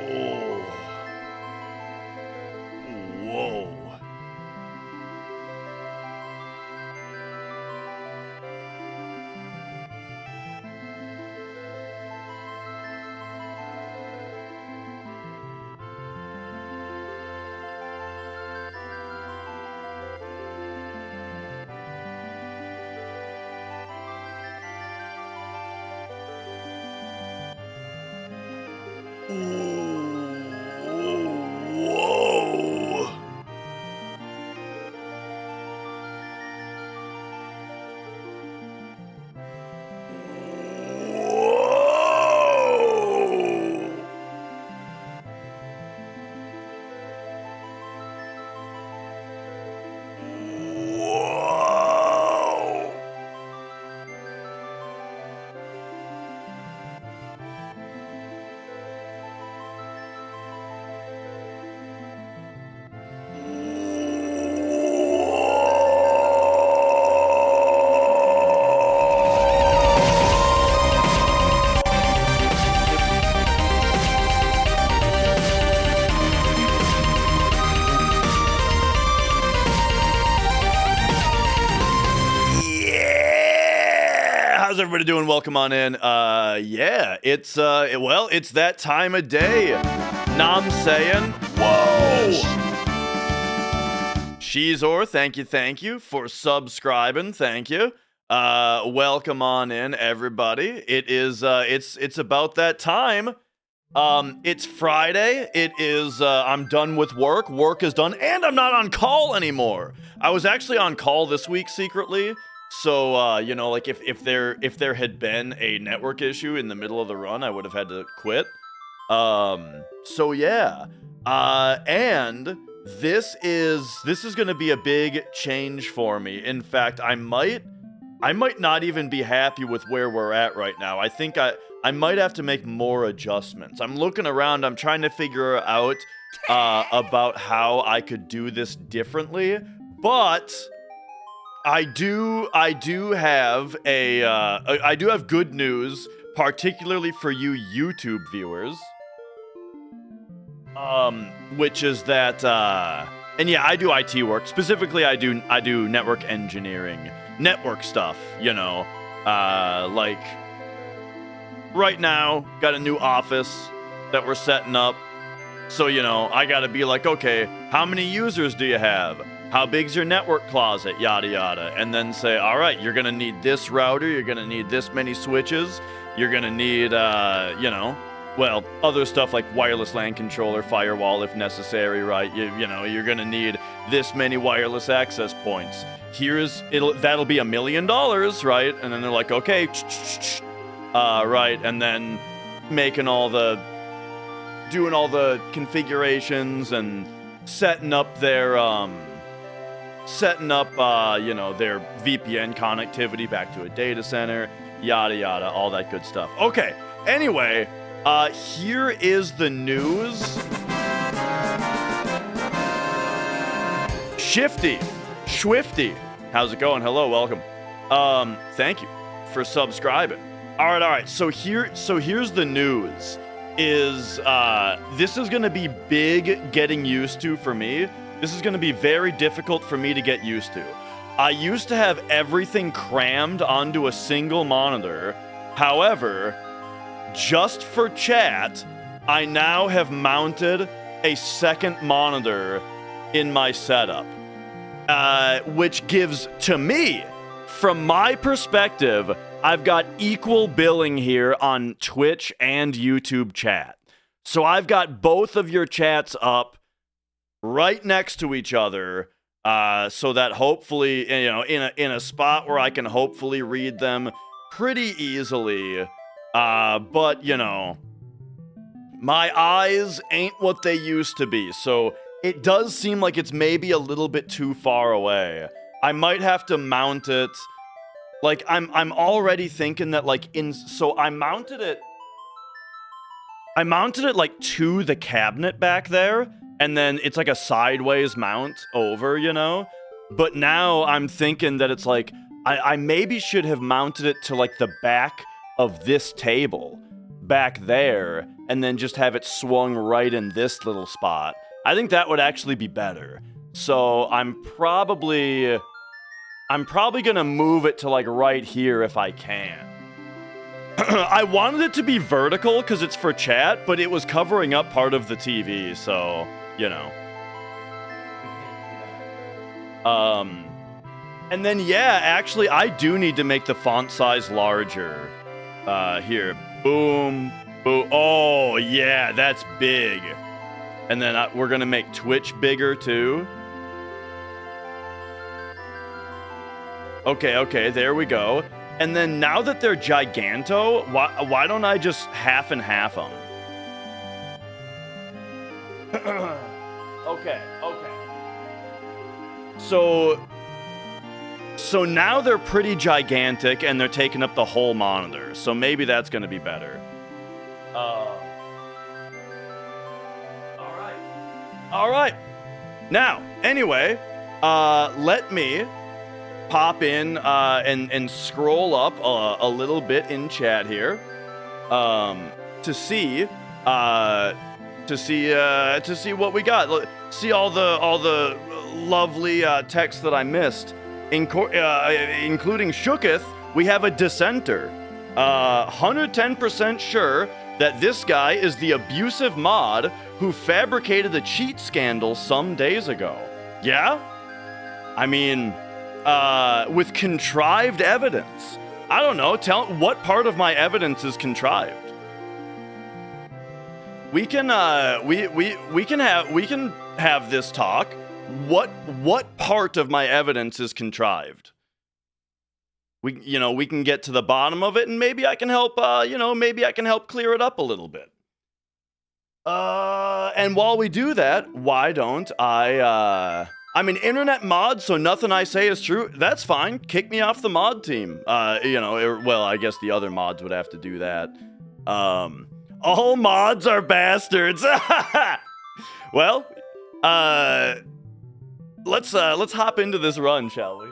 Oh. Whoa. Whoa. How's everybody doing? Welcome on in. Yeah, it's it's that time of day. Nam saying, whoa. Shizor, thank you for subscribing. Thank you. Welcome on in, everybody. It is it's about that time. It's Friday. It is I'm done with work. Work is done, and I'm not on call anymore. I was actually on call this week secretly. So, you know, like if there had been a network issue in the middle of the run, I would have had to quit. So yeah. And this is going to be a big change for me. In fact, I might not even be happy with where we're at right now. I think I might have to make more adjustments. I'm looking around, I'm trying to figure out about how I could do this differently, but I do have good news, particularly for you YouTube viewers. Which is that, and yeah, I do IT work. Specifically, I do network engineering, network stuff. You know, like right now, got a new office that we're setting up. So you know, I gotta be like, okay, how many users do you have? How big's your network closet, yada yada, and then say, all right, you're gonna need this router, you're gonna need this many switches, you're gonna need, you know, well, other stuff like wireless LAN controller, firewall if necessary, right? You know, you're gonna need this many wireless access points. That'll be $1 million, right? And then they're like, okay, right, and then doing all the configurations and setting up their, you know, their VPN connectivity back to a data center, yada yada, all that good stuff. Okay, anyway, here is the news. Swifty, how's it going? Hello, welcome. Thank you for subscribing. All right. So here's the news. This is gonna be big getting used to for me. This is going to be very difficult for me to get used to. I used to have everything crammed onto a single monitor. However, just for chat, I now have mounted a second monitor in my setup. which gives to me, from my perspective, I've got equal billing here on Twitch and YouTube chat. So I've got both of your chats up right next to each other, so that hopefully, you know, in a spot where I can hopefully read them pretty easily. But you know, my eyes ain't what they used to be, so it does seem like it's maybe a little bit too far away. I might have to mount it. Like, I'm already thinking that, like, so I mounted it like to the cabinet back there, and then it's like a sideways mount over, you know? But now I'm thinking that it's like, I maybe should have mounted it to like the back of this table back there, and then just have it swung right in this little spot. I think that would actually be better. So I'm probably gonna move it to like right here if I can. I wanted it to be vertical because it's for chat, but it was covering up part of the TV, so, you know. And then, yeah, actually, I do need to make the font size larger. Here. Boom. Boom. Oh, yeah, that's big. And then we're going to make Twitch bigger, too. Okay, there we go. And then now that they're giganto, why don't I just half and half them? Okay. So now they're pretty gigantic and they're taking up the whole monitor. So maybe that's going to be better. All right. Now, anyway, let me pop in and scroll up a little bit in chat here to see what we got. See all the lovely text that I missed, including Shooketh. We have a dissenter. 110% sure that this guy is the abusive mod who fabricated the cheat scandal some days ago. Yeah? I mean, with contrived evidence. I don't know, tell what part of my evidence is contrived. We can have this talk. What part of my evidence is contrived? We can get to the bottom of it, and maybe I can help clear it up a little bit. And while we do that, why don't I'm an internet mod, so nothing I say is true. That's fine. Kick me off the mod team. Well, I guess the other mods would have to do that. All mods are bastards. Well, let's hop into this run, shall we?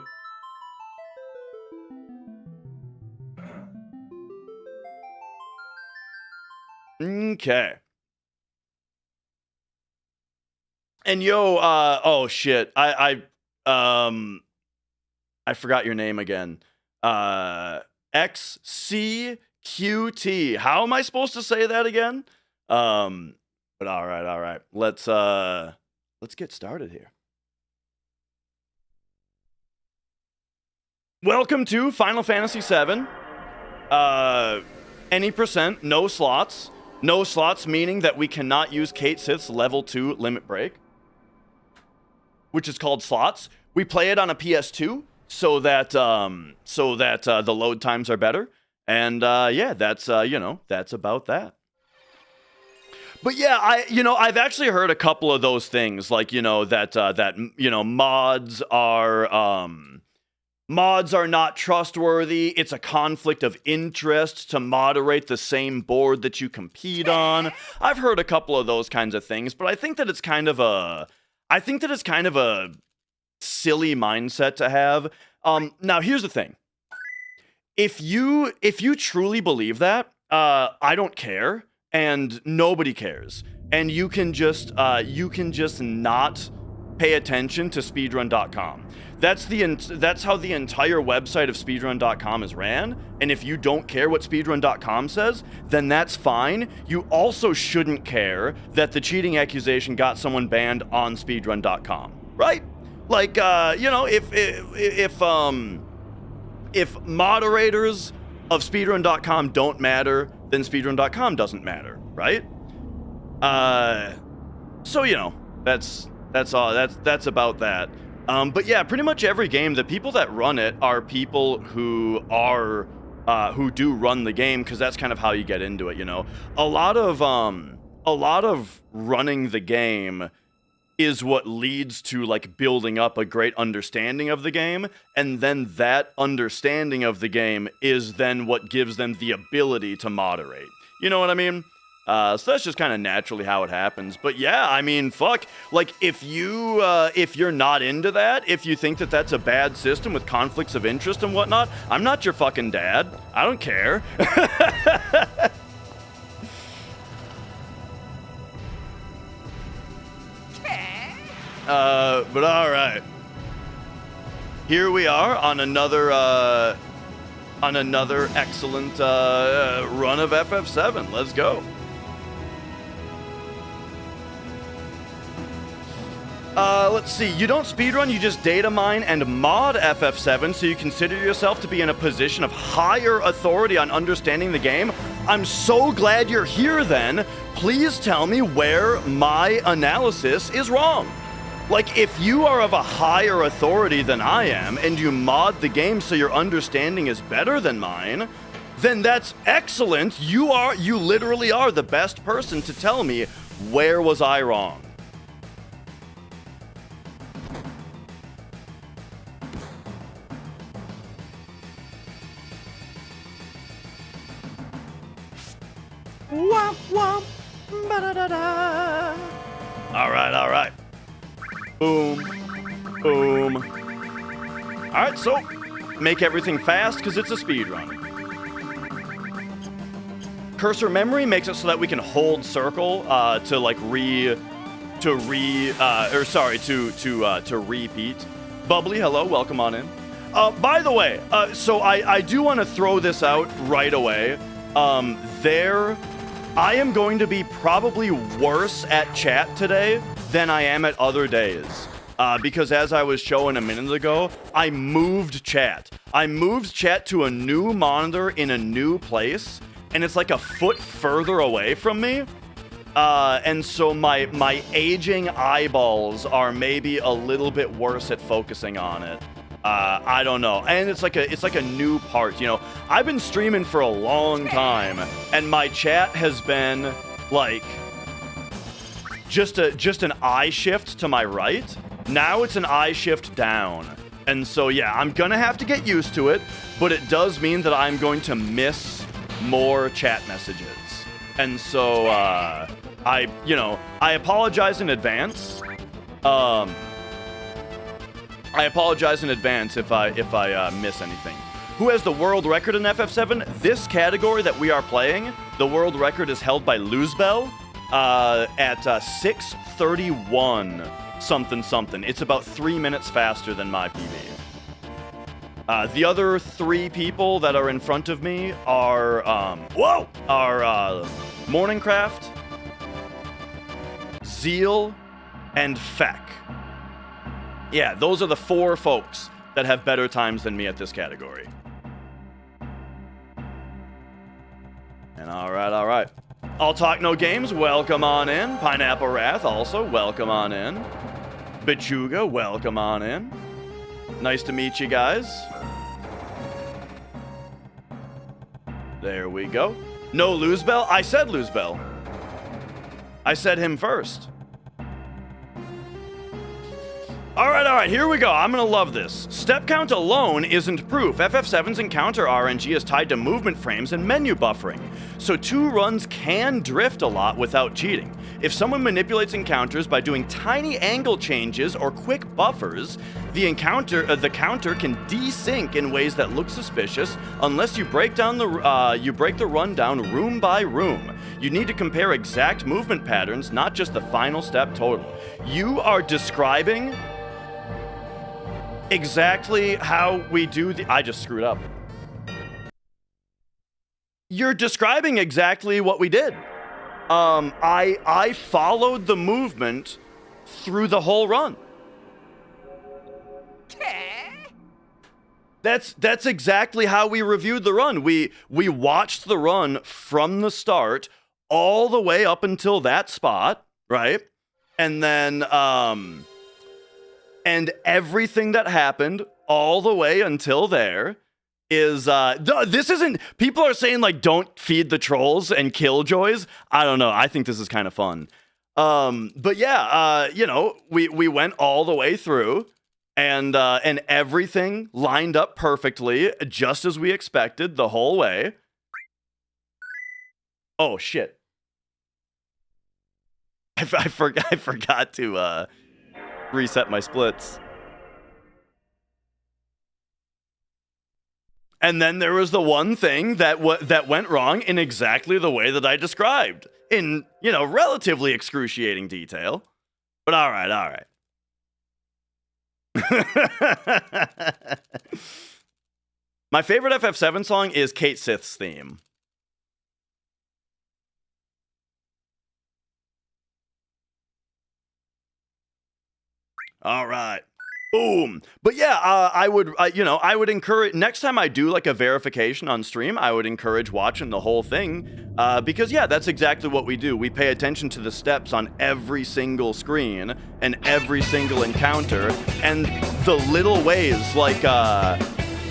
Okay. And yo, oh shit, I forgot your name again. XCQT. How am I supposed to say that again? But all right. Let's get started here. Welcome to Final Fantasy VII. Any percent, no slots. No slots meaning that we cannot use Kate Sith's level 2 limit break, which is called slots. We play it on a PS2 so that the load times are better. And yeah, that's about that. But yeah, I've actually heard a couple of those things, like, mods are not trustworthy. It's a conflict of interest to moderate the same board that you compete on. I've heard a couple of those kinds of things, but I think that it's kind of a silly mindset to have. Now here's the thing. If you truly believe that, I don't care, and nobody cares, and you can just not pay attention to speedrun.com. That's how the entire website of speedrun.com is ran, and if you don't care what speedrun.com says, then that's fine. You also shouldn't care that the cheating accusation got someone banned on speedrun.com, right? Like, you know, if moderators of speedrun.com don't matter, then speedrun.com doesn't matter, right? So, you know, that's all. That's about that. But yeah, pretty much every game, the people that run it are people who do run the game, because that's kind of how you get into it, you know. A lot of running the game is what leads to like building up a great understanding of the game, and then that understanding of the game is then what gives them the ability to moderate. You know what I mean? So that's just kind of naturally how it happens. But yeah, I mean, fuck. Like, if you're not into that, if you think that that's a bad system with conflicts of interest and whatnot, I'm not your fucking dad. I don't care. But all right. Here we are on another excellent run of FF7. Let's go. Let's see. You don't speedrun, you just data mine and mod FF7, so you consider yourself to be in a position of higher authority on understanding the game. I'm so glad you're here then. Please tell me where my analysis is wrong. Like, if you are of a higher authority than I am, and you mod the game so your understanding is better than mine, then that's excellent. You literally are the best person to tell me where was I wrong. Womp womp, ba-da-da-da. All right. Boom, boom. All right, so make everything fast because it's a speed run. Cursor memory makes it so that we can hold circle to repeat. Bubbly, hello, welcome on in. By the way, so I do want to throw this out right away. I am going to be probably worse at chat today than I am at other days. Because as I was showing a minute ago, I moved chat. I moved chat to a new monitor in a new place, and it's like a foot further away from me. And so my aging eyeballs are maybe a little bit worse at focusing on it. I don't know. And it's like a new part, you know. I've been streaming for a long time, and my chat has been like just an eye shift to my right. Now it's an eye shift down. And so yeah, I'm gonna have to get used to it, but it does mean that I'm going to miss more chat messages. And so I apologize in advance. I apologize in advance if I miss anything. Who has the world record in FF7? This category that we are playing, the world record is held by Luzbel at 6:31 something. It's about 3 minutes faster than my PB. The other three people that are in front of me are Morningcraft, Zeal, and Feck. Yeah, those are the four folks that have better times than me at this category. And all right. I'll Talk No Games, welcome on in. Pineapple Wrath, also, welcome on in. Bichuga, welcome on in. Nice to meet you guys. There we go. No Luzbel? I said Luzbel. I said him first. All right, here we go. I'm gonna love this. Step count alone isn't proof. FF7's encounter RNG is tied to movement frames and menu buffering, so 2 runs can drift a lot without cheating. If someone manipulates encounters by doing tiny angle changes or quick buffers, the counter can desync in ways that look suspicious unless you break the run down room by room. You need to compare exact movement patterns, not just the final step total. You are describing exactly how we do I just screwed up. You're describing exactly what we did. I followed the movement through the whole run. That's exactly how we reviewed the run. We watched the run from the start all the way up until that spot, right? And then and everything that happened all the way until there is this isn't, people are saying like don't feed the trolls and killjoys. I don't know. I think this is kind of fun. But yeah, you know, we went all the way through. And everything lined up perfectly, just as we expected the whole way. Oh shit! I forgot to reset my splits. And then there was the one thing that went wrong in exactly the way that I described, in, you know, relatively excruciating detail. But all right. My favorite FF7 song is Kate Sith's theme. All right. Boom. But yeah, I would encourage, next time I do like a verification on stream, I would encourage watching the whole thing, because yeah, that's exactly what we do. We pay attention to the steps on every single screen and every single encounter, and the little ways, like,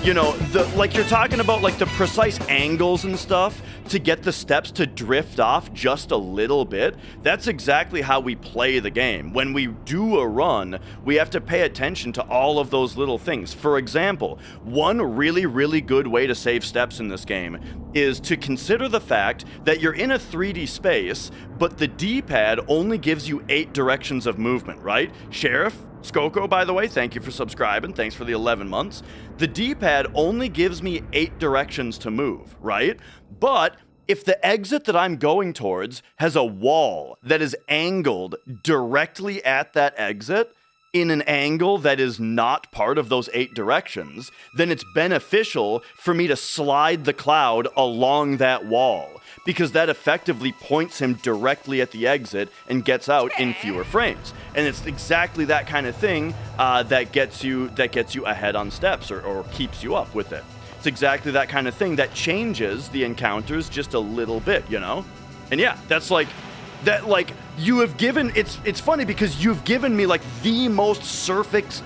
you know, like you're talking about like the precise angles and stuff to get the steps to drift off just a little bit. That's exactly how we play the game. When we do a run, we have to pay attention to all of those little things. For example, one really, really good way to save steps in this game is to consider the fact that you're in a 3D space, but the D-pad only gives you 8 directions of movement, right? Sheriff? Skoko, by the way, thank you for subscribing. Thanks for the 11 months. The D-pad only gives me 8 directions to move, right? But if the exit that I'm going towards has a wall that is angled directly at that exit in an angle that is not part of those 8 directions, then it's beneficial for me to slide the cloud along that wall, because that effectively points him directly at the exit and gets out in fewer frames. And it's exactly that kind of thing that gets you ahead on steps, or keeps you up with it. It's exactly that kind of thing that changes the encounters just a little bit, you know? And yeah, that's like, that, like, you have given, it's funny because you've given me like the most surface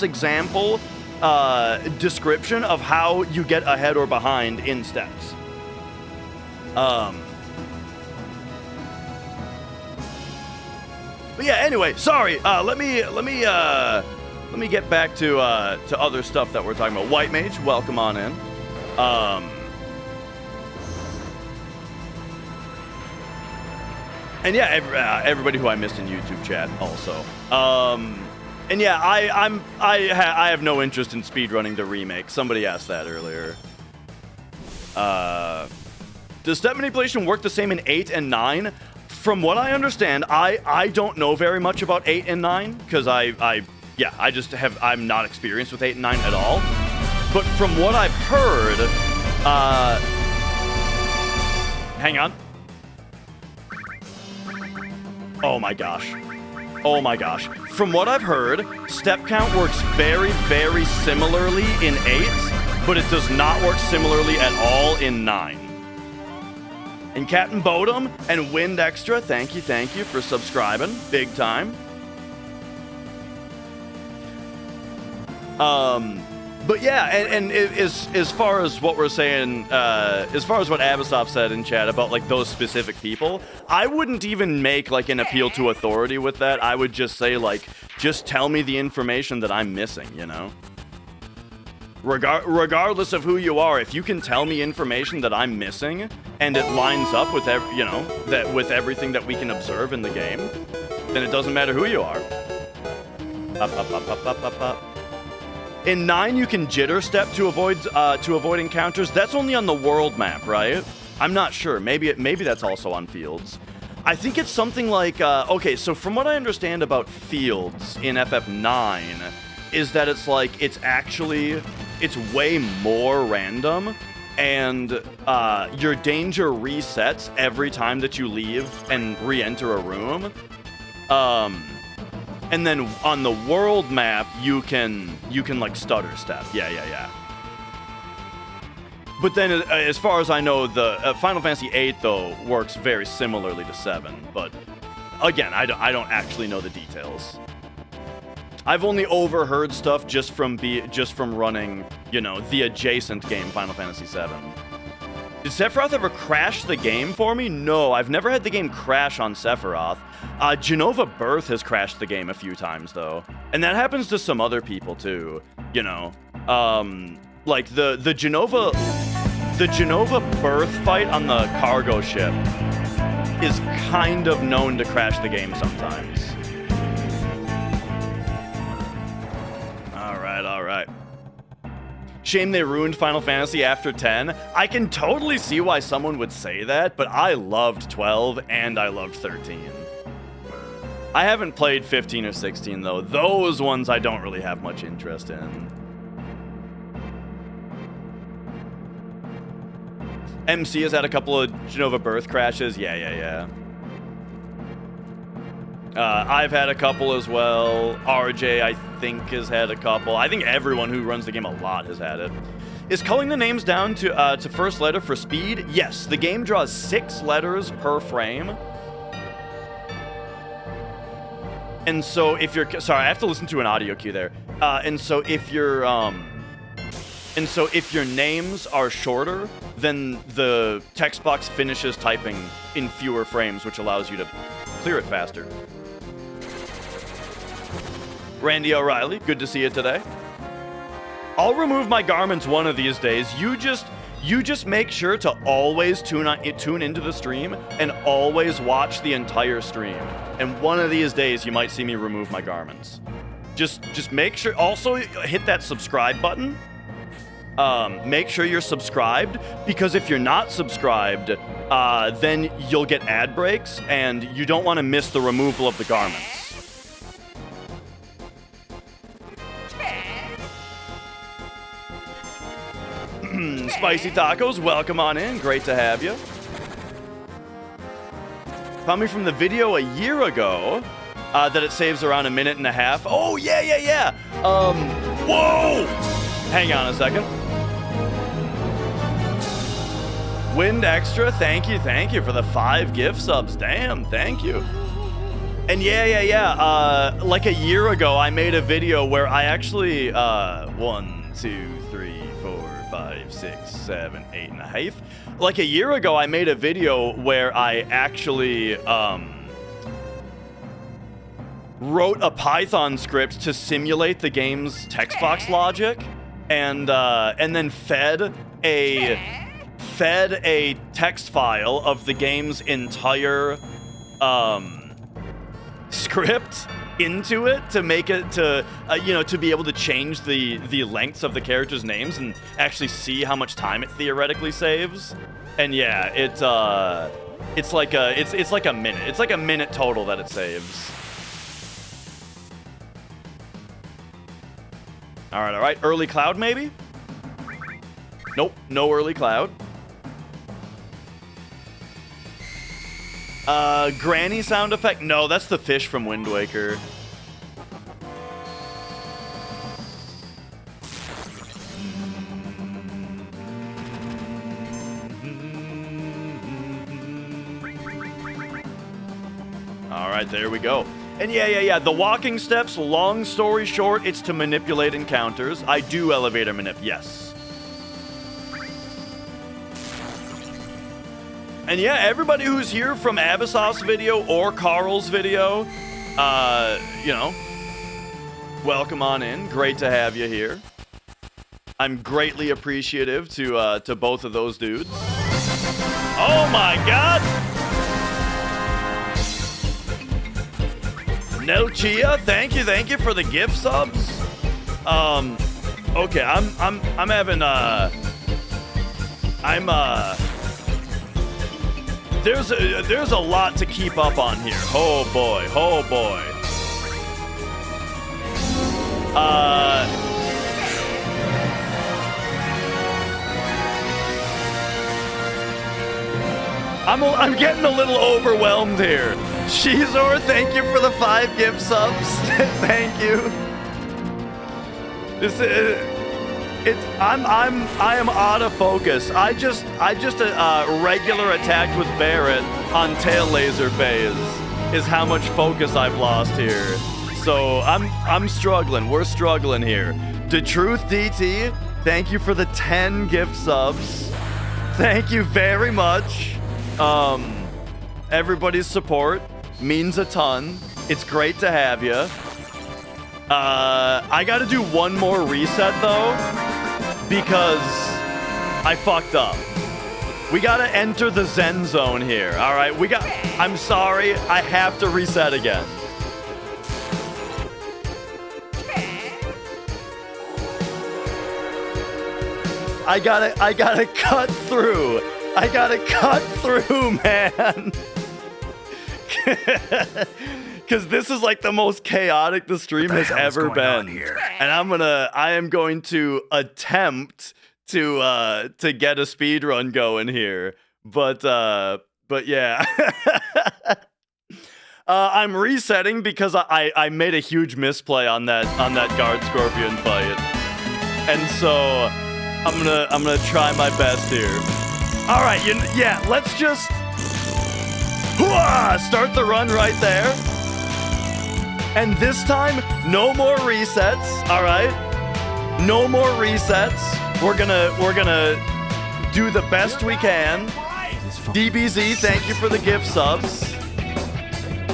example description of how you get ahead or behind in steps. But yeah, anyway, sorry. Let me get back to other stuff that we're talking about. White Mage, welcome on in. And yeah, everybody who I missed in YouTube chat also. And yeah, I have no interest in speedrunning the remake. Somebody asked that earlier. Does step manipulation work the same in 8 and 9? From what I understand, I don't know very much about 8 and 9, because I'm not experienced with 8 and 9 at all. But from what I've heard, hang on. Oh my gosh. From what I've heard, step count works very, very similarly in 8, but it does not work similarly at all in 9. And Captain Bodum and Wind Extra, thank you for subscribing. Big time. But yeah, and as far as what we're saying, as far as what Abasov said in chat about like those specific people, I wouldn't even make like an appeal to authority with that. I would just say like, just tell me the information that I'm missing, you know? Regardless of who you are, if you can tell me information that I'm missing and it lines up with with everything that we can observe in the game, then it doesn't matter who you are. Up. In 9, you can jitter step to avoid encounters. That's only on the world map, right? I'm not sure. Maybe that's also on fields. I think it's something like okay. So from what I understand about fields in FF9, is that it's like it's way more random, and your danger resets every time that you leave and re-enter a room. And then on the world map, you can like stutter step. Yeah. But then, as far as I know, the Final Fantasy VIII though works very similarly to 7. But again, I don't actually know the details. I've only overheard stuff just from running, you know, the adjacent game, Final Fantasy VII. Did Sephiroth ever crash the game for me? No, I've never had the game crash on Sephiroth. Genova Birth has crashed the game a few times, though. And that happens to some other people, too. You know, like the Genova Birth fight on the cargo ship is kind of known to crash the game sometimes. All right. Shame they ruined Final Fantasy after 10. I can totally see why someone would say that, but I loved 12 and I loved 13. I haven't played 15 or 16 though. Those ones I don't really have much interest in. MC has had a couple of Genova Birth crashes. Yeah. I've had a couple as well. RJ, I think, has had a couple. I think everyone who runs the game a lot has had it. Is culling the names down to first letter for speed? Yes, the game draws 6 letters per frame. And so if you're... Sorry, I have to listen to an audio cue there. And so if your names are shorter, then the text box finishes typing in fewer frames, which allows you to clear it faster. Randy O'Reilly, good to see you today. I'll remove my garments one of these days. You just make sure to always tune into the stream and always watch the entire stream. And one of these days you might see me remove my garments. Just make sure. Also hit that subscribe button. Make sure you're subscribed, because if you're not subscribed, then you'll get ad breaks and you don't want to miss the removal of the garments. Spicy Tacos, welcome on in. Great to have you. Found me from the video a year ago that it saves around 1.5 minutes. Oh, yeah. Whoa! Hang on a second. Wind Extra, thank you for the 5 gift subs. Damn, thank you. And yeah. Like a year ago, I made a video where I actually 1, 2, 3, 4, 5, 6, 7, 8.5. Like a year ago, I made a video where I actually wrote a Python script to simulate the game's text box logic, and then fed a text file of the game's entire script into it to make it to be able to change the lengths of the characters' names and actually see how much time it theoretically saves. And yeah, it's like a minute. It's like a minute total that it saves. All right. Early Cloud maybe? Nope, no Early Cloud. Granny sound effect? No, that's the fish from Wind Waker. All right, there we go. And yeah. The walking steps, long story short, it's to manipulate encounters. I do elevator manip, yes. And yeah, everybody who's here from Abysos's video or Carl's video, welcome on in. Great to have you here. I'm greatly appreciative to both of those dudes. Oh my God! No Chia, thank you for the gift subs. Okay, I'm having there's a lot to keep up on here. Oh boy. I'm getting a little overwhelmed here. Shizor, thank you for the 5 gift subs. Thank you. I am out of focus. I just regular attacked with Barret on tail laser phase is how much focus I've lost here. So I'm struggling. We're struggling here. To Truth DT, thank you for the 10 gift subs. Thank you very much. Everybody's support means a ton. It's great to have you. I gotta do one more reset though, because I fucked up. We gotta enter the Zen zone here, alright? I'm sorry, I have to reset again. I gotta cut through. I gotta cut through, man. Because this is like the most chaotic the stream has ever been. And I am going to attempt to get a speed run going here. But yeah. I'm resetting because I made a huge misplay on that guard scorpion fight. And so I'm gonna try my best here. All right, yeah, let's just start the run right there. And this time, no more resets. All right, no more resets. We're gonna do the best we can. DBZ, thank you for the gift subs.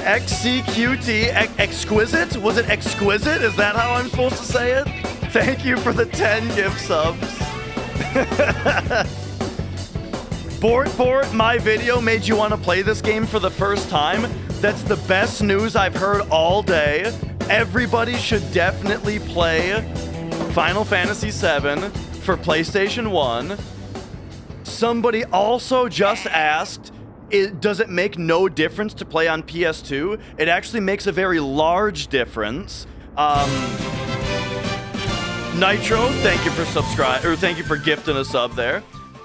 XCQT, exquisite? Was it exquisite? Is that how I'm supposed to say it? Thank you for the 10 gift subs. Bort, my video made you want to play this game for the first time. That's the best news I've heard all day. Everybody should definitely play Final Fantasy VII for PlayStation 1. Somebody also just asked, does it make no difference to play on PS2? It actually makes a very large difference. Nitro, thank you for gifting a sub there.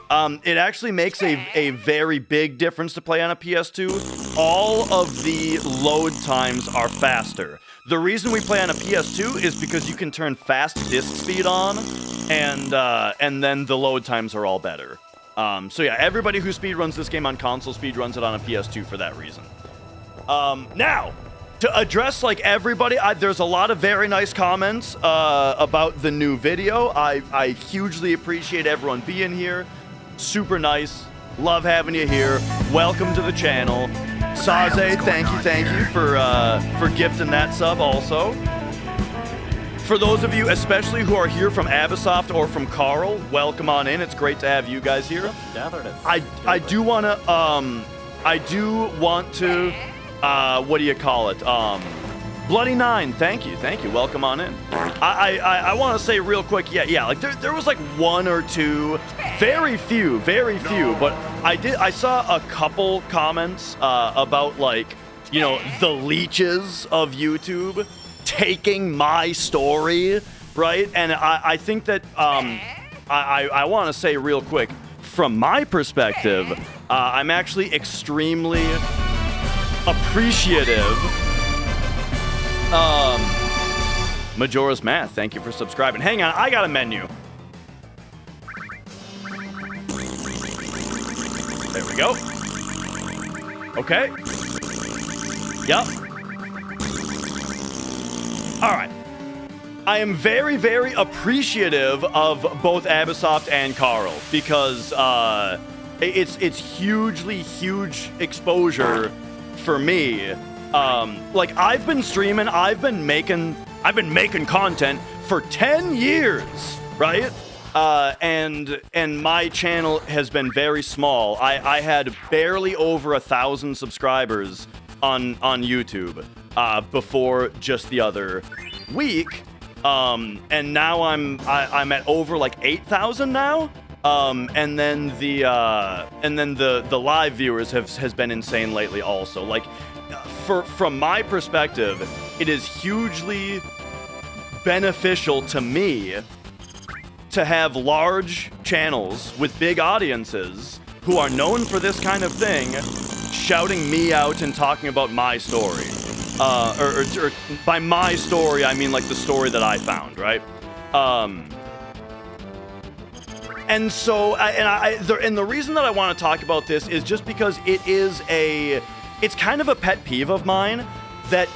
It actually makes a very big difference to play on a PS2. All of the load times are faster. The reason we play on a PS2 is because you can turn fast disk speed on, and then the load times are all better. So yeah, everybody who speedruns this game on console speedruns it on a PS2 for that reason. Now, to address like everybody, there's a lot of very nice comments about the new video. I hugely appreciate everyone being here. Super nice. Love having you here. Welcome to the channel. Saze, thank you for gifting that sub also. For those of you, especially who are here from Abisoft or from Carl, welcome on in. It's great to have you guys here. I do want to, what do you call it? Bloody Nine, thank you. Welcome on in. I want to say real quick, yeah, like there was like one or two, very few, but I saw a couple comments about like, you know, the leeches of YouTube taking my story, right? And I think that I want to say real quick, from my perspective, I'm actually extremely appreciative. Majora's Math, thank you for subscribing. Hang on, I got a menu. There we go. Okay. Yep. All right. I am very, very appreciative of both Abisoft and Carl because it's hugely huge exposure for me. Like I've been streaming, I've been making content for 10 years, right? And my channel has been very small. I had barely over 1,000 subscribers on YouTube before just the other week. And now I'm at over like 8,000 now. And then the live viewers has been insane lately also. Like from my perspective, it is hugely beneficial to me to have large channels with big audiences who are known for this kind of thing shouting me out and talking about my story. Or by my story, I mean like the story that I found, right? And so, and the reason that I want to talk about this is just because it's kind of a pet peeve of mine that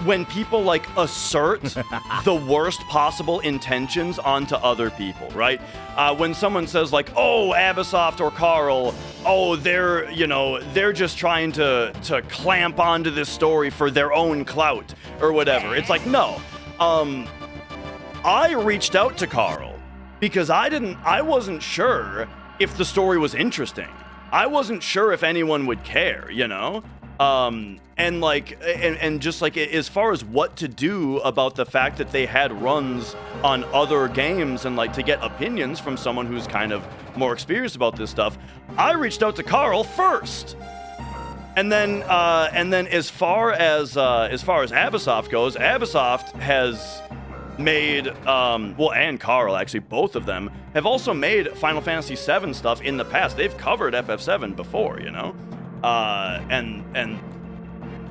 when people like assert the worst possible intentions onto other people, right? When someone says like, oh, Abisoft or Carl, oh, they're just trying to clamp onto this story for their own clout or whatever. It's like, no. I reached out to Carl because I wasn't sure if the story was interesting. I wasn't sure if anyone would care, you know? And just like as far as what to do about the fact that they had runs on other games and like to get opinions from someone who's kind of more experienced about this stuff, I reached out to Carl first. And then as far as Abisoft goes, Abisoft has made and Carl, actually both of them have also made Final Fantasy VII stuff in the past. They've covered FF7 before, you know, and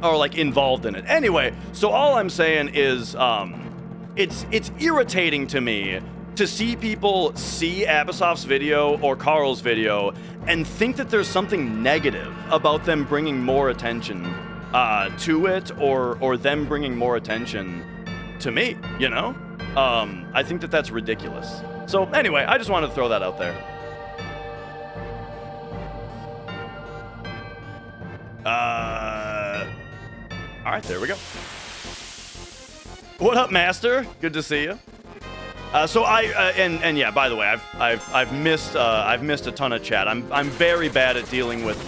are like involved in it. Anyway, so all I'm saying is it's irritating to me to see people see Abisoft's video or Carl's video and think that there's something negative about them bringing more attention to it or them bringing more attention to me, you know? I think that that's ridiculous. So anyway, I just wanted to throw that out there. All right, there we go. What up, Master? Good to see you. So and yeah, by the way, I've missed a ton of chat. I'm very bad at dealing with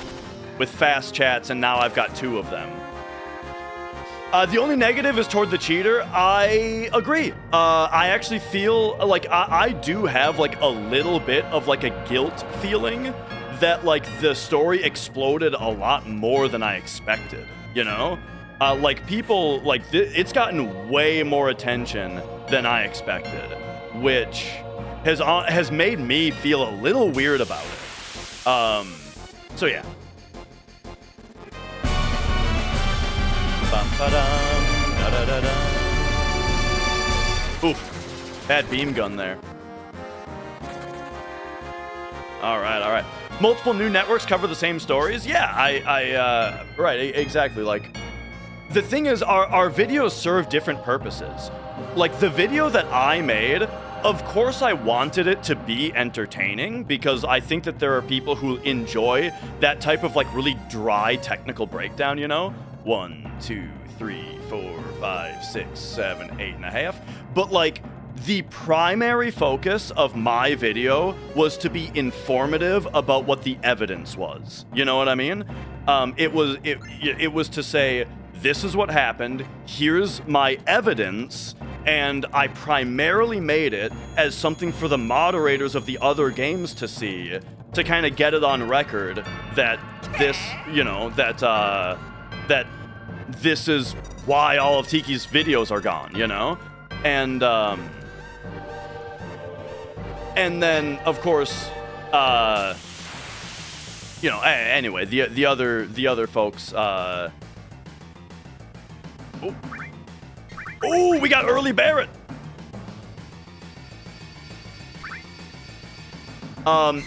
fast chats, and now I've got 2 of them. The only negative is toward the cheater. I agree. I actually feel like I do have like a little bit of like a guilt feeling that like the story exploded a lot more than I expected, you know? Like people, like it's gotten way more attention than I expected, which has made me feel a little weird about it. So yeah. Oof, bad beam gun there. All right. Multiple new networks cover the same stories. Yeah, right, exactly. Like, the thing is, our videos serve different purposes. Like, the video that I made, of course I wanted it to be entertaining because I think that there are people who enjoy that type of, like, really dry technical breakdown, you know? 1, 2, 3, 4, 5, 6, 7, 8.5. But, like, the primary focus of my video was to be informative about what the evidence was. You know what I mean? It was to say, this is what happened, here's my evidence, and I primarily made it as something for the moderators of the other games to see, to kind of get it on record that this, you know, that this is why all of Tiki's videos are gone, you know? And then, of course, you know, anyway, the other folks, Oh, we got early Barrett.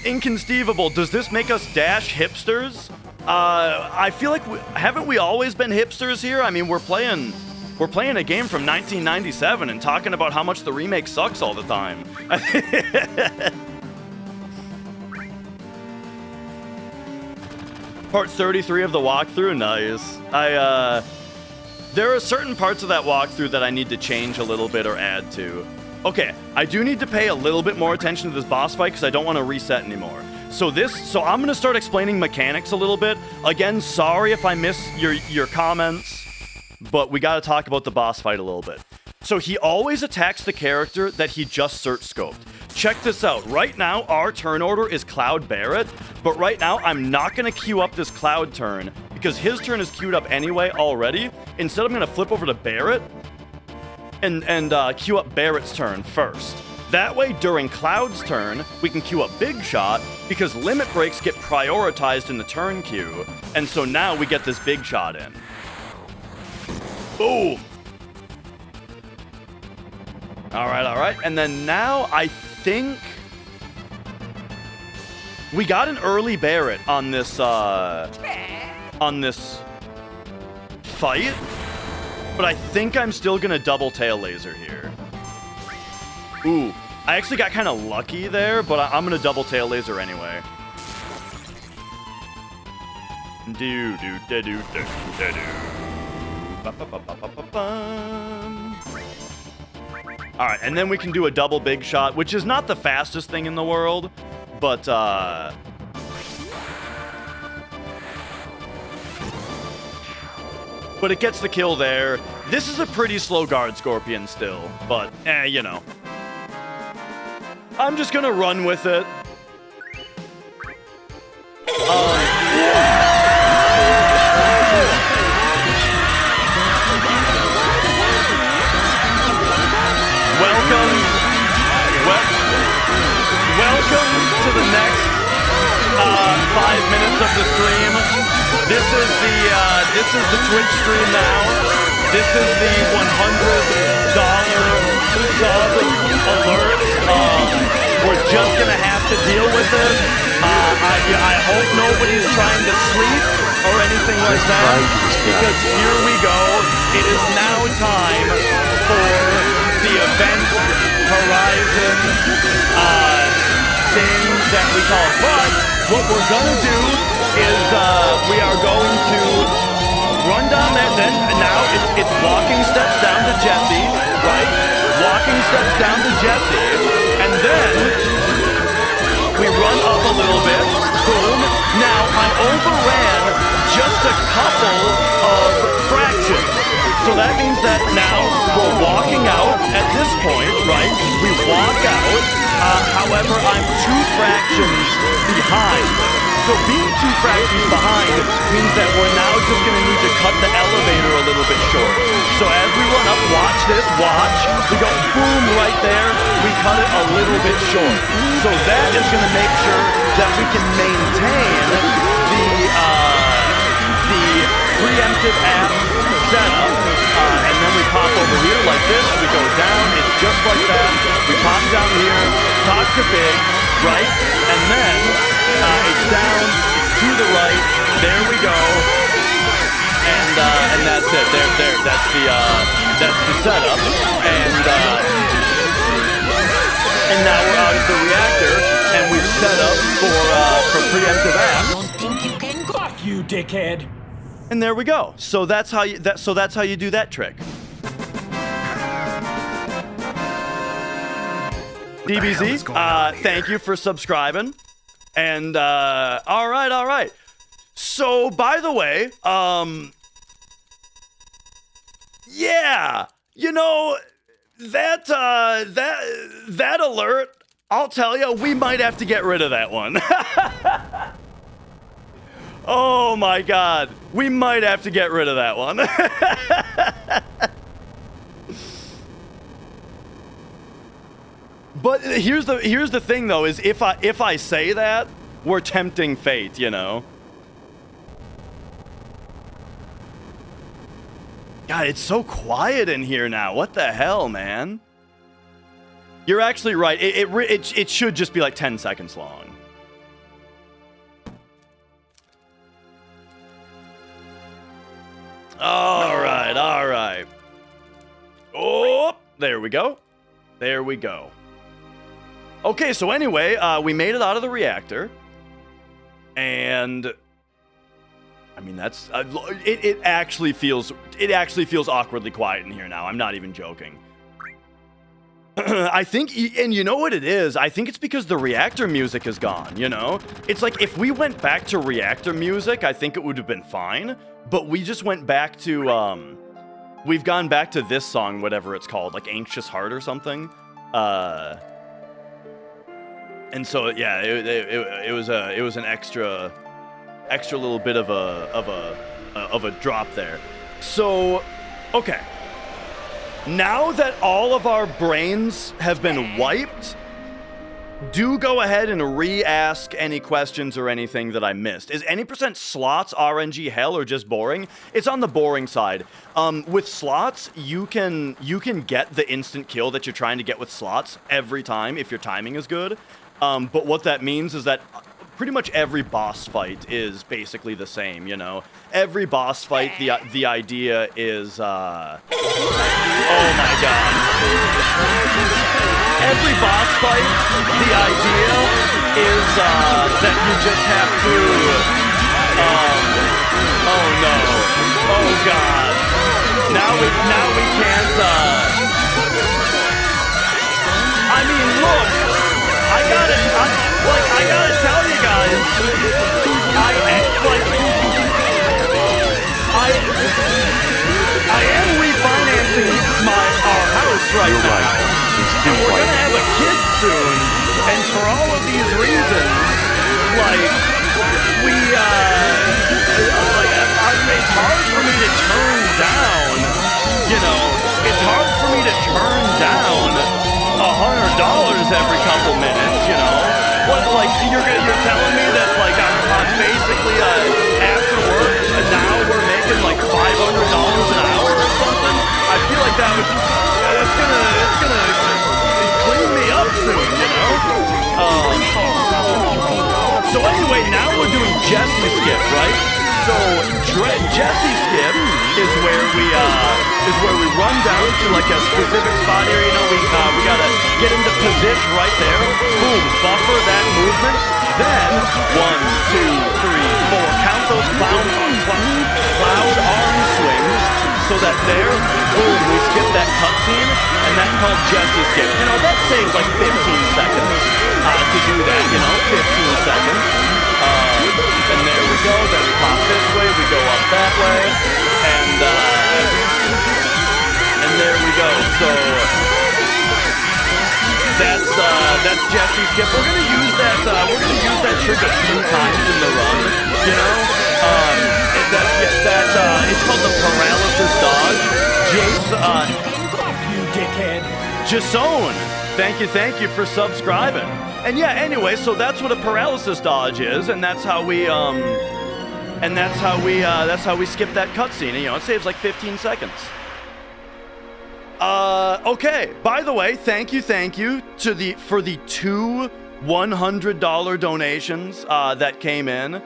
Inconceivable. Does this make us Dash hipsters? I feel like haven't we always been hipsters here? I mean, we're playing a game from 1997 and talking about how much the remake sucks all the time. Part 33 of the walkthrough, nice. There are certain parts of that walkthrough that I need to change a little bit or add to. Okay, I do need to pay a little bit more attention to this boss fight because I don't want to reset anymore. So I'm going to start explaining mechanics a little bit. Again, sorry if I miss your comments, but we got to talk about the boss fight a little bit. So he always attacks the character that he just search scoped. Check this out. Right now, our turn order is Cloud Barrett, but right now, I'm not going to queue up this Cloud turn because his turn is queued up anyway already. Instead, I'm going to flip over to Barrett and queue up Barrett's turn first. That way, during Cloud's turn, we can queue up Big Shot because limit breaks get prioritized in the turn queue, and so now we get this Big Shot in. Boom! All right. And then now I think We got an early Barret on this fight, but I think I'm still gonna double tail laser here. Ooh, I actually got kind of lucky there, but I'm gonna double tail laser anyway. Do do do do do do do. All right, and then we can do a double big shot, which is not the fastest thing in the world, but it gets the kill there. This is a pretty slow guard Scorpion still, but you know. I'm just gonna run with it. Welcome to the next 5 minutes of the stream. This is the Twitch stream now. This is the $100 sub alert. We're just gonna have to deal with it. I hope nobody's trying to sleep or anything like that, because here we go. It is now time for the event horizon thing that we call. But what we're gonna do is we are going to run down there. Then now it's walking steps down to Jesse, right? Walking steps down to Jesse, and then we run up a little bit. Boom. Now I overran just a couple of fractions. So that means that now we're walking out at this point, right? We walk out. However, I'm 2 fractions behind. So being 2 fractions behind means that we're now just going to need to cut the elevator a little bit short. So as we run up, watch this, watch. We go boom right there. We cut it a little bit short. So that is going to make sure that we can maintain the preemptive app setup. And then we pop over here like this. We go down. It's just like that. We pop down here. Talk to Biggs, right? And then it's down. It's to the right. There we go. And that's it. There. That's the setup. And now we're out of the reactor, and we've set up for preemptive apps. Don't think you can fuck you, dickhead. And there we go. So that's how you do that trick. DBZ, thank you for subscribing. And all right. So by the way, yeah, you know, that alert, I'll tell you, we might have to get rid of that one. Oh my God, we might have to get rid of that one. But here's the thing though, is if I say that, we're tempting fate, you know. God, it's so quiet in here now. What the hell, man? You're actually right. It should just be like 10 seconds long. All right. Oh, there we go. Okay, so anyway, we made it out of the reactor, and I mean that's it actually feels awkwardly quiet in here now. I'm not even joking. I think, and you know what it is? I think it's because the reactor music is gone, you know? It's like if we went back to reactor music, I think it would have been fine, but we just went back to we've gone back to this song, whatever it's called, like Anxious Heart or something. And so yeah, it was an extra little bit of a drop there. So okay, now that all of our brains have been wiped, do go ahead and re-ask any questions or anything that I missed. Is any % slots RNG hell or just boring? It's on the boring side. With slots, you can get the instant kill that you're trying to get with slots every time if your timing is good. But what that means is that pretty much every boss fight is basically the same, you know. Every boss fight, the idea is, oh my god. Every boss fight, the idea is that you just have to, oh no, oh god. Now we can't, I mean, look, I gotta tell you guys, I am refinancing our house right now, and we're gonna have a kid soon, and for all of these reasons, like, it's hard for me to turn down, you know, it's hard for me to turn down $100 every couple minutes, you know. What, like, you're telling me that, like, I'm basically, after work, and now we're making, like, $500 an hour or something? I feel like it's gonna clean me up soon, you know? So anyway, now we're doing Jesse Skip, right? So Jesse Skip is where we run down to like a specific spot here. You know, we gotta get into position right there. Boom, buffer that movement. Then 1, 2, 3, 4. Count those cloud arm swings. So that there, boom, we skip that cutscene, and that's called Jesse Skip. You know, that saves like 15 seconds to do that. You know, 15 seconds. And there we go, then we pop this way, we go up that way, and there we go. So that's Jesse Skip. We're gonna use that trick a few times in the run, you know? It's called the paralysis dodge. Fuck you, dickhead. Jason, thank you for subscribing. And yeah, anyway, so that's what a paralysis dodge is, and that's how we skip that cutscene. You know, it saves like 15 seconds. Okay. By the way, thank you for the 2 $100 donations that came in.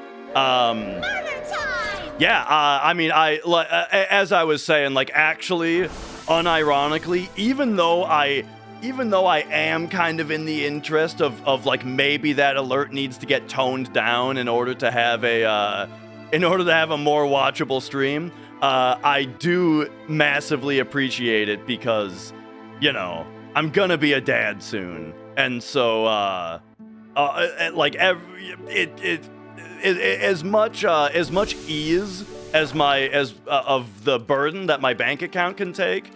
Yeah, I mean, as I was saying, like, actually, unironically, even though I am kind of in the interest of like maybe that alert needs to get toned down in order to have a more watchable stream, I do massively appreciate it because, you know, I'm gonna be a dad soon, and so like as much ease as of the burden that my bank account can take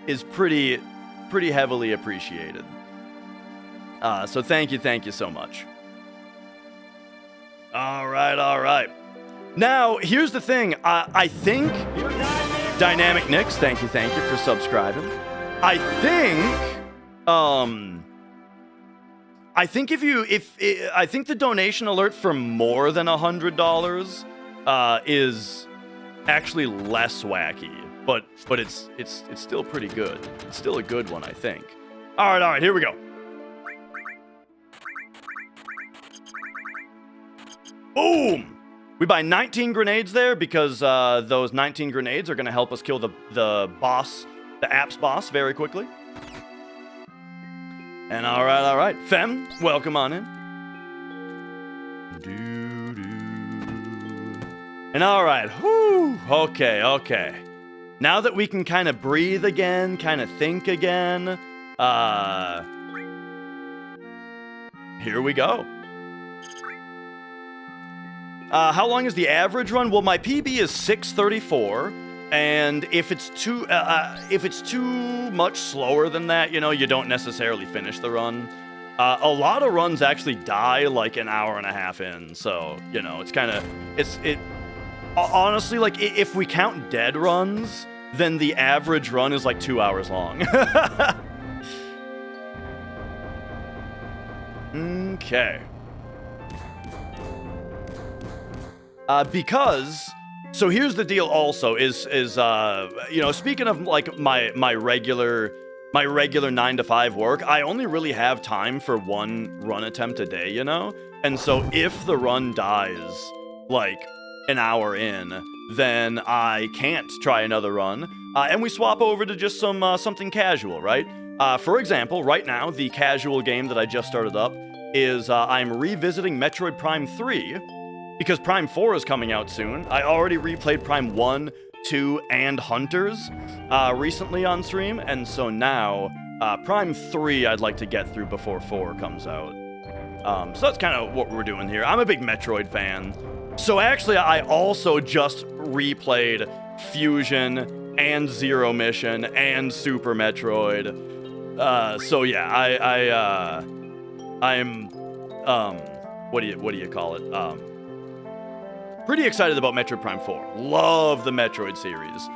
is pretty heavily appreciated. So thank you so much. All right. Now, here's the thing. I think Dynamic Nix, thank you for subscribing. I think I think the donation alert for more than $100 is actually less wacky. But it's still pretty good. It's still a good one, I think. All right, here we go. Boom! We buy 19 grenades there because those 19 grenades are going to help us kill the boss, the apps boss, very quickly. And all right. Fem, welcome on in. And all right. Whew. Okay. Now that we can kind of breathe again, kind of think again, here we go. How long is the average run? Well, my PB is 6:34, and if it's too much slower than that, you know, you don't necessarily finish the run. A lot of runs actually die like an hour and a half in, so you know, honestly, like, if we count dead runs, then the average run is like 2 hours long. Okay. Because, so here's the deal also, is you know, speaking of like my regular my regular 9 to 5 work, I only really have time for one run attempt a day, you know? And so if the run dies, like, an hour in, then I can't try another run, and we swap over to just something casual, right? For example, right now, the casual game that I just started up is I'm revisiting Metroid Prime 3, because Prime 4 is coming out soon. I already replayed Prime 1, 2, and Hunters recently on stream, and so now Prime 3 I'd like to get through before 4 comes out. So that's kind of what we're doing here. I'm a big Metroid fan. So actually, I also just replayed Fusion and Zero Mission and Super Metroid. So yeah, I'm what do you call it? Pretty excited about Metroid Prime 4. Love the Metroid series.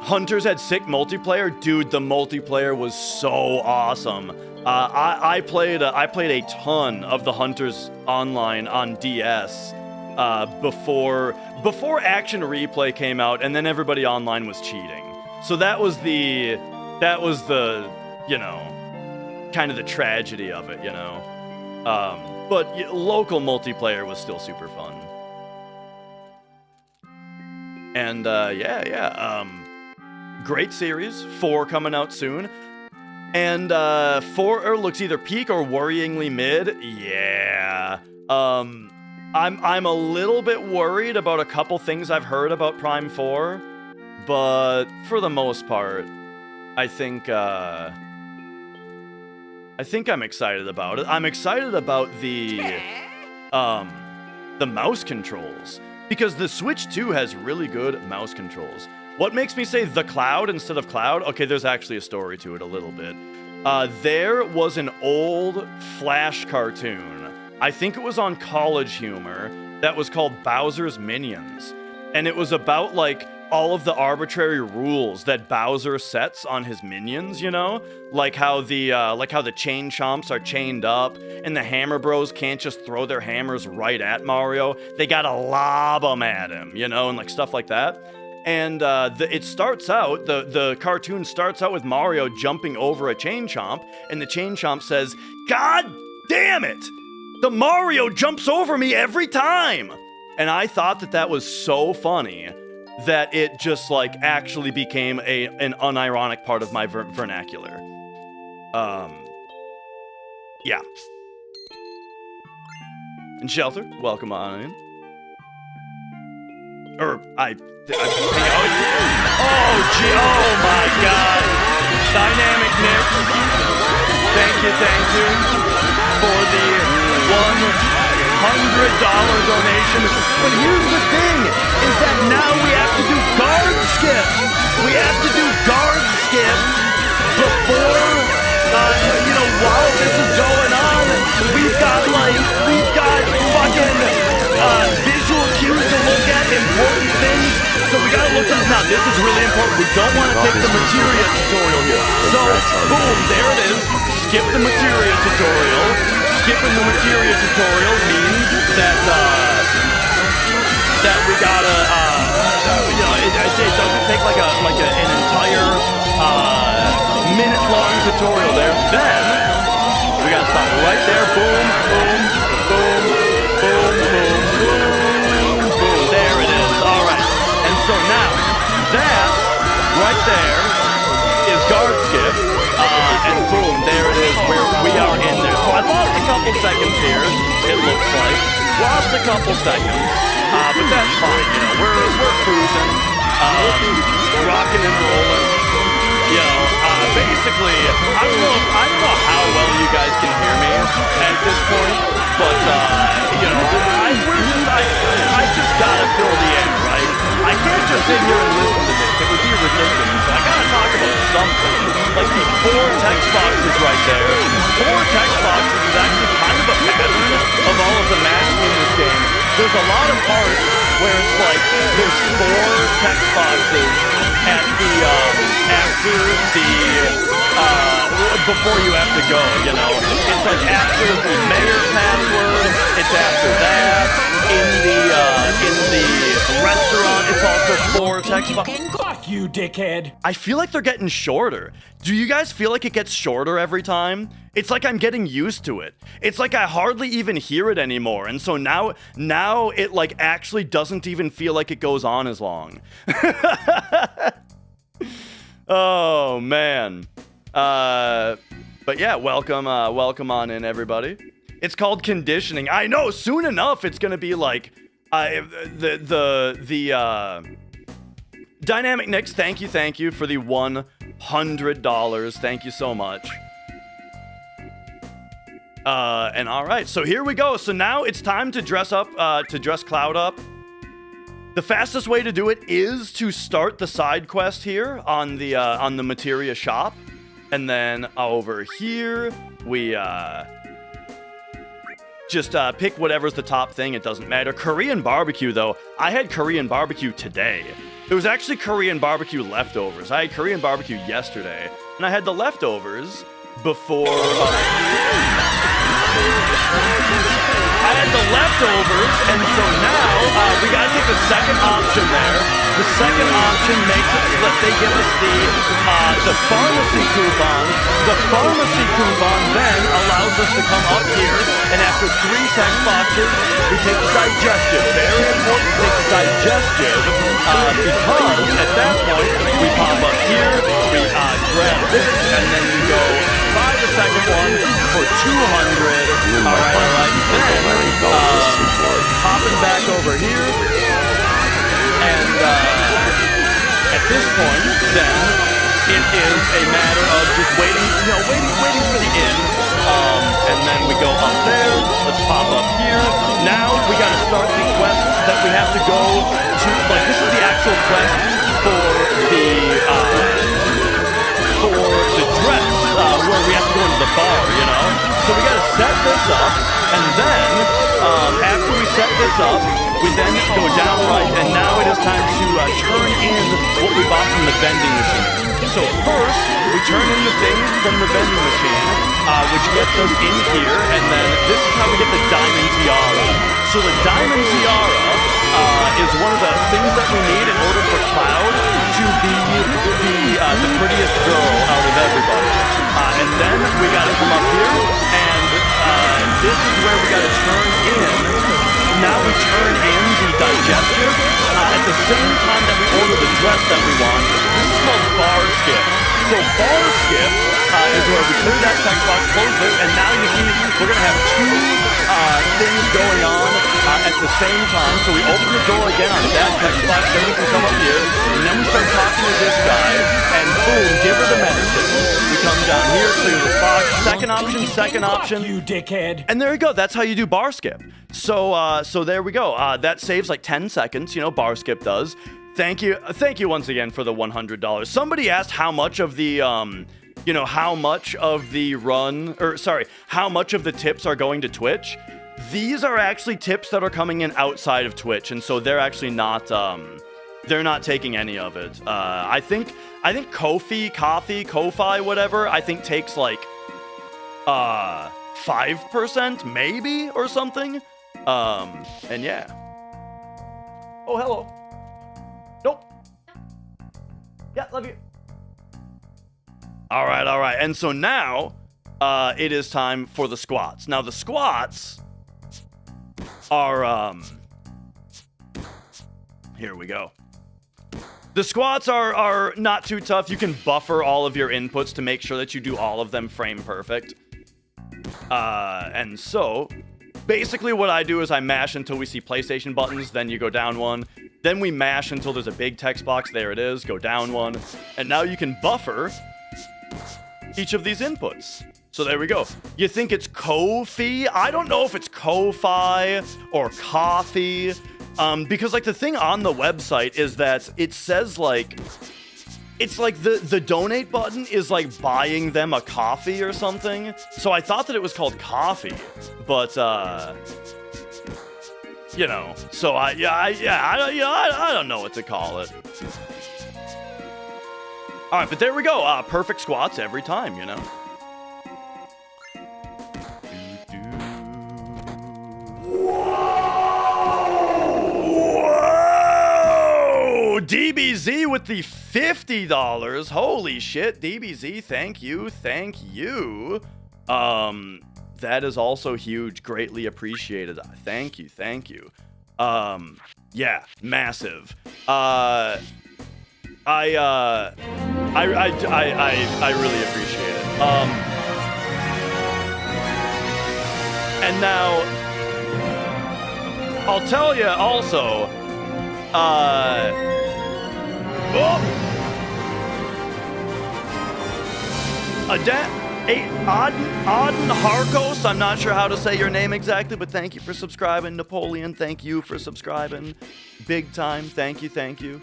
Hunters had sick multiplayer. Dude, the multiplayer was so awesome. I played a ton of the Hunters online on DS before Action Replay came out, and then everybody online was cheating. So that was the you know, kind of the tragedy of it, you know. But local multiplayer was still super fun. And great series. 4 coming out soon. And 4 looks either peak or worryingly mid. Yeah. I'm a little bit worried about a couple things I've heard about Prime 4, but for the most part, I think I'm excited about it. I'm excited about the mouse controls, because the Switch 2 has really good mouse controls. What makes me say the Cloud instead of Cloud? Okay, there's actually a story to it a little bit. There was an old Flash cartoon, I think it was on College Humor, that was called Bowser's Minions. And it was about, like, all of the arbitrary rules that Bowser sets on his minions, you know? Like how the chain chomps are chained up, and the Hammer Bros can't just throw their hammers right at Mario. They gotta lob them at him, you know, and like stuff like that. And the cartoon starts out with Mario jumping over a chain chomp, and the chain chomp says, "God damn it! The Mario jumps over me every time!" And I thought that was so funny that it just, like, actually became an unironic part of my vernacular. Yeah. And Shelter, welcome on in. Oh, my God. Dynamic Nick. Thank you for the $100 donation. But here's the thing, is that now we have to do guard skip. We have to do guard skip before, while this is going on. We've got fucking visual cues to look at, important things. So we gotta look up. Now, this is really important. We don't want to take the materia tutorial here. So, boom, there it is. Skip the materia tutorial. Skipping the materia tutorial means that we gotta, it doesn't take like an entire minute-long tutorial there. Then we gotta stop right there. Boom, boom, boom, boom, boom, boom, boom. There it is. All right. And so now that right there is guard skip. And boom, there it is, where we are in there. So I lost a couple seconds here, it looks like. Lost a couple seconds, but that's fine, you know, we're cruising, rocking and rolling. You know, basically, I don't know how well you guys can hear me at this point, but, I just gotta fill the air, right? I can't just sit here and listen to this. It would be ridiculous. So I gotta talk about something. Like the 4 text boxes right there. 4 text boxes is actually kind of a pattern of all of the mashing in this game. There's a lot of parts where it's like there's 4 text boxes at the before you have to go, you know. It's like after the mayor password, it's after that. In the restaurant, it's also 4 text boxes. Fuck you, dickhead. I feel like they're getting shorter. Do you guys feel like it gets shorter every time? It's like I'm getting used to it. It's like I hardly even hear it anymore. And so now it like actually doesn't even feel like it goes on as long. Oh, man. But yeah, welcome on in, everybody. It's called conditioning. I know, soon enough, it's gonna be like, Dynamic Nix, thank you for the $100. Thank you so much. And all right, so here we go. So now it's time to dress up, to dress Cloud up. The fastest way to do it is to start the side quest here on the materia shop. And then over here, we, just pick whatever's the top thing. It doesn't matter. Korean barbecue, though. I had Korean barbecue today. It was actually Korean barbecue leftovers. I had Korean barbecue yesterday, and I had the leftovers before... I had the leftovers, and so now we gotta take the second option there. The second option makes it so that they give us the pharmacy coupon. The pharmacy coupon then allows us to come up here, and after 3 text boxes, we take the digestive. Very important to take the digestive, because at that point, we pop up here, we grab this, and then we go buy the second one for 200. Alright. Then, hopping back over here, and at this point, then, it is a matter of just waiting for the end, and then we go up there, let's pop up here. Now, we gotta start the quests that we have to go to, like, this is the actual quest for the dress, where we have to go into the bar, you know? So we gotta set this up, and then, after we set this up, we then go down right, and now it is time to turn in what we bought from the vending machine. So first, we turn in the thing from the vending machine, which gets us in here, and then this is how we get the diamond tiara. So the diamond tiara is one of the things that we need in order for Cloud to be the prettiest girl out of everybody. And then we gotta come up here, and this is where we gotta turn in. Now we turn in the digestive at the same time that we order the dress that we want. This is called bar skip. So bar skip is where we clear that text box, close this, and now you see we're gonna have 2 things going on at the same time. So we open the door again on that text box, then we can come up here, and then we start talking to this guy, and boom, give her the medicine. We come down here, clear this box, second option. Fuck you, dickhead. And there you go, that's how you do bar skip. So there we go. That saves like 10 seconds, bar skip does. Thank you once again for the $100. Somebody asked how much of the, how much of the tips are going to Twitch. These are actually tips that are coming in outside of Twitch, and so they're actually not, they're not taking any of it. I think Ko-fi, whatever, I think takes like, 5% maybe or something. And yeah. Oh, hello. Nope. Yeah, love you. All right. And so now, it is time for the squats. Now the squats are, here we go. The squats are not too tough. You can buffer all of your inputs to make sure that you do all of them frame perfect. And so, basically what I do is I mash until we see PlayStation buttons, then you go down 1. Then we mash until there's a big text box, there it is, go down 1. And now you can buffer each of these inputs. So there we go. You think it's Ko-fi? I don't know if it's Ko-fi or coffee. Because like the thing on the website is that it says like, it's like the donate button is like buying them a coffee or something. So I thought that it was called coffee, but so I don't know what to call it. All right, but there we go. Perfect squats every time, Whoa! DBZ with the $50. Holy shit, DBZ, thank you. That is also huge, greatly appreciated. Thank you. Yeah, massive. I really appreciate it. And now, I'll tell you also, Auden Harkos, I'm not sure how to say your name exactly, but thank you for subscribing. Napoleon, thank you for subscribing. Big time, thank you.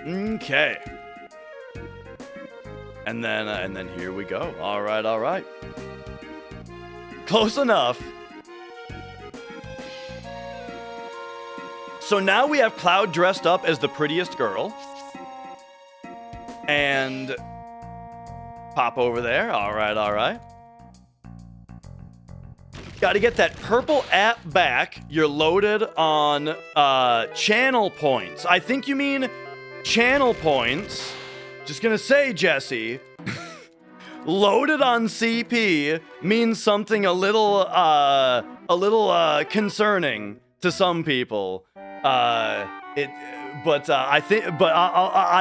Okay. And then here we go. All right. Close enough. So now we have Cloud dressed up as the prettiest girl. And pop over there. All right. Got to get that purple app back. You're loaded on channel points. I think you mean channel points. Just gonna say, Jesse, loaded on CP means something a little concerning to some people. I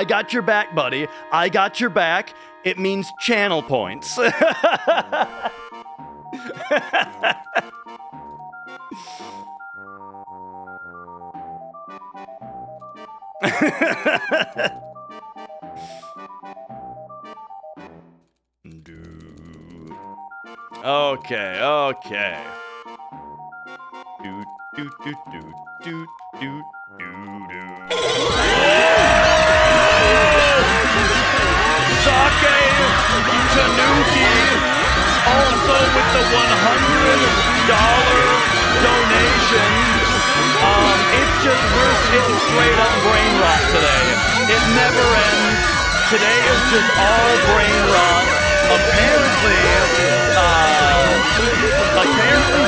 got your back, buddy. I got your back. It means channel points. Okay. Sake Tanuki, also with the $100 donation. It's straight up brain rot today. It never ends. Today is just all brain rot. Apparently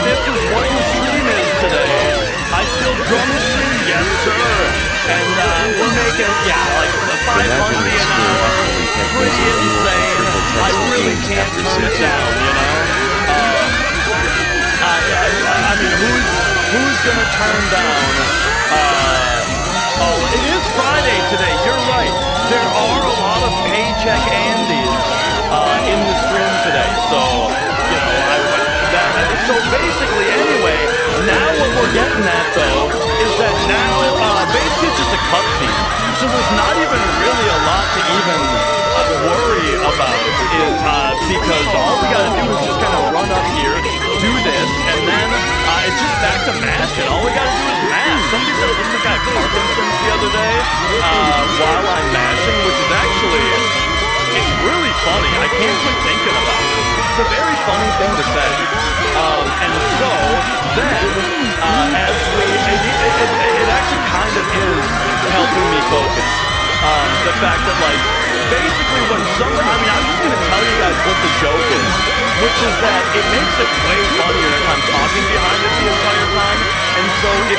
this is what the stream is today. I still drum stream, yes sir. And we're making, like 500 an hour. Pretty insane. I really can't turn it down, you know? I mean, who's gonna turn down? It is Friday today, you're right. There are a lot of paycheck Andes in the stream today, so, you know, so basically, anyway, now what we're getting at, though, is that now, basically it's just a cutscene. So there's not even really a lot to even worry about, because all we gotta do is just kind of run up here, do this, and then it's just back to mashing. All we gotta do is mash. Somebody said it looks like I have Parkinson's the other day while I'm mashing, which is actually, it's really funny. I can't quit thinking about it. It's a very funny thing to say. And so then, as it actually kind of is helping me focus. The fact that, like, basically when I'm just going to tell you guys what the joke is, which is that it makes it way funnier if I'm talking behind it the entire time. And so the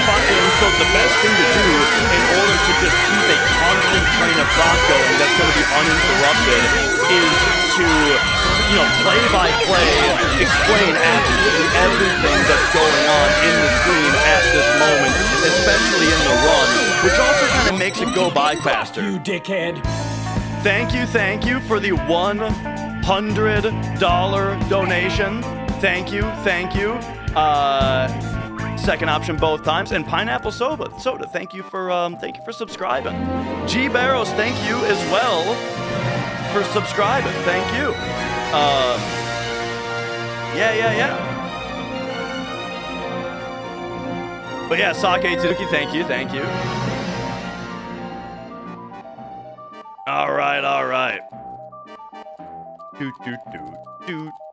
best thing to do in order to just keep a constant train of thought going that's going to be uninterrupted is to, you know, play by play, explain absolutely everything that's going on in the stream at this moment, especially in the run, which also kind of makes it go by faster. You dickhead. Thank you for the $100 donation. Thank you. Second option both times, and Pineapple Soda. Thank you for subscribing. G Barrows, thank you as well for subscribing. Thank you. Yeah. But yeah, Sake Tuki, thank you. All right.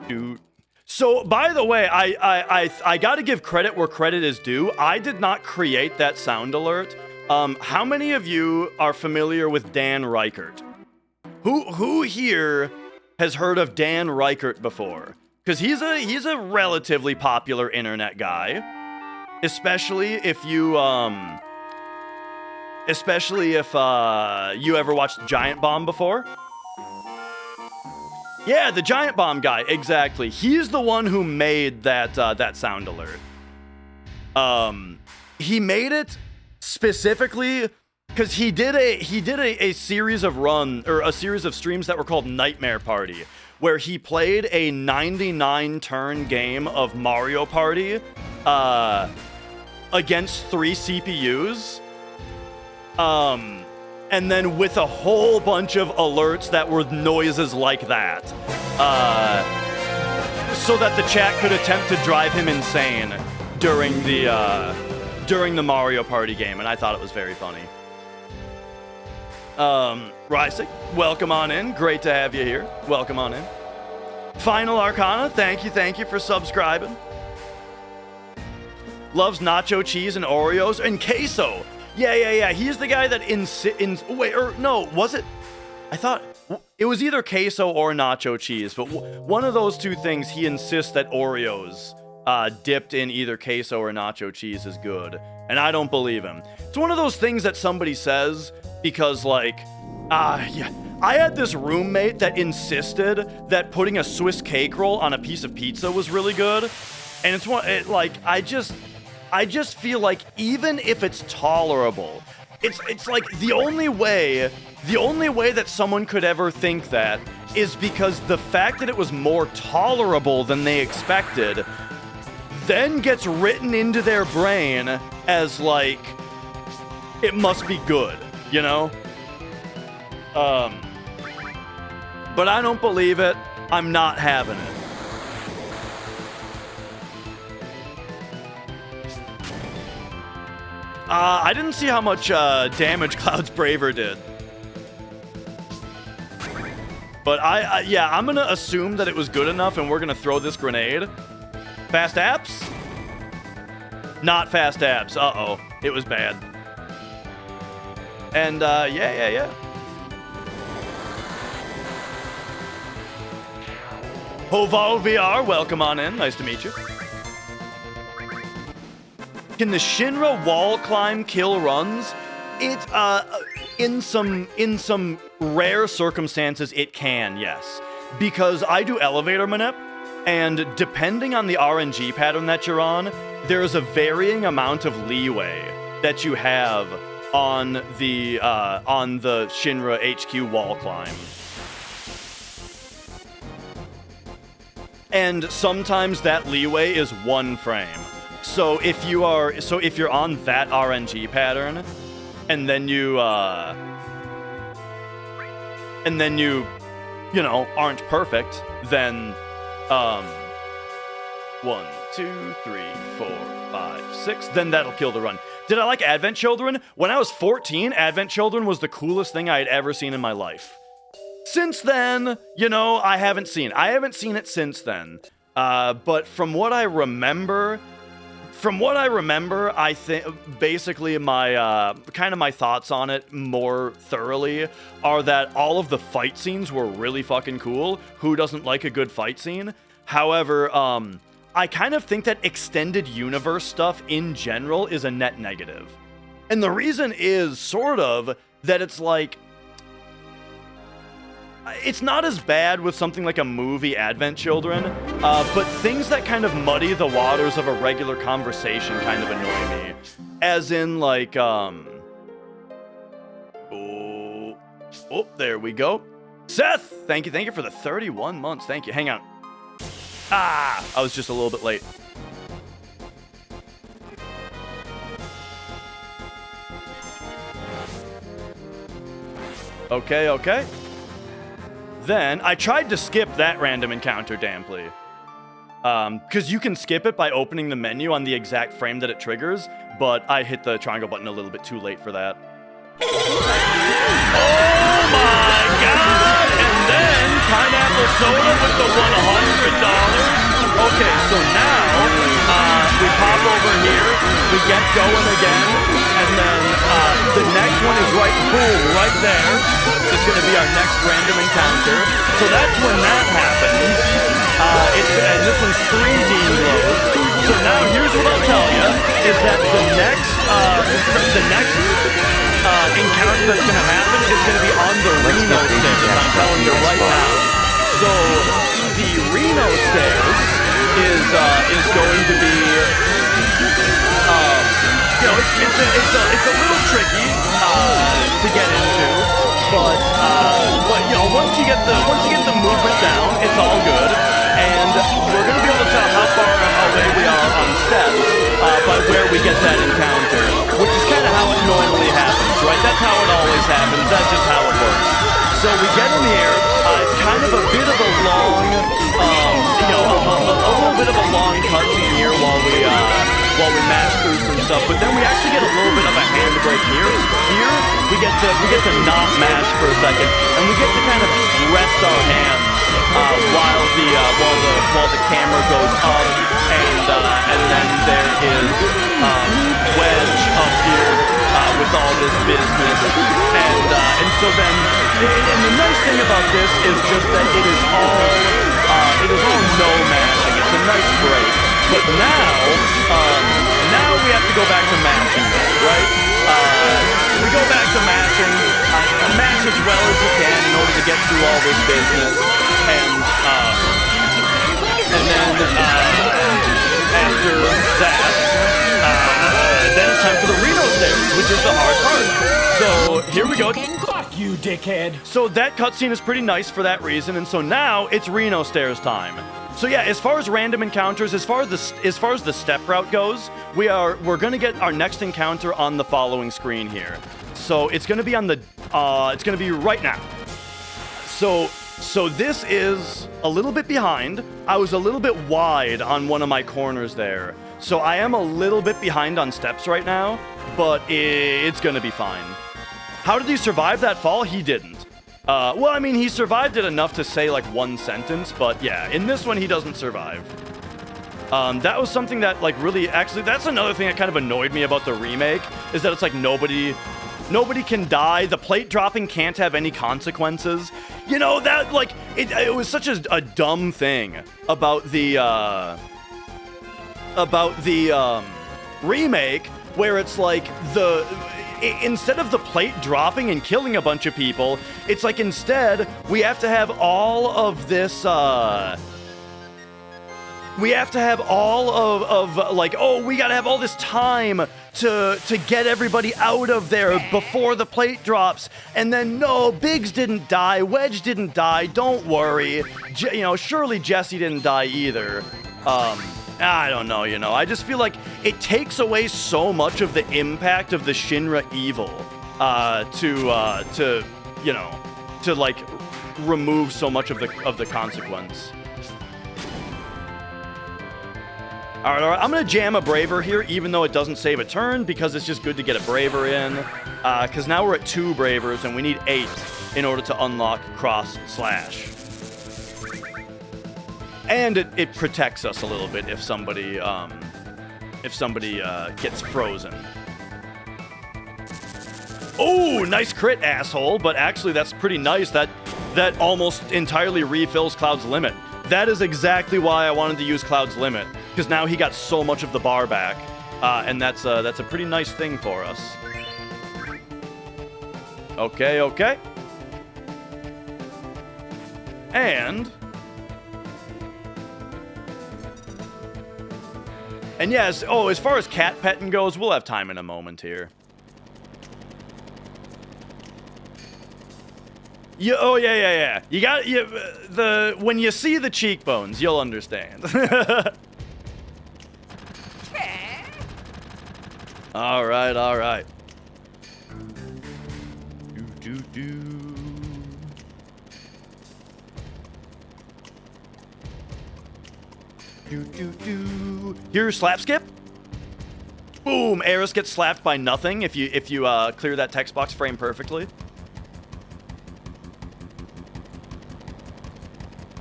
Doot. So, by the way, I got to give credit where credit is due. I did not create that sound alert. How many of you are familiar with Dan Reichert? Who here has heard of Dan Reichert before? Because he's a relatively popular internet guy, especially if you Especially if you ever watched Giant Bomb before. Yeah, the Giant Bomb guy, exactly. He's the one who made that that sound alert. He made it specifically because he did a series of a series of streams that were called Nightmare Party, where he played a 99 turn game of Mario Party against 3 CPUs. And then with a whole bunch of alerts that were noises like that, so that the chat could attempt to drive him insane during the Mario Party game, and I thought it was very funny. Rysik, welcome on in. Great to have you here. Welcome on in. Final Arcana, thank you for subscribing. Loves nacho cheese and Oreos and queso. Yeah. He's the guy that was it? I thought it was either queso or nacho cheese, but one of those two things, he insists that Oreos dipped in either queso or nacho cheese is good, and I don't believe him. It's one of those things that somebody says because, like, yeah. I had this roommate that insisted that putting a Swiss cake roll on a piece of pizza was really good, and I just feel like even if it's tolerable, it's like the only way that someone could ever think that is because the fact that it was more tolerable than they expected then gets written into their brain as like it must be good, you know? But I don't believe it. I'm not having it. I didn't see how much damage Cloud's Braver did. But I'm gonna assume that it was good enough and we're gonna throw this grenade. Fast apps? Not fast apps. Uh-oh. It was bad. And, yeah. Hoval VR, welcome on in. Nice to meet you. Can the Shinra wall climb kill runs? It in some rare circumstances it can, yes. Because I do elevator manip, and depending on the RNG pattern that you're on, there's a varying amount of leeway that you have on the Shinra HQ wall climb. And sometimes that leeway is 1 frame. So if you're on that RNG pattern, and then you aren't perfect, then 1, 2, 3, 4, 5, 6, then that'll kill the run. Did I like Advent Children? When I was 14, Advent Children was the coolest thing I had ever seen in my life. Since then, I haven't seen it since then. But from what I remember, I think basically my my thoughts on it more thoroughly are that all of the fight scenes were really fucking cool. Who doesn't like a good fight scene? However, I kind of think that extended universe stuff in general is a net negative. And the reason is sort of that it's like, it's not as bad with something like a movie Advent Children, but things that kind of muddy the waters of a regular conversation kind of annoy me. As in, like, oh, there we go. Seth, thank you for the 31 months. Thank you. Hang on. I was just a little bit late. Okay. Then, I tried to skip that random encounter, Damply. Because you can skip it by opening the menu on the exact frame that it triggers, but I hit the triangle button a little bit too late for that. Oh my god! And then, pineapple soda with the $100. Okay, so now, we pop over here, we get going again, and then the next one is right there. It's going to be our next random encounter. So that's when that happens. And this one's 3D loads. So now here's what I'll tell you, is that the next encounter that's going to happen is going to be on the Reno stairs. I'm telling you right now. So the Reno stairs is going to be, you know, it's a little tricky to get into, but you know, once you get the movement down, it's all good, and we're gonna be able to tell how far away we are on steps by where we get that encounter, which is kind of how it normally happens, right? That's how it always happens. That's just how it works. So we get in here. It's kind of a bit of a long, you know, a little bit of a long cutscene here while we mash through some stuff. But then we actually get a little bit of a handbrake here. Here we get to not mash for a second, and we get to kind of rest our hands while the camera goes up, and then there is Wedge up here with all this business, and so then, and the nice thing about this is just that it is all no mashing. It's a nice break. But now we have to go back to mashing, right? We go back to mashing, mash as well as you can in order to get through all this business, and then after that, then it's time for the Reno stairs, which is the hard part. So here we go. Fuck you, dickhead. So that cutscene is pretty nice for that reason, and so now it's Reno stairs time. So yeah, as far as random encounters, as far as the step route goes, we're gonna get our next encounter on the following screen here. So it's gonna be on the it's gonna be right now. So this is a little bit behind. I was a little bit wide on one of my corners there. So I am a little bit behind on steps right now, but it's gonna be fine. How did he survive that fall? He didn't. Well, I mean, he survived it enough to say like one sentence, but yeah, in this one he doesn't survive. That was something that like really, actually, that's another thing that kind of annoyed me about the remake, is that it's like nobody can die. The plate dropping can't have any consequences. You know, that like, it was such a dumb thing about the remake, where it's like instead of the plate dropping and killing a bunch of people, it's like instead we have to have all of this we have to have all of like, oh, we gotta have all this time to get everybody out of there before the plate drops, and then no, Biggs didn't die, Wedge didn't die, don't worry, you know, surely Jesse didn't die either. I don't know, you know, I just feel like it takes away so much of the impact of the Shinra evil to you know, to like remove so much of the consequence. All right, I'm gonna jam a Braver here, even though it doesn't save a turn, because it's just good to get a Braver in, because now we're at 2 Bravers and we need 8 in order to unlock Cross Slash. And it protects us a little bit if somebody gets frozen. Oh, nice crit, asshole! But actually, that's pretty nice. That almost entirely refills Cloud's limit. That is exactly why I wanted to use Cloud's limit, because now he got so much of the bar back, and that's a pretty nice thing for us. Okay. And yes, as far as cat petting goes, we'll have time in a moment here. Yeah. You got when you see the cheekbones, you'll understand. All right. Do. Here's slap skip. Boom! Eris gets slapped by nothing if you clear that text box frame perfectly.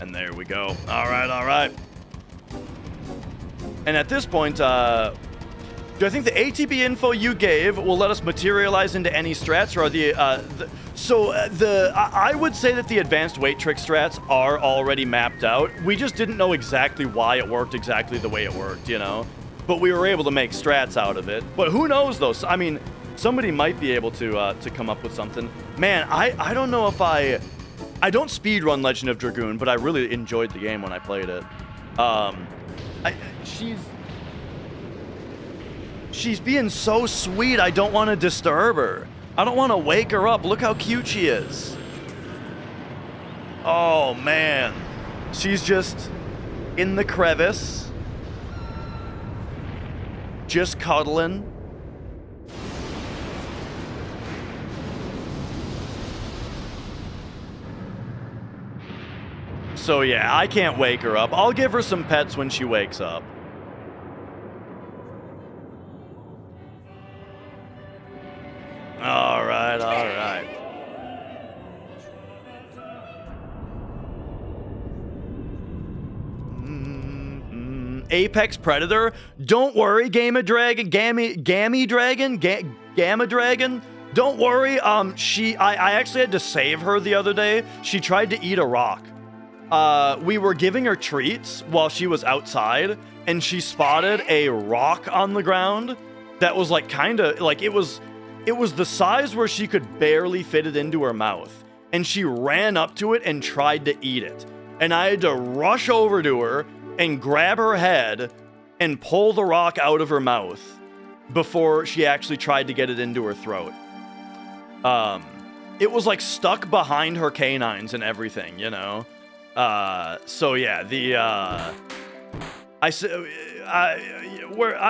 And there we go. All right. And at this point, do I think the ATB info you gave will let us materialize into any strats, or are I would say that the advanced weight trick strats are already mapped out. We just didn't know exactly why it worked exactly the way it worked, you know? But we were able to make strats out of it. But who knows, though? I mean, somebody might be able to come up with something. Man, I don't know if I don't speedrun Legend of Dragoon, but I really enjoyed the game when I played it. She's being so sweet, I don't want to disturb her. I don't want to wake her up. Look how cute she is. Oh, man. She's just in the crevice. Just cuddling. So yeah, I can't wake her up. I'll give her some pets when she wakes up. All right, all right. Apex Predator. Don't worry, Gamma Dragon. Don't worry. I actually had to save her the other day. She tried to eat a rock. We were giving her treats while she was outside, and she spotted a rock on the ground that was like kind of like it was the size where she could barely fit it into her mouth, and she ran up to it and tried to eat it. And I had to rush over to her and grab her head and pull the rock out of her mouth before she actually tried to get it into her throat. It was like stuck behind her canines and everything, you know? So yeah, I'm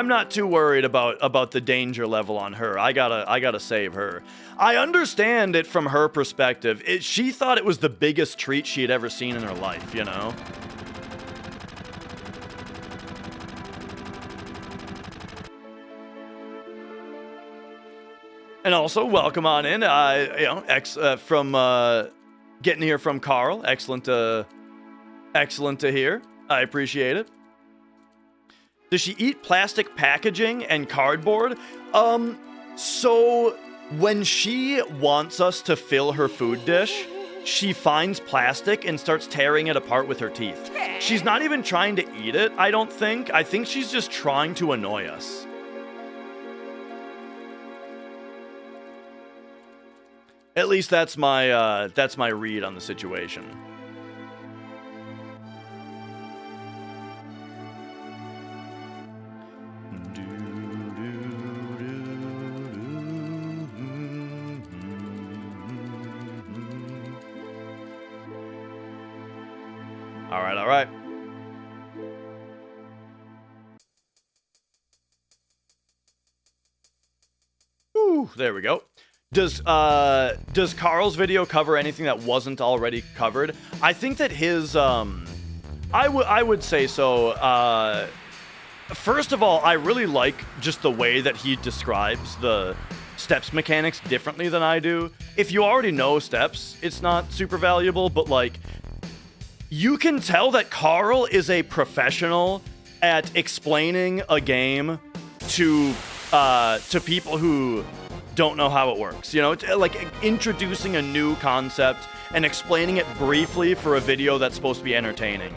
not too worried about the danger level on her. I gotta save her. I understand it from her perspective. She thought it was the biggest treat she had ever seen in her life, you know? And also, welcome on in. From getting here from Carl. Excellent to hear. I appreciate it. Does she eat plastic packaging and cardboard? So when she wants us to fill her food dish, she finds plastic and starts tearing it apart with her teeth. She's not even trying to eat it, I don't think. I think she's just trying to annoy us. At least that's my read on the situation. All right. Ooh, there we go. Does Carl's video cover anything that wasn't already covered? I think that his I would say so. First of all, I really like just the way that he describes the steps mechanics differently than I do. If you already know steps, it's not super valuable, but like you can tell that Carl is a professional at explaining a game to people who don't know how it works, you know, like introducing a new concept and explaining it briefly for a video that's supposed to be entertaining.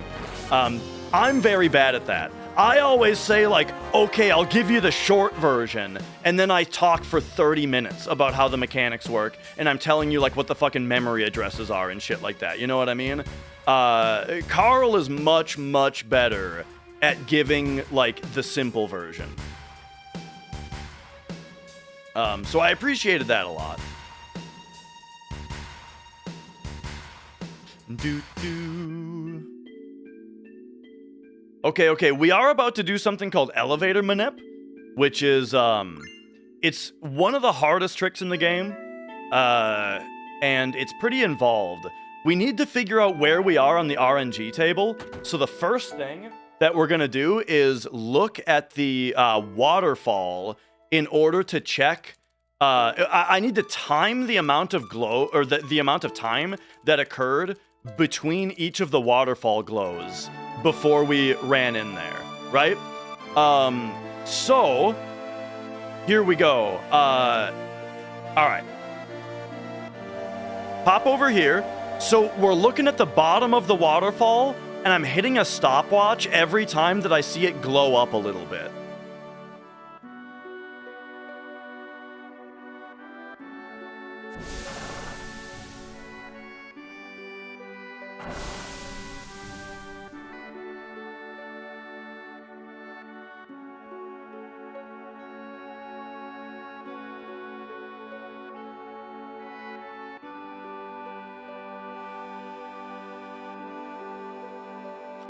I'm very bad at that. I always say like, okay, I'll give you the short version, and then I talk for 30 minutes about how the mechanics work, and I'm telling you like what the fucking memory addresses are and shit like that, you know what I mean? Carl is much, much better at giving like the simple version. So I appreciated that a lot. Okay, we are about to do something called elevator manip, which is, it's one of the hardest tricks in the game, and it's pretty involved. We need to figure out where we are on the RNG table, so the first thing that we're gonna do is look at the waterfall in order to check. I need to time the amount of glow, or the amount of time that occurred between each of the waterfall glows before we ran in there, right? So here we go. All right. Pop over here. So we're looking at the bottom of the waterfall, and I'm hitting a stopwatch every time that I see it glow up a little bit.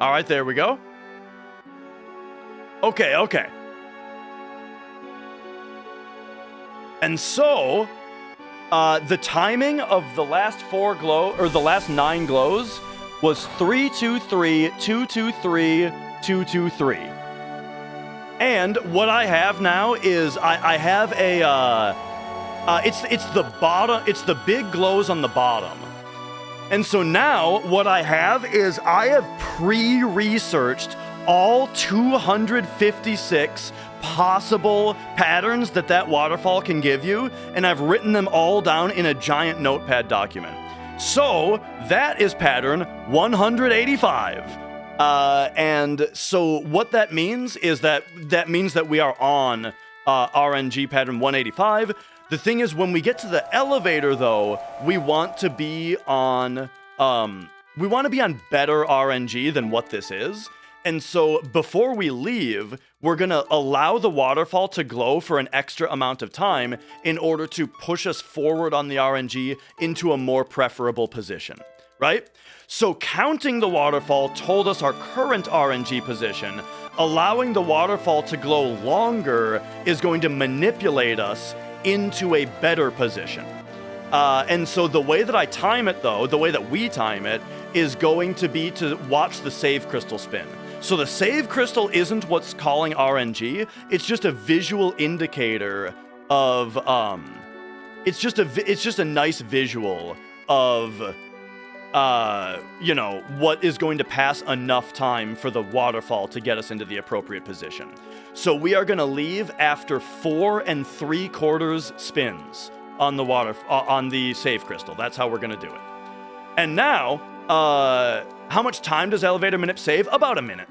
All right, there we go. Okay. And so, the timing of the last 9 glows was 323, 223, 223. And what I have now is I have a it's the bottom, it's the big glows on the bottom. And so now what I have is I have pre-researched all 256 possible patterns that waterfall can give you, and I've written them all down in a giant notepad document. So that is pattern 185. And so what that means is that means that we are on RNG pattern 185. The thing is, when we get to the elevator, though, we want to be on better RNG than what this is. And so before we leave, we're gonna allow the waterfall to glow for an extra amount of time in order to push us forward on the RNG into a more preferable position, right? So counting the waterfall told us our current RNG position. Allowing the waterfall to glow longer is going to manipulate us into a better position. And so the way that I time it, though, the way that we time it, is going to be to watch the save crystal spin. So the save crystal isn't what's calling RNG, it's just a visual indicator of, it's just a nice visual of, what is going to pass enough time for the waterfall to get us into the appropriate position. So we are gonna leave after 4 3/4 spins on the on the save crystal. That's how we're gonna do it. And now, how much time does elevator manip save? About a minute.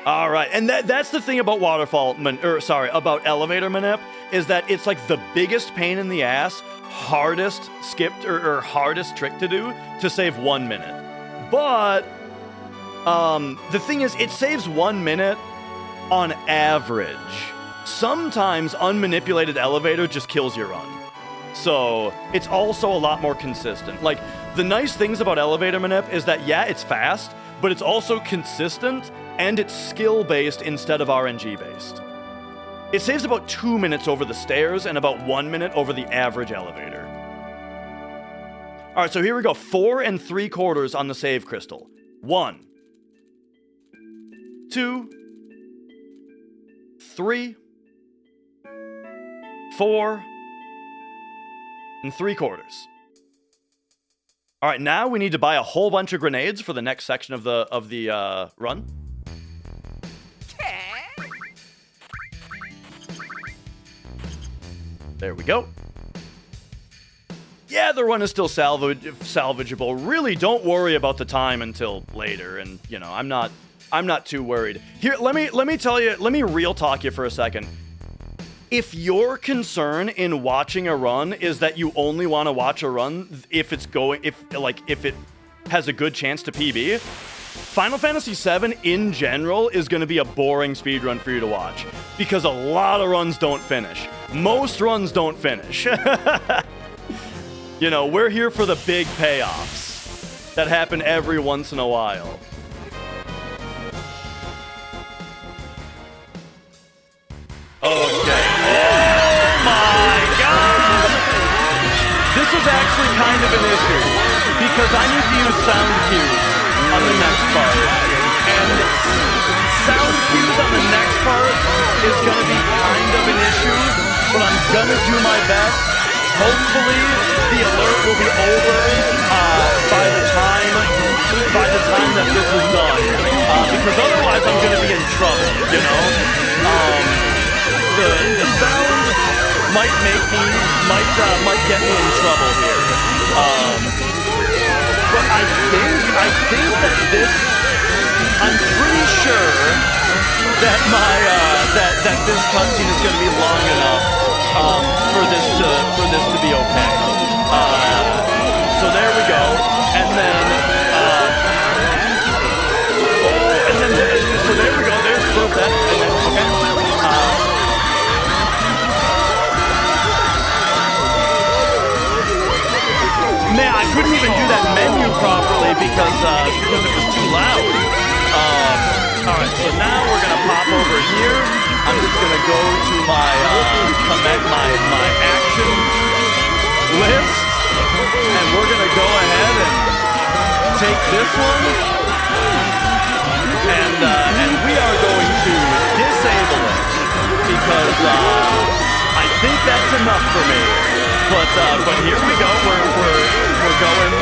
All right, and that's the thing about about elevator manip, is that it's like the biggest pain in the ass, hardest skipped or hardest trick to do to save 1 minute. But the thing is, it saves 1 minute on average. Sometimes unmanipulated elevator just kills your run. So it's also a lot more consistent. Like, the nice things about elevator manip is that, yeah, it's fast, but it's also consistent, and it's skill-based instead of RNG-based. It saves about 2 minutes over the stairs and about 1 minute over the average elevator. All right, so here we go. 4 3/4 on the save crystal. 1, 2, 3, 4 3/4. All right, now we need to buy a whole bunch of grenades for the next section of the run. There we go. Yeah, the run is still salvageable. Really, don't worry about the time until later, and I'm not too worried. Here, let me tell you, let me real talk you for a second. If your concern in watching a run is that you only want to watch a run if it has a good chance to PB, Final Fantasy VII in general is going to be a boring speedrun for you to watch, because a lot of runs don't finish. Most runs don't finish. We're here for the big payoffs that happen every once in a while. Okay. Oh my god! This is actually kind of an issue, because I need to use sound cues on the next part. And sound cues on the next part is going to be kind of an issue, but I'm going to do my best. Hopefully, the alert will be over by the time that this is done. Because otherwise I'm going to be in trouble, The sound might get me in trouble here. But I think that I'm pretty sure that that this cutscene is going to be long enough for this to be okay. So there we go, and then so there we go. There's proof that, and then okay. Man, I couldn't even so now we're gonna pop over here. I'm just gonna go to my my actions list, and we're gonna go ahead and take this one, and we are going to disable it because I think that's enough for me. But here we go. We're going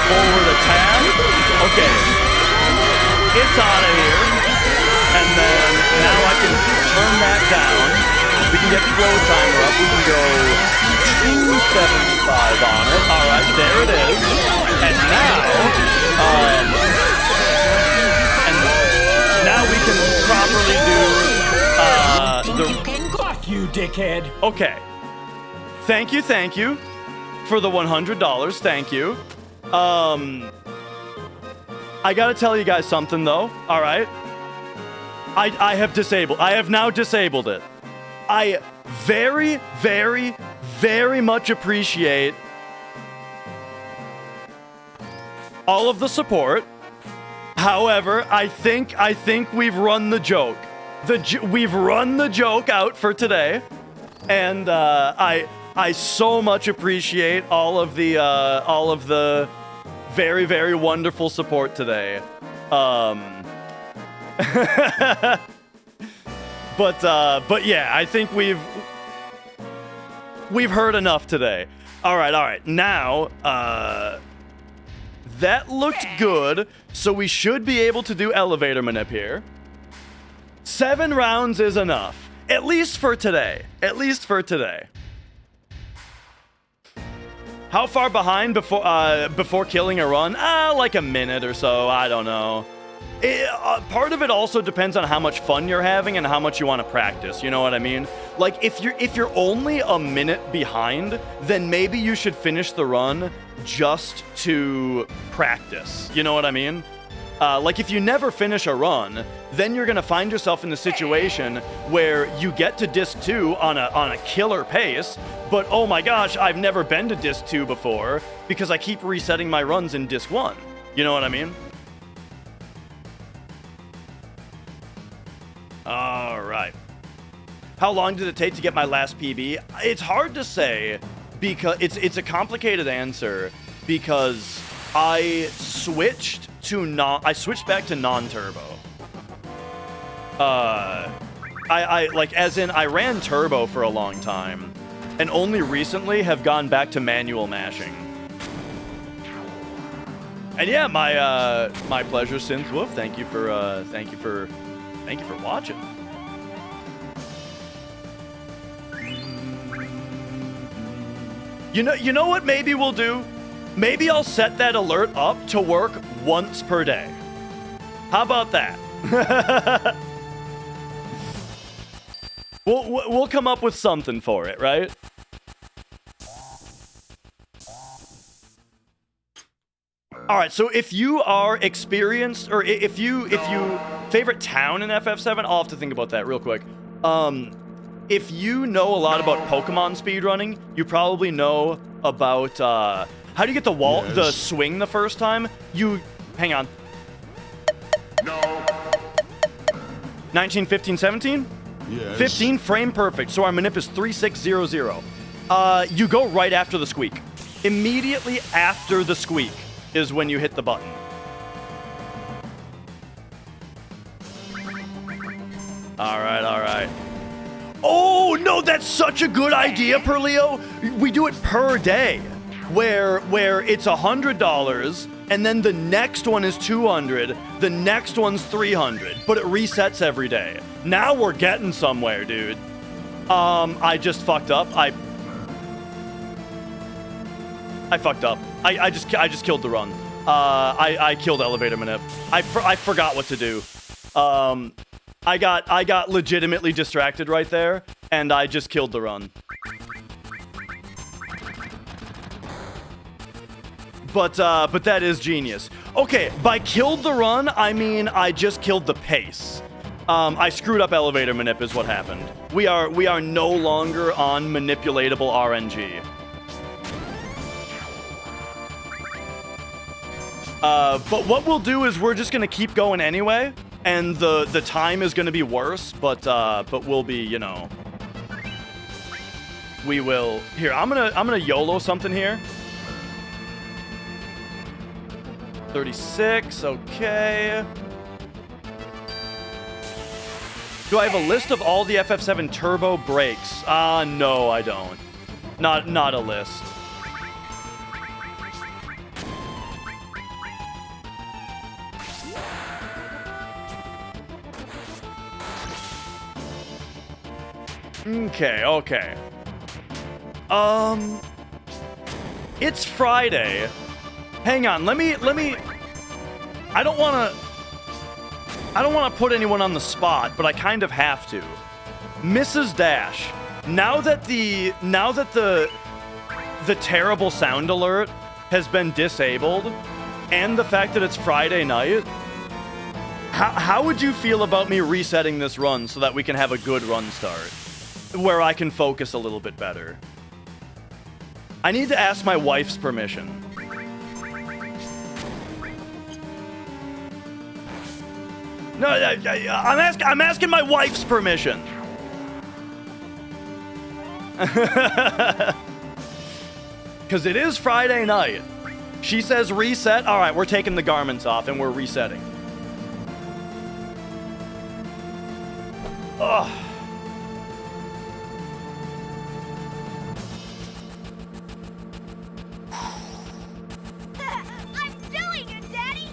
forward a tab. Okay, it's out of here, and then now I can turn that down. We can get flow timer up. We can go 275 on it. All right, there it is. And now we can properly do the. Fuck you, dickhead. Okay. Thank you for the $100. Thank you. I gotta tell you guys something though. All right. I have now disabled it. I very, very, very much appreciate all of the support. However, I think we've run the joke. We've run the joke out for today, and I so much appreciate all of the very, very wonderful support today. But yeah, I think we've heard enough today. All right. Now, that looked good, so we should be able to do elevator manip here. 7 rounds is enough, at least for today. How far behind before killing a run? Like a minute or so. I don't know. Part of it also depends on how much fun you're having and how much you want to practice. You know what I mean? Like if you're only a minute behind, then maybe you should finish the run just to practice. You know what I mean? Like if you never finish a run, then you're gonna find yourself in the situation where you get to disc 2 on a killer pace, but oh my gosh, I've never been to disc 2 before because I keep resetting my runs in disc 1. You know what I mean? All right. How long did it take to get my last PB? It's hard to say because it's a complicated answer because I switched back to non-turbo. I like as in I ran turbo for a long time and only recently have gone back to manual mashing. And yeah, my pleasure, Synthwolf. Thank you for watching. You know what maybe we'll do? Maybe I'll set that alert up to work once per day. How about that? We'll come up with something for it, right? All right, so if you are experienced, or if you favorite town in FF7, I'll have to think about that real quick. If you know a lot about Pokemon speedrunning, you probably know about how do you get the wall, the swing the first time? Hang on. No. 19, 15, 17? Yes. 15, frame perfect. So our manip is 3600. You go right after the squeak. Immediately after the squeak is when you hit the button. All right. Oh, no, that's such a good idea, Perleo. We do it per day, where it's $100, and then the next one is $200, the next one's $300, but it resets every day. Now we're getting somewhere, dude. I just fucked up. I fucked up. I just killed the run. I killed elevator manip. I forgot what to do. I got legitimately distracted right there, and I just killed the run. But that is genius. Okay, by killed the run, I mean I just killed the pace. I screwed up elevator manip is what happened. We are no longer on manipulatable RNG. But what we'll do is we're just gonna keep going anyway. and the time is gonna be worse, but we'll be, you know, we will. Here, I'm gonna YOLO something here. 36, okay. Do I have a list of all the FF7 turbo brakes? No, I don't. Not a list. Okay. It's Friday. Hang on, let me I don't want to put anyone on the spot, but I kind of have to. Mrs. Dash, now that the terrible sound alert has been disabled and the fact that it's Friday night, how would you feel about me resetting this run so that we can have a good run start where I can focus a little bit better? I need to ask my wife's permission. No, I'm asking my wife's permission. Because it is Friday night. She says reset. All right, we're taking the garments off and we're resetting. Ugh.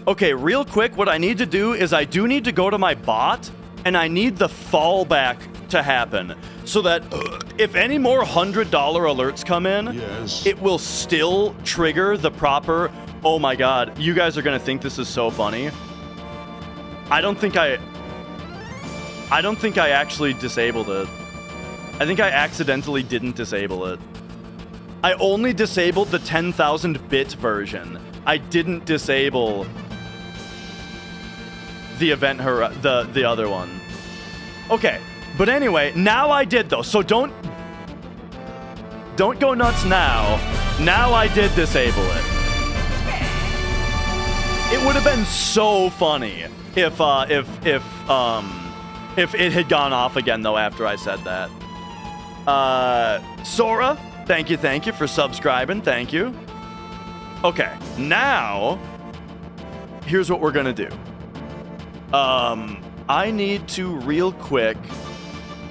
Okay, real quick, what I need to do is I do need to go to my bot, and I need the fallback to happen, so that if any more $100 alerts come in, Yes. it will still trigger the proper... Oh my god, you guys are gonna think this is so funny. I don't think I actually disabled it. I think I accidentally didn't disable it. I only disabled the 10,000-bit version. I didn't disable the event the other one. Okay, but anyway, now I did though, so don't go nuts now. Now I did disable it. It would have been so funny if it had gone off again though after I said that. Sora, thank you for subscribing. Thank you. Okay, now here's what we're gonna do. I need to real quick.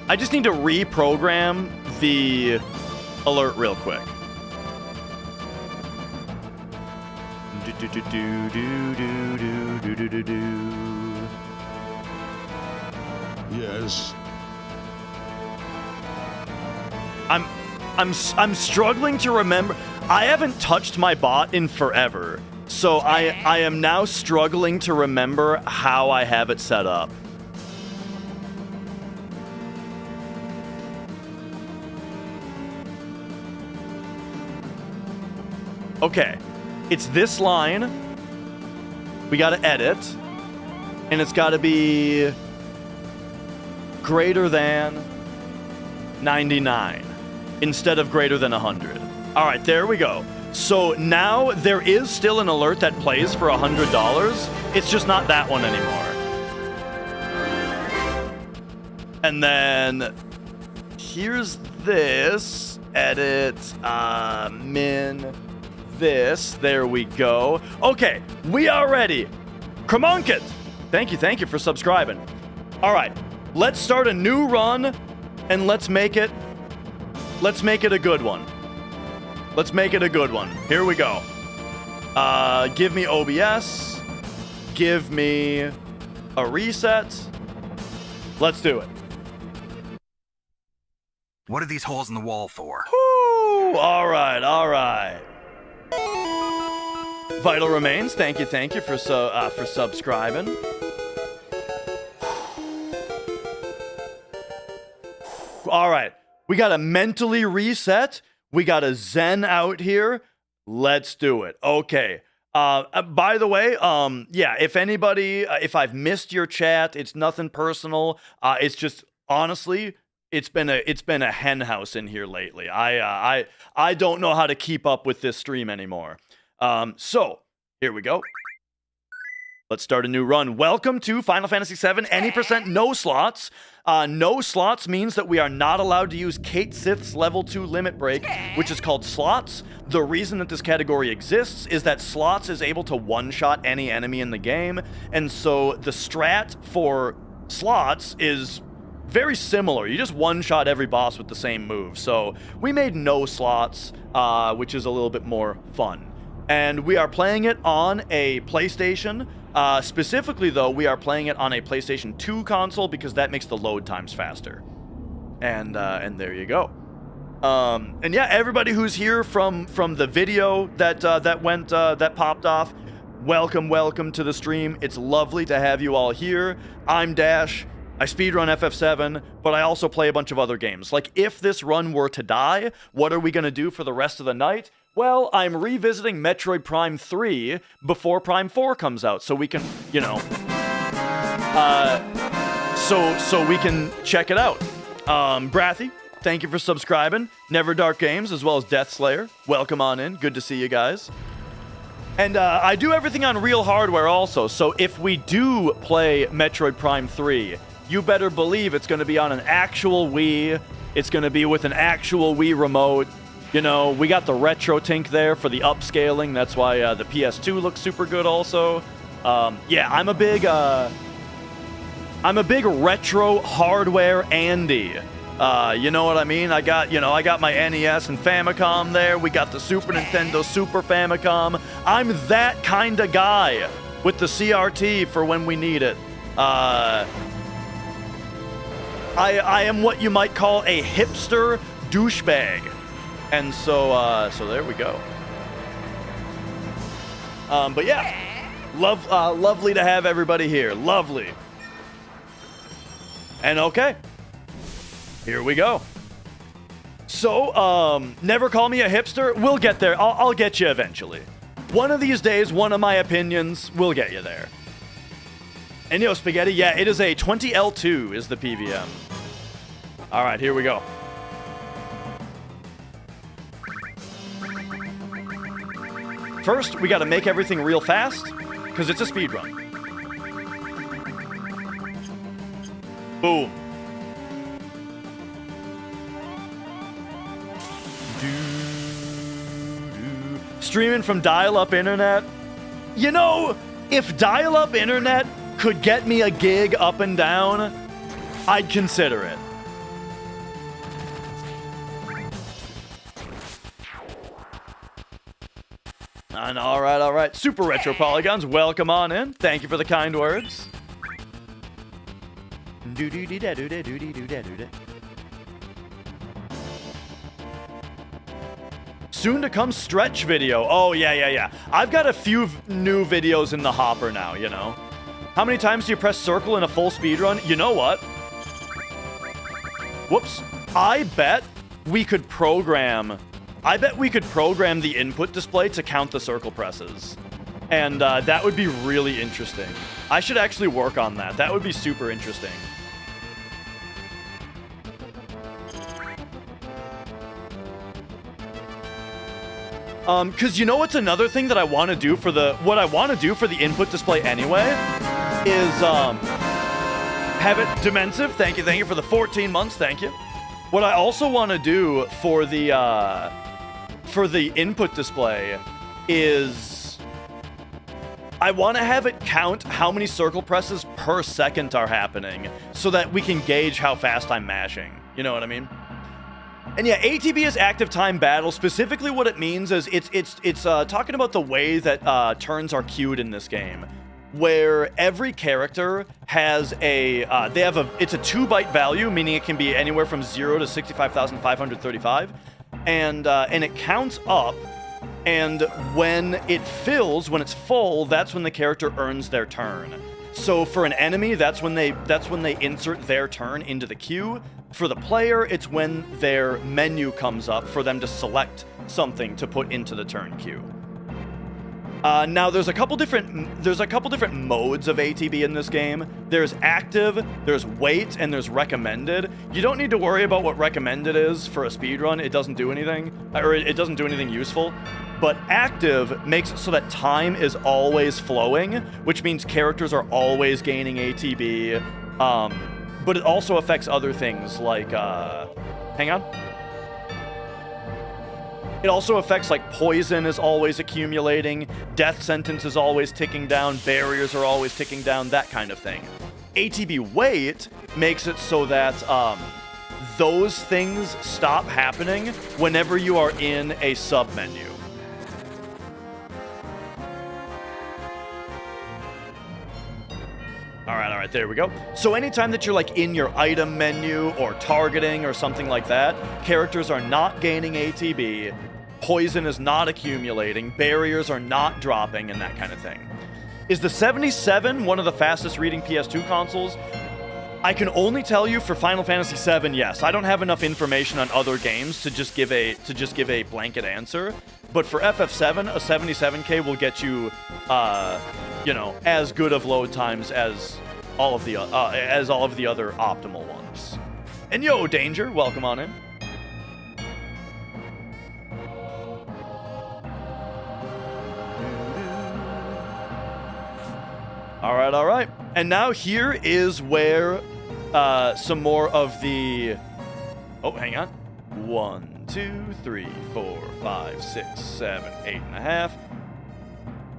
I just need to reprogram the alert real quick. Yes. I'm struggling to remember. I haven't touched my bot in forever, so I am now struggling to remember how I have it set up. Okay, it's this line. We gotta edit, and it's gotta be greater than 99 instead of greater than 100. All right, there we go. So now there is still an alert that plays for $100. It's just not that one anymore. And then here's this. Edit, min, this. There we go. Okay, we are ready. Kramonkit, thank you for subscribing. All right, let's start a new run, and let's make it a good one. Let's make it a good one. Here we go. Give me OBS. Give me a reset. Let's do it. What are these holes in the wall for? Woo! All right. Vital Remains, thank you for subscribing. All right, we got to mentally reset. We got a Zen out here. Let's do it. Okay. By the way, yeah, if anybody, if I've missed your chat, it's nothing personal. It's just, honestly, it's been a hen house in here lately. I don't know how to keep up with this stream anymore. So here we go. Let's start a new run. Welcome to Final Fantasy VII, any percent no slots. No slots means that we are not allowed to use Kate Sith's level 2 limit break, which is called slots. The reason that this category exists is that slots is able to one-shot any enemy in the game, and so the strat for slots is very similar. You just one-shot every boss with the same move. So we made no slots, which is a little bit more fun. And we are playing it on a PlayStation. Specifically, though, we are playing it on a PlayStation 2 console because that makes the load times faster. And there you go. And yeah, everybody who's here from the video that popped off, welcome to the stream. It's lovely to have you all here. I'm Dash. I speedrun FF7, but I also play a bunch of other games. Like, if this run were to die, what are we going to do for the rest of the night? Well, I'm revisiting Metroid Prime 3 before Prime 4 comes out, so we can, you know, so we can check it out. Brathy, thank you for subscribing. Never Dark Games, as well as Death Slayer. Welcome on in. Good to see you guys. And I do everything on real hardware also, so if we do play Metroid Prime 3, you better believe it's going to be on an actual Wii. It's going to be with an actual Wii remote. You know, we got the retro tink there for the upscaling. That's why the PS2 looks super good also. Yeah, I'm a big retro hardware Andy. You know what I mean? I got my NES and Famicom there. We got the Super Nintendo Super Famicom. I'm that kind of guy with the CRT for when we need it. I am what you might call a hipster douchebag. And so there we go. But yeah, lovely to have everybody here. Lovely. And okay, here we go. So, never call me a hipster. We'll get there. I'll get you eventually. One of these days, one of my opinions will get you there. And yo, Spaghetti, yeah, it is a 20L2 is the PVM. All right, here we go. First, we got to make everything real fast, because it's a speed run. Boom. Streaming from dial-up internet. You know, if dial-up internet could get me a gig up and down, I'd consider it. And all right. Super Retro Polygons, welcome on in. Thank you for the kind words. Soon to come stretch video. Oh, yeah. I've got a few new videos in the hopper now, you know. How many times do you press circle in a full speed run? You know what? Whoops. I bet we could program the input display to count the circle presses. And that would be really interesting. I should actually work on that. That would be super interesting. Cause you know what's another thing that I want to do for the input display anyway is have it Dimensive. Thank you for the 14 months. Thank you. What I also want to do for the input display is I want to have it count how many circle presses per second are happening so that we can gauge how fast I'm mashing. You know what I mean? And yeah, ATB is active time battle. Specifically what it means is it's talking about the way that turns are queued in this game, where every character has it's a 2-byte value, meaning it can be anywhere from 0 to 65,535, and it counts up, and when it fills, when it's full, that's when the character earns their turn. So for an enemy, that's when they insert their turn into the queue. For the player, it's when their menu comes up for them to select something to put into the turn queue. Now there's a couple different modes of ATB in this game. There's active, there's wait, and there's recommended. You don't need to worry about what recommended is for a speedrun. It doesn't do anything, or it doesn't do anything useful. But active makes it so that time is always flowing, which means characters are always gaining ATB. But it also affects other things like, hang on. It also affects, like, poison is always accumulating, death sentence is always ticking down, barriers are always ticking down, that kind of thing. ATB wait makes it so that those things stop happening whenever you are in a sub-menu. All right, there we go. So anytime that you're like in your item menu or targeting or something like that, characters are not gaining ATB, poison is not accumulating, barriers are not dropping, and that kind of thing. Is the 77 one of the fastest reading PS2 consoles? I can only tell you for Final Fantasy VII, yes. I don't have enough information on other games to just give a blanket answer. But for FF7, a 77K will get you, as good of load times as all of the other optimal ones. And yo, Danger, welcome on in. All right. And now here is where some more of the... Oh, hang on. 1, 2, 3, 4, 5, 6, 7, 8.5.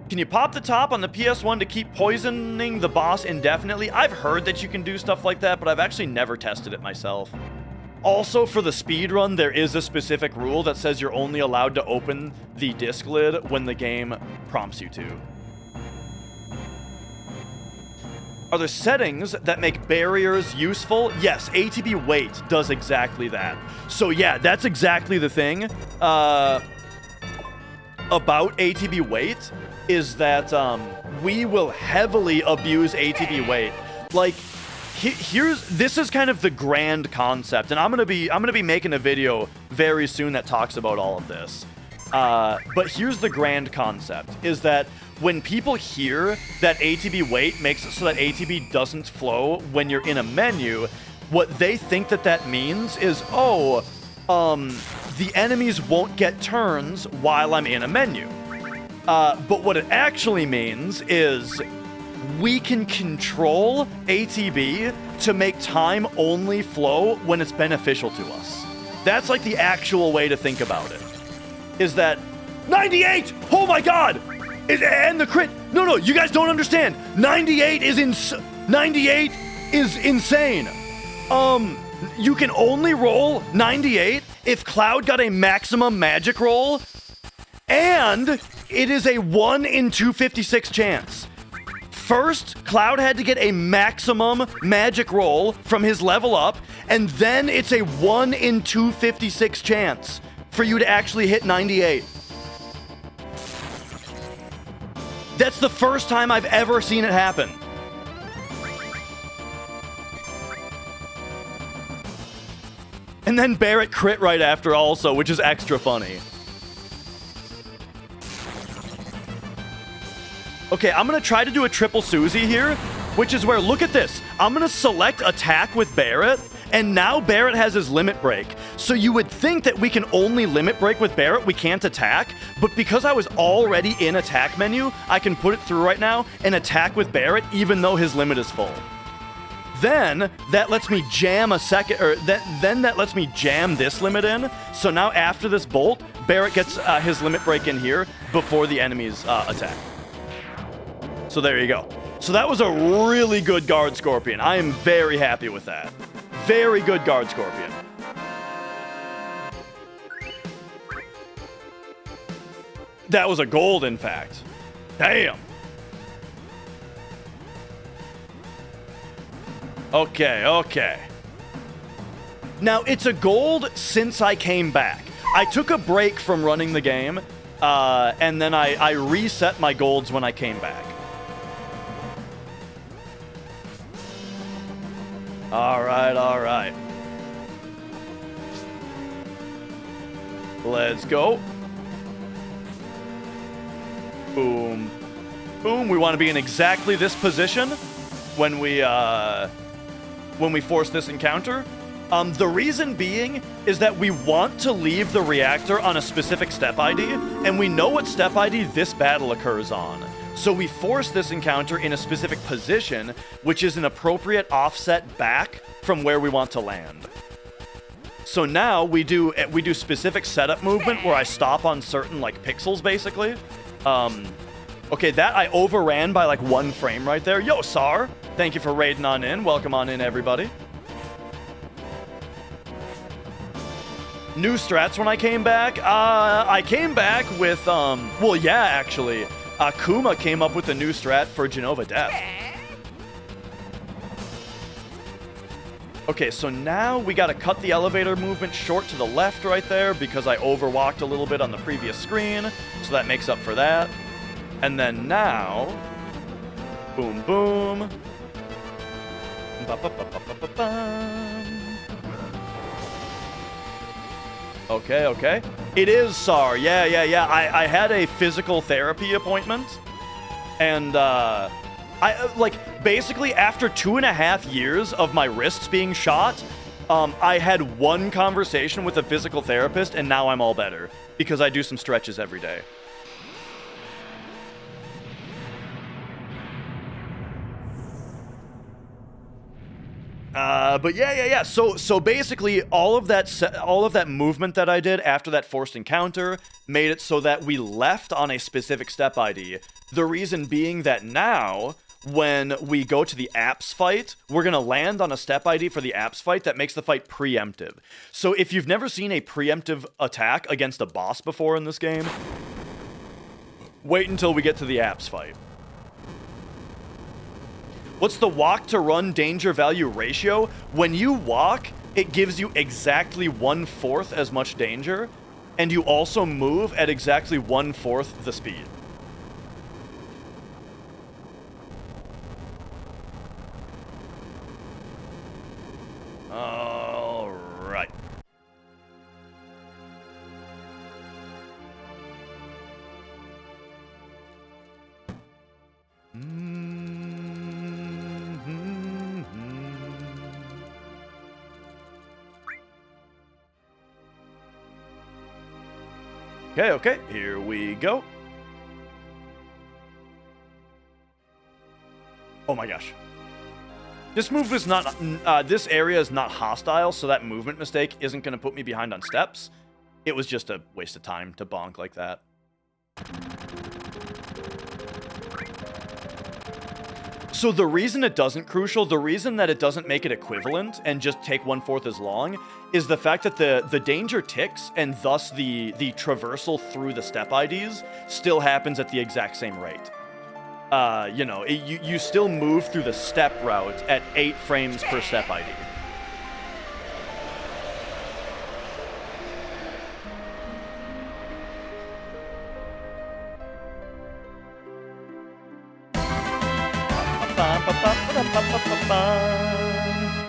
Can you pop the top on the PS1 to keep poisoning the boss indefinitely? I've heard that you can do stuff like that, but I've actually never tested it myself. Also, for the speedrun, there is a specific rule that says you're only allowed to open the disc lid when the game prompts you to. Are there settings that make barriers useful? Yes, ATB wait does exactly that. So yeah, that's exactly the thing about ATB wait is that we will heavily abuse ATB wait. Like, this is kind of the grand concept, and I'm gonna be making a video very soon that talks about all of this. But here's the grand concept: is that when people hear that ATB wait makes it so that ATB doesn't flow when you're in a menu, what they think that means is, the enemies won't get turns while I'm in a menu. But what it actually means is we can control ATB to make time only flow when it's beneficial to us. That's like the actual way to think about it. Is that 98? Oh my god! And the crit. No, you guys don't understand. 98 is insane. You can only roll 98 if Cloud got a maximum magic roll, and it is a 1 in 256 chance. First, Cloud had to get a maximum magic roll from his level up, and then it's a 1 in 256 chance for you to actually hit 98. That's the first time I've ever seen it happen. And then Barrett crit right after also, which is extra funny. Okay, I'm gonna try to do a triple Susie here, which is where, look at this. I'm gonna select attack with Barrett, and now Barrett has his limit break. So you would think that we can only limit break with Barrett, we can't attack, but because I was already in attack menu, I can put it through right now and attack with Barrett even though his limit is full. Then that lets me jam then that lets me jam this limit in. So now after this bolt, Barrett gets his limit break in here before the enemy's attack. So there you go. So that was a really good guard Scorpion. I am very happy with that. Very good guard Scorpion. That was a gold, in fact. Damn. Okay. Now, it's a gold since I came back. I took a break from running the game, and then I reset my golds when I came back. All right. Let's go. Boom. Boom. We want to be in exactly this position when we force this encounter. The reason being is that we want to leave the reactor on a specific step ID, and we know what step ID this battle occurs on. So we force this encounter in a specific position, which is an appropriate offset back from where we want to land. So now we do specific setup movement where I stop on certain like pixels, basically. Okay, that I overran by like 1 frame right there. Yo, Sar, thank you for raiding on in. Welcome on in, everybody. New strats when I came back. I came back with well, yeah, actually. Kuma came up with a new strat for Genova Death. Okay, so now we gotta cut the elevator movement short to the left right there because I overwalked a little bit on the previous screen, so that makes up for that. And then now, boom, boom. Okay, okay. It is SAR. Yeah. I had a physical therapy appointment, and basically after 2.5 years of my wrists being shot, I had 1 conversation with a physical therapist, and now I'm all better because I do some stretches every day. But yeah. So basically, all of that movement that I did after that forced encounter made it so that we left on a specific step ID. The reason being that now, when we go to the apps fight, we're gonna land on a step ID for the apps fight that makes the fight preemptive. So if you've never seen a preemptive attack against a boss before in this game, wait until we get to the apps fight. What's the walk to run danger value ratio? When you walk, it gives you exactly 1/4 as much danger, and you also move at exactly 1/4 the speed. All right. Okay, here we go. Oh my gosh. This move is not, this area is not hostile, so that movement mistake isn't going to put me behind on steps. It was just a waste of time to bonk like that. So the reason it doesn't crucial, the reason that it doesn't make it equivalent and just take 1/4 as long, is the fact that the danger ticks and thus the traversal through the step IDs still happens at the exact same rate. You still move through the step route at 8 frames per step ID.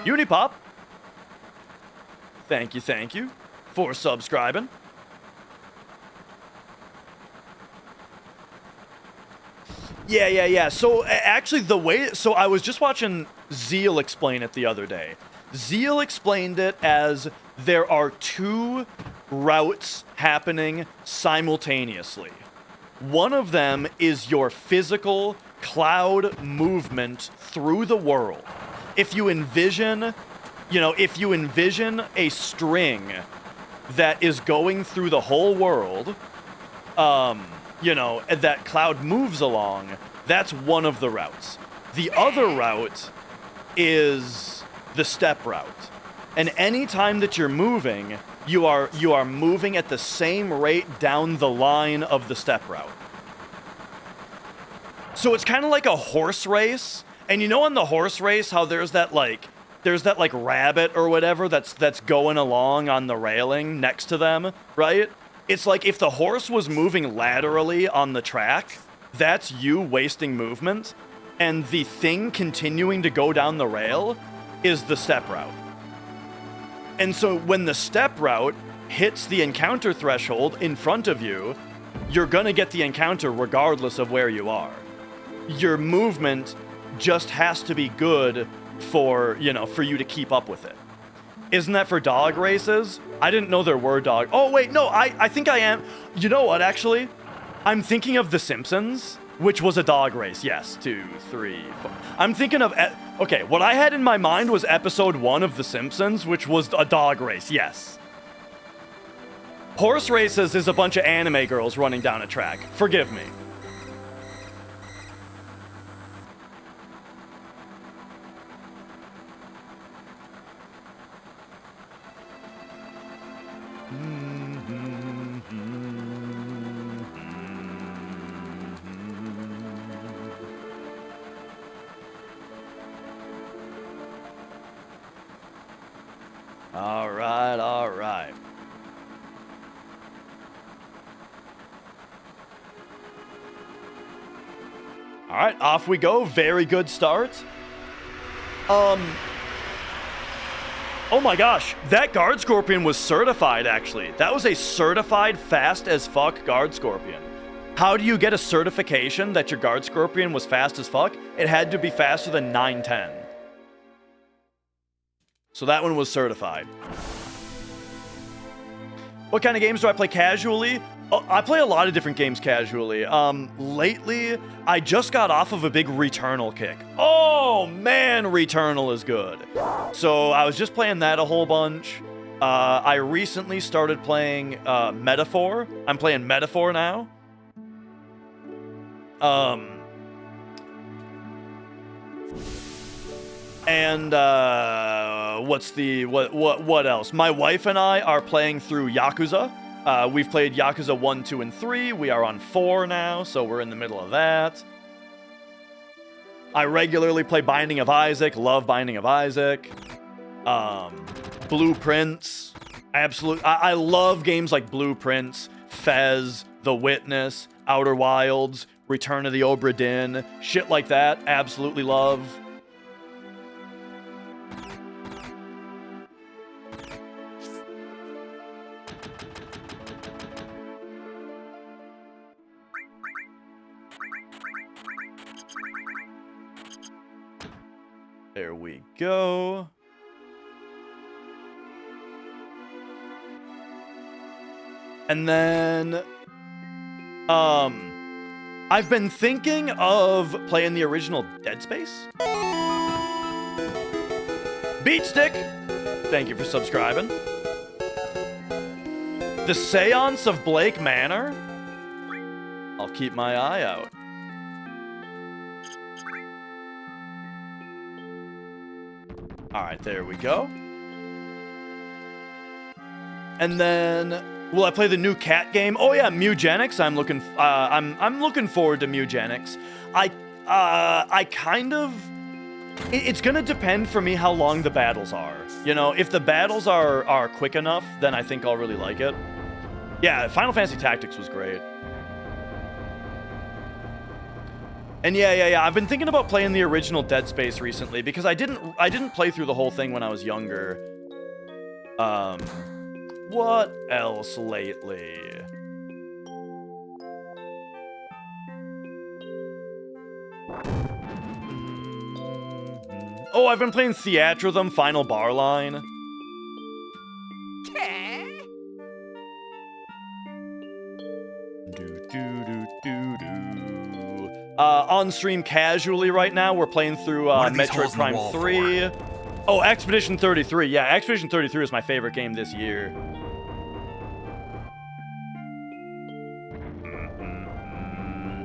Unipop, thank you for subscribing. Yeah. So actually so I was just watching Zeal explain it the other day. Zeal explained it as there are 2 routes happening simultaneously. One of them is your physical cloud movement through the world. If you envision a string that is going through the whole world, that cloud moves along, that's one of the routes. The other route is the step route. And any time that you're moving, you are moving at the same rate down the line of the step route. So it's kind of like a horse race. And on the horse race how there's that rabbit or whatever that's going along on the railing next to them, right? It's like if the horse was moving laterally on the track, that's you wasting movement, and the thing continuing to go down the rail is the step route. And so when the step route hits the encounter threshold in front of you, you're gonna get the encounter regardless of where you are. Your movement just has to be good for, you know, for you to keep up with it. Isn't that for dog races? I didn't know there were dog. Oh, wait, no, I think I am. You know what, actually? I'm thinking of The Simpsons, which was a dog race. Yes, 2, 3, 4. I'm thinking of... Okay, what I had in my mind was episode 1 of The Simpsons, which was a dog race. Yes. Horse races is a bunch of anime girls running down a track. Forgive me. All right, all right. All right, off we go. Very good start. Oh my gosh, that guard scorpion was certified, actually. That was a certified fast as fuck guard scorpion. How do you get a certification that your guard scorpion was fast as fuck? It had to be faster than 910. So that one was certified. What kind of games do I play casually? Oh, I play a lot of different games casually. Lately, I just got off of a big Returnal kick. Oh man, Returnal is good. So I was just playing that a whole bunch. I recently started playing Metaphor. I'm playing Metaphor now. And what else? My wife and I are playing through Yakuza. We've played Yakuza 1, 2, and 3. We are on 4 now, so we're in the middle of that. I regularly play Binding of Isaac. Love Binding of Isaac. Blueprints. Absolute. I love games like Blueprints, Fez, The Witness, Outer Wilds, Return of the Obra Dinn. Shit like that. Absolutely love. There we go. And then, I've been thinking of playing the original Dead Space. Beatstick, thank you for subscribing. The Seance of Blake Manor. I'll keep my eye out. All right, there we go. And then, will I play the new cat game? Oh yeah, Mugenics. I'm looking forward to Mugenics. I kind of. It's gonna depend for me how long the battles are. You know, if the battles are quick enough, then I think I'll really like it. Yeah, Final Fantasy Tactics was great. And yeah. I've been thinking about playing the original Dead Space recently because I didn't play through the whole thing when I was younger. What else lately? Oh, I've been playing Theatrhythm Final Bar Line. On stream casually right now, we're playing through Metroid Prime 3. Oh, Expedition 33. Yeah, Expedition 33 is my favorite game this year.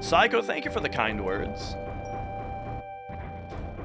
Psycho, thank you for the kind words.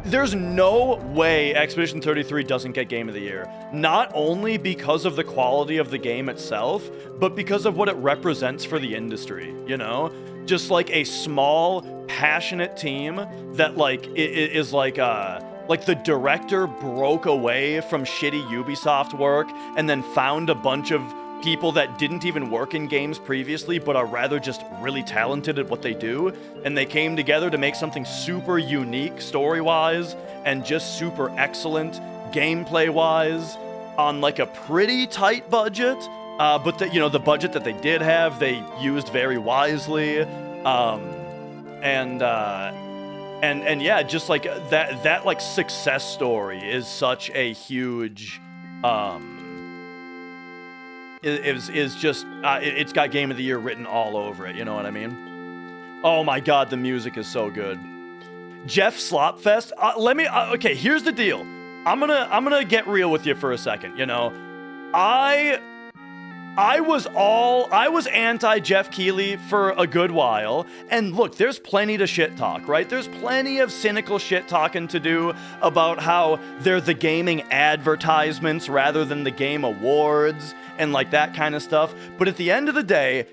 There's no way Expedition 33 doesn't get Game of the Year. Not only because of the quality of the game itself, but because of what it represents for the industry, you know? Just like a small, passionate team that like is like the director broke away from shitty Ubisoft work and then found a bunch of people that didn't even work in games previously but are rather just really talented at what they do, and they came together to make something super unique story-wise and just super excellent gameplay-wise on like a pretty tight budget But the budget that they did have, they used very wisely. And yeah, just like that like success story is such a huge, it's got Game of the Year written all over it. You know what I mean? Oh my God, the music is so good. Jeff Slopfest. Okay, here's the deal. I'm gonna get real with you for a second. I was anti Jeff Keighley for a good while, and look, there's plenty to shit talk, right? There's plenty of cynical shit talking to do about how they're the gaming advertisements rather than the game awards and like that kind of stuff. But at the end of the day,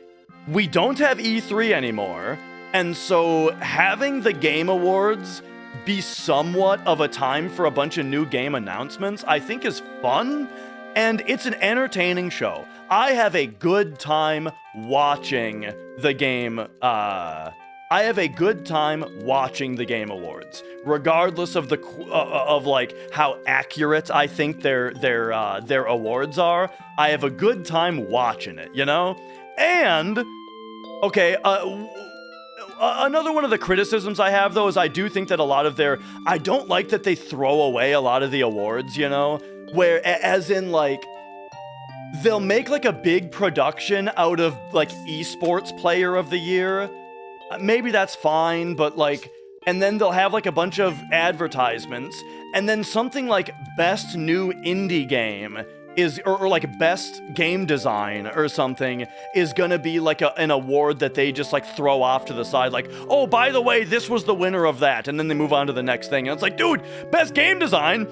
we don't have E3 anymore, and so having the game awards be somewhat of a time for a bunch of new game announcements, I think is fun. And it's an entertaining show. I have a good time watching the game. I have a good time watching the Game Awards, regardless of of like how accurate I think their awards are. I have a good time watching it, And okay, another one of the criticisms I have though is I do think that a lot of I don't like that they throw away a lot of the awards, where as in like they'll make like a big production out of like esports player of the year. Maybe that's fine, but like, and then they'll have like a bunch of advertisements, and then something like best new indie game is or like best game design or something is gonna be like an award that they just like throw off to the side, like, oh, by the way, this was the winner of that, and then they move on to the next thing, and it's like, dude, best game design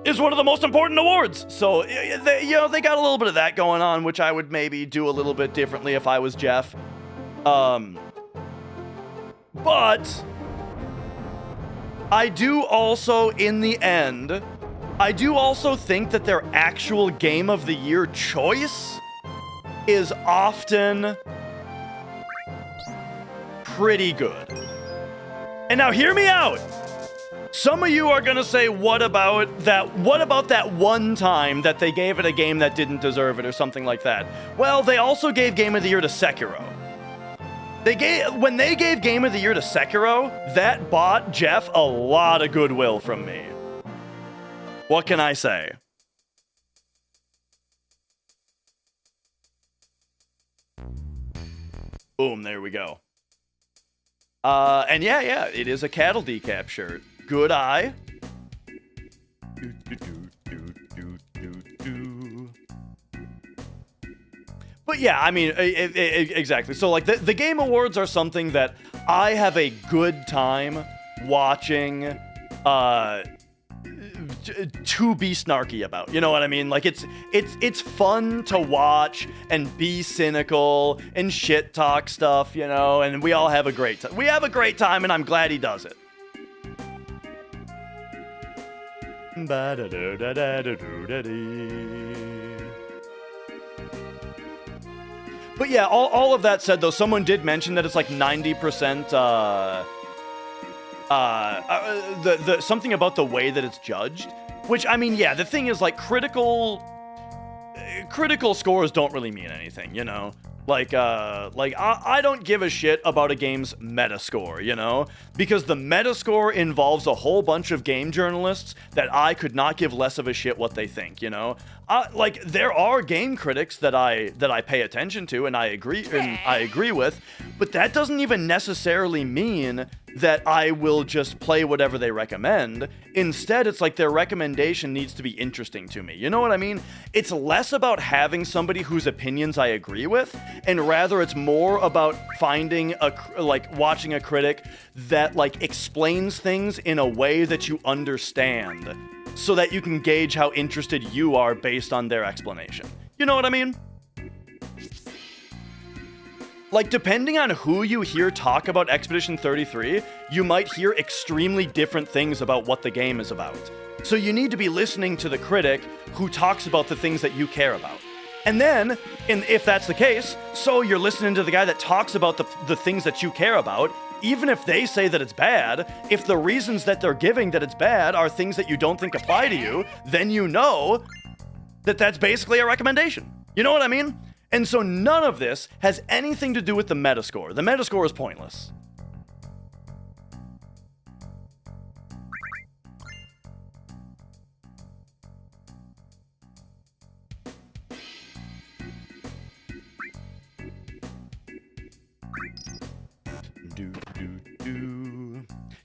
is one of the most important awards. So, they got a little bit of that going on, which I would maybe do a little bit differently if I was Jeff. But I do also, in the end, I do also think that their actual Game of the Year choice is often pretty good. And now hear me out. Some of you are gonna say, what about that one time that they gave it a game that didn't deserve it or something like that? Well, they also gave Game of the Year to Sekiro. When they gave Game of the Year to Sekiro, that bought Jeff a lot of goodwill from me. What can I say? Boom, there we go. And yeah, it is a cattle decap shirt. Good eye. But yeah, I mean, exactly. So like the Game Awards are something that I have a good time watching to be snarky about. You know what I mean? Like it's fun to watch and be cynical and shit talk stuff, and we all have a great time. We have a great time, and I'm glad he does it. But yeah, all of that said, though, someone did mention that it's like 90% something about the way that it's judged, which, I mean, yeah, the thing is, like, critical scores don't really mean anything, Like I don't give a shit about a game's Metascore, because the Metascore involves a whole bunch of game journalists that I could not give less of a shit what they think, Like, there are game critics that I pay attention to and I agree with, but that doesn't even necessarily mean that I will just play whatever they recommend. Instead, it's like their recommendation needs to be interesting to me. You know what I mean? It's less about having somebody whose opinions I agree with, and rather it's more about watching a critic that like explains things in a way that you understand, so that you can gauge how interested you are based on their explanation. You know what I mean? Like, depending on who you hear talk about Expedition 33, you might hear extremely different things about what the game is about. So you need to be listening to the critic who talks about the things that you care about. And then, if that's the case, so you're listening to the guy that talks about the things that you care about, even if they say that it's bad, if the reasons that they're giving that it's bad are things that you don't think apply to you, then you know that that's basically a recommendation. You know what I mean? And so none of this has anything to do with the Metascore. The Metascore is pointless.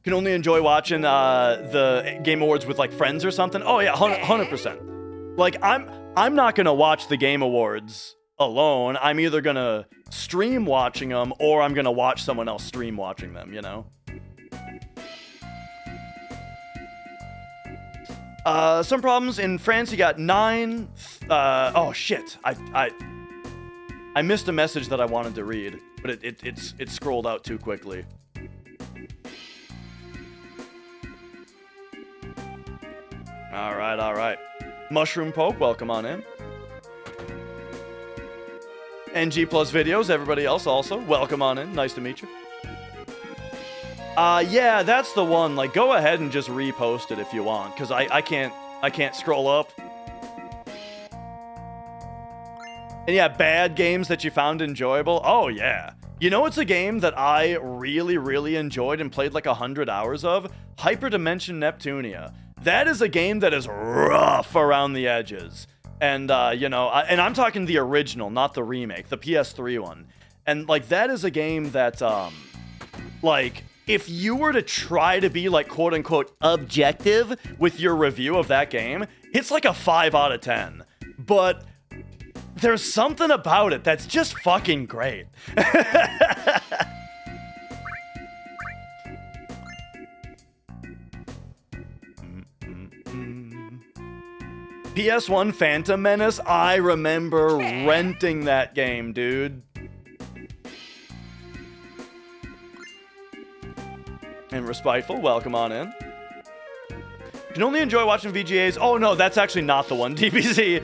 Can only enjoy watching the Game Awards with like friends or something. Oh yeah, 100%. Like I'm not gonna watch the Game Awards alone. I'm either gonna stream watching them or I'm gonna watch someone else stream watching them. You know. Some problems in France. You got 9. Oh shit! I missed a message that I wanted to read, but it scrolled out too quickly. All right. Mushroom Poke, welcome on in. NG Plus Videos, everybody else also, welcome on in. Nice to meet you. Yeah, that's the one. Like, go ahead and just repost it if you want, because I can't scroll up. And yeah, bad games that you found enjoyable. Oh yeah. You know, it's a game that I really, really enjoyed and played like 100 hours of. Hyperdimension Neptunia. That is a game that is rough around the edges. And, you know, and I'm talking the original, not the remake, the PS3 one. And, like, that is a game that, like, if you were to try to be, like, quote-unquote objective with your review of that game, it's like a 5 out of 10. But there's something about it that's just fucking great. PS1 Phantom Menace, I remember renting that game, dude. And Respiteful, welcome on in. Can only enjoy watching VGAs. Oh no, that's actually not the one, DBZ.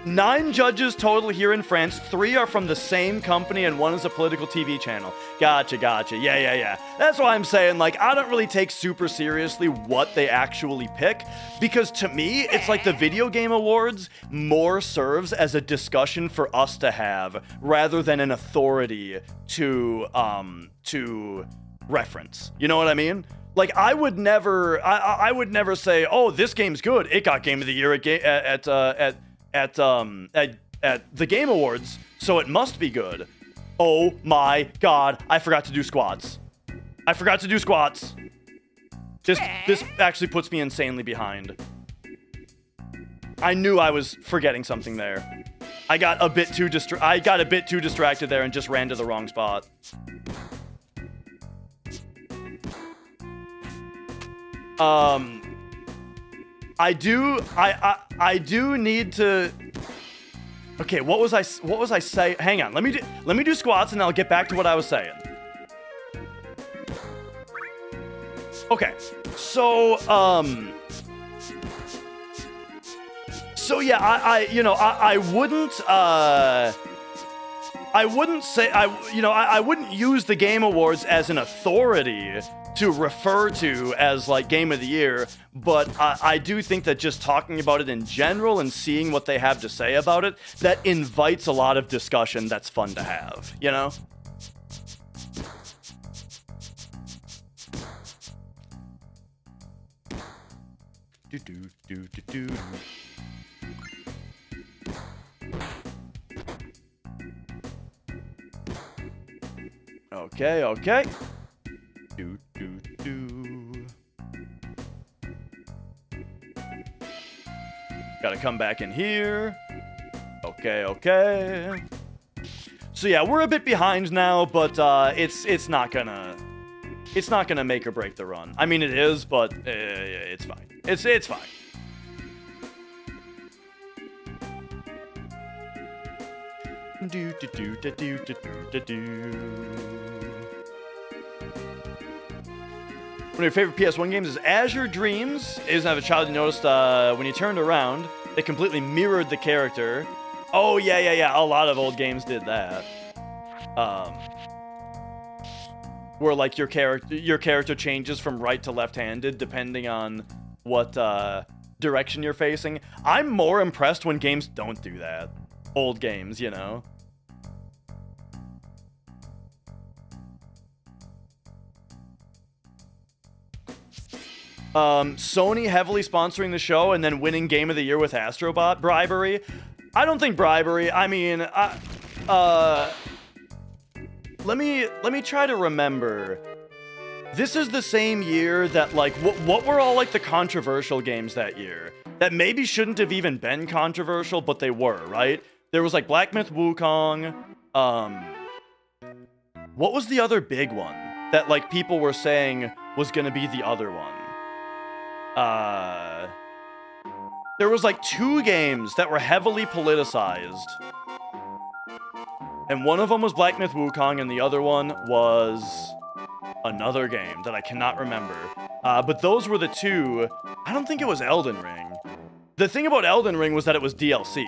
9 judges total here in France. 3 are from the same company and 1 is a political TV channel. Gotcha. Yeah. That's why I'm saying, like, I don't really take super seriously what they actually pick, because to me, it's like the Video Game Awards more serves as a discussion for us to have rather than an authority to reference. You know what I mean? Like, I would never say, oh, this game's good. It got Game of the Year at the Game Awards, so it must be good. Oh my god, I forgot to do squats. This actually puts me insanely behind. I knew I was forgetting something there. I got a bit too distracted there and just ran to the wrong spot. I do need to. Okay, what was I saying? Hang on, let me do squats and I'll get back to what I was saying. Okay, so yeah, I wouldn't use the Game Awards as an authority to refer to as like Game of the Year, but I do think that just talking about it in general and seeing what they have to say about it, that invites a lot of discussion that's fun to have, you know? Okay. Gotta come back in here. Okay. So yeah, we're a bit behind now, but it's not gonna make or break the run. I mean, it is, but it's fine. It's fine. One of your favorite PS1 games is Azure Dreams. It doesn't have a child. You noticed when you turned around, it completely mirrored the character. Oh, yeah. A lot of old games did that. Where, like, your character changes from right to left-handed depending on what direction you're facing. I'm more impressed when games don't do that. old games, you know? Sony heavily sponsoring the show and then winning Game of the Year with Astrobot bribery. I don't think bribery. I mean, let me try to remember. This is the same year that, like, what were all, like, the controversial games that year? That maybe shouldn't have even been controversial, but they were, right? There was, like, Black Myth Wukong. What was the other big one that, like, people were saying was gonna be the other one? There was, like, 2 games that were heavily politicized. And one of them was Black Myth Wukong, and the other one was another game that I cannot remember. But those were the 2. I don't think it was Elden Ring. The thing about Elden Ring was that it was DLC.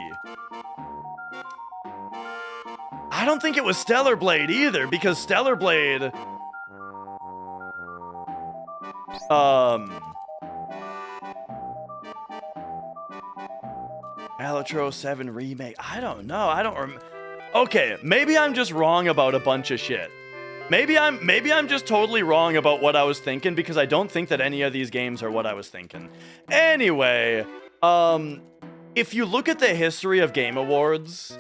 I don't think it was Stellar Blade either, because Stellar Blade... Alatro 7 Remake. I don't know. Okay, maybe I'm just wrong about a bunch of shit. Maybe I'm just totally wrong about what I was thinking, because I don't think that any of these games are what I was thinking. Anyway, if you look at the history of Game Awards,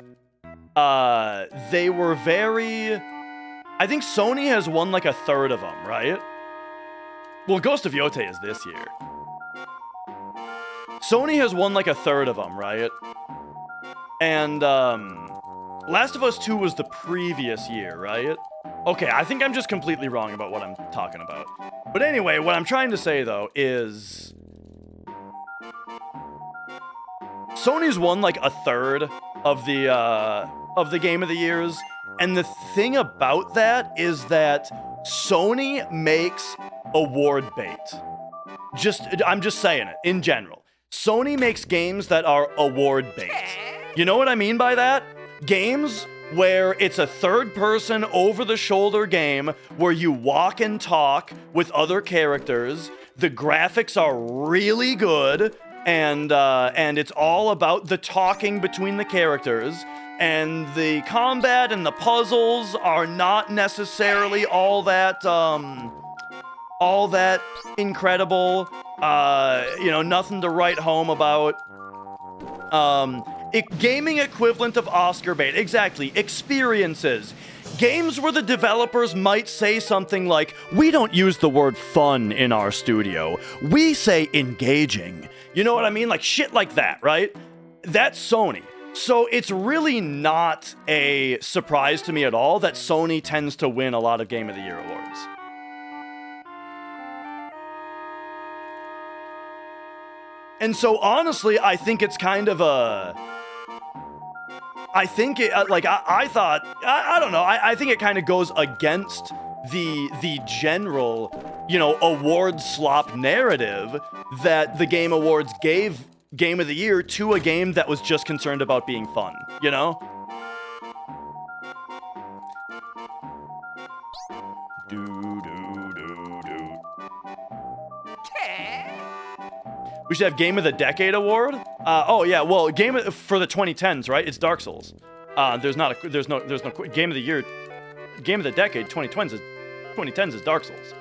they were very... I think Sony has won like a third of them, right? Well, Ghost of Yotei is this year. Sony has won like a third of them, right? And, Last of Us 2 was the previous year, right? Okay, I think I'm just completely wrong about what I'm talking about. But anyway, what I'm trying to say, though, is... Sony's won like a third of the Game of the Years. And the thing about that is that Sony makes award bait. I'm just saying it, in general. Sony makes games that are award bait. You know what I mean by that? Games where it's a third-person, over-the-shoulder game where you walk and talk with other characters. The graphics are really good, and it's all about the talking between the characters. And the combat and the puzzles are not necessarily all that incredible. You know, nothing to write home about. Gaming equivalent of Oscar bait. Exactly. Experiences. Games where the developers might say something like, we don't use the word fun in our studio. We say engaging. You know what I mean? Like shit like that, right? That's Sony. So it's really not a surprise to me at all that Sony tends to win a lot of Game of the Year awards. And so honestly, I think it's kind of a... I think it, like, I thought, I don't know, I think it kind of goes against the general, you know, award slop narrative that the Game Awards gave Game of the Year to a game that was just concerned about being fun, you know? We should have Game of the Decade award. Oh yeah, well, for the 2010s, right? It's Dark Souls. There's no Game of the Year, Game of the Decade. 2010s is Dark Souls.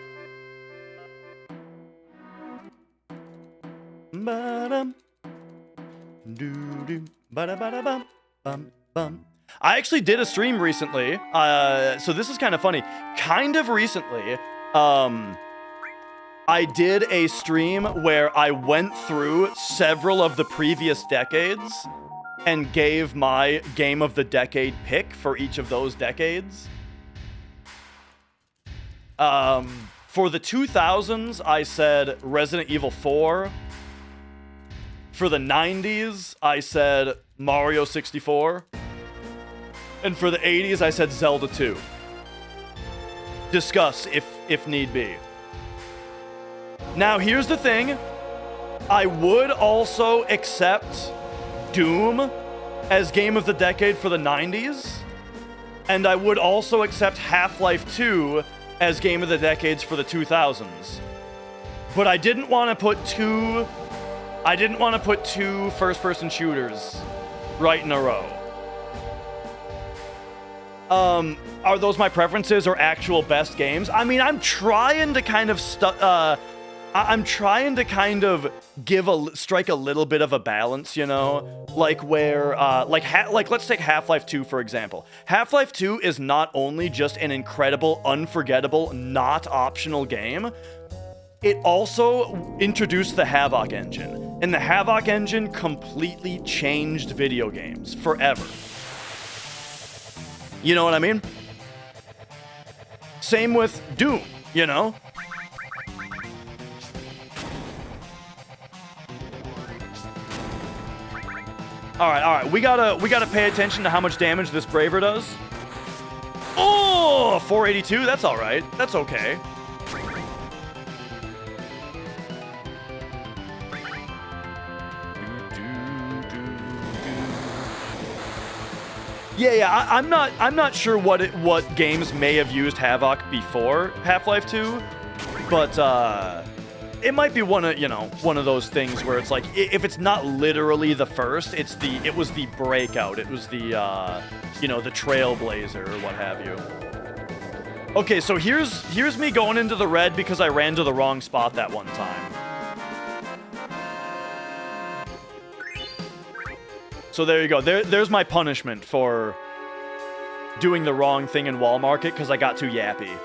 I actually did a stream recently. So this is kind of funny. Kind of recently. I did a stream where I went through several of the previous decades and gave my Game of the Decade pick for each of those decades. For the 2000s, I said Resident Evil 4. For the 90s, I said Mario 64. And for the 80s, I said Zelda 2. Discuss if need be. Now, here's the thing. I would also accept Doom as Game of the Decade for the 90s. And I would also accept Half-Life 2 as Game of the Decades for the 2000s. But I didn't want to put two first-person shooters right in a row. Are those my preferences or actual best games? I mean, I'm trying to kind of strike a little bit of a balance, you know, like where like let's take Half-Life 2 for example. Half-Life 2 is not only just an incredible, unforgettable, not optional game, it also introduced the Havoc engine, and the Havoc engine completely changed video games forever. You know what I mean? Same with Doom, you know? All right. We gotta pay attention to how much damage this Braver does. Oh, 482. That's all right. That's okay. Yeah. I'm not sure what games may have used Havoc before Half-Life 2, but it might be one of those things where it's like, if it's not literally the first, it was the breakout. It was the the trailblazer or what have you. Okay, so here's me going into the red because I ran to the wrong spot that one time. So there you go. There's my punishment for doing the wrong thing in Wall Market because I got too yappy.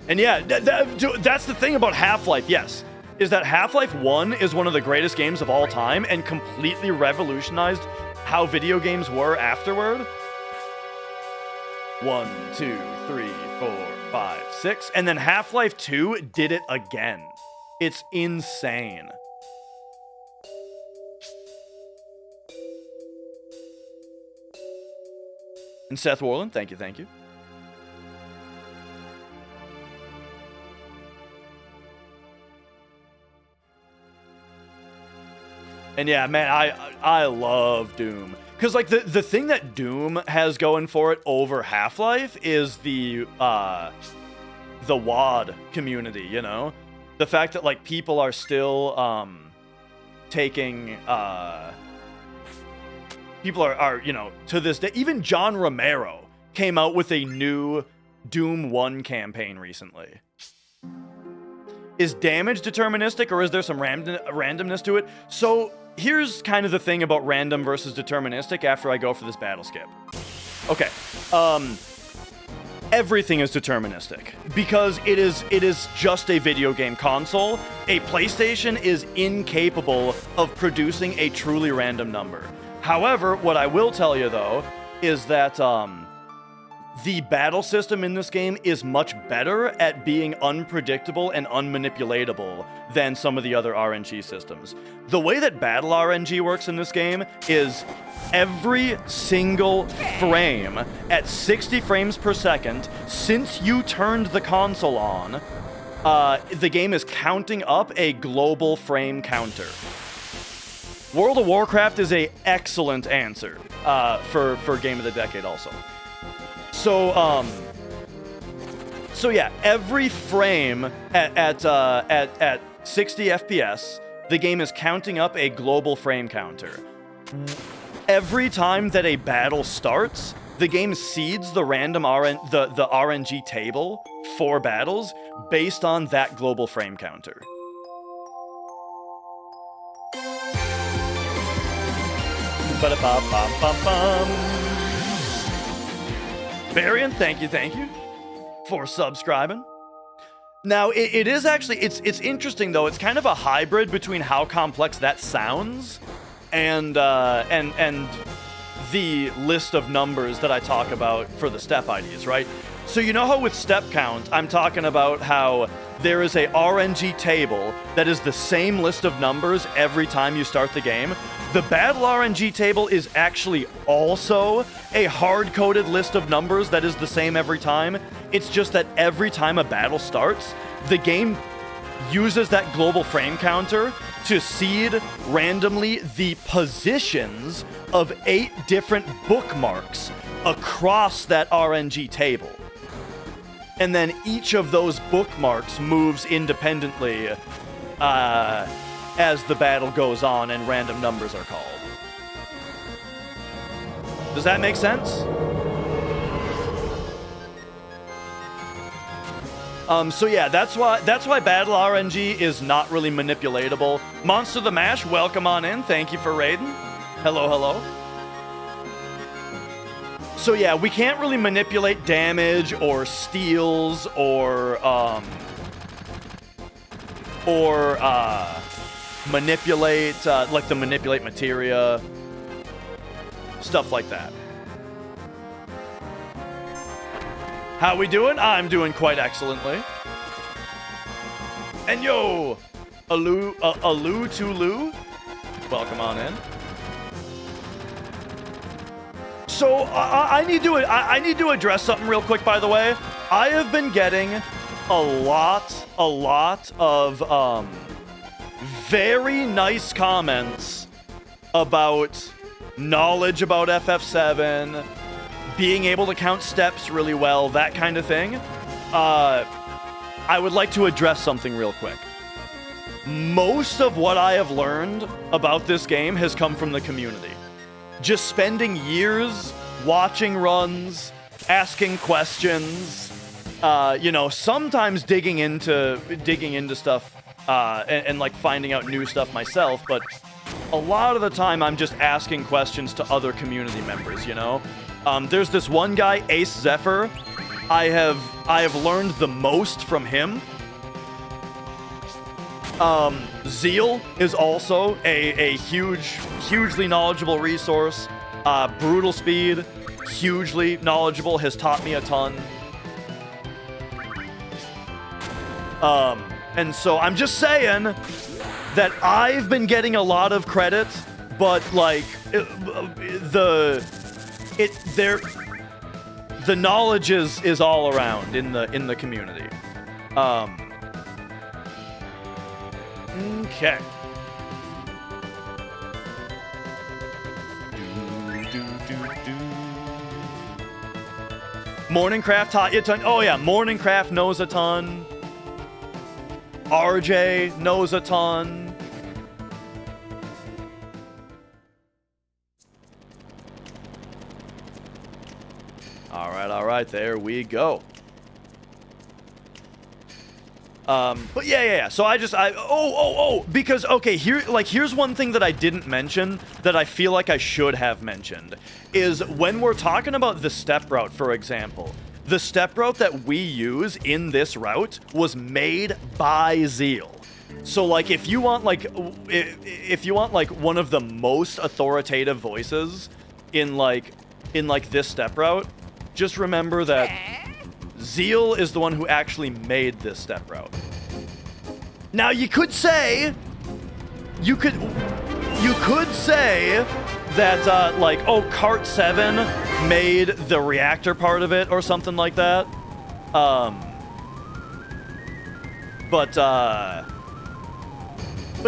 And yeah, that's the thing about Half-Life, yes, is that Half-Life 1 is one of the greatest games of all time and completely revolutionized how video games were afterward. 1, 2, 3, 4, 5, 6. And then Half-Life 2 did it again. It's insane. And Seth Warland, thank you. And yeah, man, I love Doom. Because, like, the thing that Doom has going for it over Half-Life is the WAD community, you know? The fact that, like, people are still taking... people are, to this day... Even John Romero came out with a new Doom 1 campaign recently. Is damage deterministic, or is there some randomness to it? So... here's kind of the thing about random versus deterministic after I go for this battle skip. Okay. Everything is deterministic because it is just a video game console. A PlayStation is incapable of producing a truly random number. However, what I will tell you though is that the battle system in this game is much better at being unpredictable and unmanipulatable than some of the other RNG systems. The way that battle RNG works in this game is every single frame at 60 frames per second since you turned the console on, the game is counting up a global frame counter. World of Warcraft is an excellent answer for Game of the Decade also. So yeah, every frame at 60 FPS, the game is counting up a global frame counter. Every time that a battle starts, the game seeds the random the RNG table for battles based on that global frame counter. Ba-da-ba-bum-bum-bum. Varian, thank you for subscribing. Now, it is actually, it's interesting though. It's kind of a hybrid between how complex that sounds and the list of numbers that I talk about for the step IDs, right? So you know how with step count, I'm talking about how there is a RNG table that is the same list of numbers every time you start the game. The battle RNG table is actually also a hard-coded list of numbers that is the same every time. It's just that every time a battle starts, the game uses that global frame counter to seed randomly the positions of 8 different bookmarks across that RNG table. And then each of those bookmarks moves independently as the battle goes on and random numbers are called. Does that make sense? So yeah, that's why battle RNG is not really manipulatable. Monster the Mash, welcome on in. Thank you for raiding. Hello, hello. So yeah, we can't really manipulate damage or steals or manipulate like the manipulate materia, stuff like that. How we doing? I'm doing quite excellently. And yo, Alu Tulu, welcome on in. So I need to address something real quick. By the way, I have been getting a lot of very nice comments about knowledge about FF7, being able to count steps really well, that kind of thing. I would like to address something real quick. Most of what I have learned about this game has come from the community. Just spending years watching runs, asking questions, sometimes digging into stuff and like finding out new stuff myself, but a lot of the time I'm just asking questions to other community members, you know? There's this one guy, Ace Zephyr. I have learned the most from him. Zeal is also a hugely knowledgeable resource. Brutal Speed, hugely knowledgeable, has taught me a ton. And so I'm just saying that I've been getting a lot of credit, but like the knowledge is all around in the community. Okay. Morningcraft taught you a ton. Oh yeah, Morningcraft knows a ton. RJ knows a ton. All right, there we go. But yeah. So because okay, here's one thing that I didn't mention that I feel like I should have mentioned is when we're talking about the step route, for example, the step route that we use in this route was made by Zeal. So like if you want like one of the most authoritative voices in this step route, just remember that Zeal is the one who actually made this step route. Now you could say that Cart 7 made the reactor part of it or something like that. But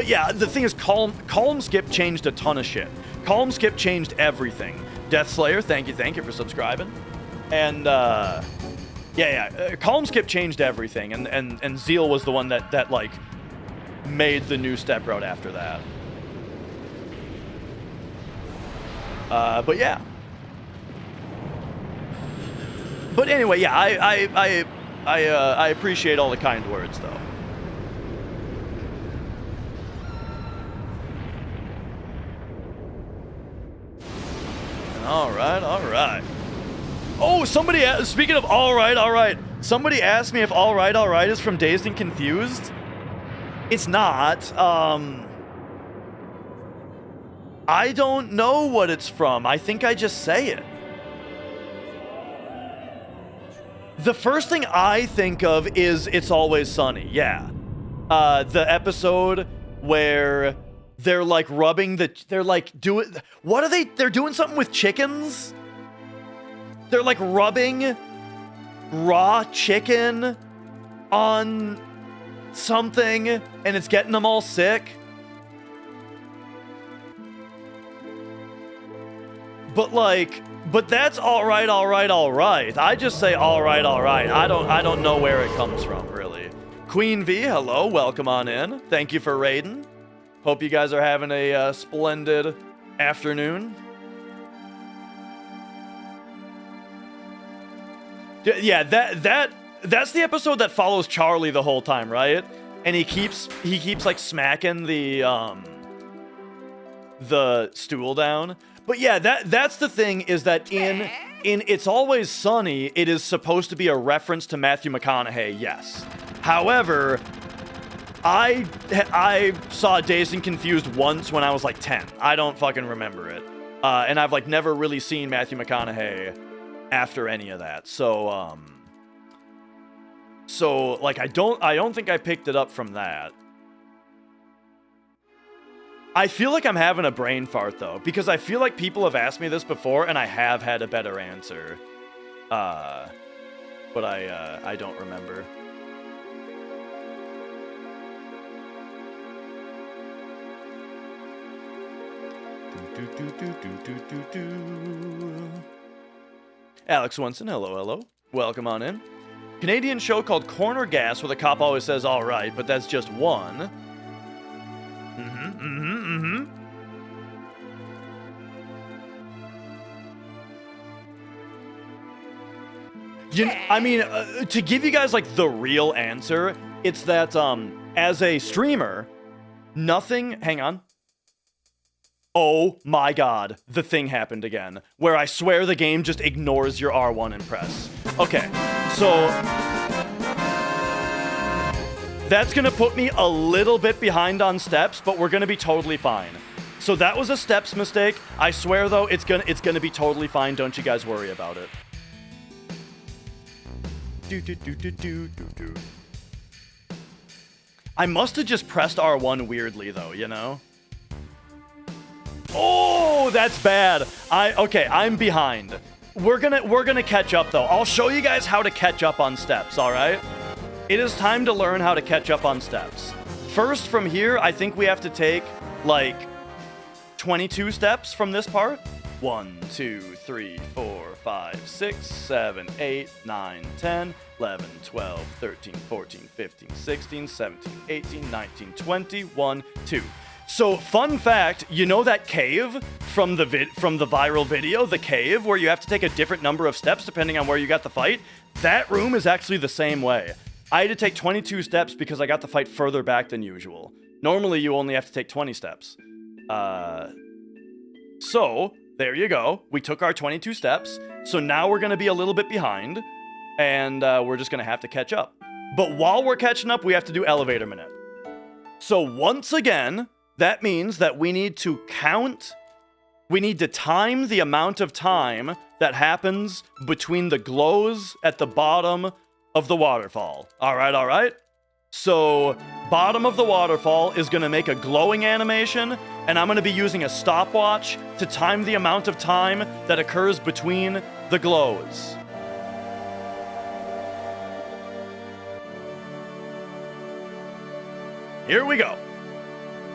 yeah, the thing is, column skip changed a ton of shit. Column skip changed everything. Deathslayer, thank you for subscribing. And column skip changed everything, and Zeal was the one that like made the new step route after that. But yeah. But anyway, yeah, I appreciate all the kind words though. All right. Oh, somebody, speaking of all right, somebody asked me if all right is from Dazed and Confused. It's not. I don't know what it's from. I think I just say it. The first thing I think of is It's Always Sunny. Yeah. The episode where they're like what are they? They're doing something with chickens? They're like rubbing raw chicken on something and it's getting them all sick. but that's all right. I just say all right. I don't know where it comes from, really. Queen V, hello, welcome on in. Thank you for raiding. Hope you guys are having a splendid afternoon. Yeah, that's the episode that follows Charlie the whole time, right? And he keeps like smacking the stool down. But yeah, that's the thing, is that in It's Always Sunny, it is supposed to be a reference to Matthew McConaughey, yes. However, I saw Dazed and Confused once when I was like 10. I don't fucking remember it. And I've like never really seen Matthew McConaughey after any of that. So like I don't think I picked it up from that. I feel like I'm having a brain fart though, because I feel like people have asked me this before and I have had a better answer. But I don't remember. Alex Winston, hello. Welcome on in. Canadian show called Corner Gas, where the cop always says all right, but that's just one. I mean, to give you guys like the real answer, it's that as a streamer, nothing. Hang on. Oh my god, the thing happened again, where I swear the game just ignores your R1 and press. Okay, so that's gonna put me a little bit behind on steps, but we're gonna be totally fine. So that was a steps mistake. I swear though, it's gonna be totally fine. Don't you guys worry about it. I must have just pressed R1 weirdly though, you know? Oh, that's bad. Okay, I'm behind. We're gonna catch up though. I'll show you guys how to catch up on steps, all right? It is time to learn how to catch up on steps. First, from here, I think we have to take like 22 steps from this part. 1, 2, 3, 4, 5, 6, 7, 8, 9, 10, 11, 12, 13, 14, 15, 16, 17, 18, 19, 20, 1, 2. So, fun fact, you know that cave from the viral video, the cave where you have to take a different number of steps depending on where you got the fight? That room is actually the same way. I had to take 22 steps because I got the fight further back than usual. Normally, you only have to take 20 steps. So, there you go. We took our 22 steps. So now we're going to be a little bit behind, and we're just going to have to catch up. But while we're catching up, we have to do elevator minute. So once again, that means that we need to time the amount of time that happens between the glows at the bottom of the waterfall. All right. So bottom of the waterfall is going to make a glowing animation, and I'm going to be using a stopwatch to time the amount of time that occurs between the glows. Here we go.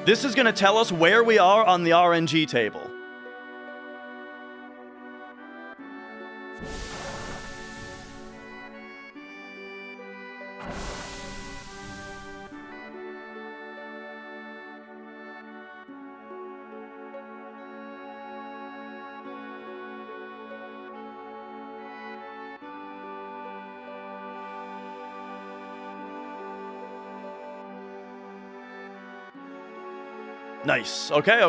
This is going to tell us where we are on the RNG table. Nice. Okay.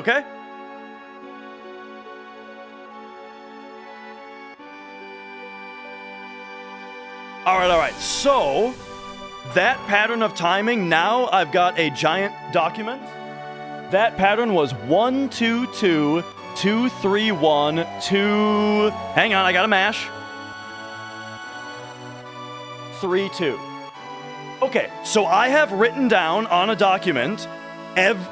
All right. So, that pattern of timing, now I've got a giant document. That pattern was 1, 2, 2, 2, 3, 1, 2... Hang on, I gotta mash. 3, 2. Okay, so I have written down on a document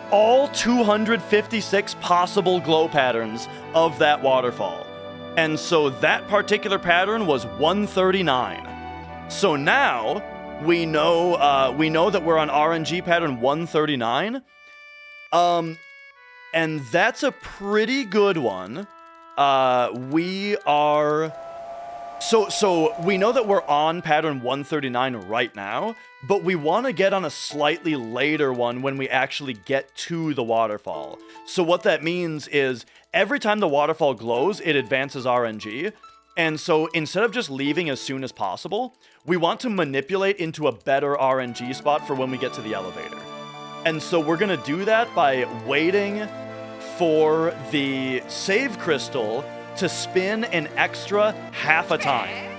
all 256 possible glow patterns of that waterfall. And so that particular pattern was 139. So now we know that we're on RNG pattern 139. And that's a pretty good one. we are... So we know that we're on pattern 139 right now, but we want to get on a slightly later one when we actually get to the waterfall. So what that means is every time the waterfall glows, it advances RNG. And so instead of just leaving as soon as possible, we want to manipulate into a better RNG spot for when we get to the elevator. And so we're going to do that by waiting for the save crystal to spin an extra half a time.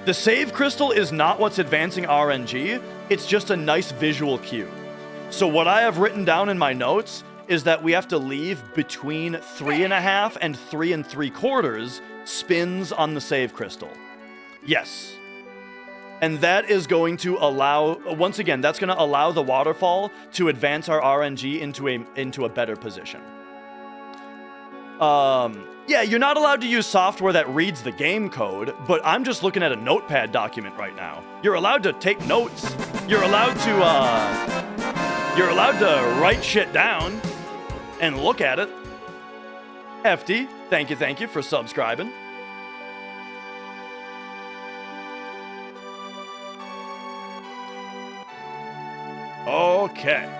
The save crystal is not what's advancing RNG, it's just a nice visual cue. So what I have written down in my notes is that we have to leave between 3.5 and 3 3/4 spins on the save crystal. Yes. And that is going to allow, once again, that's going to allow the waterfall to advance our RNG into a better position. Yeah, you're not allowed to use software that reads the game code, but I'm just looking at a notepad document right now. You're allowed to take notes. You're allowed to write shit down and look at it. FD, thank you for subscribing. Okay.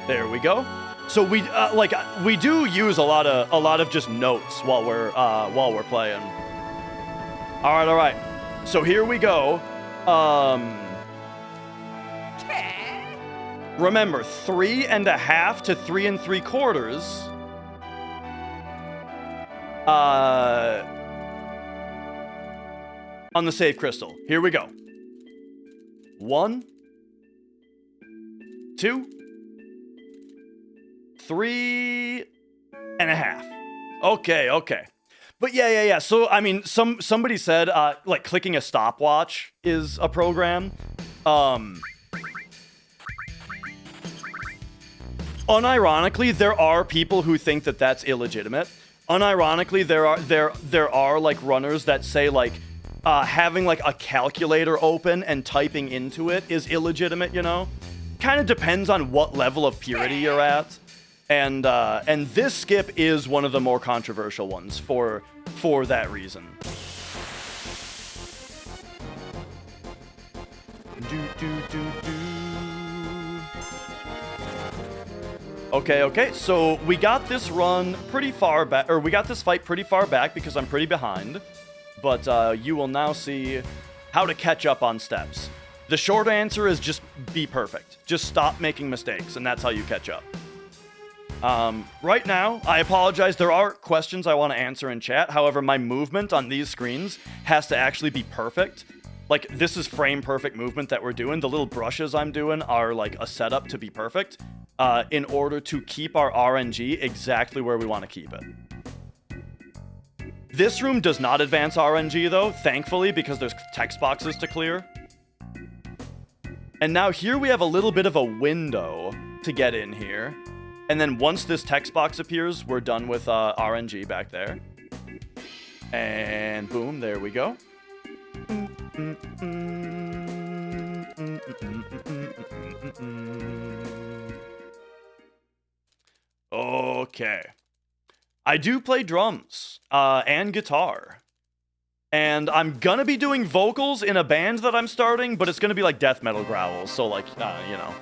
There we go. So we we do use a lot of just notes while we're playing. All right. So here we go. Remember 3.5 to 3 3/4. On the save crystal. Here we go. 1, 2, 3.5. Okay. But yeah. So I mean, somebody said like clicking a stopwatch is a program. Unironically, there are people who think that that's illegitimate. Unironically, there are like runners that say like having like a calculator open and typing into it is illegitimate, you know? Kind of depends on what level of purity you're at. And this skip is one of the more controversial ones for that reason. Okay, so we got this run pretty far back, or we got this fight pretty far back because I'm pretty behind. But you will now see how to catch up on steps. The short answer is just be perfect. Just stop making mistakes, and that's how you catch up. Right now, I apologize, there are questions I want to answer in chat. However, my movement on these screens has to actually be perfect. Like, this is frame perfect movement that we're doing. The little brushes I'm doing are like a setup to be perfect in order to keep our RNG exactly where we want to keep it. This room does not advance RNG though, thankfully, because there's text boxes to clear. And now here we have a little bit of a window to get in here. And then once this text box appears, we're done with RNG back there. And boom, there we go. Okay. I do play drums and guitar. And I'm gonna be doing vocals in a band that I'm starting, but it's gonna be like death metal growls, so like, you know.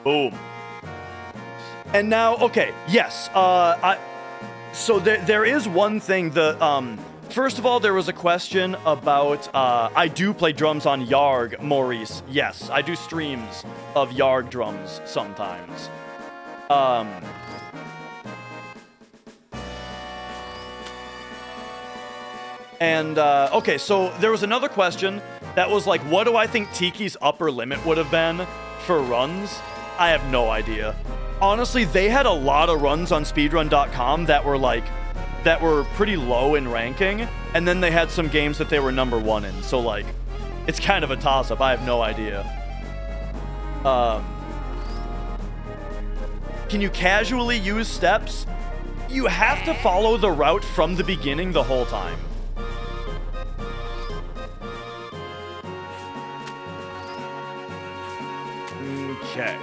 Boom. And now, okay, yes, so there is one thing, first of all, there was a question about, I do play drums on Yarg, Maurice. Yes, I do streams of Yarg drums sometimes. Okay, so there was another question that was like, what do I think Tiki's upper limit would have been for runs? I have no idea. Honestly, they had a lot of runs on speedrun.com that were pretty low in ranking, and then they had some games that they were number 1 in, so like, it's kind of a toss-up. I have no idea. Can you casually use steps? You have to follow the route from the beginning the whole time. Okay.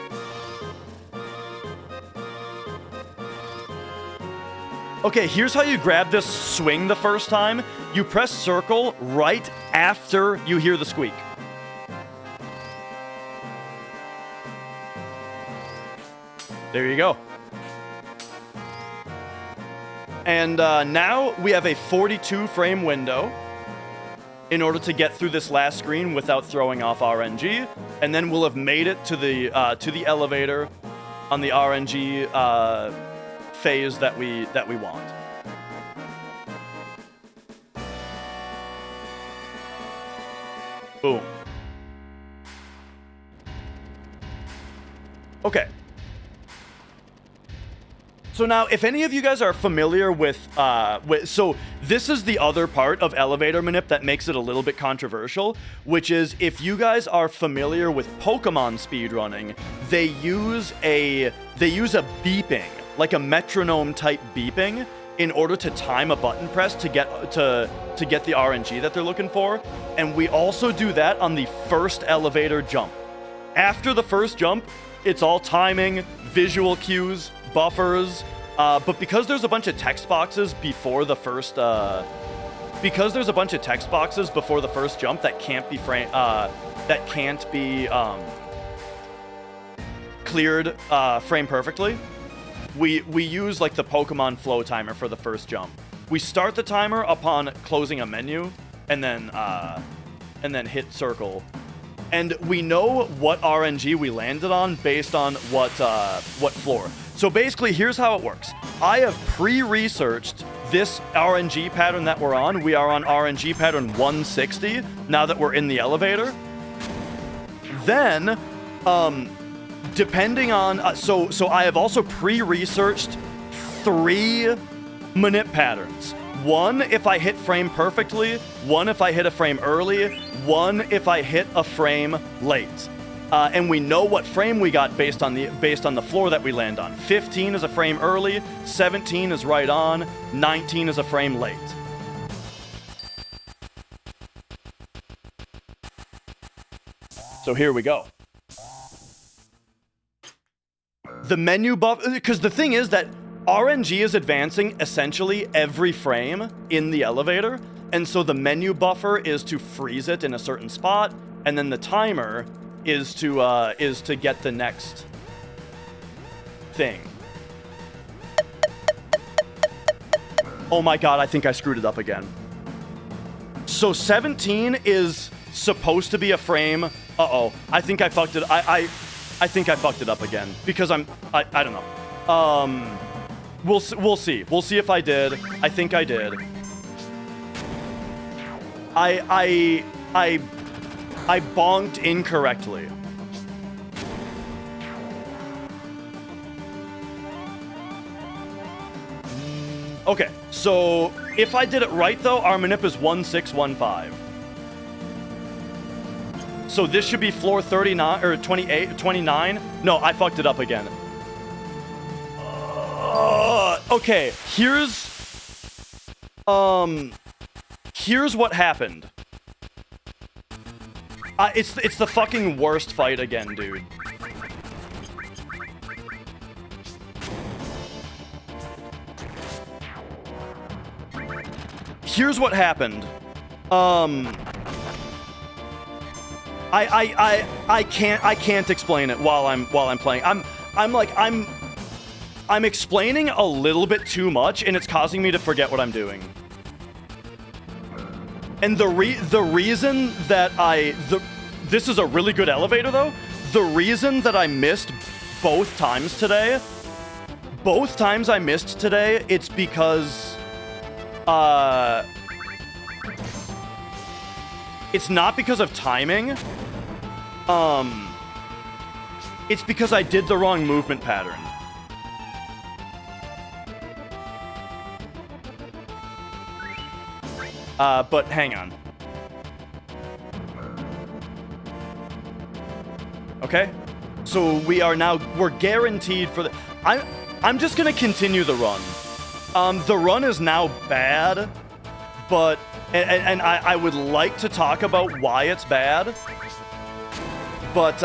Okay, here's how you grab this swing the first time. You press circle right after you hear the squeak. There you go. And now we have a 42 frame window in order to get through this last screen without throwing off RNG, and then we'll have made it to the elevator on the RNG phase that we want. Boom. Okay. So now, if any of you guys are familiar with so this is the other part of elevator manip that makes it a little bit controversial, which is if you guys are familiar with Pokemon speedrunning, they use a beeping, like a metronome type beeping, in order to time a button press to get the RNG that they're looking for, and we also do that on the first elevator jump. After the first jump, it's all timing, visual cues, buffers, but because there's a bunch of text boxes before the first jump that can't be cleared frame perfectly, we use like the Pokemon flow timer for the first jump. We start the timer upon closing a menu, and then hit circle. And we know what RNG we landed on based on what floor. So basically, here's how it works. I have pre-researched this RNG pattern that we're on. We are on RNG pattern 160 now that we're in the elevator. Then, depending on... So I have also pre-researched 3 manip patterns. 1 if I hit frame perfectly, 1 if I hit a frame early, 1 if I hit a frame late. And we know what frame we got based on the floor that we land on. 15 is a frame early, 17 is right on, 19 is a frame late. So here we go. The menu buff, because the thing is that RNG is advancing essentially every frame in the elevator, and so the menu buffer is to freeze it in a certain spot, and then the timer is to get the next thing. Oh my god, I think I screwed it up again. So 17 is supposed to be a frame. Uh-oh, I think I fucked it. I think I fucked it up again because I don't know. We'll see. We'll see if I did. I think I did. I bonked incorrectly. Okay, so if I did it right though, our manip is 1615. So this should be floor 39 or 28, 29. No, I fucked it up again. Okay, here's what happened. It's the fucking worst fight again, dude. Here's what happened. I can't explain it while I'm playing. I'm explaining a little bit too much, and it's causing me to forget what I'm doing. And the reason that this is a really good elevator though. The reason that I missed both times I missed today, it's because it's not because of timing. It's because I did the wrong movement pattern. But hang on. Okay? So we're guaranteed for the... I'm just gonna continue the run. The run is now bad, but... And I would like to talk about why it's bad, but,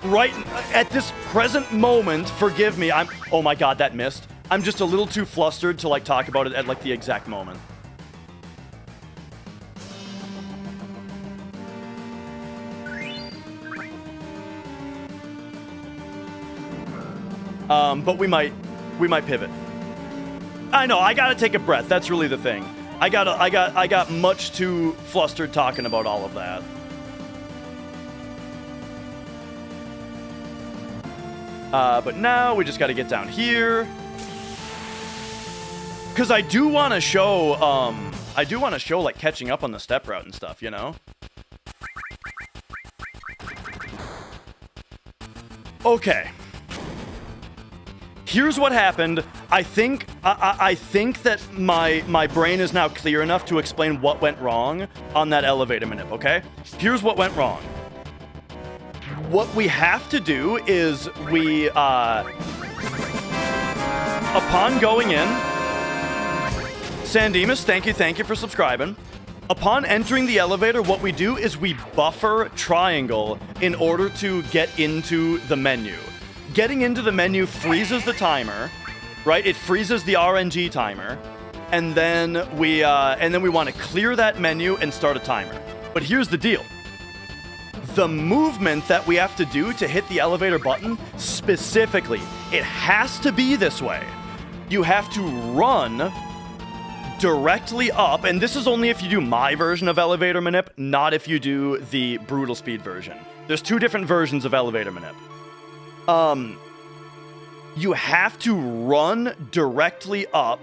right at this present moment, forgive me, oh my god, that missed. I'm just a little too flustered to like talk about it at like the exact moment. But we might pivot. I know, I gotta take a breath. That's really the thing. I got much too flustered talking about all of that. But now we just gotta get down here. Cause I do wanna show, like catching up on the step route and stuff, you know? Okay. Here's what happened. I think that my brain is now clear enough to explain what went wrong on that elevator manip, okay? Here's what went wrong. What we have to do is we, upon going in, Sandemus, thank you for subscribing. Upon entering the elevator, what we do is we buffer triangle in order to get into the menu. Getting into the menu freezes the timer, right? It freezes the RNG timer, and then we want to clear that menu and start a timer. But here's the deal. The movement that we have to do to hit the elevator button, specifically, it has to be this way. You have to run directly up, and this is only if you do my version of elevator manip, not if you do the brutal speed version. There's two different versions of elevator manip. You have to run directly up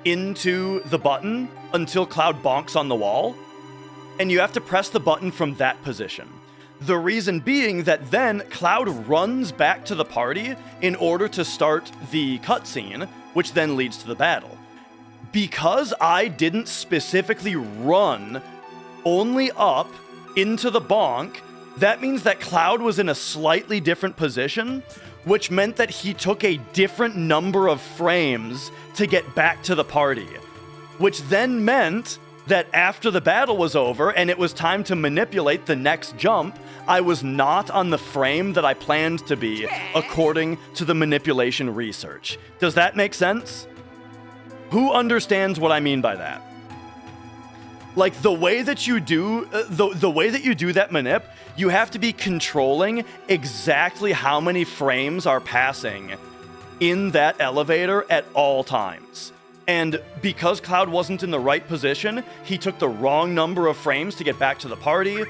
into the button until Cloud bonks on the wall, and you have to press the button from that position. The reason being that then Cloud runs back to the party in order to start the cutscene, which then leads to the battle. Because I didn't specifically run only up into the bonk, that means that Cloud was in a slightly different position, which meant that he took a different number of frames to get back to the party, which then meant that after the battle was over and it was time to manipulate the next jump, I was not on the frame that I planned to be according to the manipulation research. Does that make sense? Who understands what I mean by that? Like the way that you do the way that you do that manip, you have to be controlling exactly how many frames are passing in that elevator at all times. And because Cloud wasn't in the right position, he took the wrong number of frames to get back to the party,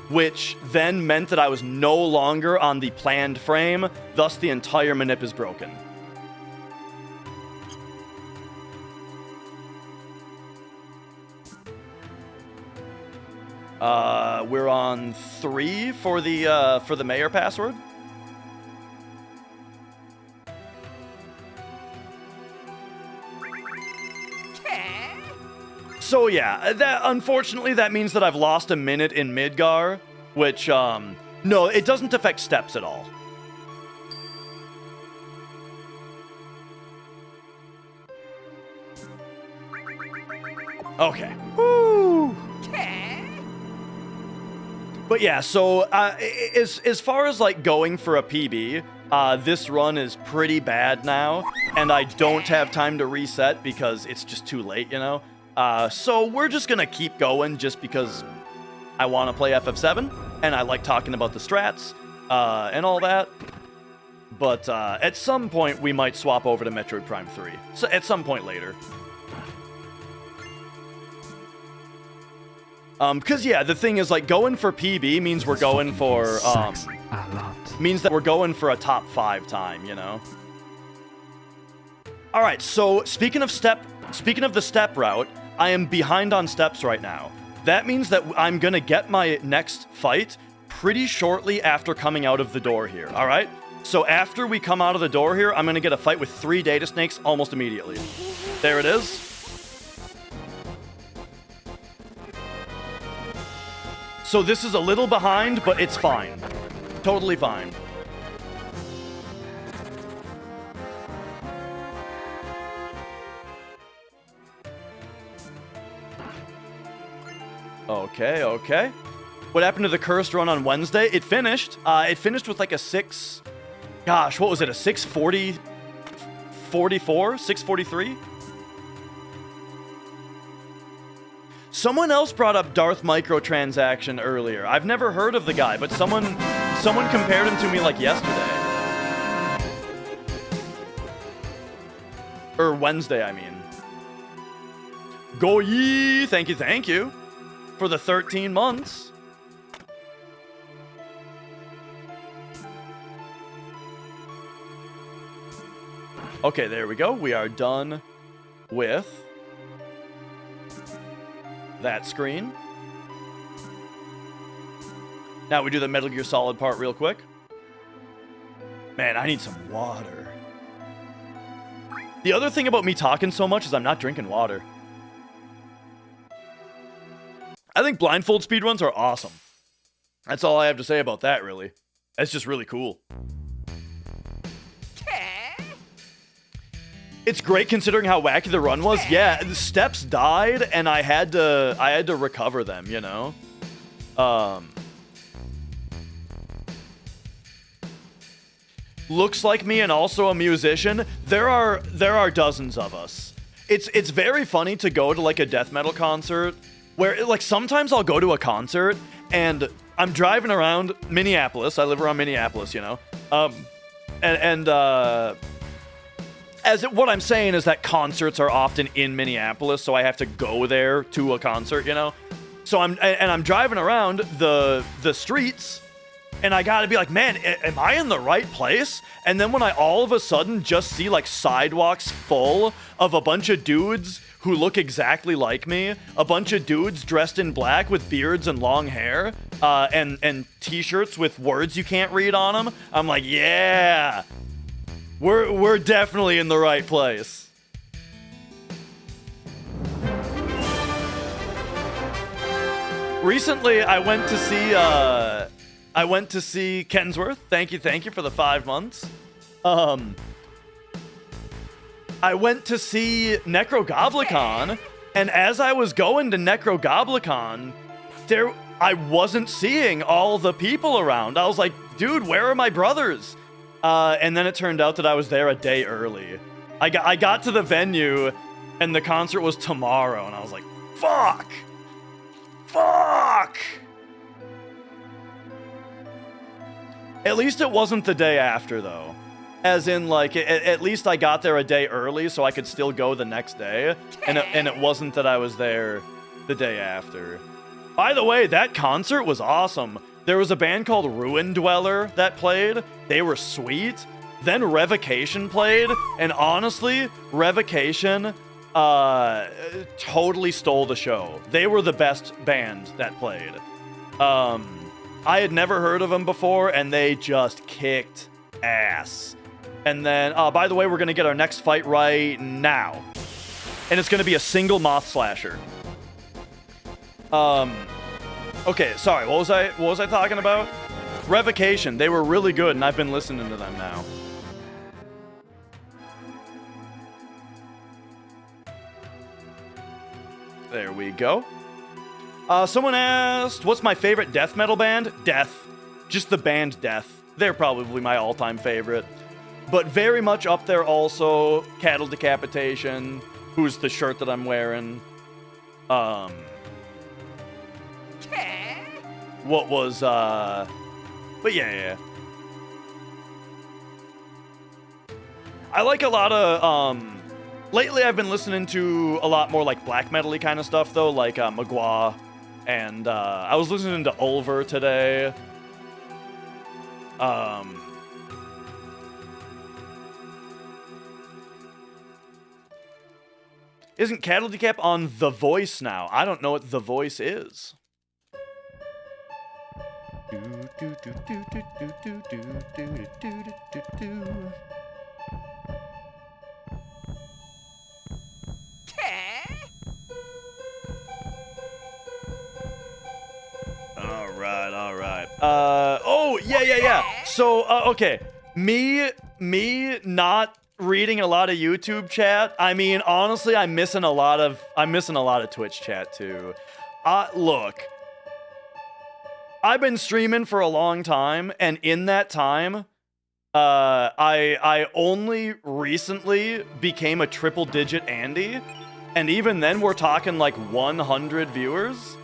which then meant that I was no longer on the planned frame, thus the entire manip is broken. We're on 3 for the mayor password. So yeah, that unfortunately that means that I've lost a minute in Midgar, which no, it doesn't affect steps at all. Okay. Woo. But yeah, so as far as like going for a PB, this run is pretty bad now, and I don't have time to reset because it's just too late, you know? So we're just gonna keep going just because I want to play FF7, and I like talking about the strats, and all that. But at some point, we might swap over to Metroid Prime 3. So at some point later. Because yeah, the thing is like going for PB means we're going for means that we're going for a top 5 time, you know. All right, so speaking of the step route, I am behind on steps right now. That means that I'm gonna get my next fight pretty shortly after coming out of the door here. All right. So after we come out of the door here, I'm gonna get a fight with 3 data snakes almost immediately. There it is. So this is a little behind, but it's fine. Totally fine. Okay. What happened to the cursed run on Wednesday? It finished. It finished with like a 6... Gosh, what was it? A 640... 44? 643? Someone else brought up Darth Microtransaction earlier. I've never heard of the guy, but someone compared him to me like yesterday. Or Wednesday, I mean. Go ye! Thank you. For the 13 months. Okay, there we go. We are done with that screen. Now we do the Metal Gear Solid part real quick. Man, I need some water. The other thing about me talking so much is I'm not drinking water. I think blindfold speedruns are awesome. That's all I have to say about that, really. That's just really cool. It's great considering how wacky the run was. Yeah, the steps died and I had to recover them, you know? Looks like me and also a musician. There are dozens of us. It's very funny to go to like a death metal concert where like sometimes I'll go to a concert and I'm driving around Minneapolis. I live around Minneapolis, you know? What I'm saying is that concerts are often in Minneapolis, so I have to go there to a concert, you know? So I'm driving around the streets, and I gotta be like, man, am I in the right place? And then when I all of a sudden just see like sidewalks full of a bunch of dudes who look exactly like me, a bunch of dudes dressed in black with beards and long hair, and t-shirts with words you can't read on them, I'm like, yeah! We're definitely in the right place. Recently, I went to see Kensworth. Thank you for the 5 months. I went to see Necrogoblicon, and as I was going to Necrogoblicon, I wasn't seeing all the people around. I was like, dude, where are my brothers? And then it turned out that I was there a day early. I got to the venue, and the concert was tomorrow, and I was like, fuck! At least it wasn't the day after, though. As in, like, at least I got there a day early, so I could still go the next day, and it wasn't that I was there the day after. By the way, that concert was awesome. There was a band called Ruin Dweller that played. They were sweet. Then Revocation played, and honestly, Revocation totally stole the show. They were the best band that played. I had never heard of them before, and they just kicked ass. And then, by the way, we're gonna get our next fight right now, and it's gonna be a single moth slasher. Okay, sorry, what was I talking about? Revocation, they were really good, and I've been listening to them now. There we go. Someone asked, what's my favorite death metal band? Death. Just the band Death. They're probably my all-time favorite. But very much up there also, Cattle Decapitation, who's the shirt that I'm wearing. What was, but yeah. I like a lot of, lately I've been listening to a lot more like black metal-y kind of stuff, though, like, Magua, and, I was listening to Ulver today. Isn't Cattle Decap on The Voice now? I don't know what The Voice is. All right. Oh, yeah. So, okay. Me not reading a lot of YouTube chat. I mean, honestly, I'm missing a lot of Twitch chat too. Look. I've been streaming for a long time, and in that time, I only recently became a triple-digit Andy, and even then we're talking like 100 viewers,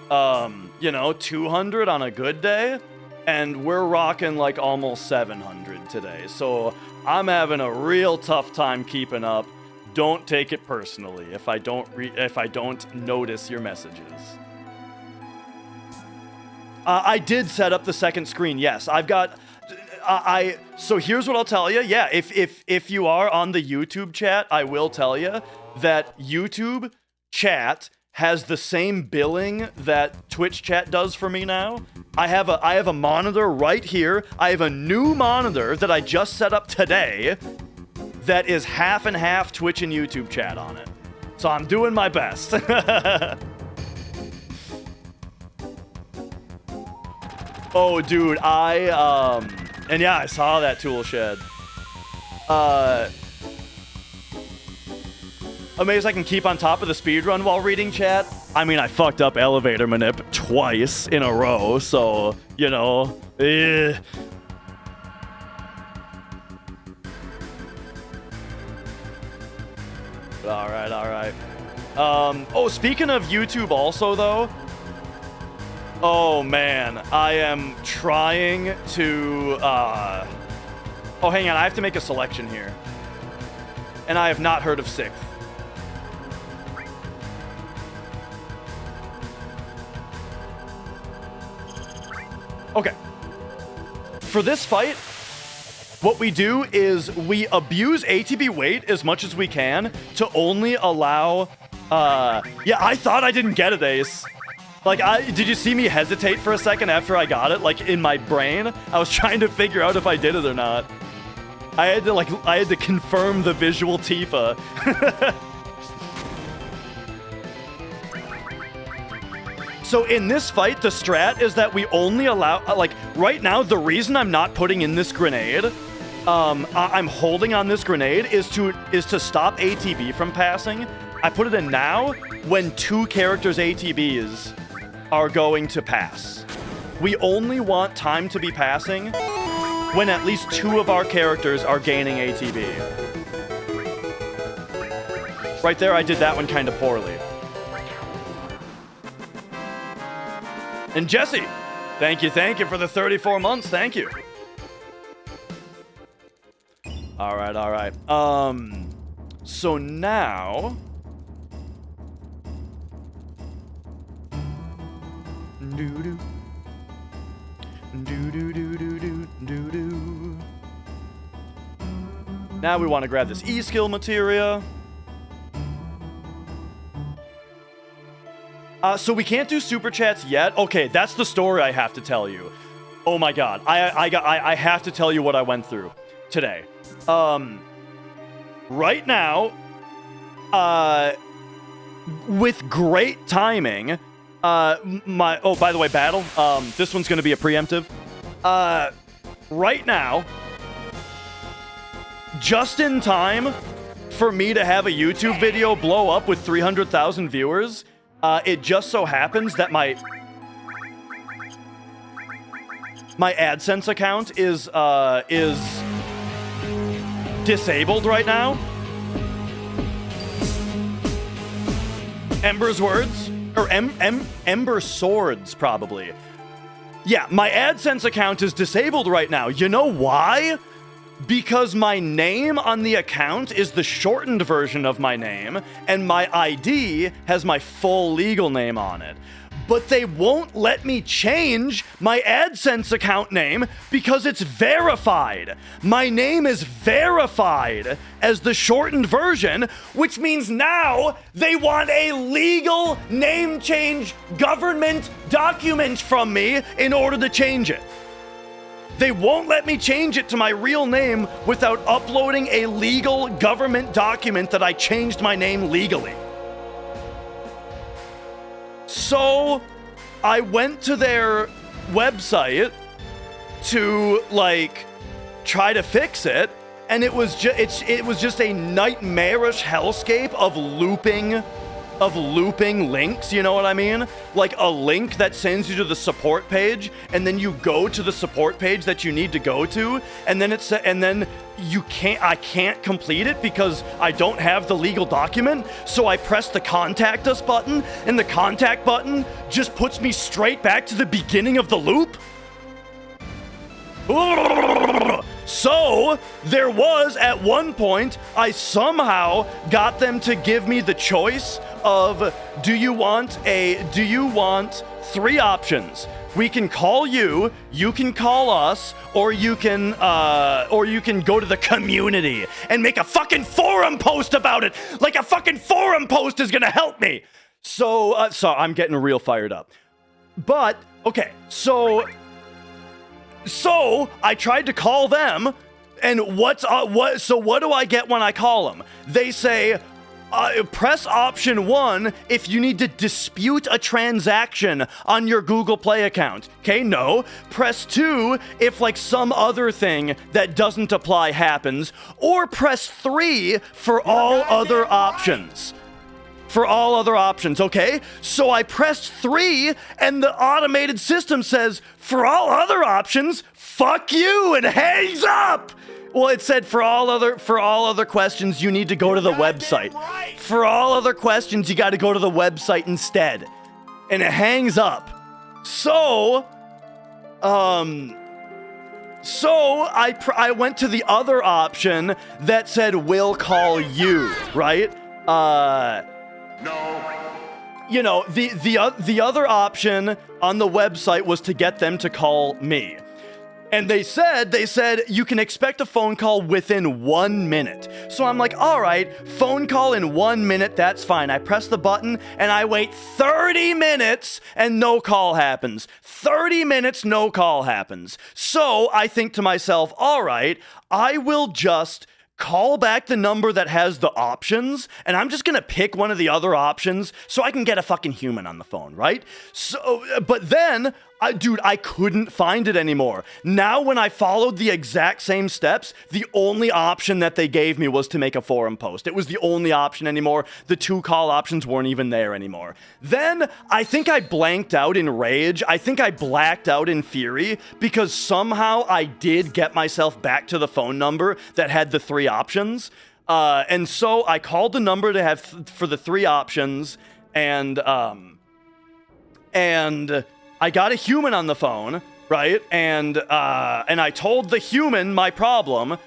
200 on a good day, and we're rocking like almost 700 today. So I'm having a real tough time keeping up. Don't take it personally if I don't notice your messages. I did set up the second screen. Yes, I've got. So here's what I'll tell you. Yeah, if you are on the YouTube chat, I will tell you that YouTube chat has the same billing that Twitch chat does for me now. I have a monitor right here. I have a new monitor that I just set up today that is half and half Twitch and YouTube chat on it. So I'm doing my best. Oh, dude, and yeah, I saw that tool shed. Amazed I can keep on top of the speedrun while reading chat. I mean, I fucked up elevator manip twice in a row, so, eh. All right. Oh, speaking of YouTube also, though, oh, man, I am trying to, oh, hang on, I have to make a selection here. And I have not heard of Sixth. Okay. For this fight, what we do is we abuse ATB weight as much as we can to only allow, yeah, I thought I didn't get it, Ace. Like, did you see me hesitate for a second after I got it? Like, in my brain, I was trying to figure out if I did it or not. I had to confirm the visual Tifa. So in this fight, the strat is that we only allow, right now, the reason I'm not putting in this grenade, I'm holding on this grenade is to stop ATB from passing. I put it in now when 2 characters' ATBs are going to pass. We only want time to be passing when at least 2 of our characters are gaining ATB. Right there, I did that one kind of poorly. And Jesse, thank you for the 34 months. Thank you. All right. So now, now we want to grab this E-skill materia. So we can't do super chats yet. Okay, that's the story I have to tell you. Oh my god, I have to tell you what I went through today. Right now, with great timing, by the way, battle. This one's gonna be a preemptive. Right now, just in time for me to have a YouTube video blow up with 300,000 viewers. It just so happens that my AdSense account is disabled right now. Ember's words, or Ember Swords, probably. Yeah, my AdSense account is disabled right now. You know why? Because my name on the account is the shortened version of my name, and my ID has my full legal name on it. But they won't let me change my AdSense account name because it's verified. My name is verified as the shortened version, which means now they want a legal name change government document from me in order to change it. They won't let me change it to my real name without uploading a legal government document that I changed my name legally. So I went to their website to try to fix it, and it was just a nightmarish hellscape of looping of looping links, you know what I mean? Like a link that sends you to the support page, and then you go to the support page that you need to go to, and then I can't complete it because I don't have the legal document, so I press the contact us button, and the contact button just puts me straight back to the beginning of the loop? So, there was, at one point, I somehow got them to give me the choice of, do you want 3 options? We can call you can call us, or you can go to the community and make a fucking forum post about it, like a fucking forum post is gonna help me. So I'm getting real fired up. But, okay, so I tried to call them, and what do I get when I call them? They say, press option 1 if you need to dispute a transaction on your Google Play account. Okay, no. Press 2 if like some other thing that doesn't apply happens, or press 3 for all other options. For all other options, okay? So I pressed 3, and the automated system says, for all other options, fuck you, and hangs up! Well, it said for all other questions, you need to go to the website. Right. For all other questions, you gotta go to the website instead. And it hangs up. So I went to the other option that said, we'll call you, right? No. You know, the other option on the website was to get them to call me. And they said you can expect a phone call within 1 minute. So I'm like, all right, phone call in 1 minute, that's fine. I press the button and I wait 30 minutes and no call happens. 30 minutes, no call happens. So I think to myself, all right, I will just call back the number that has the options, and I'm just gonna pick one of the other options so I can get a fucking human on the phone, right? So, but then, I couldn't find it anymore. Now, when I followed the exact same steps, the only option that they gave me was to make a forum post. It was the only option anymore. The 2 call options weren't even there anymore. Then, I think I blanked out in rage. I think I blacked out in fury because somehow I did get myself back to the phone number that had the 3 options. And so I called the number to have for the 3 options, and I got a human on the phone, right? And I told the human my problem,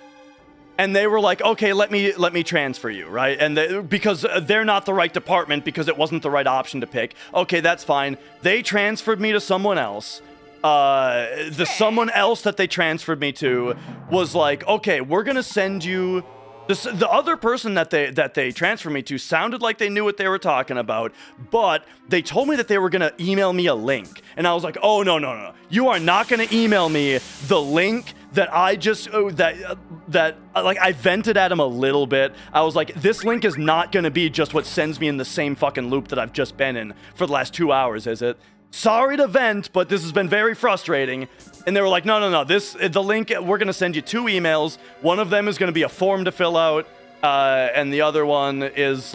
and they were like, "Okay, let me transfer you," right? And because they're not the right department because it wasn't the right option to pick. Okay, that's fine. They transferred me to someone else. Someone else that they transferred me to was like, "Okay, we're gonna send you." The other person that they transferred me to sounded like they knew what they were talking about, but they told me that they were gonna email me a link, and I was like, "Oh no! You are not gonna email me the link that I just like I vented at him a little bit. I was like, this link is not gonna be just what sends me in the same fucking loop that I've just been in for the last 2 hours, is it? Sorry to vent, but this has been very frustrating." And they were like, no, the link, we're going to send you 2 emails. One of them is going to be a form to fill out, and the other one is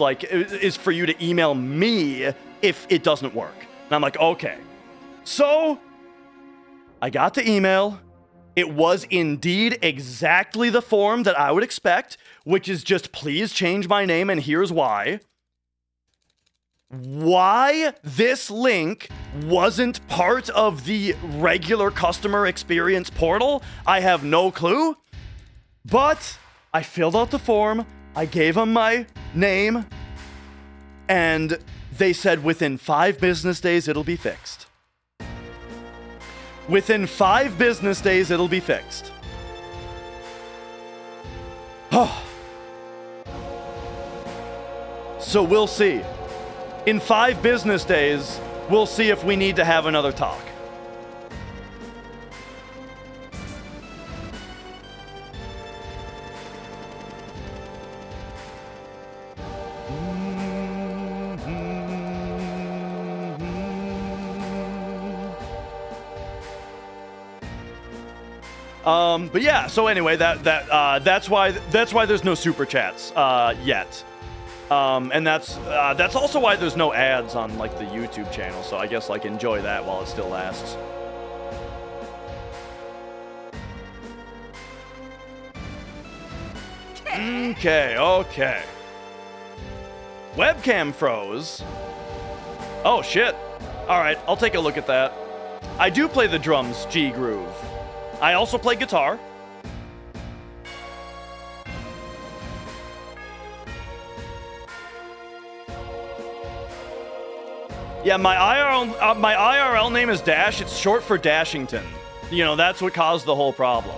for you to email me if it doesn't work. And I'm like, okay. So, I got the email. It was indeed exactly the form that I would expect, which is just, please change my name, and here's why. Why this link wasn't part of the regular customer experience portal, I have no clue. But I filled out the form, I gave them my name, and they said within 5 business days it'll be fixed. Within 5 business days it'll be fixed. So we'll see. In 5 business days, we'll see if we need to have another talk. But yeah, so anyway, that's why there's no super chats yet. And that's also why there's no ads on like the YouTube channel. So I guess like enjoy that while it still lasts. Okay. Webcam froze. Oh shit. All right, I'll take a look at that. I do play the drums, G Groove. I also play guitar. Yeah, my IRL name is Dash. It's short for Dashington. You know, that's what caused the whole problem.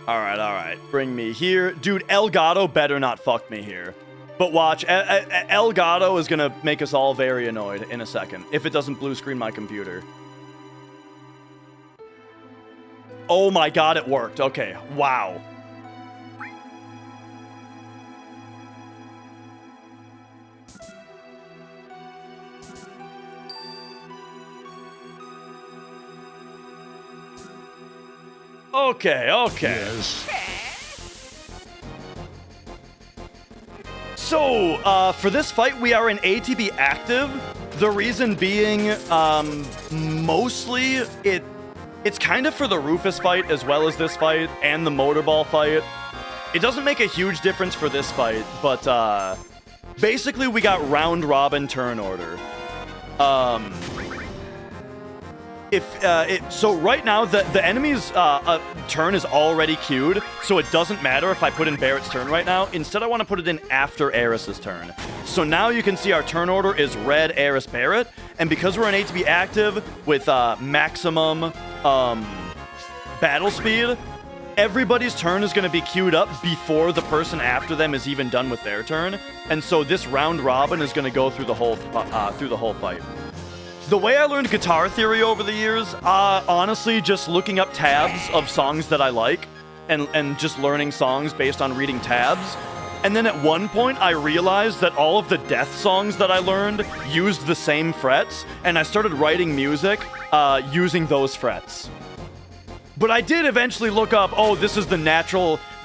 All right. Bring me here. Dude, Elgato better not fuck me here. But watch, Elgato is gonna make us all very annoyed in a second if it doesn't blue screen my computer. Oh my god, it worked. Okay, wow. Okay. Yes. So, for this fight, we are in ATB active. The reason being, mostly, it's kind of for the Rufus fight as well as this fight and the Motorball fight. It doesn't make a huge difference for this fight, but, basically we got round robin turn order. So right now, the enemy's turn is already queued, so it doesn't matter if I put in Barrett's turn right now. Instead, I want to put it in after Eris's turn. So now you can see our turn order is Red, Eris, Barrett, and because we're in ATB active with maximum battle speed, everybody's turn is going to be queued up before the person after them is even done with their turn, and so this round robin is going to go through the whole fight. The way I learned guitar theory over the years, honestly, just looking up tabs of songs that I like and just learning songs based on reading tabs. And then at one point, I realized that all of the death songs that I learned used the same frets, and I started writing music using those frets. But I did eventually look up, oh,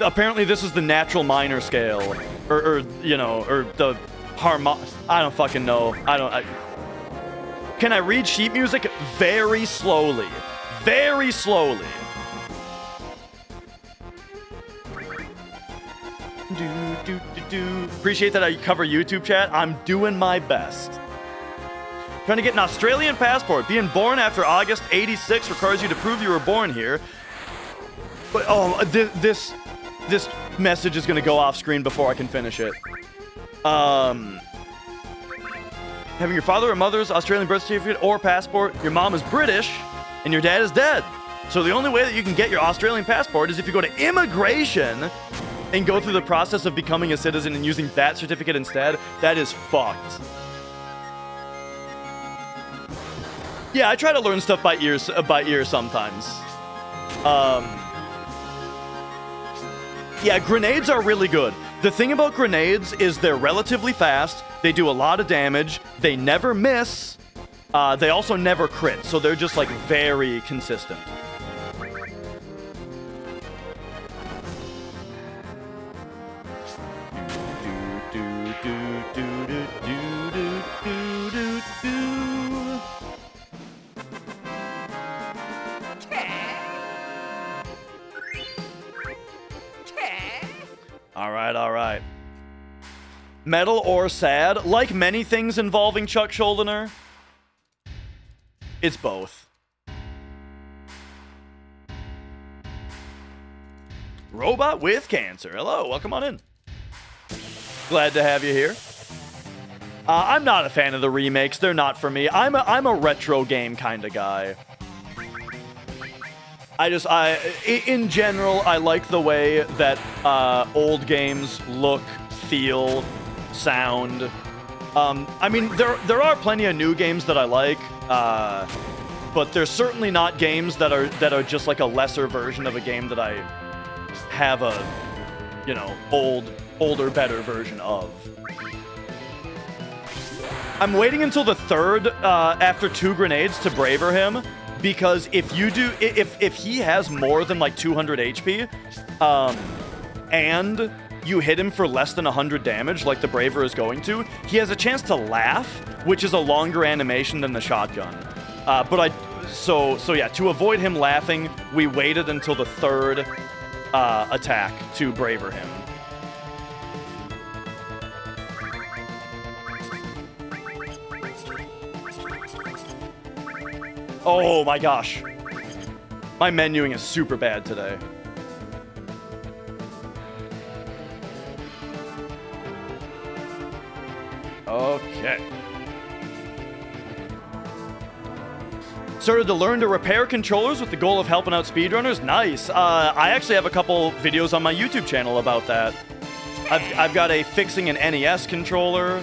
apparently this is the natural minor scale, or the I don't fucking know. Can I read sheet music? Very slowly. Very slowly. Appreciate that I cover YouTube chat. I'm doing my best. Trying to get an Australian passport. Being born after August 86 requires you to prove you were born here. But, this message is going to go off screen before I can finish it. Having your father or mother's Australian birth certificate or passport, your mom is British, and your dad is dead. So the only way that you can get your Australian passport is if you go to immigration and go through the process of becoming a citizen and using that certificate instead. That is fucked. Yeah, I try to learn stuff by ear sometimes. Yeah, grenades are really good. The thing about grenades is they're relatively fast, they do a lot of damage, they never miss, they also never crit, so they're just like very consistent. All right. Metal or sad? Like many things involving Chuck Schuldiner, it's both. Robot with cancer. Hello, welcome on in. Glad to have you here. I'm not a fan of the remakes. They're not for me. I'm a retro game kind of guy. In general, I like the way that old games look, feel, sound. I mean, there are plenty of new games that I like, but there's certainly not games that are just like a lesser version of a game that I have a, older, better version of. I'm waiting until the third after 2 grenades to braver him, because if he has more than like 200 HP, and you hit him for less than 100 damage, like the Braver is going to, he has a chance to laugh, which is a longer animation than the shotgun. So yeah, to avoid him laughing, we waited until the third attack to Braver him. Oh my gosh. My menuing is super bad today. Okay. Started to learn to repair controllers with the goal of helping out speedrunners. Nice. I actually have a couple videos on my YouTube channel about that. I've got a fixing an NES controller.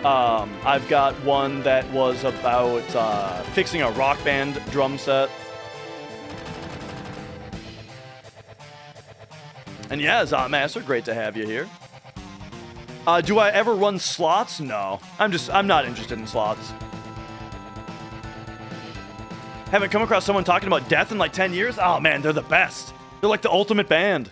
I've got one that was about fixing a Rock Band drum set. And yeah, Zotmaster, great to have you here. Do I ever run slots? No. I'm not interested in slots. Haven't come across someone talking about death in like 10 years? Oh man, they're the best. They're like the ultimate band.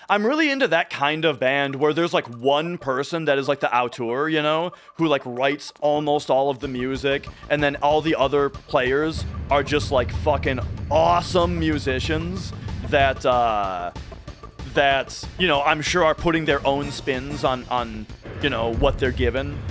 I'm really into that kind of band where there's like one person that is like the auteur, you know, who like writes almost all of the music, and then all the other players are just like fucking awesome musicians that you know, I'm sure are putting their own spins on you know, what they're given.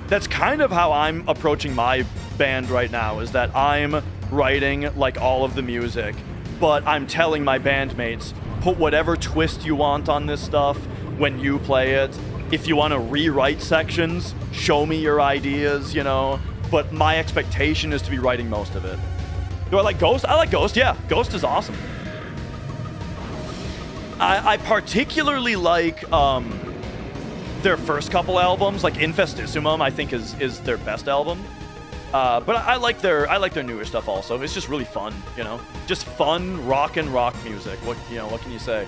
That's kind of how I'm approaching my band right now, is that I'm writing like all of the music, but I'm telling my bandmates, put whatever twist you want on this stuff when you play it. If you want to rewrite sections, show me your ideas, you know, but my expectation is to be writing most of it. Do I like Ghost? I like Ghost, yeah. Ghost is awesome. I particularly like their first couple albums, like Infestissimum, I think is their best album. But I like their newer stuff also. It's just really fun, you know? Just fun rock music. What can you say?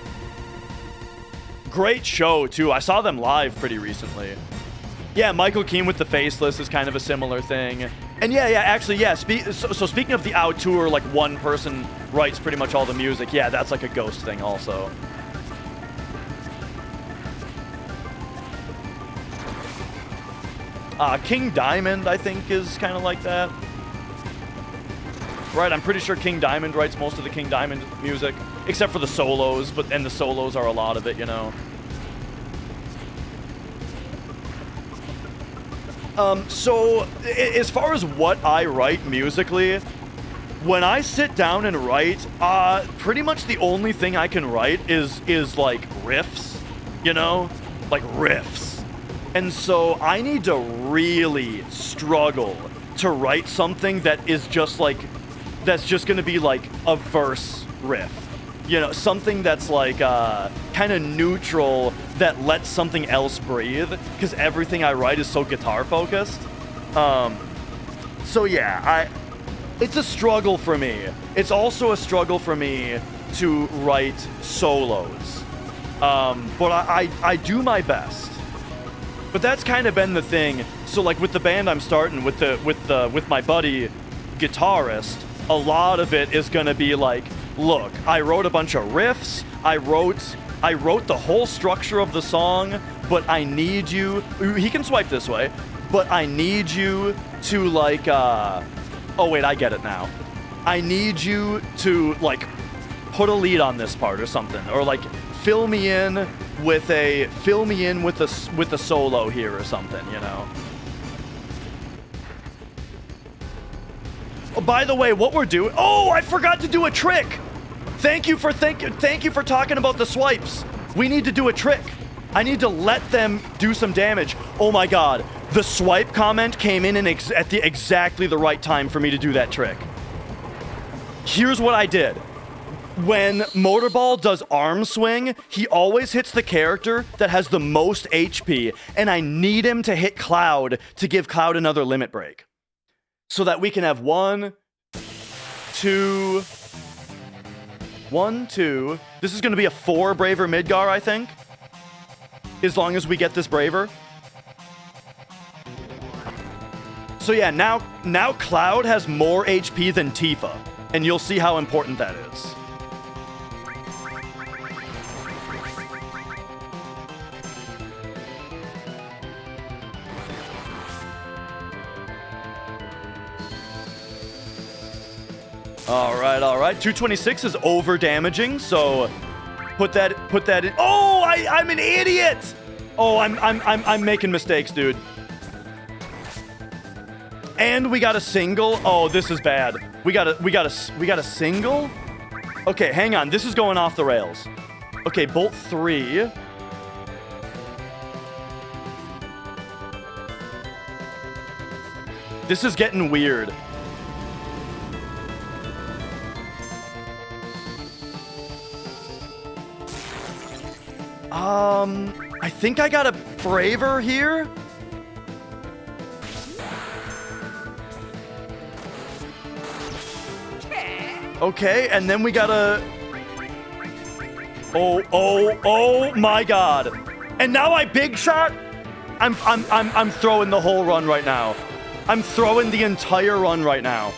Great show too. I saw them live pretty recently. Yeah, Michael Keane with the Faceless is kind of a similar thing. And actually, so speaking of the auteur, like one person writes pretty much all the music. Yeah, that's like a Ghost thing also. King Diamond, I think, is kind of like that. Right, I'm pretty sure King Diamond writes most of the King Diamond music, except for the solos, and the solos are a lot of it, you know. So, as far as what I write musically, when I sit down and write, pretty much the only thing I can write is like riffs, you know? Like riffs. And so I need to really struggle to write something that is just like, that's just gonna be like a verse riff. You know, something that's like kind of neutral that lets something else breathe, because everything I write is so guitar focused. So yeah, it's a struggle for me. It's also a struggle for me to write solos. But I do my best. But that's kind of been the thing. So like with the band I'm starting with my buddy guitarist, a lot of it is gonna be like, look, I wrote a bunch of riffs, I wrote the whole structure of the song, but I need you, he can swipe this way, but I need you to like, oh wait, I get it now. I need you to like put a lead on this part or something, or like fill me in with a solo here or something, you know. Oh, by the way, what we're doing, oh, I forgot to do a trick. Thank you for talking about the swipes. We need to do a trick. I need to let them do some damage. Oh my god, the swipe comment came in at exactly the right time for me to do that trick. Here's what I did. When Motorball does arm swing, he always hits the character that has the most HP, and I need him to hit Cloud to give Cloud another limit break. So that we can have 1, 2... This is going to be a 4 Braver Midgar, I think. As long as we get this Braver. So yeah, now Cloud has more HP than Tifa, and you'll see how important that is. All right. 226 is over damaging, so put that in. Oh, I'm an idiot. Oh, I'm making mistakes, dude. And we got a single. Oh, this is bad. We got a single. Okay, hang on. This is going off the rails. Okay, Bolt 3. This is getting weird. I think I got a braver here. Okay, and then we got a... Oh my god. And now I big shot? I'm throwing the whole run right now. I'm throwing the entire run right now.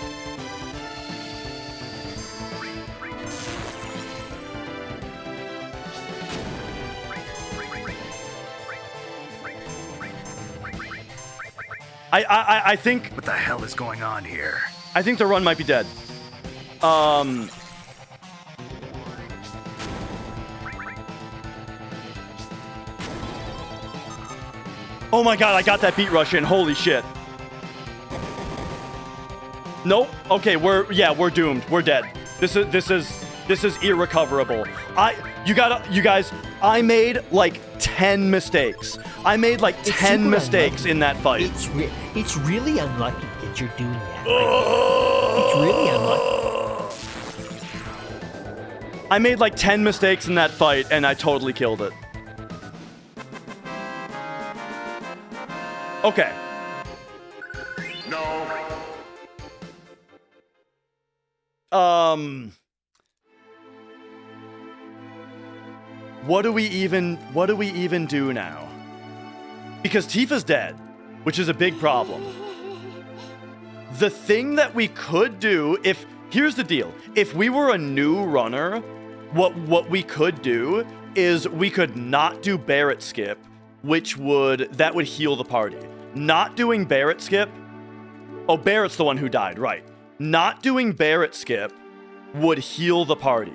I think... What the hell is going on here? I think the run might be dead. Oh my god, I got that beat rush in. Holy shit. Nope. Okay, we're doomed. We're dead. This is irrecoverable. You guys, I made like 10 mistakes. I made like 10 mistakes in that fight. It's really unlucky that you're doing that. It's really unlucky. I made like 10 mistakes in that fight, and I totally killed it. Okay. No. What do we even do now? Because Tifa's dead, which is a big problem. The thing that we could do, here's the deal. If we were a new runner, what we could do is we could not do Barrett skip, that would heal the party. Not doing Barrett skip. Oh, Barrett's the one who died, right. Not doing Barrett skip would heal the party.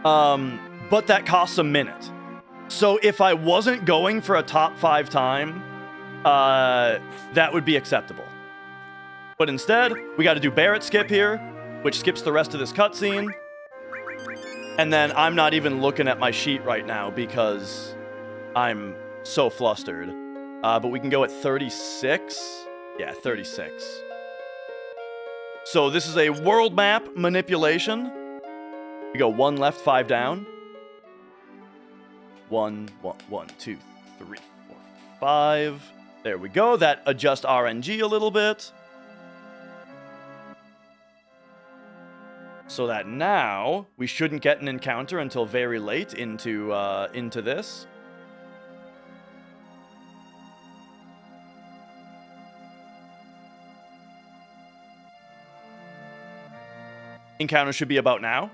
But that costs a minute. So if I wasn't going for a top 5 time, that would be acceptable. But instead, we got to do Barrett skip here, which skips the rest of this cutscene. And then I'm not even looking at my sheet right now because I'm so flustered. But we can go at 36. Yeah, 36. So this is a world map manipulation. We go 1 left, 5 down. 1, 2, 3, 4, 5. There we go. That adjusts RNG a little bit. So that now we shouldn't get an encounter until very late into this. Encounter should be about now.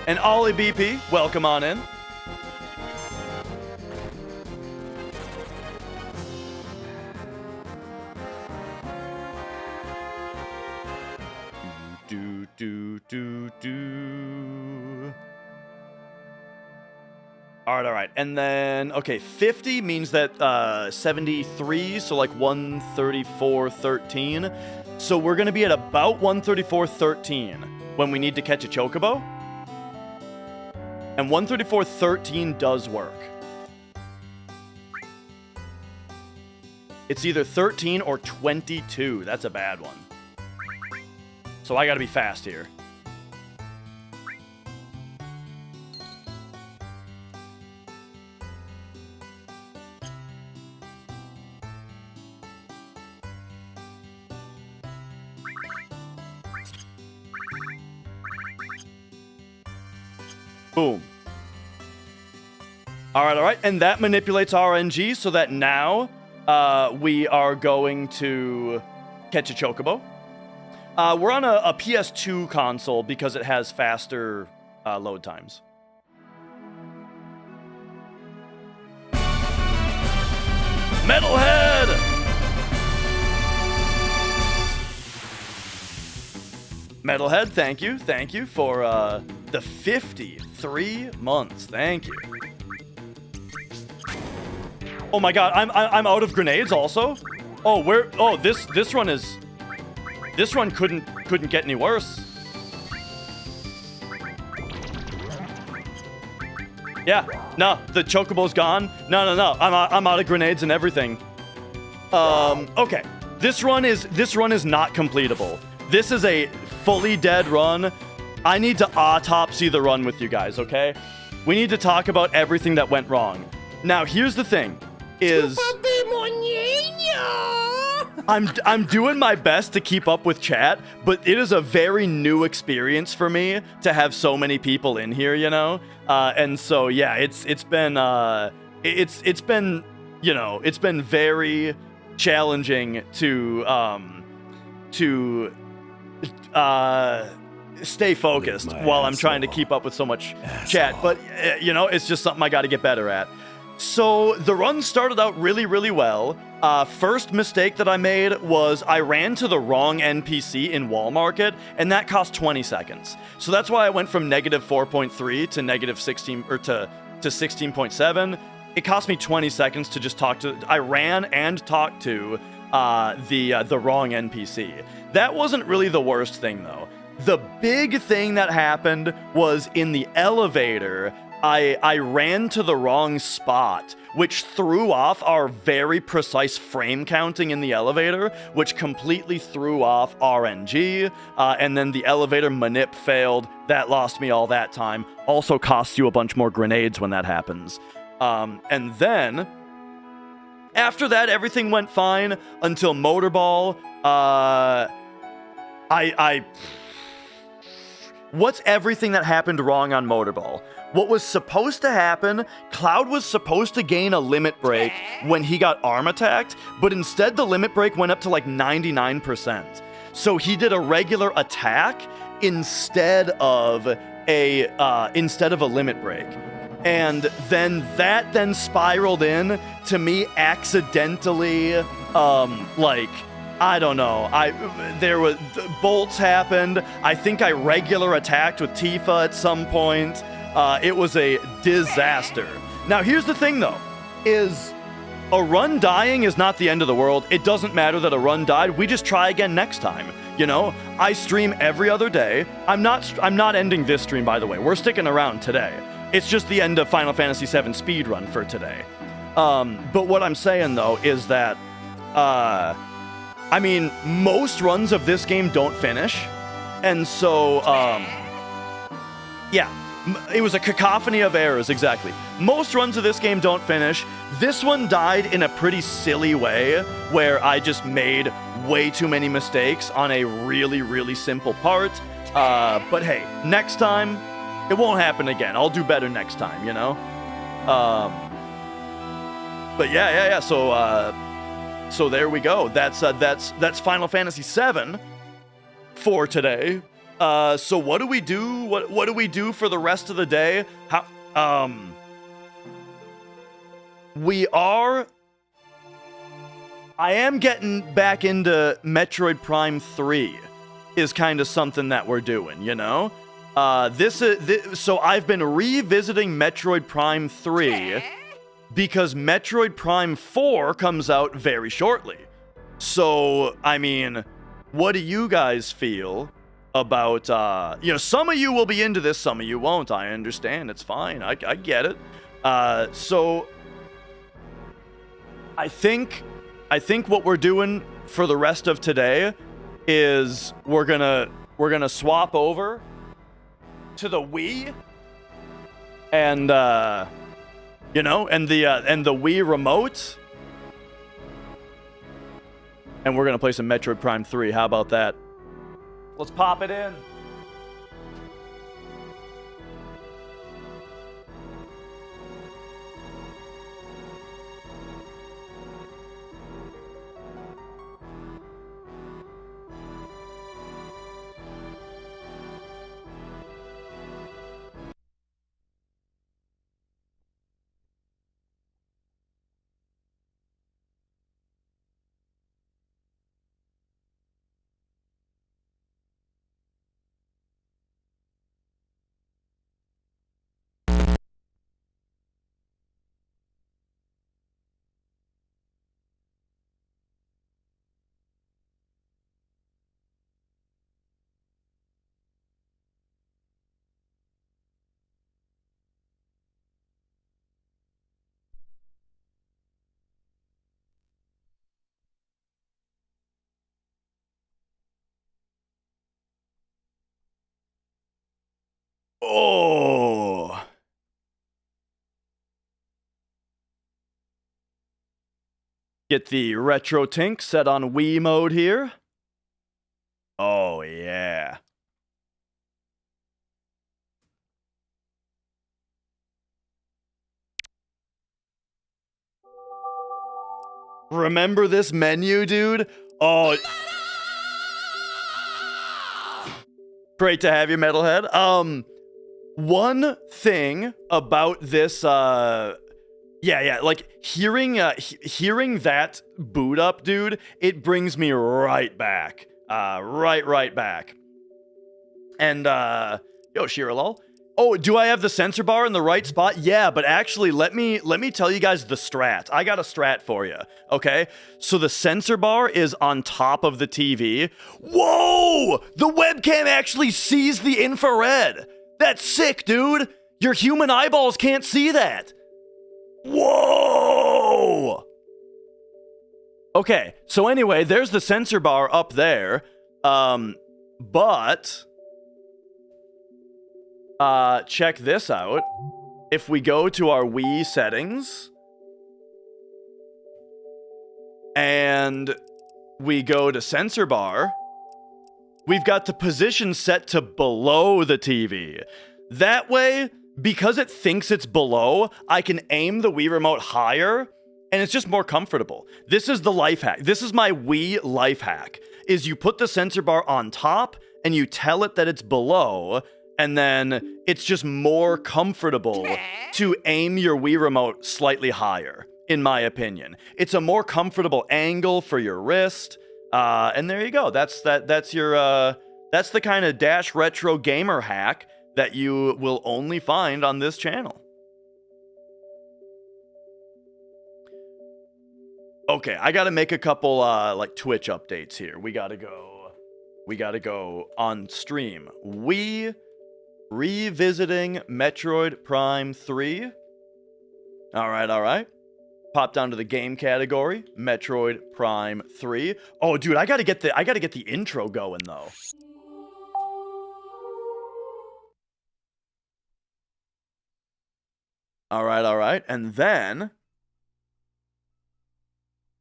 And Ollie BP, welcome on in. All right. And then, okay, 50 means that 73, so like 134.13. So we're going to be at about 134.13 when we need to catch a chocobo. And 134.13 does work. It's either 13 or 22. That's a bad one. So I got to be fast here. Boom. All right. And that manipulates RNG so that now we are going to catch a chocobo. We're on a PS2 console because it has faster load times. Metalhead! Metalhead, thank you for the 53 months. Thank you. Oh my god, I'm out of grenades also. Oh, this run couldn't get any worse. Yeah, no, the chocobo's gone. No, I'm out of grenades and everything. Okay, this run is not completable. This is a fully dead run. I need to autopsy the run with you guys, okay? We need to talk about everything that went wrong. Now, here's the thing, is I'm doing my best to keep up with chat, but it is a very new experience for me to have so many people in here, you know? And so yeah, it's been very challenging to stay focused while I'm trying to keep up with so much chat. But it's just something I got to get better at. So the run started out really, really well. First mistake that I made was I ran to the wrong NPC in Wall Market, and that cost 20 seconds. So that's why I went from -4.3 to -16 or to 16.7. It cost me 20 seconds to just talk to. I ran and talked to the wrong NPC. That wasn't really the worst thing though. The big thing that happened was in the elevator. I ran to the wrong spot, which threw off our very precise frame counting in the elevator, which completely threw off RNG, and then the elevator manip failed. That lost me all that time. Also costs you a bunch more grenades when that happens. And then, after that, everything went fine until Motorball. What's everything that happened wrong on Motorball? What was supposed to happen, Cloud was supposed to gain a limit break when he got arm attacked, but instead the limit break went up to like 99%. So he did a regular attack instead of a limit break. And then that spiraled in to me accidentally, I don't know. There was bolts happened. I think I regular attacked with Tifa at some point. It was a disaster. Now, here's the thing, though, is a run dying is not the end of the world. It doesn't matter that a run died. We just try again next time. You know, I stream every other day. I'm not ending this stream, by the way. We're sticking around today. It's just the end of Final Fantasy VII speedrun for today. But what I'm saying, though, is that, most runs of this game don't finish. And so, yeah. It was a cacophony of errors, exactly. Most runs of this game don't finish. This one died in a pretty silly way, where I just made way too many mistakes on a really, really simple part. But hey, next time, it won't happen again. I'll do better next time, you know? But yeah. So there we go. That's Final Fantasy VII for today. So what do we do? What do we do for the rest of the day? I am getting back into Metroid Prime 3 is kind of something that we're doing, you know? So I've been revisiting Metroid Prime 3 because Metroid Prime 4 comes out very shortly. So, what do you guys feel about, some of you will be into this, some of you won't. I understand. It's fine. I get it. So I think what we're doing for the rest of today is we're gonna swap over to the Wii and the Wii remote, and we're gonna play some Metroid Prime 3. How about that? Let's pop it in. Oh. Get the retro tink set on Wii mode here. Oh, yeah. Remember this menu, dude? Oh. Great to have you, Metalhead. One thing about this, like hearing that boot up, dude, it brings me right back, right back. And yo, Shiralol. Oh, do I have the sensor bar in the right spot? Yeah, but actually, let me tell you guys the strat. I got a strat for you. Okay, so the sensor bar is on top of the TV. Whoa! The webcam actually sees the infrared. That's sick, dude. Your human eyeballs can't see that. Whoa! Okay, so anyway, there's the sensor bar up there. But check this out. If we go to our Wii settings and we go to sensor bar, we've got the position set to below the TV. That way, because it thinks it's below, I can aim the Wii remote higher, and it's just more comfortable. This is the life hack. This is my Wii life hack, is you put the sensor bar on top, and you tell it that it's below, and then it's just more comfortable to aim your Wii remote slightly higher, in my opinion. It's a more comfortable angle for your wrist, and there you go. That's the kind of Dash Retro gamer hack that you will only find on this channel. Okay, I gotta make a couple like Twitch updates here. We gotta go on stream. We revisiting Metroid Prime 3. All right. Pop down to the game category, Metroid Prime 3. Oh, dude, I gotta get the intro going though. All right, and then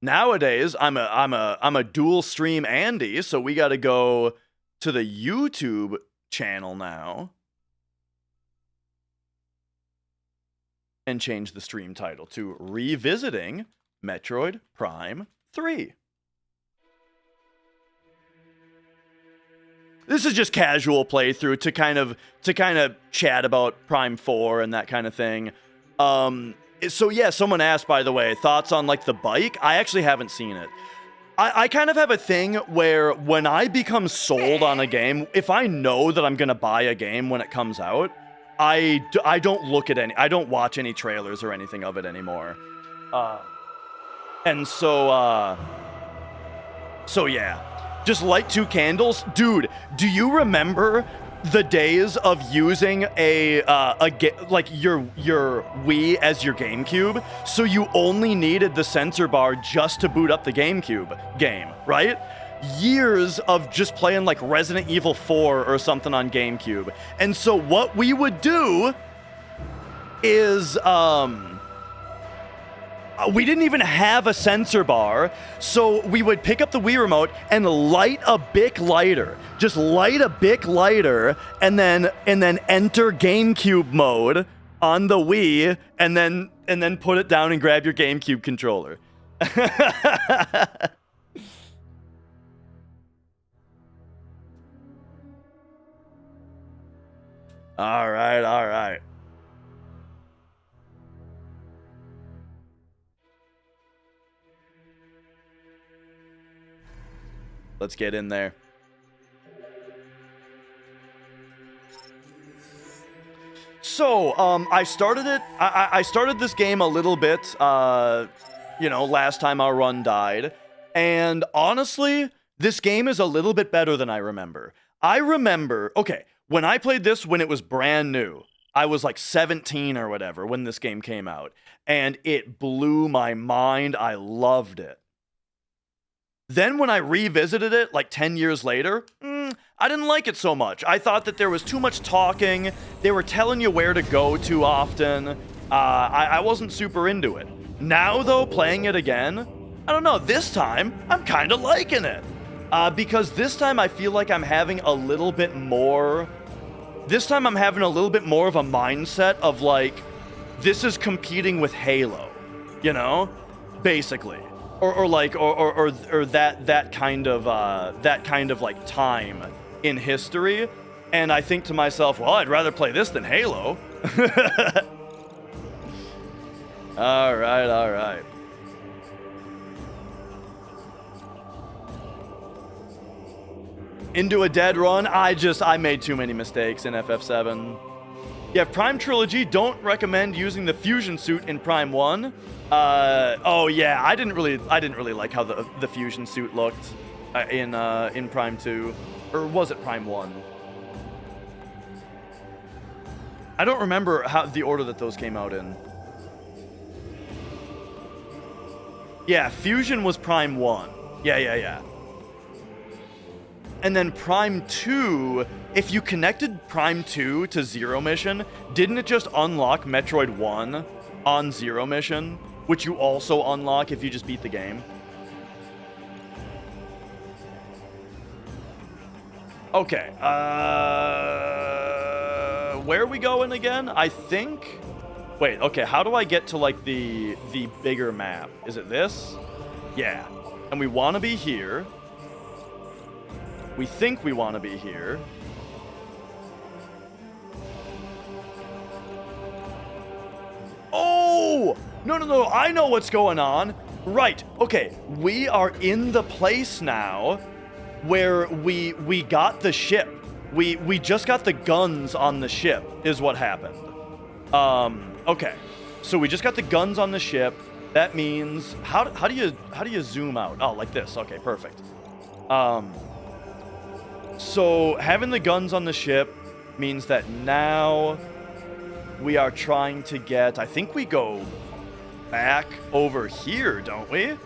nowadays I'm a dual stream Andy, so we gotta go to the YouTube channel now and change the stream title to Revisiting Metroid Prime 3. This is just casual playthrough to kind of chat about Prime 4 and that kind of thing. So yeah, someone asked, by the way, thoughts on like the bike? I actually haven't seen it. I kind of have a thing where when I become sold on a game, if I know that I'm gonna buy a game when it comes out, I don't look at I don't watch any trailers or anything of it anymore. And so yeah. Just light 2 candles. Dude, do you remember the days of using like your Wii as your GameCube? So you only needed the sensor bar just to boot up the GameCube game, right? Years of just playing like Resident Evil 4 or something on GameCube. And so what we would do is we didn't even have a sensor bar, so we would pick up the Wii remote and light a Bic lighter. Just light a Bic lighter and then enter GameCube mode on the Wii and then put it down and grab your GameCube controller. All right. Let's get in there. So, I started it. I started this game a little bit, last time our run died. And honestly, this game is a little bit better than I remember. Okay, when I played this when it was brand new, I was like 17 or whatever when this game came out. And it blew my mind. I loved it. Then when I revisited it like 10 years later, I didn't like it so much. I thought that there was too much talking. They were telling you where to go too often. I wasn't super into it. Now, though, playing it again, I don't know. This time, I'm kind of liking it. Because this time I feel like I'm having a little bit more... This time I'm having a little bit more of a mindset of, like, this is competing with Halo. You know? Basically. Or that kind of like time in history, and I think to myself, well, I'd rather play this than Halo. all right. Into a dead run. I made too many mistakes in FF7. Yeah, Prime Trilogy, don't recommend using the fusion suit in Prime 1. Oh yeah, I didn't really like how the fusion suit looked in Prime 2, or was it Prime 1? I don't remember how the order that those came out in. Yeah, fusion was Prime 1. Yeah. And then Prime 2, if you connected Prime 2 to Zero Mission, didn't it just unlock Metroid 1 on Zero Mission, which you also unlock if you just beat the game? Okay, where are we going again? I think... Wait, okay, how do I get to, like, the bigger map? Is it this? Yeah. And we want to be here. We think we want to be here. Oh! No, I know what's going on. Right, okay, we are in the place now where we got the ship. We just got the guns on the ship, is what happened. Okay, so we just got the guns on the ship. That means, how do you zoom out? Oh, like this, okay, perfect. So having the guns on the ship means that now we are trying to get, I think we go back over here, don't we?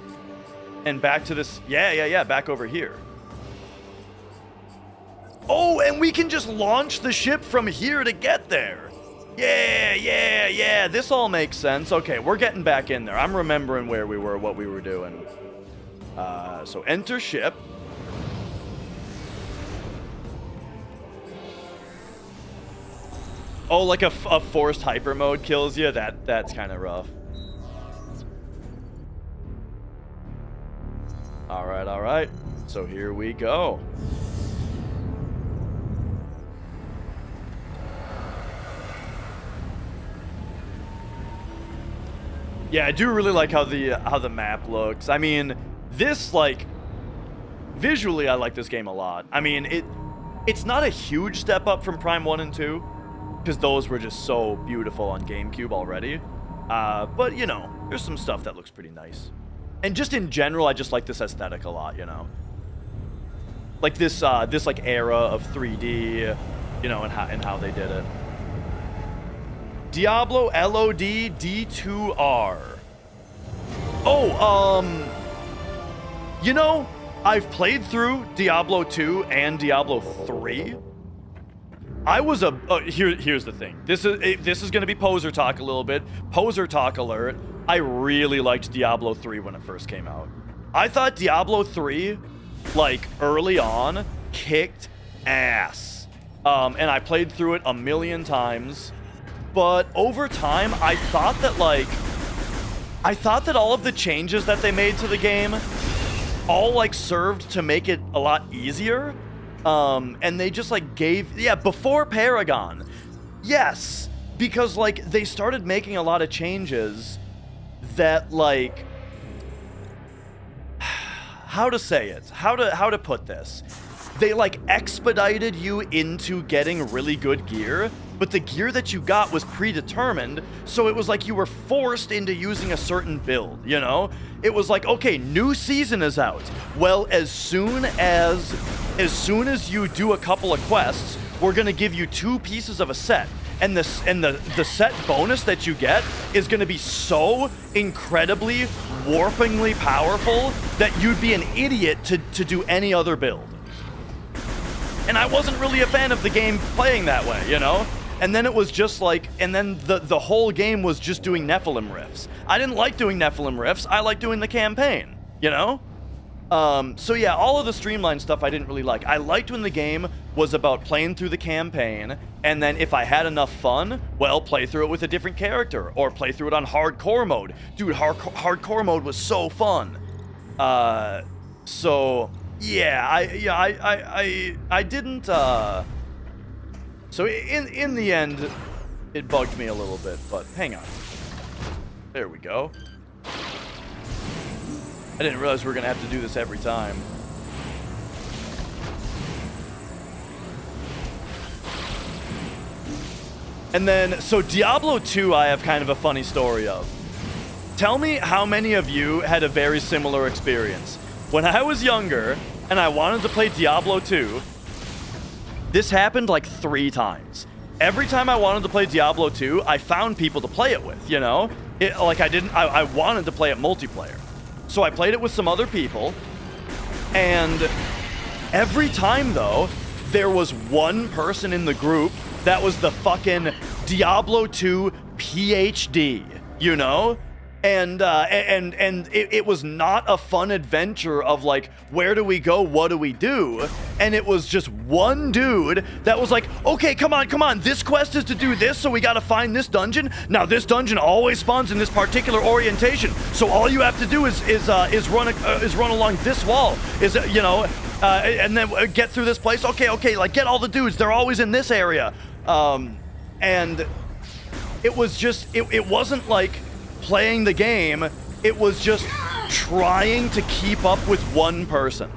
And back to this, yeah, back over here. Oh, and we can just launch the ship from here to get there. Yeah, this all makes sense. Okay, we're getting back in there. I'm remembering where we were, what we were doing. So enter ship. Oh, like a forced hyper mode kills you? That's kind of rough. All right. So here we go. Yeah, I do really like how the map looks. I mean, this, like, visually I like this game a lot. I mean, it's not a huge step up from Prime 1 and 2, because those were just so beautiful on GameCube already. But, you know, there's some stuff that looks pretty nice. And just in general, I just like this aesthetic a lot, you know. Like this like era of 3D, you know, and how they did it. Diablo LOD D2R. Oh, you know, I've played through Diablo 2 and Diablo 3. I was here's the thing. This is going to be poser talk a little bit. Poser talk alert. I really liked Diablo 3 when it first came out. I thought Diablo 3, like, early on, kicked ass. And I played through it a million times. But over time, I thought that all of the changes that they made to the game all, like, served to make it a lot easier. And they just, like, before Paragon. Yes, because, like, they started making a lot of changes that, like, how to say it? How to put this? They, like, expedited you into getting really good gear, but the gear that you got was predetermined, so it was like you were forced into using a certain build, you know? It was like, okay, new season is out. Well, as soon as you do a couple of quests, we're gonna give you 2 pieces of a set. And the set bonus that you get is gonna be so incredibly, warpingly powerful that you'd be an idiot to do any other build. And I wasn't really a fan of the game playing that way, you know? And then it was just like, and then the whole game was just doing Nephilim riffs. I didn't like doing Nephilim riffs. I like doing the campaign, you know? So yeah, all of the streamlined stuff I didn't really like. I liked when the game was about playing through the campaign, and then if I had enough fun, well, play through it with a different character, or play through it on hardcore mode. Dude, hardcore mode was so fun. So yeah, I didn't. So in the end, it bugged me a little bit. But hang on, there we go. I didn't realize we were gonna have to do this every time. And then, so Diablo 2 I have kind of a funny story of. Tell me how many of you had a very similar experience. When I was younger, and I wanted to play Diablo 2, this happened like 3 times. Every time I wanted to play Diablo 2, I found people to play it with, you know? I wanted to play it multiplayer. So I played it with some other people, and every time, though, there was one person in the group that was the fucking Diablo 2 PhD, you know? And it was not a fun adventure of like, where do we go, what do we do? And it was just one dude that was like, okay, come on, this quest is to do this, so we gotta find this dungeon. Now this dungeon always spawns in this particular orientation, so all you have to do is run along this wall, and then get through this place. Okay, like get all the dudes, they're always in this area. And it was just, it wasn't like playing the game, it was just trying to keep up with one person.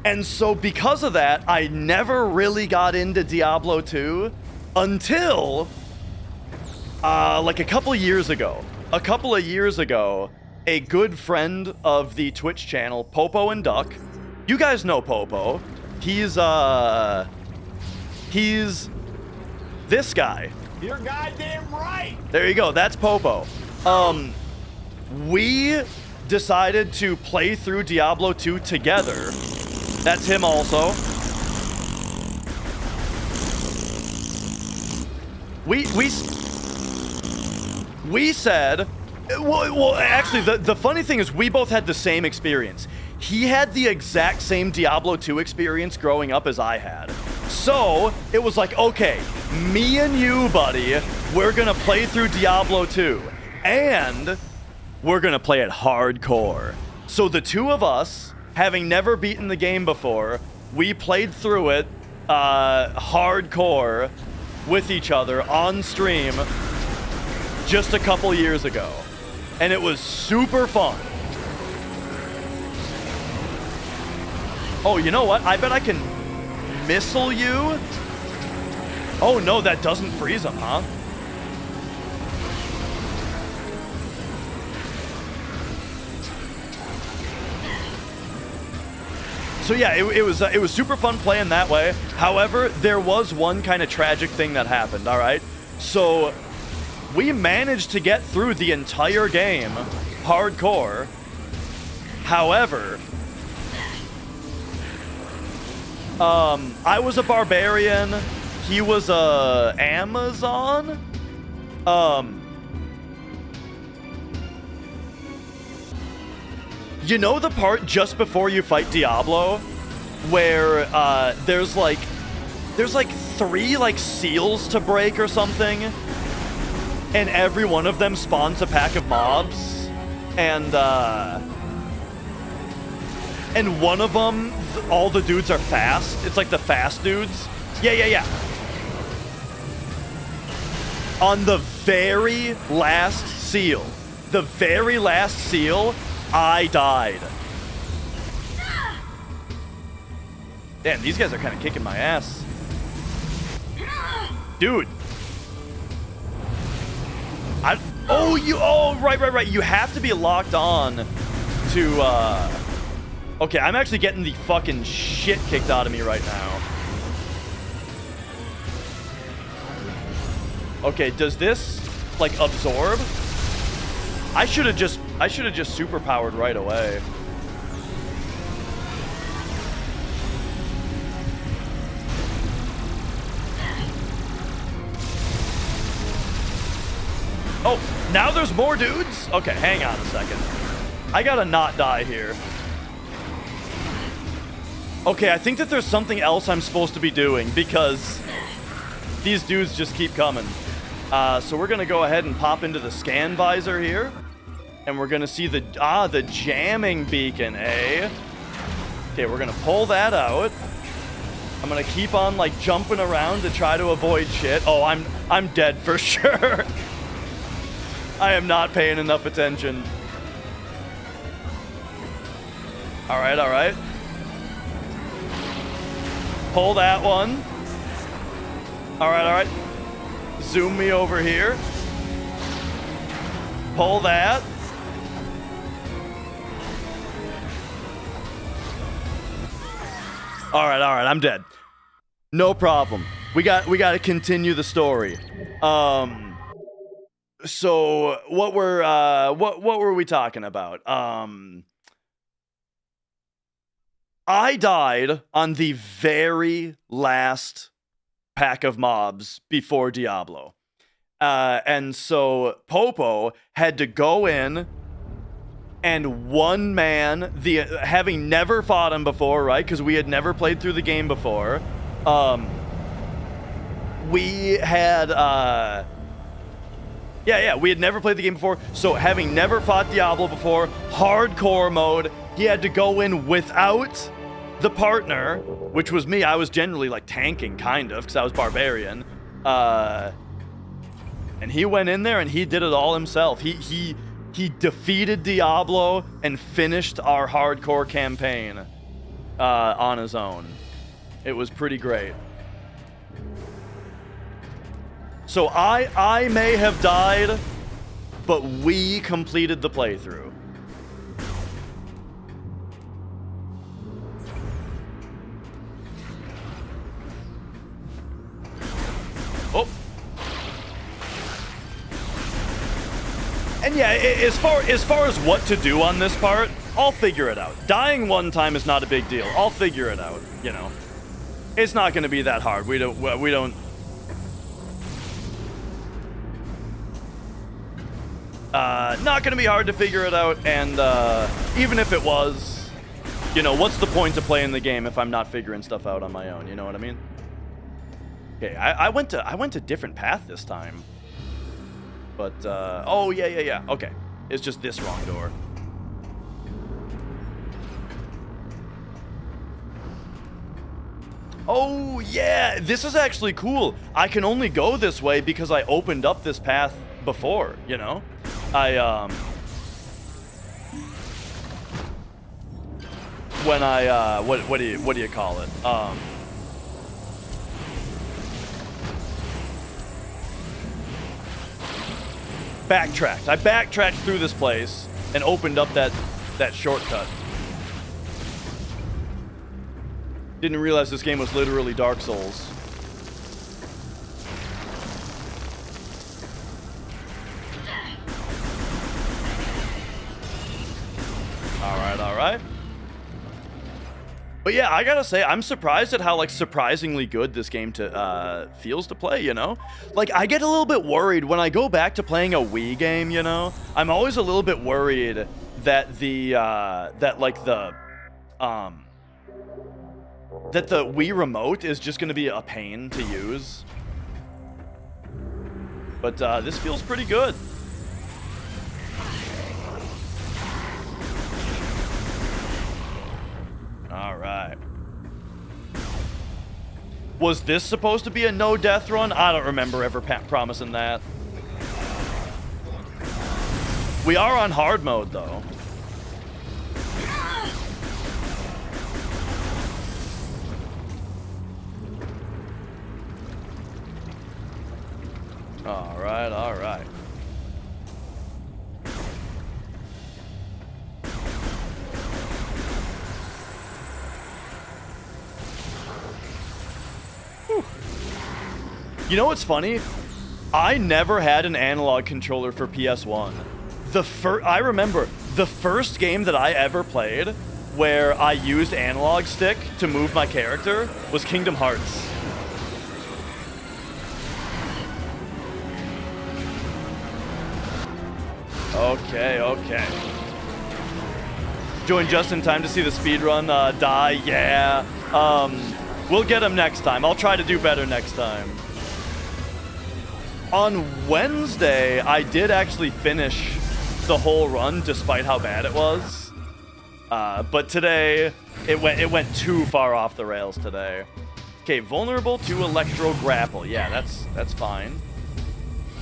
And so because of that, I never really got into Diablo 2 until like a couple of years ago. A good friend of the Twitch channel, Popo and Duck. You guys know Popo. He's this guy. You're goddamn right. There you go. That's Popo. We decided to play through Diablo 2 together. That's him also. We said, well, actually, the funny thing is we both had the same experience. He had the exact same Diablo 2 experience growing up as I had. So, it was like, okay, me and you, buddy, we're gonna play through Diablo 2. And we're gonna play it hardcore. So the two of us, having never beaten the game before, we played through it hardcore with each other on stream just a couple years ago. And it was super fun. Oh, you know what? I bet I can missile you? Oh no, that doesn't freeze them, huh? So yeah, it was super fun playing that way. However, there was one kind of tragic thing that happened, all right? So we managed to get through the entire game hardcore. However, I was a barbarian, he was a Amazon. You know the part just before you fight Diablo where there's like 3 like seals to break or something, and every one of them spawns a pack of mobs, and one of them, all the dudes are fast. It's like the fast dudes. Yeah. On the very last seal, I died. Damn, these guys are kind of kicking my ass. Dude. Right. You have to be locked on to, okay, I'm actually getting the fucking shit kicked out of me right now. Okay, does this, like, absorb? I should have just superpowered right away. Oh, now there's more dudes? Okay, hang on a second. I gotta not die here. Okay, I think that there's something else I'm supposed to be doing because these dudes just keep coming. So we're gonna go ahead and pop into the scan visor here. And we're gonna see the jamming beacon, eh? Okay, we're gonna pull that out. I'm gonna keep on like jumping around to try to avoid shit. Oh, I'm dead for sure. I am not paying enough attention. All right. Pull that one. All right. Zoom me over here. Pull that. All right, I'm dead. No problem. We got to continue the story. So what were we talking about? I died on the very last pack of mobs before Diablo. And so Popo had to go in and one man, having never fought him before, right? Because we had never played through the game before. We had, we had never played the game before. So having never fought Diablo before, hardcore mode, he had to go in without the partner, which was me. I was generally like tanking, kind of, because I was barbarian. And he went in there and he did it all himself. He defeated Diablo and finished our hardcore campaign on his own. It was pretty great. So I may have died, but we completed the playthrough. Oh. And yeah, as far as what to do on this part, I'll figure it out. Dying one time is not a big deal. I'll figure it out, you know. It's not going to be that hard. We don't not going to be hard to figure it out, and even if it was, you know, what's the point of playing the game if I'm not figuring stuff out on my own, you know what I mean? Okay, I went to different path this time. But, oh, yeah. Okay. It's just this wrong door. Oh, yeah. This is actually cool. I can only go this way because I opened up this path before, you know? When I, what do you call it? Backtracked. I backtracked through this place and opened up that shortcut. Didn't realize this game was literally Dark Souls. All right. But yeah, I gotta say, I'm surprised at how, like, surprisingly good this game feels to play, you know? Like, I get a little bit worried when I go back to playing a Wii game, you know? I'm always a little bit worried that the Wii remote is just gonna be a pain to use. But, this feels pretty good. All right. Was this supposed to be a no-death run? I don't remember ever promising that. We are on hard mode, though. All right. You know what's funny? I never had an analog controller for PS1. I remember the first game that I ever played where I used analog stick to move my character was Kingdom Hearts. Okay. Joined just in time to see the speedrun die. Yeah. We'll get him next time. I'll try to do better next time. On Wednesday, I did actually finish the whole run despite how bad it was. But today, it went too far off the rails today. Okay, vulnerable to electro grapple. Yeah, that's fine.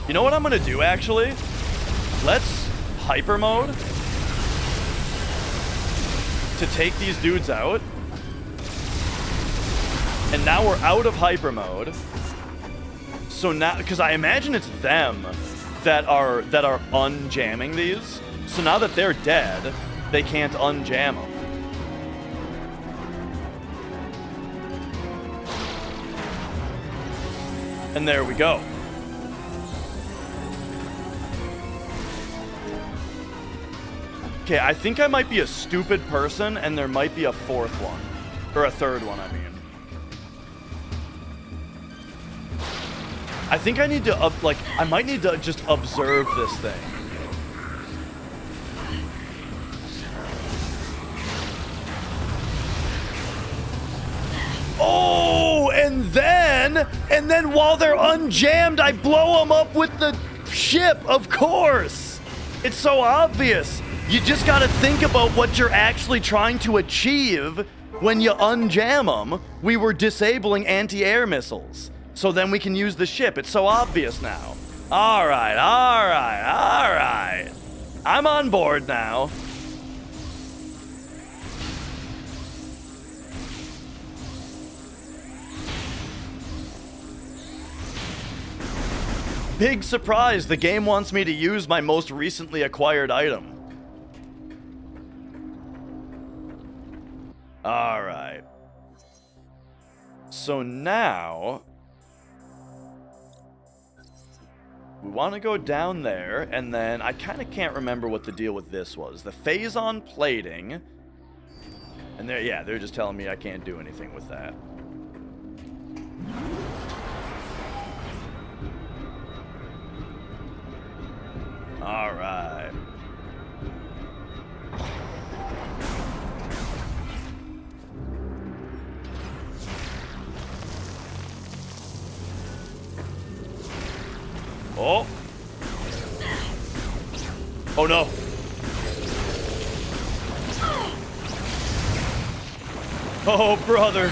You know what I'm gonna do actually? Let's hyper mode to take these dudes out. And now we're out of hyper mode. So now, because I imagine it's them that are unjamming these. So now that they're dead, they can't unjam them. And there we go. Okay, I think I might be a stupid person, and there might be a fourth one. Or a third one, I mean. I think I need to, I might need to just observe this thing. Oh, and then while they're unjammed, I blow them up with the ship, of course. It's so obvious. You just gotta think about what you're actually trying to achieve when you unjam them. We were disabling anti-air missiles. So then we can use the ship. It's so obvious now. All right. I'm on board now. Big surprise, the game wants me to use my most recently acquired item. All right. So now we want to go down there, and then I kind of can't remember what the deal with this was. The phase-on plating. And they're just telling me I can't do anything with that. All right. Oh. Oh no. Oh, brother.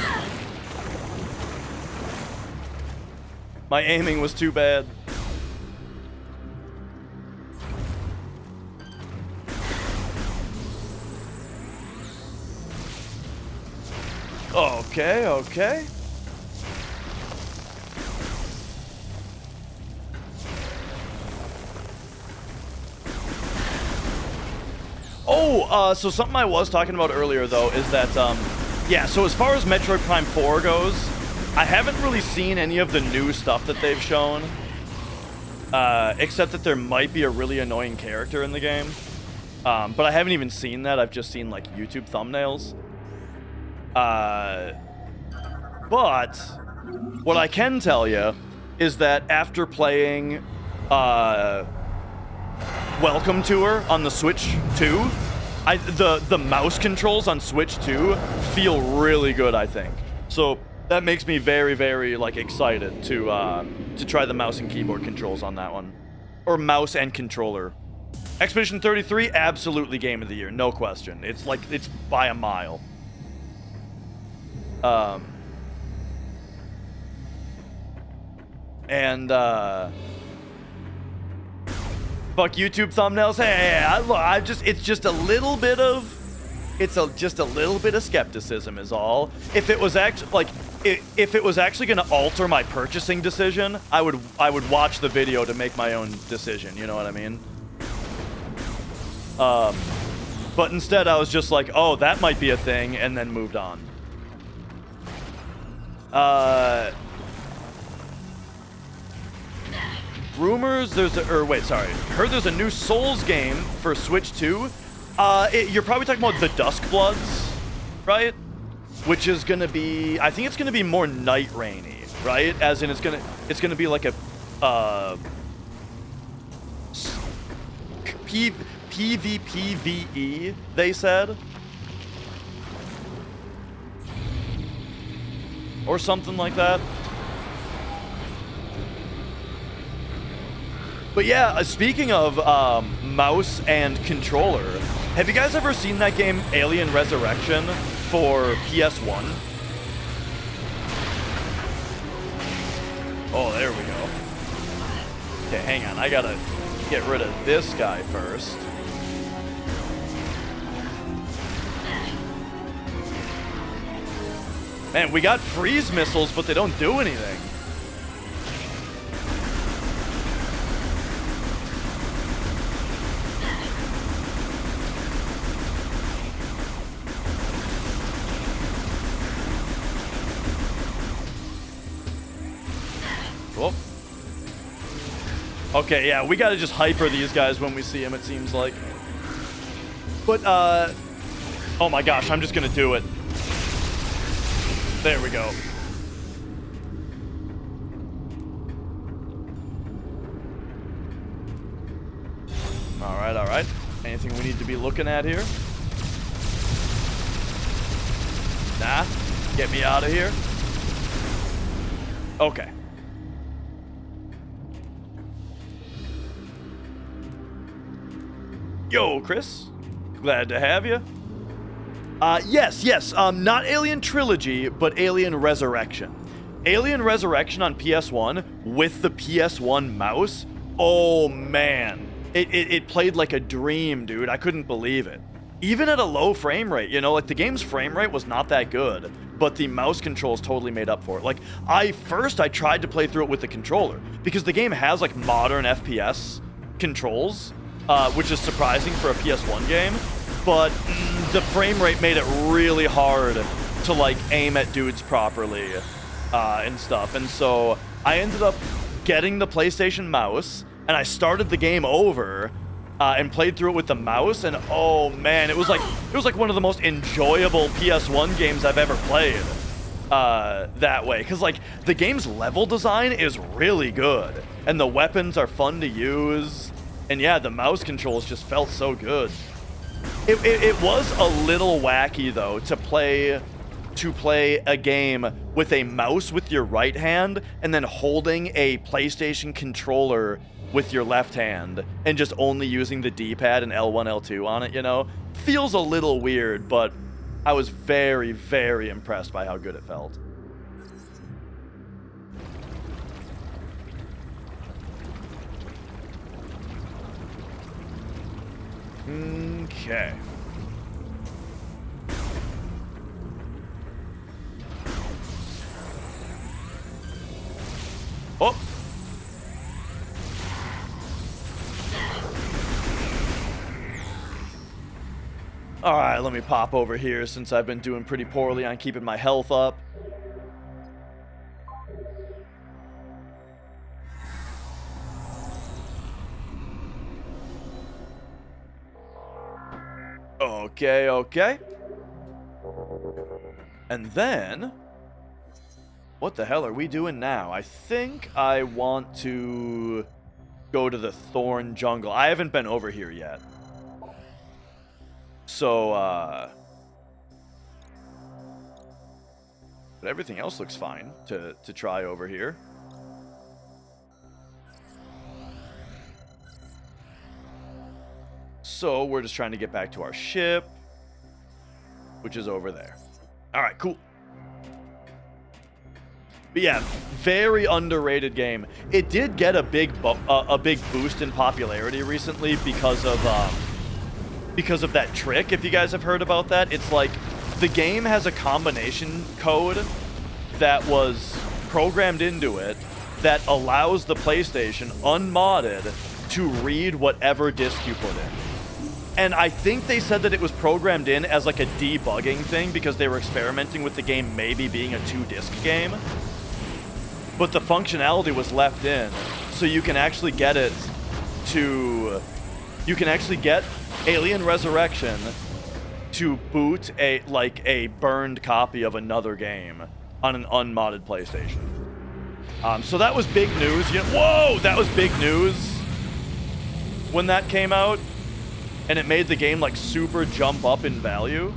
My aiming was too bad. Okay. Oh, so something I was talking about earlier, though, is that, yeah, so as far as Metroid Prime 4 goes, I haven't really seen any of the new stuff that they've shown, except that there might be a really annoying character in the game, but I haven't even seen that. I've just seen, like, YouTube thumbnails. But what I can tell you is that after playing Welcome Tour on the Switch 2, the mouse controls on Switch 2 feel really good, I think. So that makes me very, very excited to try the mouse and keyboard controls on that one, or mouse and controller. Expedition 33, absolutely game of the year, no question. It's by a mile. Fuck YouTube thumbnails. Hey, it's just a little bit of skepticism is all. If it was actually if it was actually going to alter my purchasing decision, I would watch the video to make my own decision. You know what I mean? But instead, I was just like, oh, that might be a thing, and then moved on. Rumors heard there's a new Souls game for Switch 2. You're probably talking about the Dusk Bloods, right? Which is gonna be, I think it's gonna be more night rainy, right? As in it's gonna be like a PvPvE, they said. Or something like that. But yeah, speaking of mouse and controller, have you guys ever seen that game Alien Resurrection for PS1? Oh, there we go. Okay, hang on. I gotta get rid of this guy first. Man, we got freeze missiles, but they don't do anything. Cool. Okay, yeah, we gotta just hyper these guys when we see them, it seems like. But, oh my gosh, I'm just gonna do it. There we go. Alright, alright. Anything we need to be looking at here? Nah. Get me out of here. Okay. Yo, Chris. Glad to have you. Yes. Not Alien Trilogy, but Alien Resurrection. Alien Resurrection on PS1 with the PS1 mouse. Oh, man. It played like a dream, dude. I couldn't believe it. Even at a low frame rate, you know, like the game's frame rate was not that good, but the mouse controls totally made up for it. Like, I tried to play through it with the controller because the game has like modern FPS controls, which is surprising for a PS1 game. But the frame rate made it really hard to like aim at dudes properly and stuff. And so I ended up getting the PlayStation mouse and I started the game over and played through it with the mouse. And oh man, it was like one of the most enjoyable PS1 games I've ever played that way. Because like the game's level design is really good and the weapons are fun to use. And yeah, the mouse controls just felt so good. It was a little wacky though to play a game with a mouse with your right hand and then holding a PlayStation controller with your left hand and just only using the D-pad and L1, L2 on it, you know? Feels a little weird, but I was very, very impressed by how good it felt. Okay. Oh! Alright, let me pop over here since I've been doing pretty poorly on keeping my health up. Okay. And then, what the hell are we doing now? I think I want to go to the Thorn Jungle. I haven't been over here yet. So, but everything else looks fine to try over here. So we're just trying to get back to our ship, which is over there. All right, cool. But yeah, very underrated game. It did get a big boost in popularity recently because of that trick. If you guys have heard about that, it's like the game has a combination code that was programmed into it that allows the PlayStation unmodded to read whatever disc you put in. And I think they said that it was programmed in as like a debugging thing because they were experimenting with the game maybe being a 2-disc game. But the functionality was left in, so you can actually get it to... You can actually get Alien Resurrection to boot a burned copy of another game on an unmodded PlayStation. So that was big news. Whoa! That was big news when that came out. and it made the game like super jump up in value.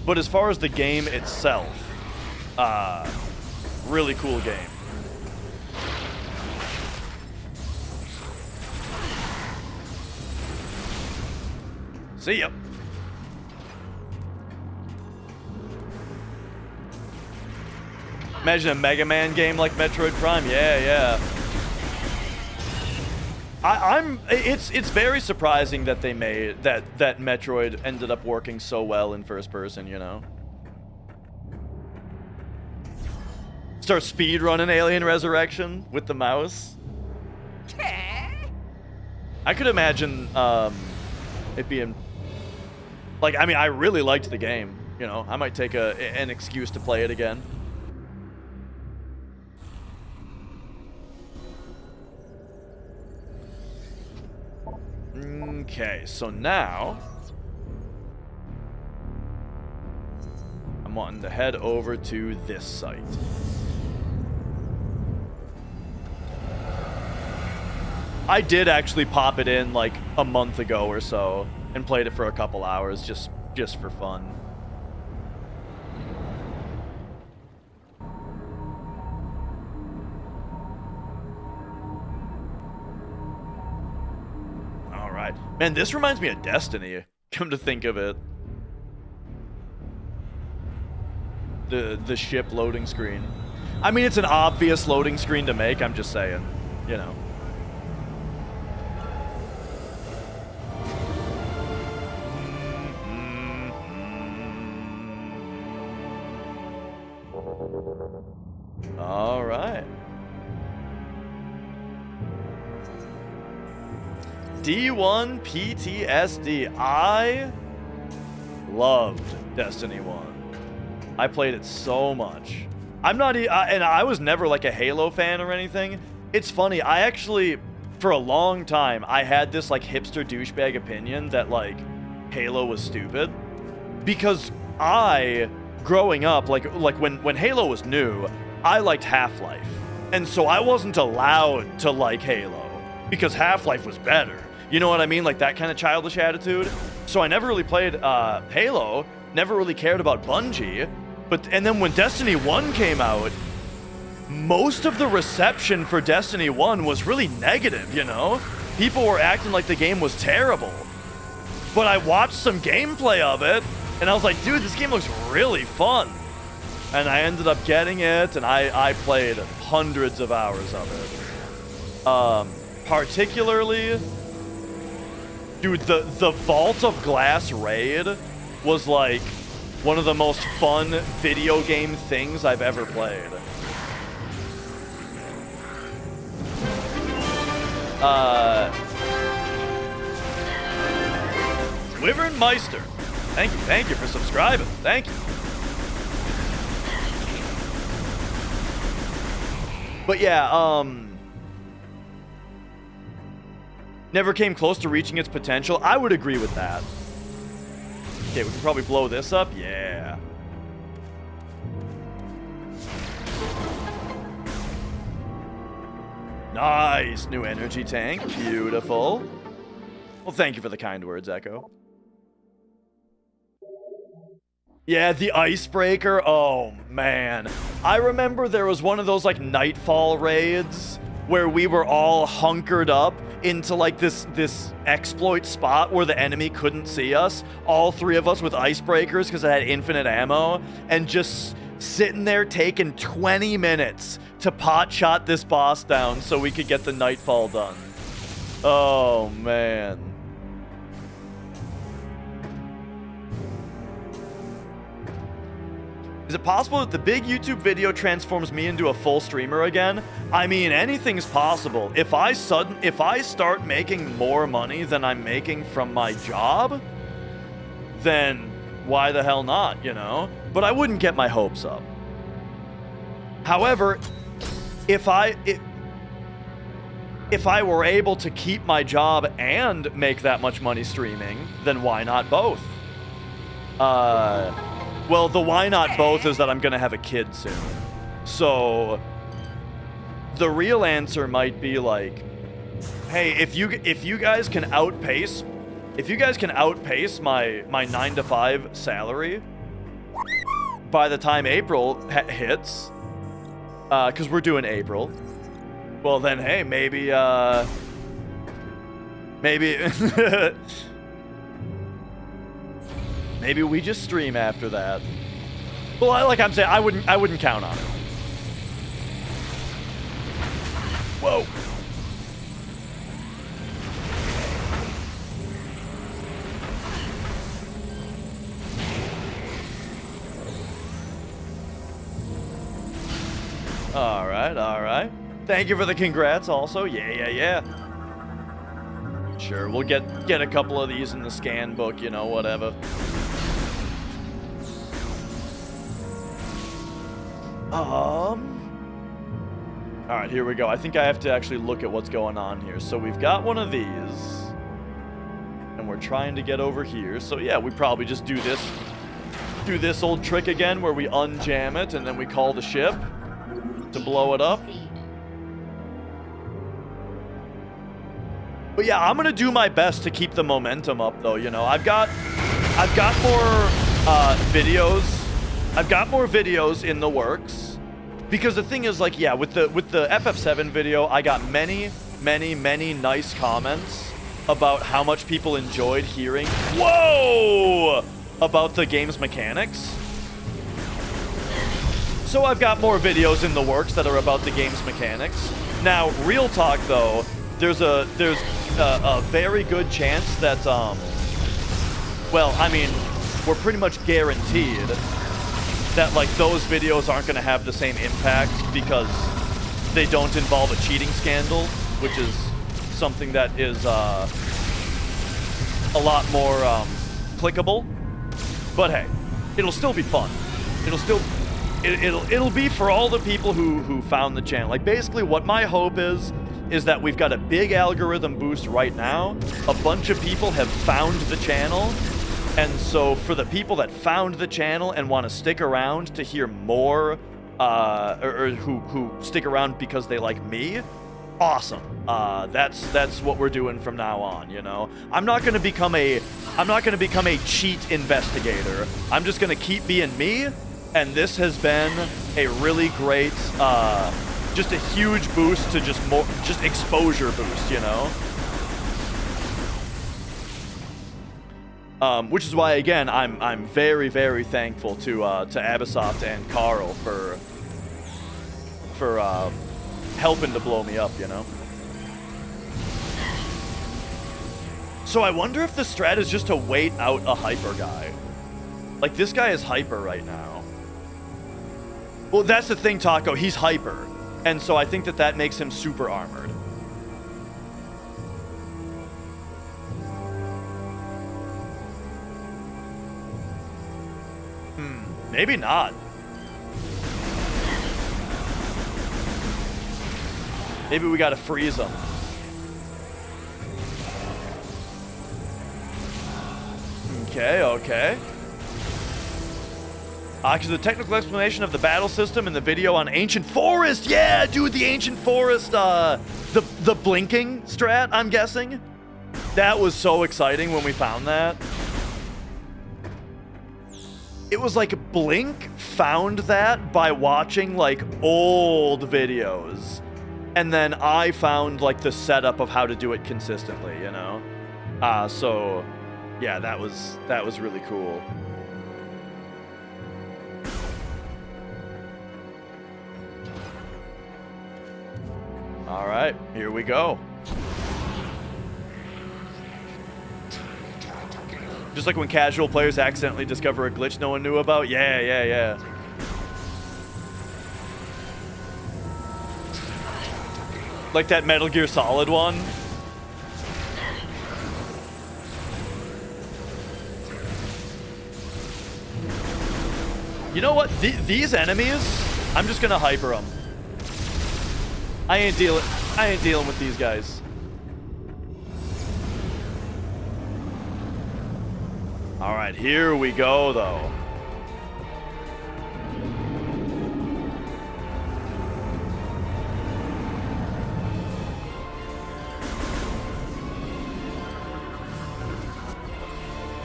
But as far as the game itself, really cool game. See ya. Imagine a Mega Man game like Metroid Prime. Yeah. It's very surprising that they made that Metroid ended up working so well in first person, you know. Start speedrunning Alien Resurrection with the mouse. I could imagine it being like, I mean, I really liked the game, you know. I might take an excuse to play it again. Okay, so now I'm wanting to head over to this site. I did actually pop it in like a month ago or so and played it for a couple hours just for fun. Man, this reminds me of Destiny, come to think of it. The ship loading screen. I mean, it's an obvious loading screen to make, I'm just saying, you know. All right. D1 PTSD. I loved Destiny 1. I played it so much. I'm not, and I was never like a Halo fan or anything. It's funny, I actually, for a long time, I had this like hipster douchebag opinion that like Halo was stupid. Because I, growing up, like when Halo was new, I liked Half-Life. And so I wasn't allowed to like Halo because Half-Life was better. You know what I mean? Like that kind of childish attitude. So I never really played Halo, never really cared about Bungie. And then when Destiny 1 came out, most of the reception for Destiny 1 was really negative, you know? People were acting like the game was terrible. But I watched some gameplay of it, and I was like, dude, this game looks really fun. And I ended up getting it, and I played hundreds of hours of it. Particularly, dude, the Vault of Glass raid was like one of the most fun video game things I've ever played. Wyvern Meister, thank you for subscribing. Thank you. But yeah, never came close to reaching its potential. I would agree with that. Okay, we can probably blow this up. Yeah. Nice. New energy tank. Beautiful. Well, thank you for the kind words, Echo. Yeah, the icebreaker. Oh, man. I remember there was one of those, like, Nightfall raids where we were all hunkered up into, like, this exploit spot where the enemy couldn't see us. All three of us with icebreakers because it had infinite ammo. And just sitting there taking 20 minutes to pot shot this boss down so we could get the Nightfall done. Oh, man. Is it possible that the big YouTube video transforms me into a full streamer again? I mean, anything's possible. If I start making more money than I'm making from my job, then why the hell not, you know? But I wouldn't get my hopes up. However, if I were able to keep my job and make that much money streaming, then why not both? Well, the why not both is that I'm gonna have a kid soon. So the real answer might be like, hey, if you guys can outpace if you guys can outpace my 9 to 5 salary by the time April hits, because we're doing April, well then, hey, maybe maybe we just stream after that. Well, like I'm saying, I wouldn't count on it. Whoa. All right, all right. Thank you for the congrats also. Yeah. Sure, we'll get a couple of these in the scan book, you know, whatever. All right, here we go. I think I have to actually look at what's going on here. So we've got one of these, and we're trying to get over here. So yeah, we probably just do this old trick again where we unjam it and then we call the ship to blow it up. But yeah, I'm gonna do my best to keep the momentum up, though. You know, I've got more videos. I've got more videos in the works, because the thing is, like, yeah, with the FF7 video, I got many nice comments about how much people enjoyed hearing about the game's mechanics. So I've got more videos in the works that are about the game's mechanics. Now, real talk though, there's a very good chance that well, I mean, we're pretty much guaranteed that, like, those videos aren't going to have the same impact because they don't involve a cheating scandal, which is something that is a lot more applicable. But hey, it'll still be fun. It'll be for all the people who found the channel. Like, basically what my hope is that we've got a big algorithm boost right now. A bunch of people have found the channel. And so for the people that found the channel and want to stick around to hear more, or who stick around because they like me, awesome. That's what we're doing from now on, you know. I'm not going to become a cheat investigator. I'm just going to keep being me, and this has been a really great just a huge boost to just exposure boost, you know. Which is why, again, I'm very thankful to Abisoft and Carl for helping to blow me up, you know. So I wonder if the strat is just to wait out a hyper guy. Like, this guy is hyper right now. Well, that's the thing, Taco. He's hyper, and so I think that makes him super armored. Maybe not. Maybe we gotta freeze him. Okay. Because the technical explanation of the battle system in the video on Ancient Forest. Yeah, dude, the Ancient Forest, the blinking strat, I'm guessing. That was so exciting when we found that. It was like Blink found that by watching, like, old videos. And then I found, like, the setup of how to do it consistently, you know? So, yeah, that was really cool. All right, here we go. Just like when casual players accidentally discover a glitch no one knew about. Yeah. Like that Metal Gear Solid one. You know what? These enemies, I'm just gonna hyper them. I ain't dealing with these guys. All right, here we go, though.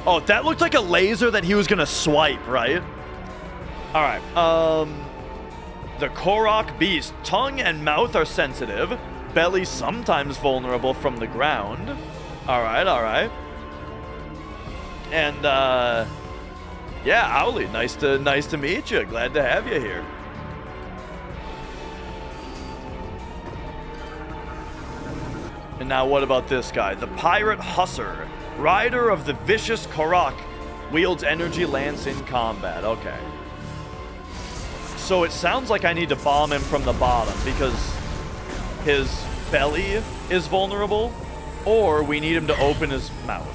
Oh, that looked like a laser that he was gonna swipe, right? All right. The Korok beast, tongue and mouth are sensitive. Belly sometimes vulnerable from the ground. All right, all right. And yeah, Owly, nice to meet you. Glad to have you here. And now what about this guy? The Pirate Husser, rider of the vicious Korok, wields energy lance in combat. Okay. So it sounds like I need to bomb him from the bottom because his belly is vulnerable, or we need him to open his mouth.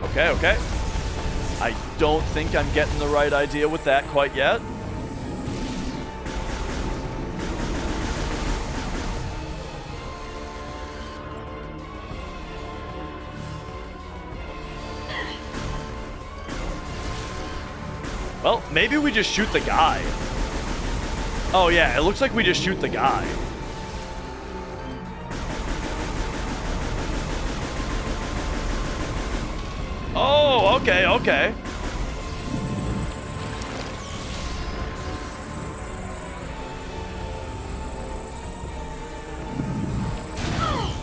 Okay, okay. I don't think I'm getting the right idea with that quite yet. Well, maybe we just shoot the guy. Oh yeah, it looks like we just shoot the guy. Oh, okay, okay.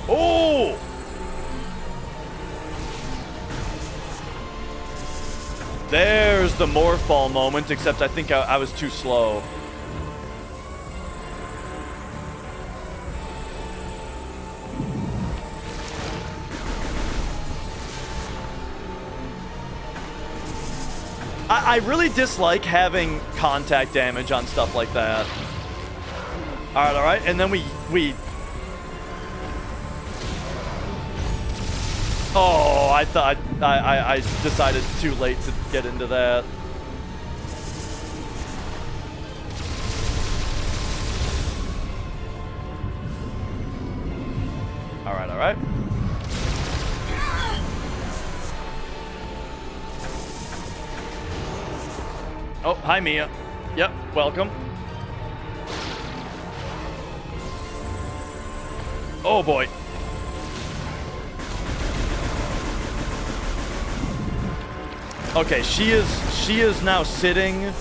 Oh! There's the morph ball moment, except I think I was too slow. I really dislike having contact damage on stuff like that. All right, and then we. Oh, I thought I decided too late to get into that. All right, all right. Oh, hi, Mia. Yep, welcome. Oh, boy. Okay, she is now sitting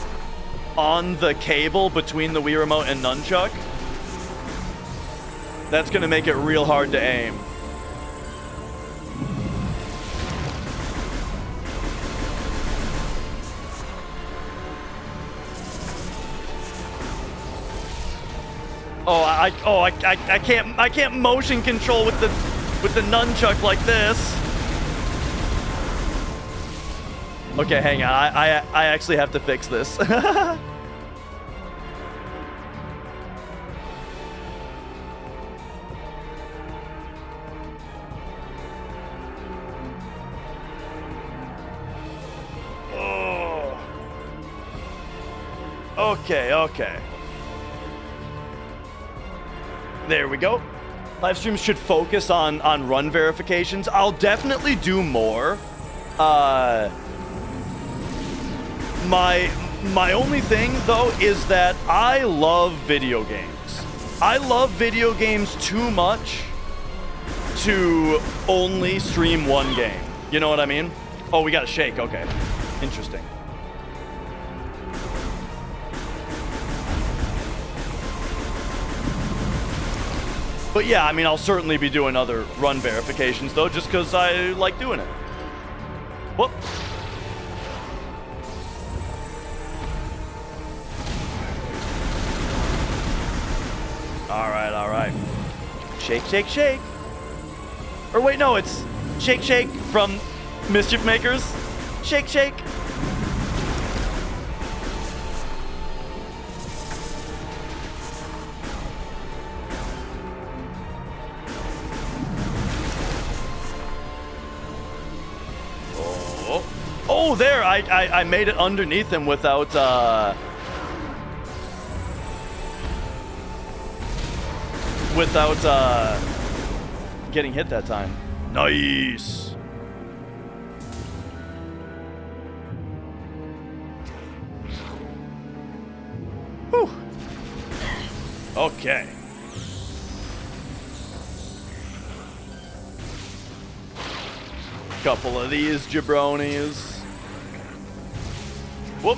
on the cable between the Wii Remote and Nunchuck. That's gonna make it real hard to aim. Oh, I can't motion control with the nunchuck like this. Okay, hang on. I actually have to fix this. Oh. Okay, okay. There we go. Live streams should focus on run verifications. I'll definitely do more. My only thing though is that I love video games. I love video games too much to only stream one game. You know what I mean? Oh, we got a shake. Okay. Interesting. But yeah, I mean, I'll certainly be doing other run verifications, though, just because I like doing it. Whoop. All right, all right. Shake, shake, shake. Or wait, no, it's Shake, Shake from Mischief Makers. Shake, shake. Oh, there! I made it underneath him without getting hit that time. Nice. Okay. Couple of these jabronis. Whoop.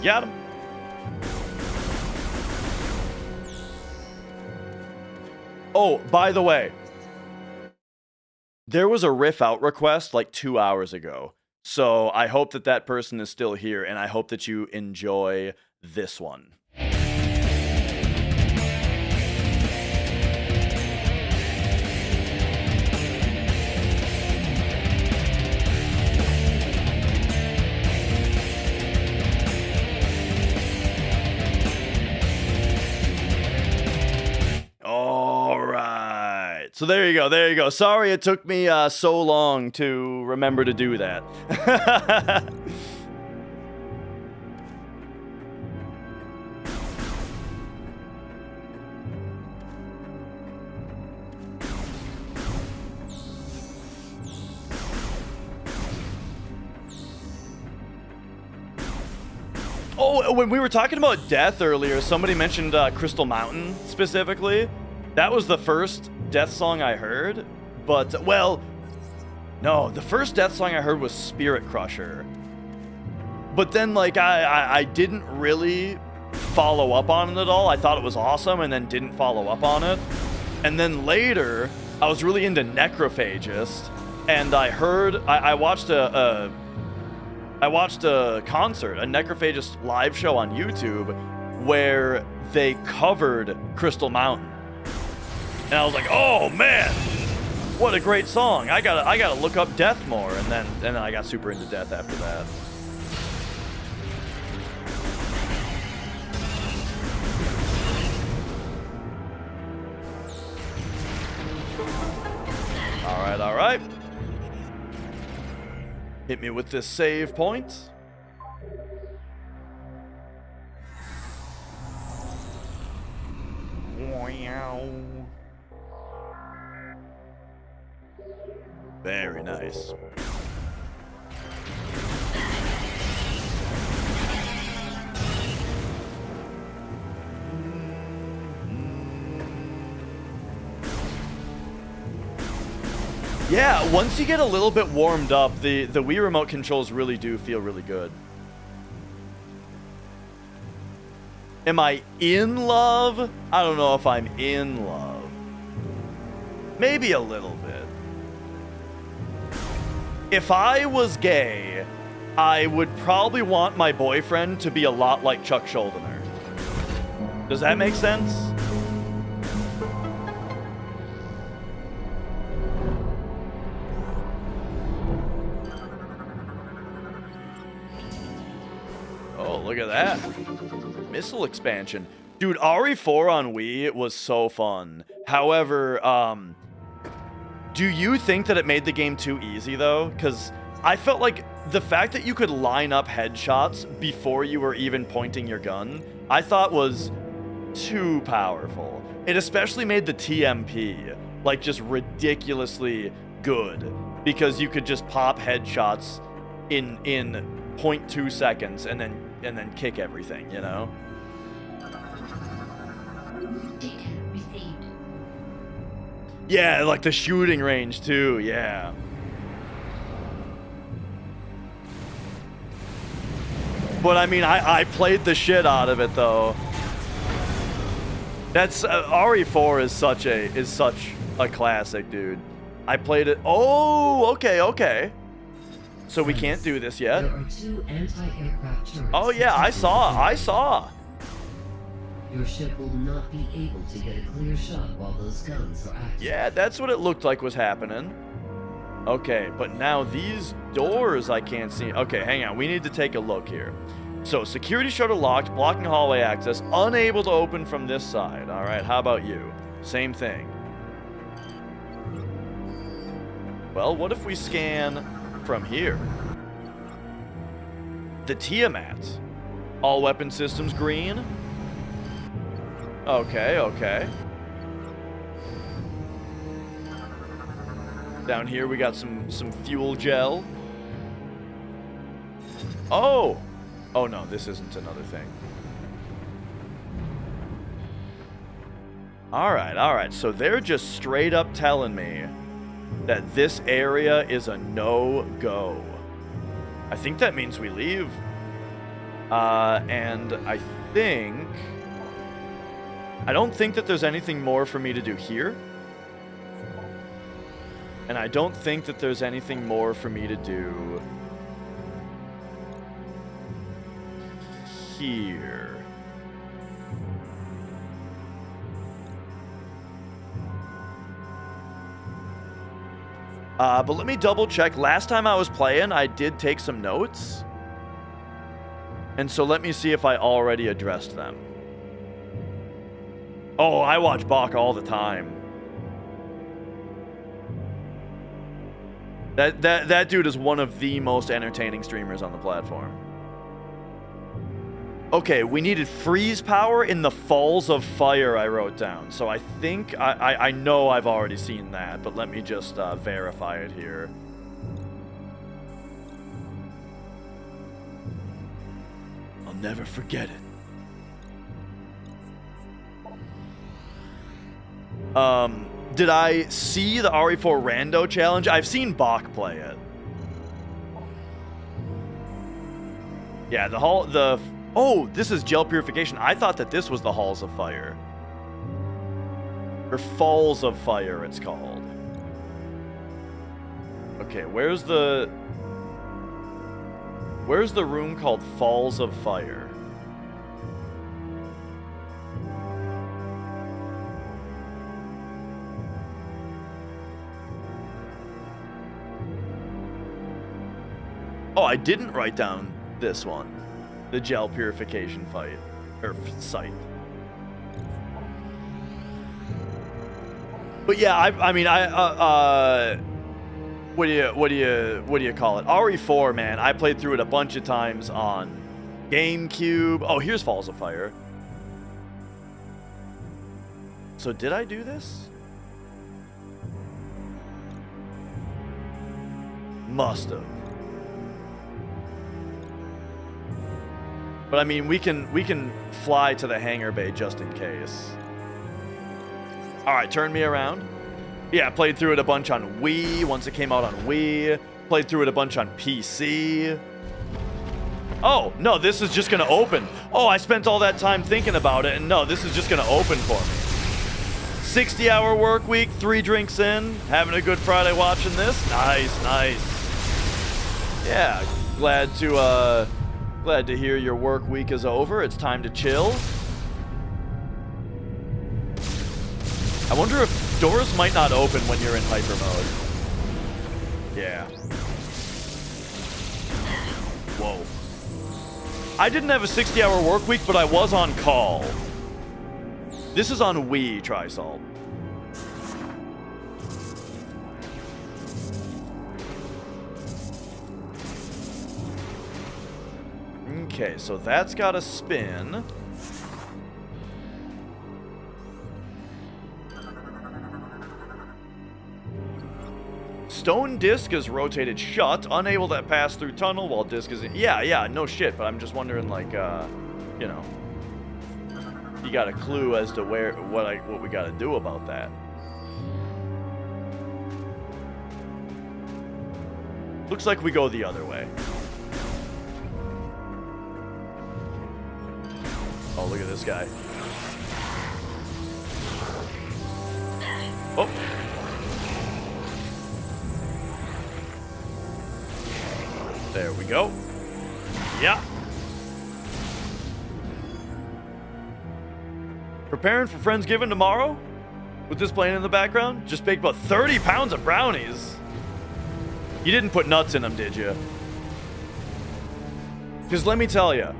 Got him. Oh, by the way, there was a riff out request like 2 hours ago. So I hope that that person is still here, and I hope that you enjoy this one. All right. So there you go. There you go. Sorry it took me so long to remember to do that. Oh, when we were talking about death earlier, somebody mentioned Crystal Mountain specifically. That was the first death song I heard, but, well, no, the first death song I heard was Spirit Crusher. But then, like, I didn't really follow up on it at all. I thought it was awesome and then didn't follow up on it. And then later, I was really into Necrophagist, and I watched a concert, a Necrophagist live show on YouTube, where they covered Crystal Mountain. And I was like, oh man, what a great song. I gotta look up death more, and then I got super into death after that. All right. Hit me with this save point. Very nice. Yeah, once you get a little bit warmed up, the Wii remote controls really do feel really good. Am I in love? I don't know if I'm in love. Maybe a little bit. If I was gay, I would probably want my boyfriend to be a lot like Chuck Schuldiner. Does that make sense? Oh, look at that. Missile expansion. Dude, RE4 on Wii was so fun. However, do you think that it made the game too easy, though? Because I felt like the fact that you could line up headshots before you were even pointing your gun, I thought was too powerful. It especially made the TMP, like, just ridiculously good. Because you could just pop headshots in 0.2 seconds and then kick everything, you know? Yeah, like the shooting range too, yeah. But I mean, I played the shit out of it though. That's RE4 is such a classic, dude. I played it. Oh, okay. So we can't do this yet. There are 2 anti-aircraft turrets. Oh yeah, I saw. Your ship will not be able to get a clear shot while those guns are active. Yeah, that's what it looked like was happening. Okay, but now these doors I can't see. Okay, hang on. We need to take a look here. So, security shutter locked, blocking hallway access, unable to open from this side. All right, how about you? Same thing. Well, what if we scan from here? The Tiamat. All weapon systems green. Okay. Down here we got some fuel gel. Oh! Oh no, this isn't another thing. Alright. So they're just straight up telling me that this area is a no-go. I think that means we leave. And I don't think that there's anything more for me to do here. And I don't think that there's anything more for me to do here. But let me double check. Last time I was playing, I did take some notes. And so let me see if I already addressed them. Oh, I watch Bach all the time. That dude is one of the most entertaining streamers on the platform. Okay, we needed freeze power in the Falls of Fire, I wrote down. So I think, I know I've already seen that, but let me just verify it here. I'll never forget it. Did I see the RE4 Rando challenge? I've seen Bach play it. Yeah, oh, this is gel purification. I thought that this was the Halls of Fire. Or Falls of Fire, it's called. Okay, where's the room called Falls of Fire? Oh, I didn't write down this one. The gel purification fight or site. But yeah, I mean what do you call it? RE4, man. I played through it a bunch of times on GameCube. Oh, here's Falls of Fire. So did I do this? Must have. But I mean, we can fly to the hangar bay just in case. All right, turn me around. Yeah, played through it a bunch on Wii once it came out on Wii. Played through it a bunch on PC. Oh, no, this is just going to open. Oh, I spent all that time thinking about it, and no, this is just going to open for me. 60-hour work week, 3 drinks in, having a good Friday watching this. Nice. Yeah, glad to hear your work week is over. It's time to chill. I wonder if doors might not open when you're in hyper mode. Yeah. Whoa. I didn't have a 60-hour work week, but I was on call. This is on Wii, Trisalt. Okay, so that's got to spin. Stone disc is rotated shut, unable to pass through tunnel while disc is in. Yeah, no shit, but I'm just wondering, like, you know, you got a clue as to what we got to do about that. Looks like we go the other way. Oh, look at this guy. Oh. There we go. Yeah. Preparing for Friendsgiving tomorrow? With this playing in the background? Just baked about 30 pounds of brownies. You didn't put nuts in them, did you? Because let me tell you,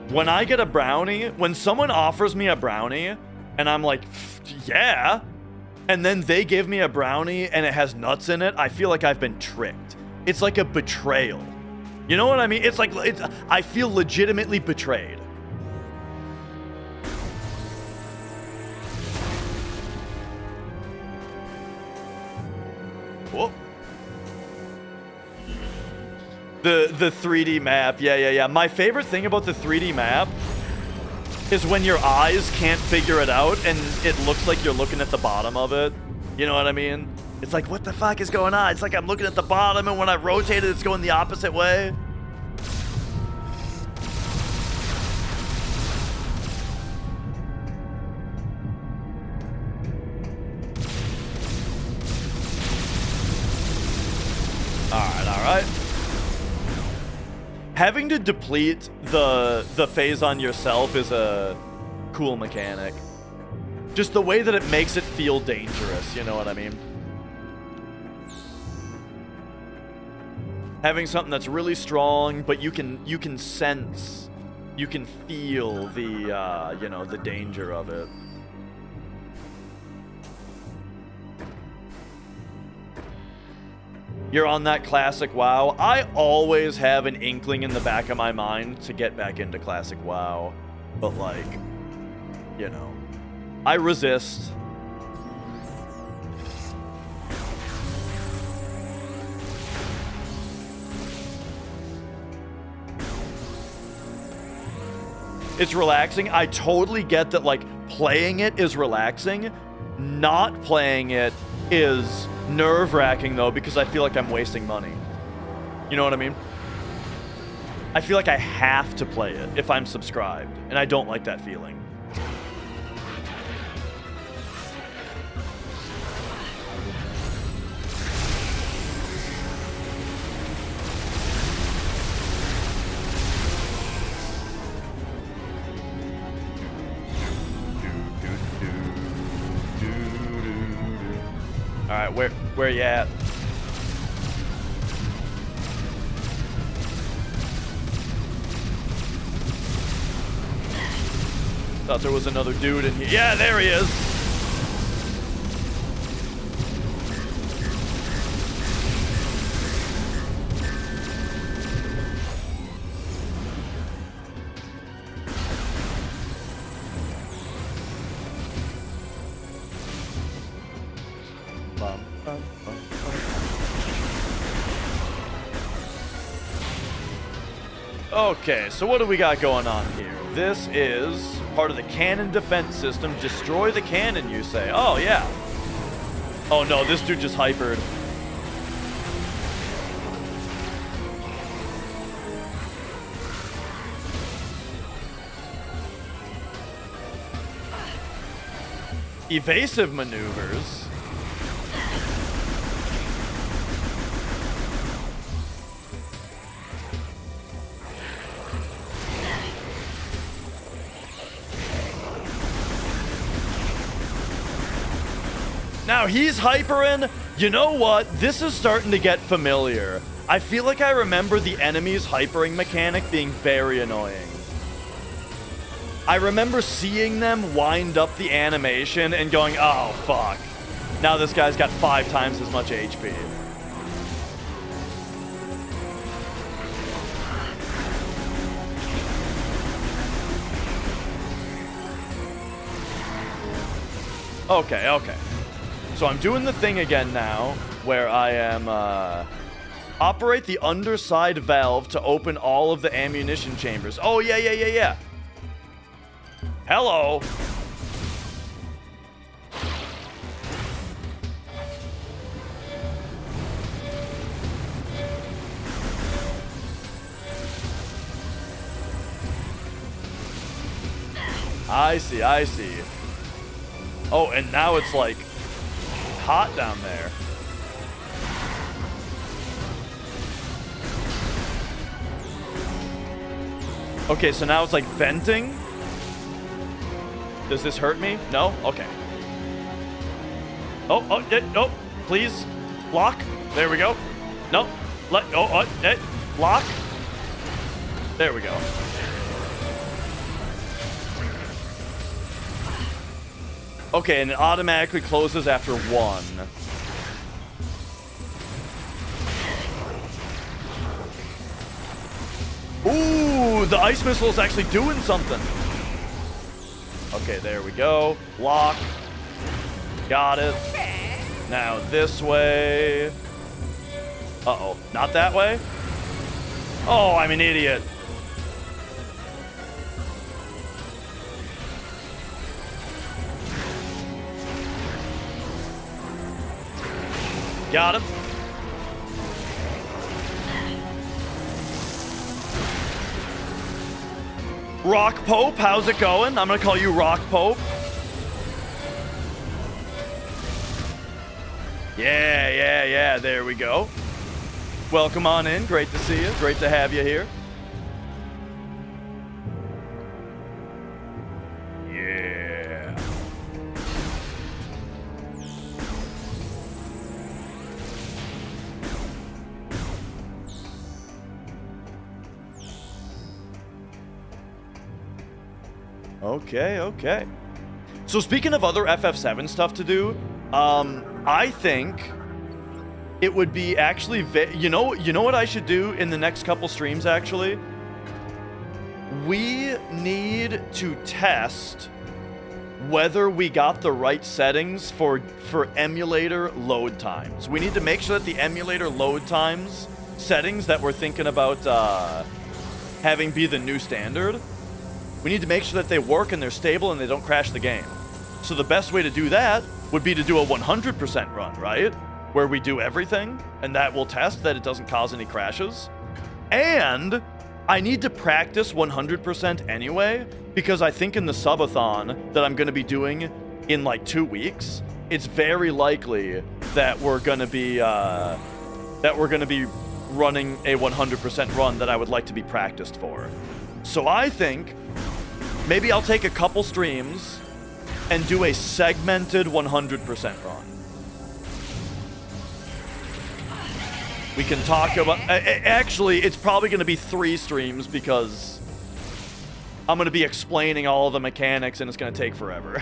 when I get a brownie, when someone offers me a brownie, and I'm like, yeah, and then they give me a brownie and it has nuts in it, I feel like I've been tricked. It's like a betrayal. You know what I mean? It's like, I feel legitimately betrayed. Whoa. The 3D map, yeah. My favorite thing about the 3D map is when your eyes can't figure it out and it looks like you're looking at the bottom of it. You know what I mean? It's like, what the fuck is going on? It's like I'm looking at the bottom, and when I rotate it, it's going the opposite way. All right. Having to deplete the phase on yourself is a cool mechanic. Just the way that it makes it feel dangerous, you know what I mean? Having something that's really strong, but you can sense, you can feel the you know, the danger of it. You're on that classic WoW. I always have an inkling in the back of my mind to get back into classic WoW, but like, you know, I resist. It's relaxing. I totally get that, like, playing it is relaxing. Not playing it is nerve-wracking, though, because I feel like I'm wasting money. You know what I mean? I feel like I have to play it if I'm subscribed, and I don't like that feeling. All right, where you at? Thought there was another dude in here. Yeah, there he is. Okay, so what do we got going on here? This is part of the cannon defense system. Destroy the cannon, you say. Oh, yeah. Oh, no, this dude just hypered. Evasive maneuvers. Now he's hypering. You know what? This is starting to get familiar. I feel like I remember the enemy's hypering mechanic being very annoying. I remember seeing them wind up the animation and going, oh, fuck. Now this guy's got 5 times as much HP. Okay. So I'm doing the thing again now, where I am, operate the underside valve to open all of the ammunition chambers. Oh, yeah. Hello. I see. Oh, and now it's like hot down there. Okay, so now it's like venting. Does this hurt me? No? Okay. Oh, please. Lock. There we go. No. Lock. There we go. Okay, and it automatically closes after 1. Ooh, the ice missile is actually doing something. Okay, there we go. Lock. Got it. Now this way. Uh-oh, not that way? Oh, I'm an idiot. Got him. Rock Pope, how's it going? I'm gonna call you Rock Pope. Yeah, there we go. Welcome on in, great to see you, great to have you here. Yeah. Okay. So speaking of other FF7 stuff to do, I think it would be actually, you know what I should do in the next couple streams, actually? We need to test whether we got the right settings for emulator load times. We need to make sure that the emulator load times settings that we're thinking about having be the new standard, we need to make sure that they work and they're stable and they don't crash the game. So the best way to do that would be to do a 100% run, right? Where we do everything, and that will test that it doesn't cause any crashes. And I need to practice 100% anyway, because I think in the subathon that I'm going to be doing in like 2 weeks, it's very likely that we're going to be running a 100% run that I would like to be practiced for. So I think maybe I'll take a couple streams and do a segmented 100% run. We can talk about... Actually, it's probably going to be 3 streams because I'm going to be explaining all the mechanics and it's going to take forever.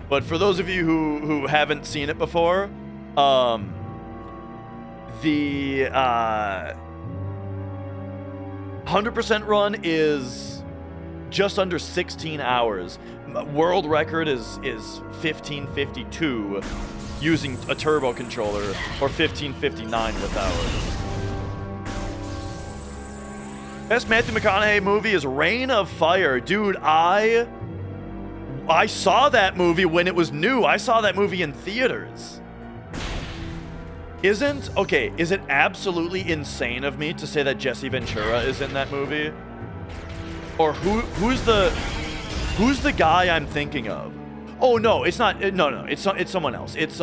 But for those of you who haven't seen it before, the 100% run is just under 16 hours. World record is 1552 using a turbo controller, or 1559 without. Best Matthew McConaughey movie is Reign of Fire. Dude, I saw that movie when it was new. I saw that movie in theaters. Is it absolutely insane of me to say that Jesse Ventura is in that movie? Or who's the guy I'm thinking of? Oh no, it's not. No, it's someone else. It's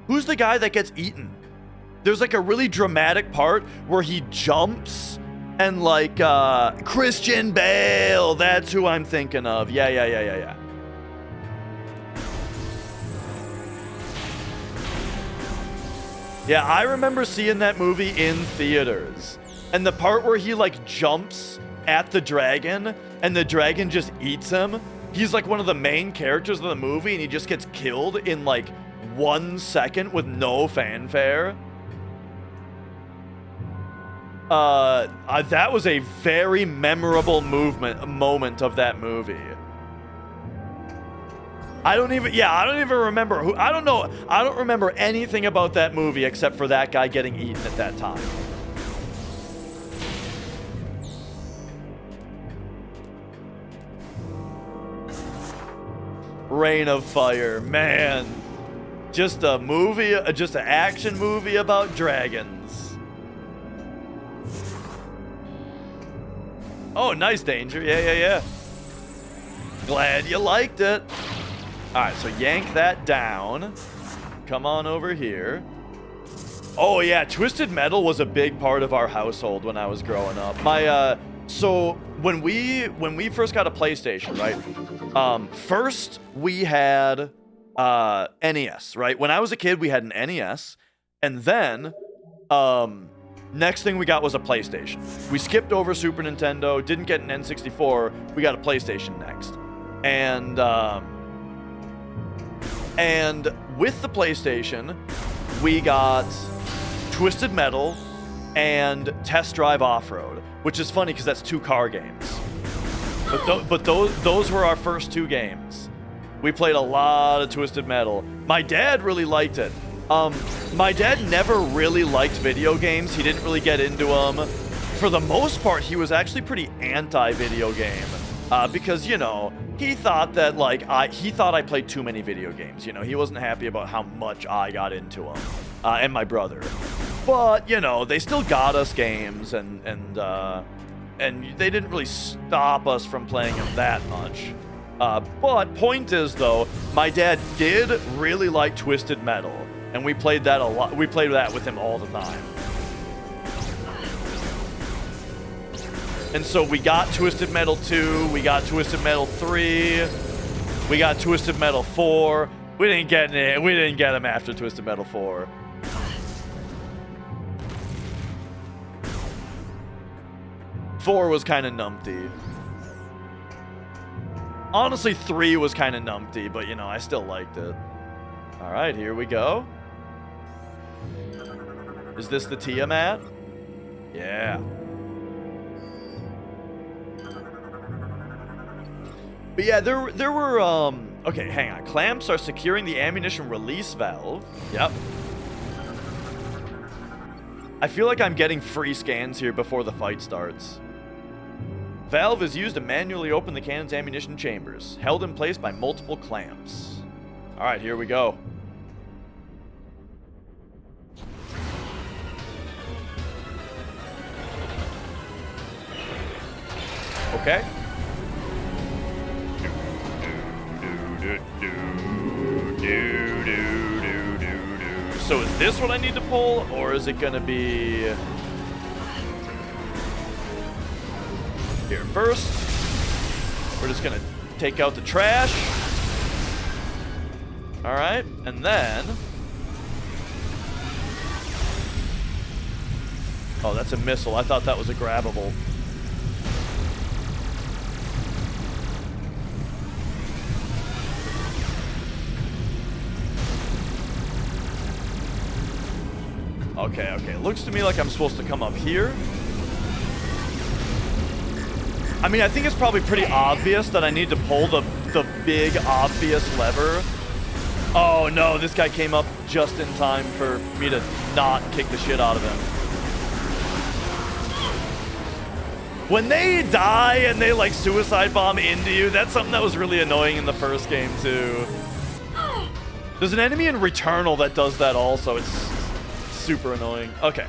who's the guy that gets eaten? There's like a really dramatic part where he jumps and like Christian Bale. That's who I'm thinking of. Yeah. Yeah, I remember seeing that movie in theaters. And the part where he like jumps at the dragon and the dragon just eats him. He's like one of the main characters of the movie and he just gets killed in like 1 second with no fanfare. That was a very memorable moment of that movie. I don't even remember who. I don't know. I don't remember anything about that movie except for that guy getting eaten at that time. Reign of Fire, man. Just a movie, just an action movie about dragons. Oh, nice, Danger. Yeah. Glad you liked it. All right, so yank that down. Come on over here. Oh yeah, Twisted Metal was a big part of our household when I was growing up. So when we first got a PlayStation, right? First we had NES, right? When I was a kid, we had an NES, and then next thing we got was a PlayStation. We skipped over Super Nintendo, didn't get an N64. We got a PlayStation next, and with the PlayStation, we got Twisted Metal and Test Drive Off-Road, which is funny because that's 2 car games. But those were our first 2 games. We played a lot of Twisted Metal. My dad really liked it. My dad never really liked video games. He didn't really get into them. For the most part, he was actually pretty anti-video game. Because, you know, he thought that, like, he thought I played too many video games. You know, he wasn't happy about how much I got into them. And my brother. But, you know, they still got us games, and they didn't really stop us from playing them that much. But point is, though, my dad did really like Twisted Metal, and we played that a lot. We played that with him all the time. And so we got Twisted Metal 2, we got Twisted Metal 3, we got Twisted Metal 4. We didn't get him after Twisted Metal 4. Four was kind of numpty. Honestly, 3 was kind of numpty, but, you know, I still liked it. All right, here we go. Is this the Tiamat? Yeah. But yeah, there were, okay, hang on. Clamps are securing the ammunition release valve. Yep. I feel like I'm getting free scans here before the fight starts. Valve is used to manually open the cannon's ammunition chambers, held in place by multiple clamps. All right, here we go. Okay. So is this what I need to pull, or is it gonna be here first? We're just gonna take out the trash. All right, and then, oh, that's a missile. I thought that was a grabbable. Okay, okay. It looks to me like I'm supposed to come up here. I mean, I think it's probably pretty obvious that I need to pull the big, obvious lever. Oh, no. This guy came up just in time for me to not kick the shit out of him. When they die and they, like, suicide bomb into you, that's something that was really annoying in the first game, too. There's an enemy in Returnal that does that also. It's super annoying. Okay.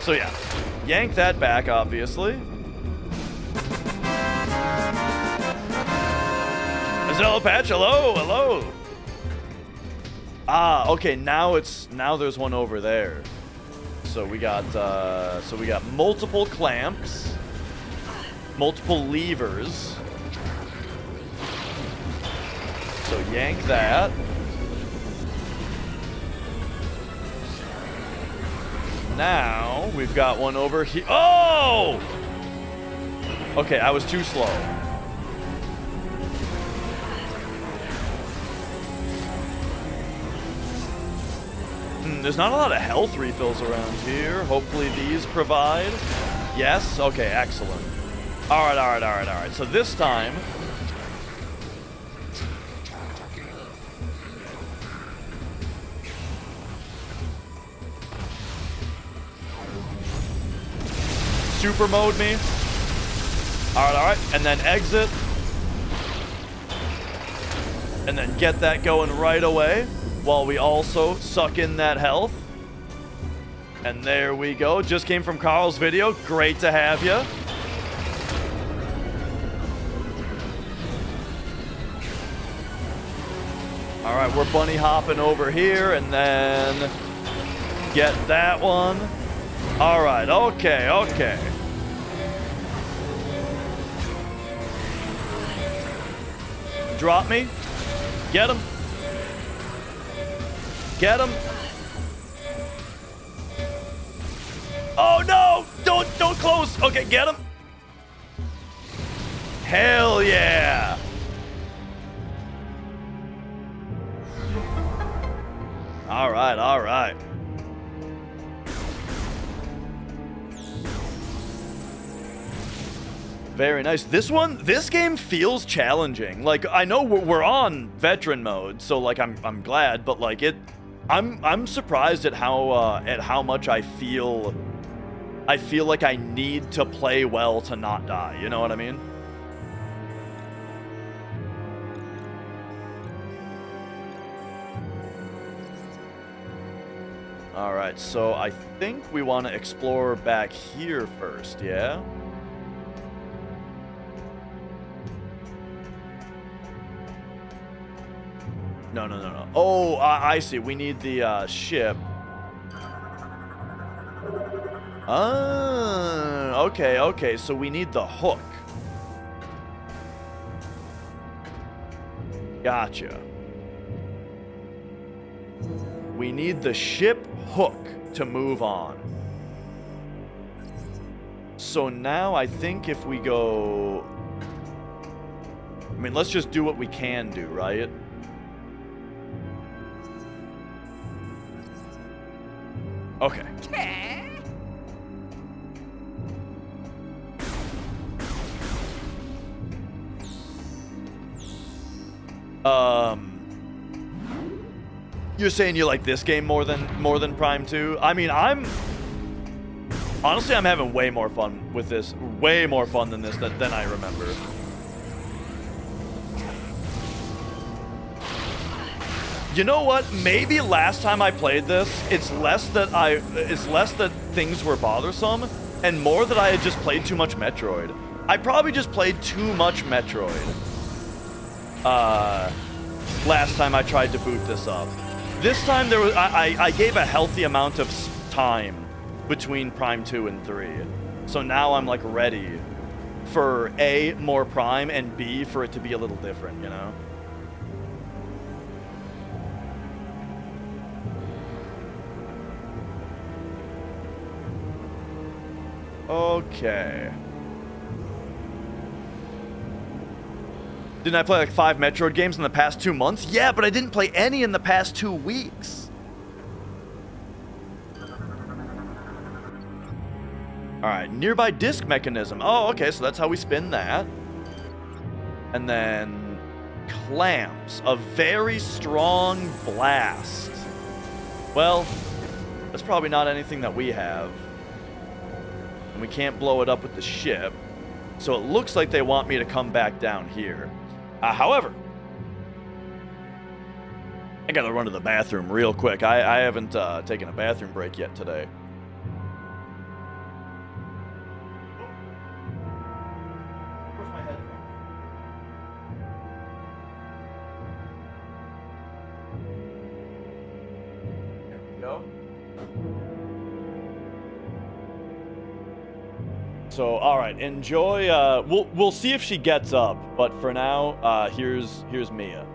So yeah, yank that back, obviously. Azella Patch, hello, hello. Ah, okay. Now there's one over there. So we got multiple clamps, multiple levers. So yank that. Now, we've got one over here. Oh! Okay, I was too slow. There's not a lot of health refills around here. Hopefully these provide. Yes? Okay, excellent. Alright, alright, alright, alright. So this time, super mode me. Alright, alright. And then exit. And then get that going right away while we also suck in that health. And there we go. Just came from Carl's video. Great to have you. Alright, we're bunny hopping over here and then get that one. All right, okay, okay. Drop me. Get him. Get him. Oh no! Don't close. Okay, get him. Hell yeah. All right, all right. Very nice. This game feels challenging. Like, I know we're on veteran mode, so like I'm glad, but like I'm surprised at how much I feel like I need to play well to not die. You know what I mean? All right, so I think we want to explore back here first, yeah? No. Oh, I see. We need the ship. Okay. So we need the hook. Gotcha. We need the ship hook to move on. So now I think if we go... I mean, let's just do what we can do, right? Okay. You're saying you like this game more than Prime 2? I mean, honestly, I'm having way more fun with this. Way more fun than this than I remember. You know what? Maybe last time I played this, it's less that things were bothersome and more that I had just played too much Metroid. I probably just played too much Metroid. Last time I tried to boot this up. This time there was I gave a healthy amount of time between Prime 2 and 3. So now I'm like ready for A, more Prime, and B, for it to be a little different, you know? Okay. Didn't I play like 5 Metroid games in the past 2 months? Yeah, but I didn't play any in the past 2 weeks. Alright, nearby disc mechanism. Oh, okay, so that's how we spin that. And then clamps. A very strong blast. Well, that's probably not anything that we have. And we can't blow it up with the ship. So it looks like they want me to come back down here. However, I gotta run to the bathroom real quick. I haven't taken a bathroom break yet today. Where's my headphones? There we go. So, all right, enjoy. We'll see if she gets up, but for now, here's Mia.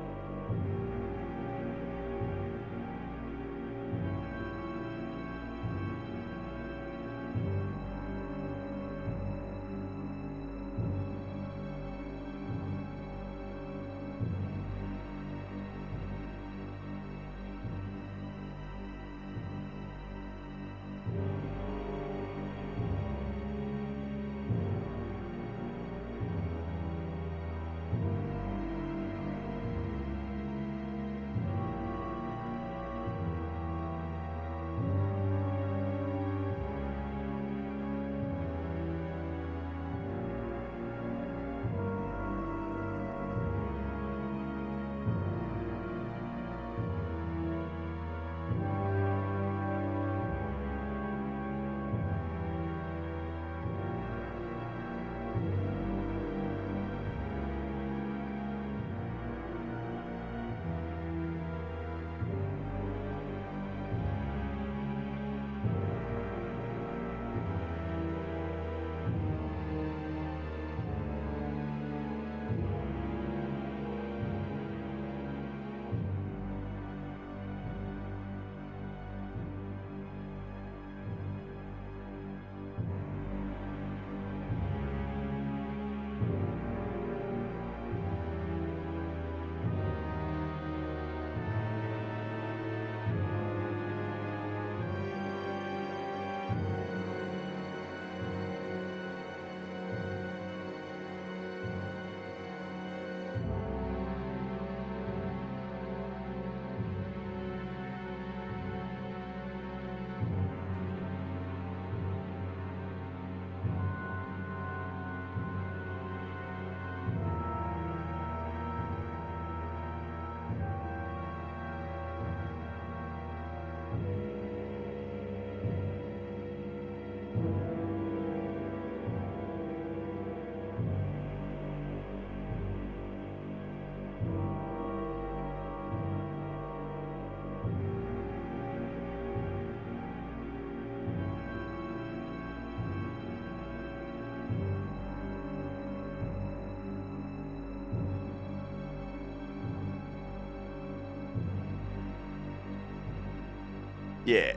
Yeah.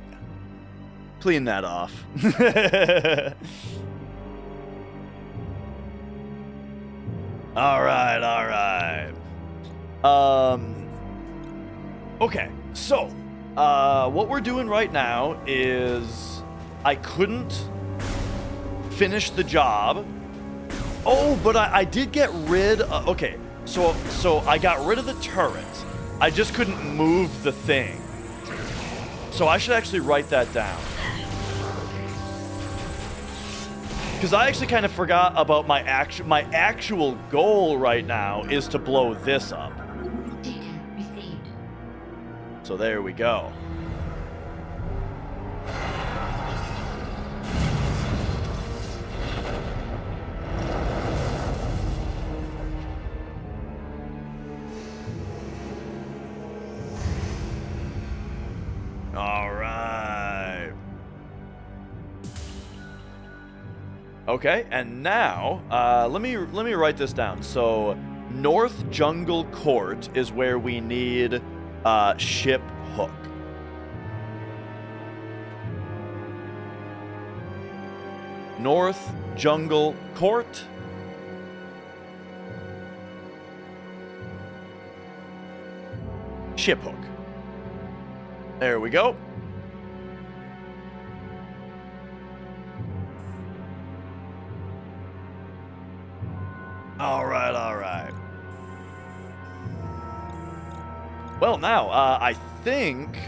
Clean that off. All right. Okay, so, what we're doing right now is I couldn't finish the job. Oh, but I did get rid of, okay, so I got rid of the turret. I just couldn't move the thing. So I should actually write that down. Because I actually kind of forgot about my actual goal right now is to blow this up. Data received. So there we go. All right. Okay, and now let me write this down. So North Jungle Court is where we need ship hook. North Jungle Court. Ship hook. There we go. All right. Well, now, I think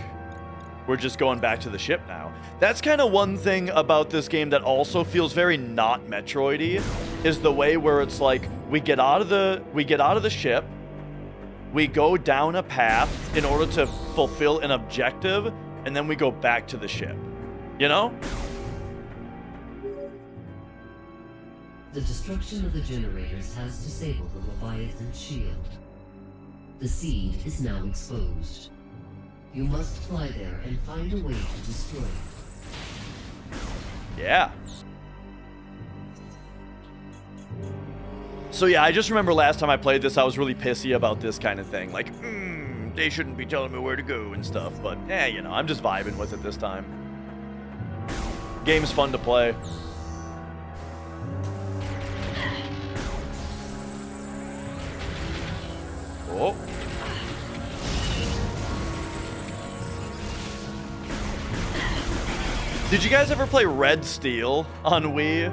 we're just going back to the ship now. That's kind of one thing about this game that also feels very not Metroid-y, is the way where it's like we get out of the ship, we go down a path in order to fulfill an objective, and then we go back to the ship. You know? The destruction of the generators has disabled the Leviathan shield. The seed is now exposed. You must fly there and find a way to destroy it. Yeah. So yeah, I just remember last time I played this, I was really pissy about this kind of thing. Like, they shouldn't be telling me where to go and stuff. But, you know, I'm just vibing with it this time. Game's fun to play. Oh. Did you guys ever play Red Steel on Wii?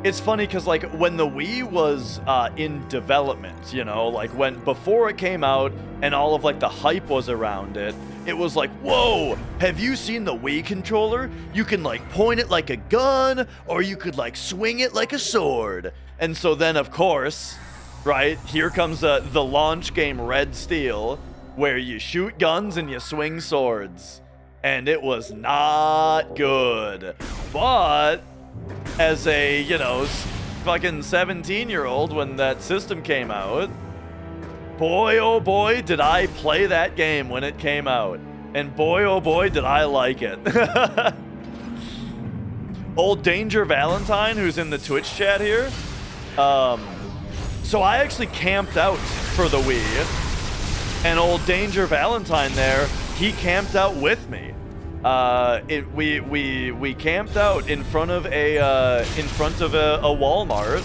It's funny because, like, when the Wii was in development, you know, like before it came out and all of like the hype was around it, it was like, whoa, have you seen the Wii controller? You can like point it like a gun, or you could like swing it like a sword. And so then, of course, right, here comes the launch game Red Steel, where you shoot guns and you swing swords. And it was not good. But as a, you know, fucking 17-year-old when that system came out, boy, oh boy, did I play that game when it came out. And boy, oh boy, did I like it. Old Danger Valentine, who's in the Twitch chat here. So I actually camped out for the Wii. And old Danger Valentine there, he camped out with me. We camped out in front of a Walmart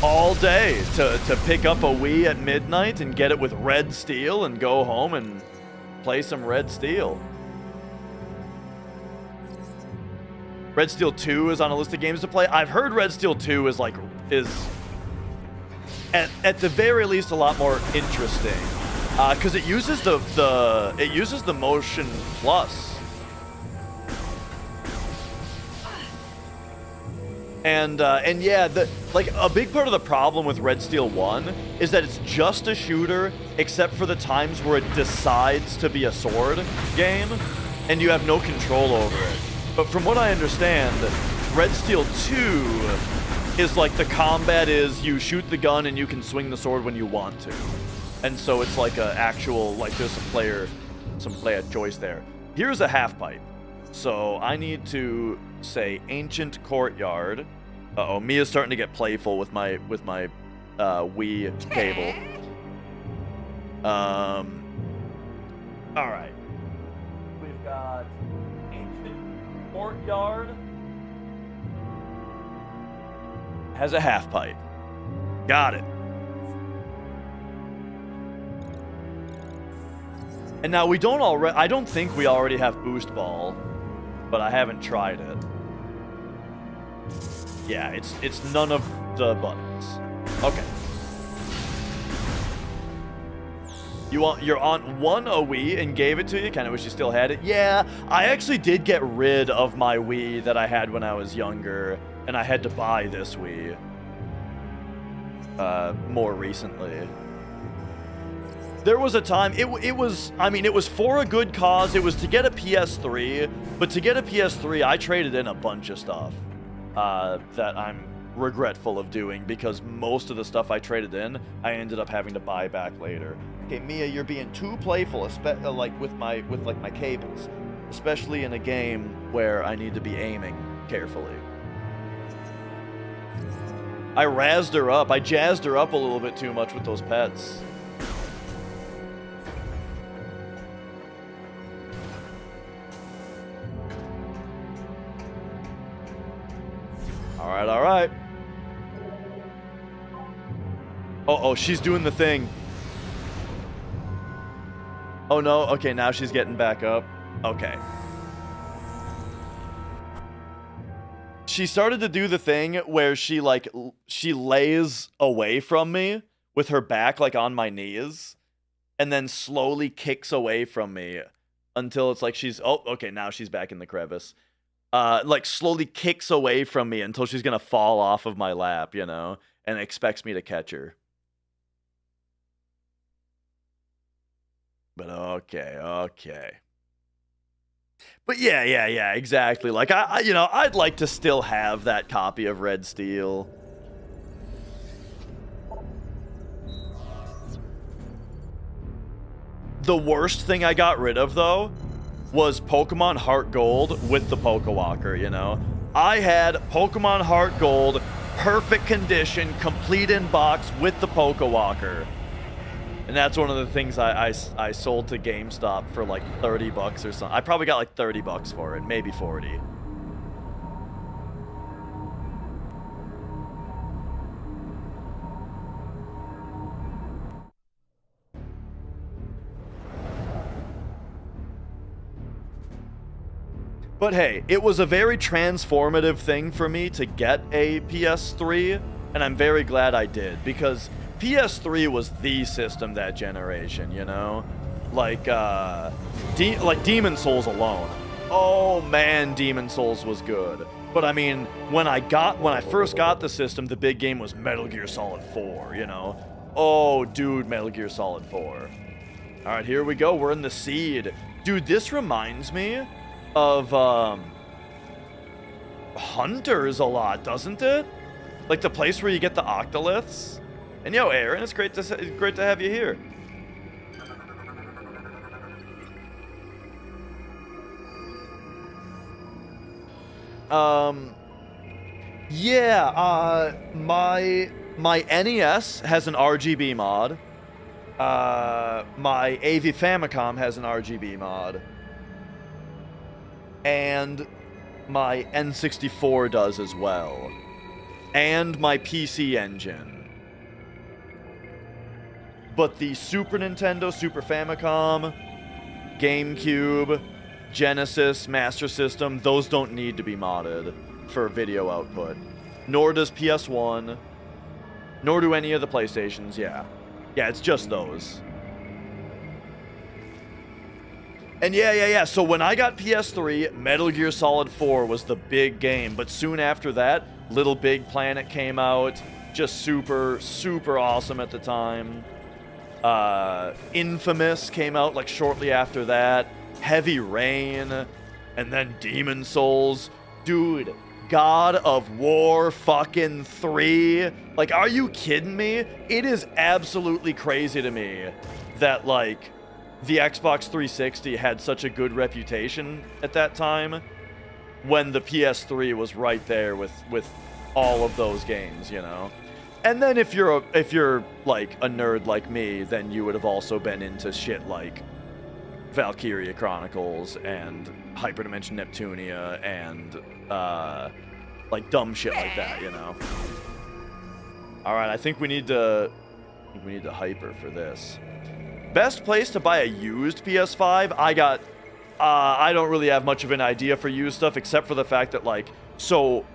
all day to pick up a Wii at midnight and get it with Red Steel and go home and play some Red Steel. Red Steel 2 is on a list of games to play. I've heard Red Steel 2 is at the very least a lot more interesting. Because it uses the motion plus, and yeah, like a big part of the problem with Red Steel 1 is that it's just a shooter, except for the times where it decides to be a sword game, and you have no control over it. But from what I understand, Red Steel 2 is like the combat is you shoot the gun and you can swing the sword when you want to. And so it's like a actual, like there's some player choice there. Here's a half pipe. So I need to say Ancient Courtyard. Uh-oh, Mia's starting to get playful with my Wii cable. All right. courtyard has a half pipe. Got it. And now we don't already, I don't think we already have boost ball, but I haven't tried it. Yeah, it's none of the buttons. Okay. Your aunt won a Wii and gave it to you? Kinda wish you still had it. Yeah, I actually did get rid of my Wii that I had when I was younger, and I had to buy this Wii more recently. There was a time, it was, I mean, it was for a good cause. It was to get a PS3, but to get a PS3, I traded in a bunch of stuff that I'm regretful of doing, because most of the stuff I traded in, I ended up having to buy back later. Okay, Mia, you're being too playful, like with my cables, especially in a game where I need to be aiming carefully. I razzed her up. I jazzed her up a little bit too much with those pets. All right. Oh, she's doing the thing. Oh no, okay, now she's getting back up. Okay. She started to do the thing where she lays away from me with her back like on my knees, and then slowly kicks away from me until it's like she's, oh, okay, now she's back in the crevice. Like slowly kicks away from me until she's gonna fall off of my lap, you know, and expects me to catch her. But okay. But yeah, exactly. Like I'd like to still have that copy of Red Steel. The worst thing I got rid of though was Pokemon Heart Gold with the Pokewalker, you know? I had Pokemon Heart Gold, perfect condition, complete in box with the Pokewalker. And that's one of the things I sold to GameStop for like 30 bucks or something. I probably got like 30 bucks for it, maybe 40. But hey, it was a very transformative thing for me to get a PS3, and I'm very glad I did, because PS3 was the system that generation, you know? Like Demon Souls alone. Oh man, Demon Souls was good. But I mean, when I first got the system, the big game was Metal Gear Solid 4, you know? Oh, dude, Metal Gear Solid 4. All right, here we go. We're in the Seed. Dude, this reminds me of Hunters a lot, doesn't it? Like the place where you get the octoliths. And yo, Aaron, it's great to have you here. Yeah, my NES has an RGB mod. My AV Famicom has an RGB mod. And my N64 does as well. And my PC Engine. But the Super Nintendo, Super Famicom, GameCube, Genesis, Master System, those don't need to be modded for video output. Nor does PS1. Nor do any of the PlayStations, yeah. Yeah, it's just those. And yeah. So when I got PS3, Metal Gear Solid 4 was the big game. But soon after that, Little Big Planet came out. Just super, super awesome at the time. Infamous came out like shortly after that. Heavy Rain. And then Demon Souls. Dude, God of War fucking 3. Like, are you kidding me? It is absolutely crazy to me that, like, the Xbox 360 had such a good reputation at that time when the PS3 was right there with all of those games, you know? And then if you're like a nerd like me, then you would have also been into shit like Valkyria Chronicles and Hyperdimension Neptunia and like dumb shit like that, you know. All right, I think we need to hyper for this. Best place to buy a used PS5? I don't really have much of an idea for used stuff, except for the fact that, like, so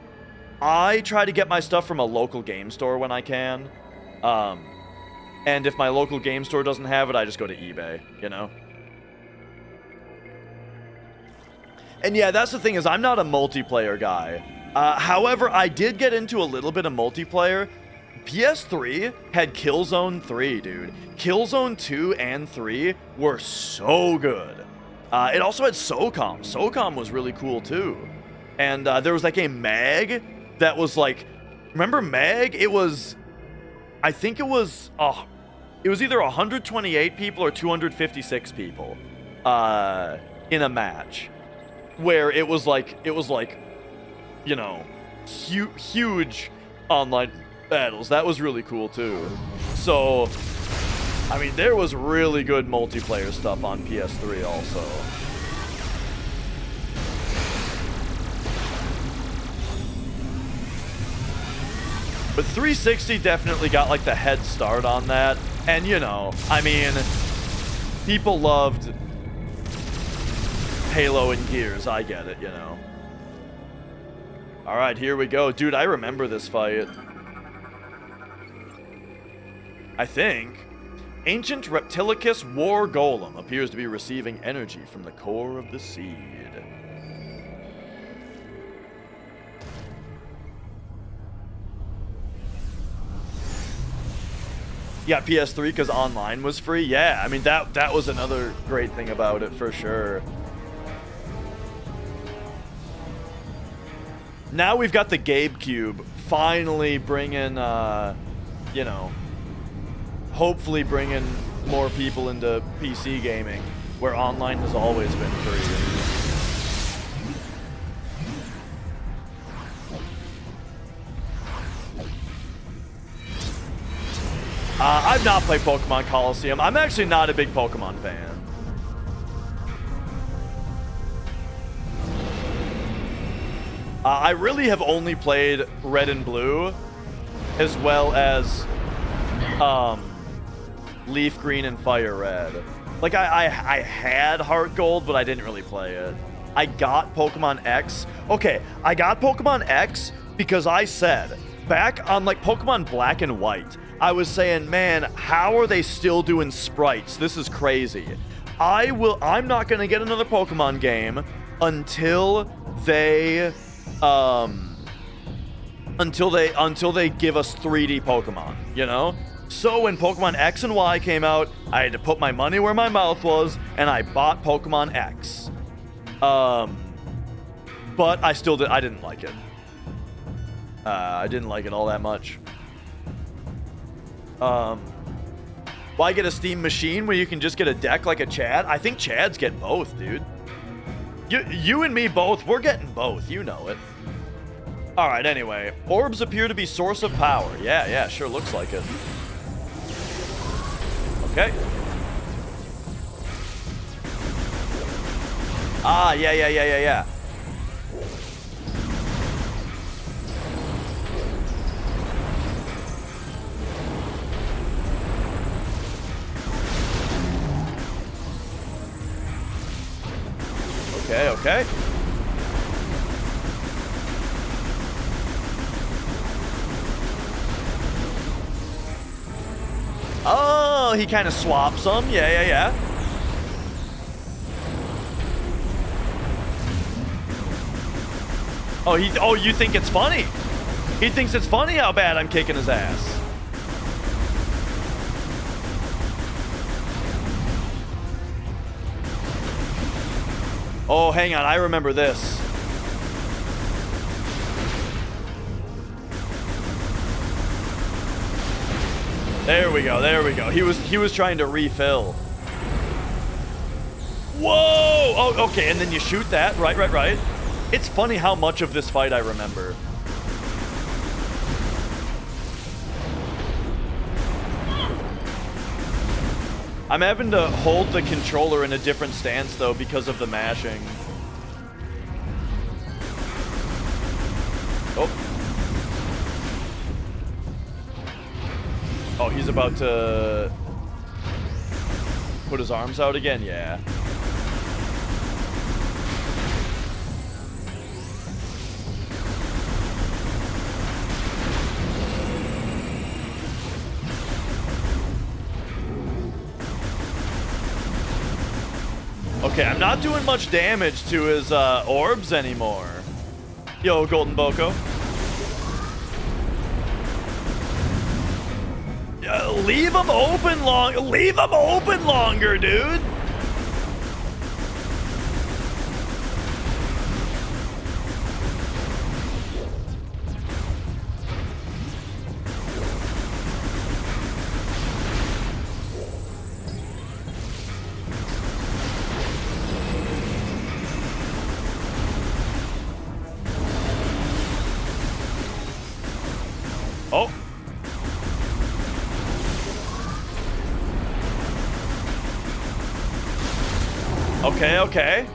I try to get my stuff from a local game store when I can. And if my local game store doesn't have it, I just go to eBay, you know? And yeah, that's the thing, is I'm not a multiplayer guy. However, I did get into a little bit of multiplayer. PS3 had Killzone 3, dude. Killzone 2 and 3 were so good. It also had SOCOM. SOCOM was really cool, too. And there was like a mag that was like... Remember mag? It was... I think it was either 128 people or 256 people in a match. Where it was like, you know, huge online battles. That was really cool, too. So... I mean, there was really good multiplayer stuff on PS3 also. But 360 definitely got, like, the head start on that. And, you know, I mean, people loved Halo and Gears. I get it, you know. All right, here we go. Dude, I remember this fight. I think... Ancient Reptilicus War Golem appears to be receiving energy from the core of the seed. Yeah, PS3 because online was free. Yeah, I mean, that was another great thing about it for sure. Now we've got the Gabe Cube finally bringing, you know... hopefully bringing more people into PC gaming, where online has always been free. I've not played Pokemon Coliseum. I'm actually not a big Pokemon fan. I really have only played Red and Blue, as well as Leaf Green and Fire Red. Like, I had Heart Gold, but I didn't really play it. I got Pokemon X. Okay, I got Pokemon X because I said, back on, like, Pokemon Black and White, I was saying, man, how are they still doing sprites? This is crazy. I'm not gonna get another Pokemon game until they, until they give us 3D Pokemon, you know? So when Pokemon X and Y came out, I had to put my money where my mouth was, and I bought Pokemon X. But I didn't like it. I didn't like it all that much. Why get a Steam machine where you can just get a deck like a Chad? I think Chads get both, dude. You and me both, we're getting both, you know it. Alright, anyway. Orbs appear to be source of power. Yeah, sure looks like it. Okay. Ah, yeah. Okay. Oh, he kind of swaps them. Yeah. Oh, you think it's funny? He thinks it's funny how bad I'm kicking his ass. Oh, hang on. I remember this. There we go. He was trying to refill. Whoa! Oh, okay, and then you shoot that. Right. It's funny how much of this fight I remember. I'm having to hold the controller in a different stance, though, because of the mashing. he's about to put his arms out again? Yeah. Okay, I'm not doing much damage to his orbs anymore. Yo, Golden Boko. Leave them open leave them open longer, dude. Oh. Okay, okay.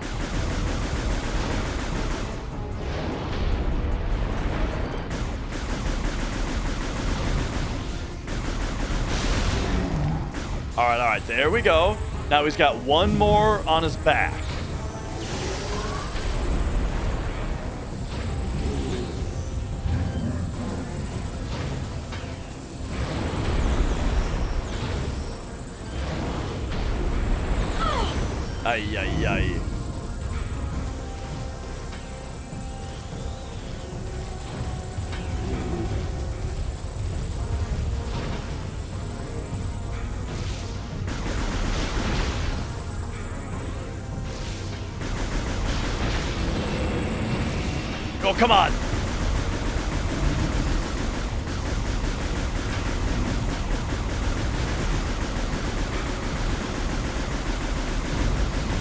All right, there we go. Now he's got one more on his back. Ay, ay, ay. Oh, come on.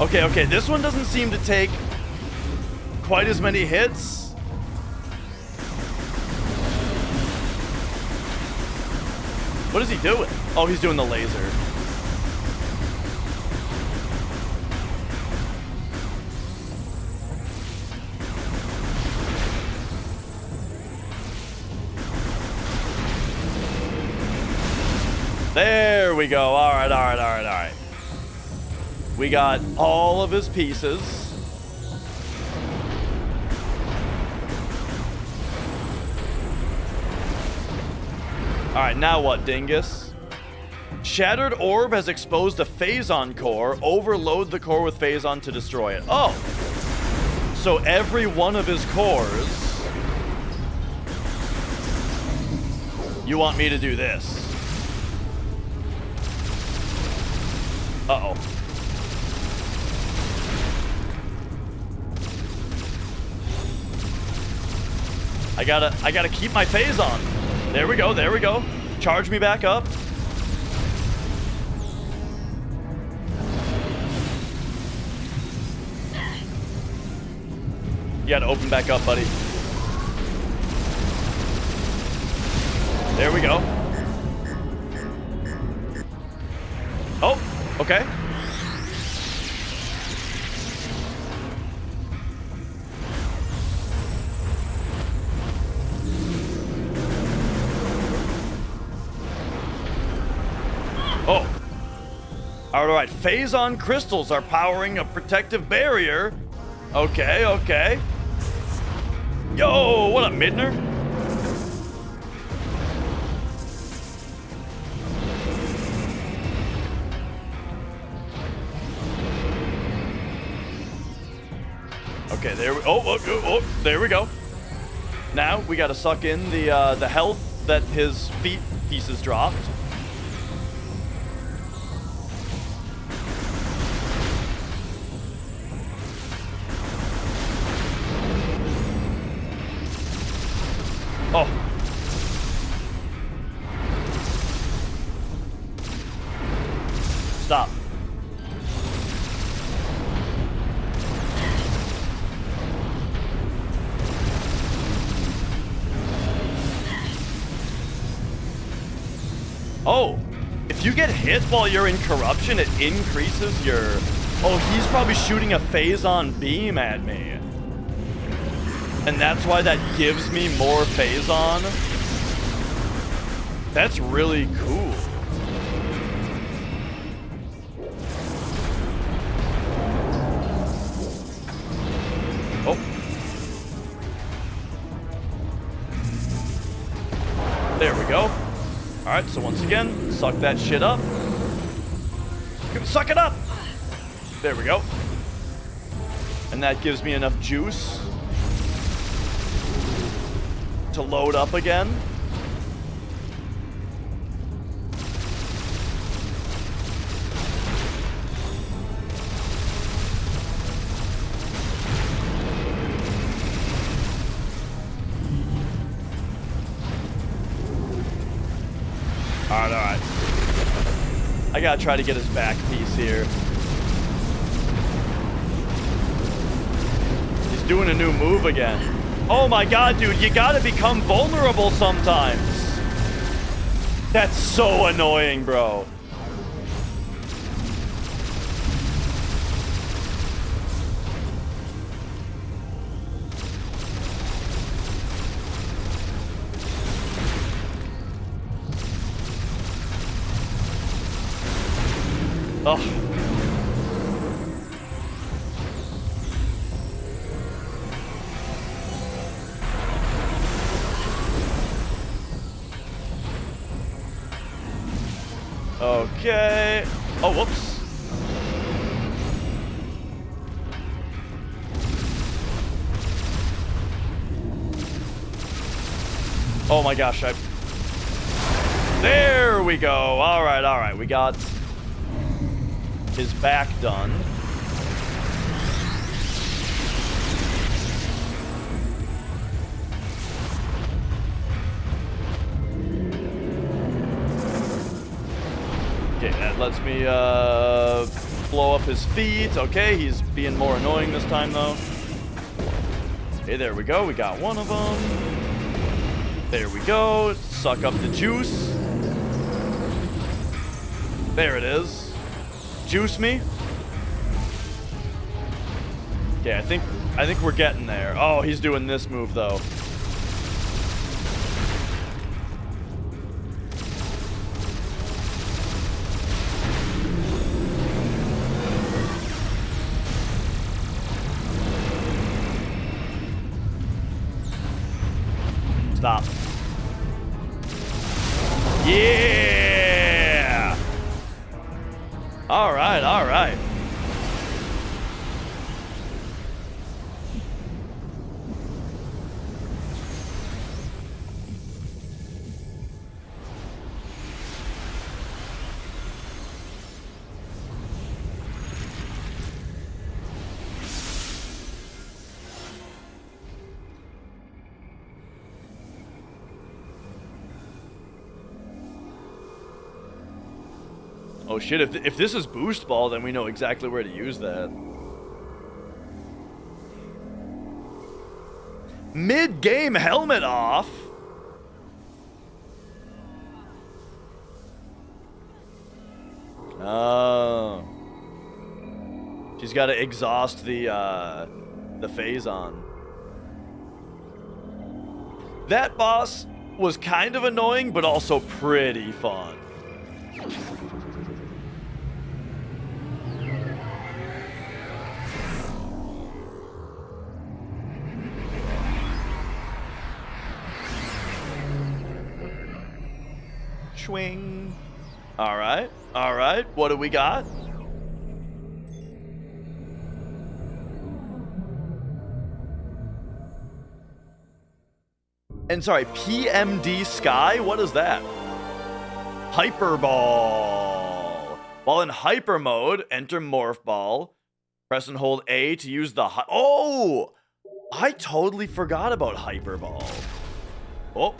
Okay, okay, this one doesn't seem to take quite as many hits. What is he doing? Oh, he's doing the laser. There we go. All right, all right, all right, all right. We got all of his pieces. All right, now what, dingus? Shattered orb has exposed a phazon core. Overload the core with phazon to destroy it. Oh, so every one of his cores. You want me to do this? Uh-oh. I gotta keep my phase on. There we go, there we go. Charge me back up. You gotta open back up, buddy. There we go. Oh, okay. Oh. All right, phazon crystals are powering a protective barrier. Okay, okay. Yo, what up, Midner? Okay, there we there we go. Now we gotta suck in the health that his feet pieces dropped. Oh. Stop. Oh, if you get hit while you're in corruption, it increases your... Oh, he's probably shooting a phazon beam at me. And that's why that gives me more phazon. That's really cool. Oh. There we go. Alright, so once again, suck that shit up. Suck it up! There we go. And that gives me enough juice to load up again. Alright. I gotta try to get his back piece here. He's doing a new move again. Oh my god, dude, you gotta become vulnerable sometimes. That's so annoying, bro. Oh. Okay. Oh, whoops. Oh my gosh, There we go. All right. We got his back done. Okay, that lets me blow up his feet. Okay, he's being more annoying this time though. Okay, there we go. We got one of them. There we go. Suck up the juice. There it is. Juice me. Okay, I think we're getting there. Oh, he's doing this move though. Stop. Yeah! All right. Oh shit, if this is boost ball, then we know exactly where to use that. Mid-game helmet off? Oh. She's got to exhaust the phase on. That boss was kind of annoying, but also pretty fun. Swing. All right. What do we got? And sorry, PMD Sky? What is that? Hyper Ball. While in hyper mode, enter Morph Ball. Press and hold A to use the... Oh! I totally forgot about Hyper Ball. Oh.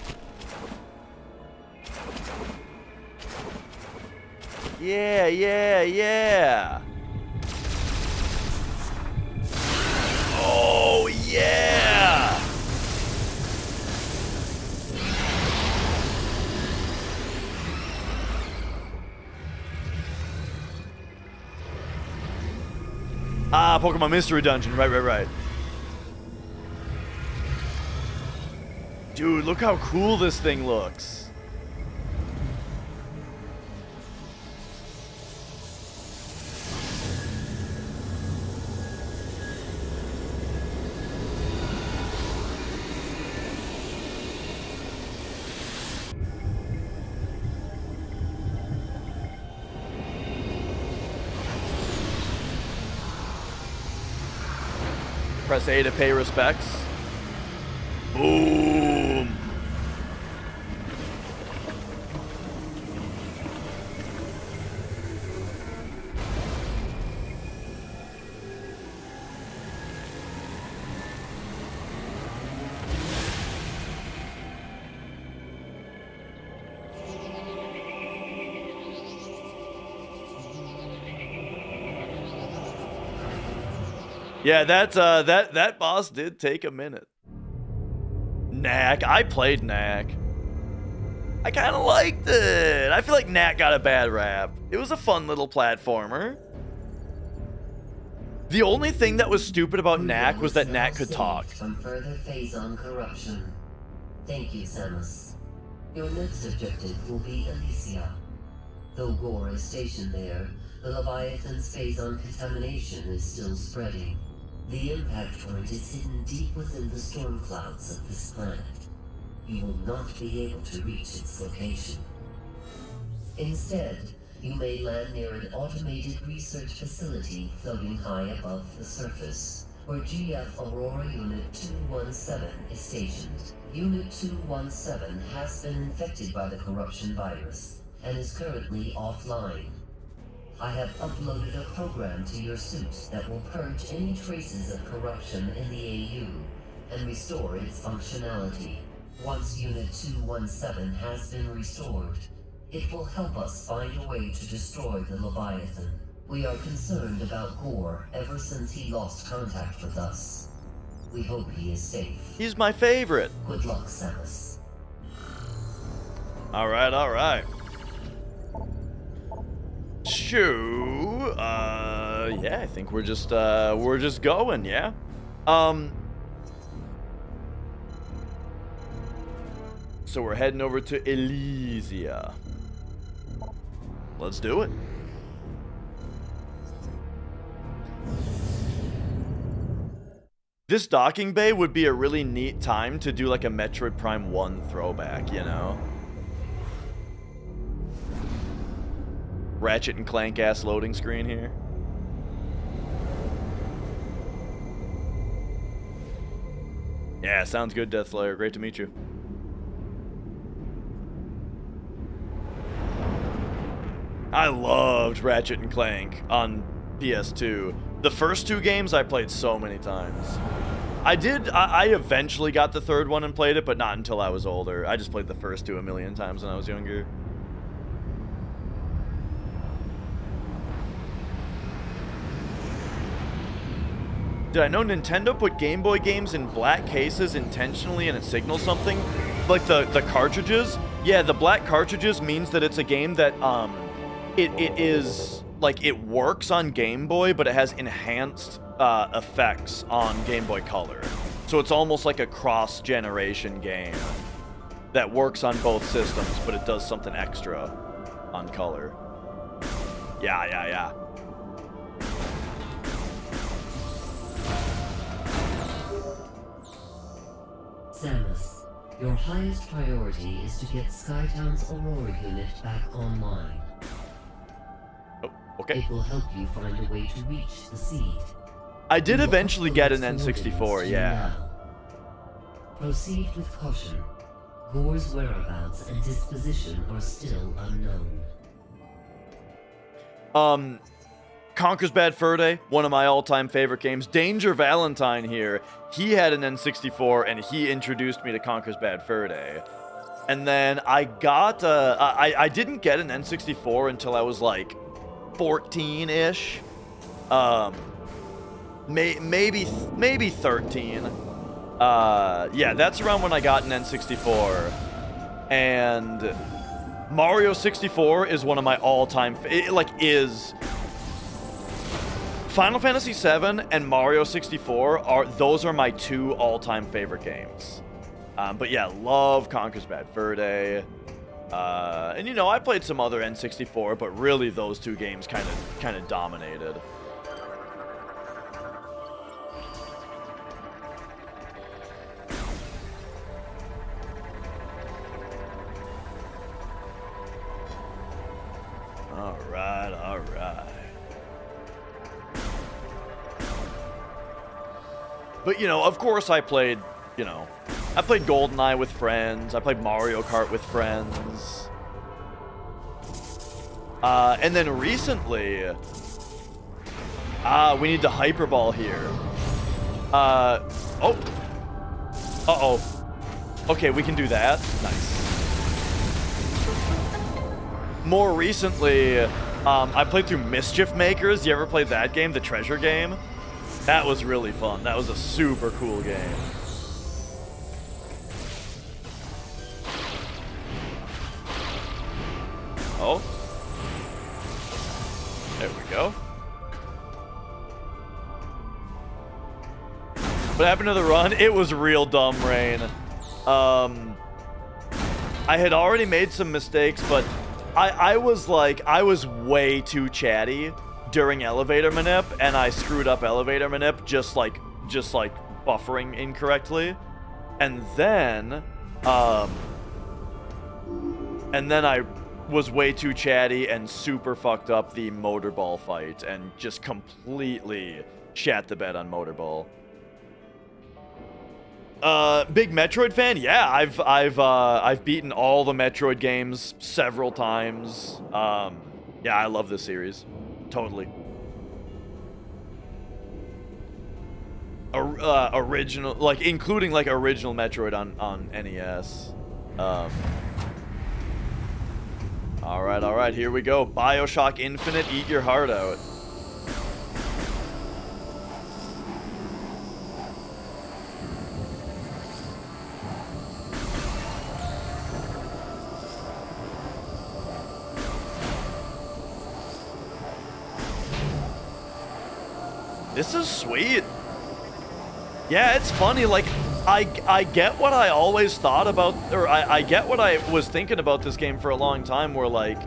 Yeah. Oh, yeah! Ah, Pokemon Mystery Dungeon. Right. Dude, look how cool this thing looks. Press A to pay respects. Boom. Yeah, that boss did take a minute. Knack. I played Knack. I kind of liked it. I feel like Knack got a bad rap. It was a fun little platformer. The only thing that was stupid about Knack was that Knack could talk. From further phase-on corruption. Thank you, Samus. Your next objective will be Elysia. Though Gore is stationed there, the Leviathan's phase-on contamination is still spreading. The impact point is hidden deep within the storm clouds of this planet. You will not be able to reach its location. Instead, you may land near an automated research facility floating high above the surface, where GF Aurora Unit 217 is stationed. Unit 217 has been infected by the corruption virus and is currently offline. I have uploaded a program to your suit that will purge any traces of corruption in the AU and restore its functionality. Once Unit 217 has been restored, it will help us find a way to destroy the Leviathan. We are concerned about Gore ever since he lost contact with us. We hope he is safe. He's my favorite. Good luck, Samus. All right, all right. Shoo. Yeah, I think we're just going, yeah. So we're heading over to Elysia. Let's do it. This docking bay would be a really neat time to do like a Metroid Prime 1 throwback, you know? Ratchet and Clank ass loading screen here. Yeah, sounds good, Deathslayer. Great to meet you. I loved Ratchet and Clank on PS2. The first two games I played so many times. I eventually got the third one and played it, but not until I was older. I just played the first two a million times when I was younger. Did I know Nintendo put Game Boy games in black cases intentionally and it signals something? Like the cartridges? Yeah, the black cartridges means that it's a game that, it is, like, it works on Game Boy, but it has enhanced effects on Game Boy Color. So it's almost like a cross-generation game that works on both systems, but it does something extra on Color. Yeah. Samus, your highest priority is to get Skytown's Aurora unit back online. Oh, okay. It will help you find a way to reach the seed. I did eventually get an N64, yeah. Now. Proceed with caution. Gore's whereabouts and disposition are still unknown. Conker's Bad Fur Day, one of my all-time favorite games. Danger Valentine here. He had an N64, and he introduced me to Conker's Bad Fur Day. And then I got, I didn't get an N64 until I was like 14-ish. Maybe 13. Yeah, that's around when I got an N64. And Mario 64 is one of my all-time, Final Fantasy VII and Mario 64 those are my two all-time favorite games. But yeah, love Conker's Bad Fur Day. And you know, I played some other N64, but really those two games kind of dominated. All right. But, you know, of course I played, you know, I played GoldenEye with friends. I played Mario Kart with friends. And then recently, we need to hyperball here. Oh. Uh-oh. Okay, we can do that. Nice. More recently, I played through Mischief Makers. You ever played that game, the treasure game? That was really fun. That was a super cool game. Oh. There we go. What happened to the run? It was real dumb, Rain. I had already made some mistakes, but I was way too chatty during elevator manip, and I screwed up elevator manip just like buffering incorrectly. And then I was way too chatty and super fucked up the Motorball fight and just completely shat the bed on Motorball. Big Metroid fan? Yeah, I've beaten all the Metroid games several times. Yeah, I love this series. Totally. Original, like including like original Metroid on NES. All right, here we go. BioShock Infinite, eat your heart out. This is sweet. Yeah, it's funny, like, I get what I always thought about, or I get what I was thinking about this game for a long time, where, like,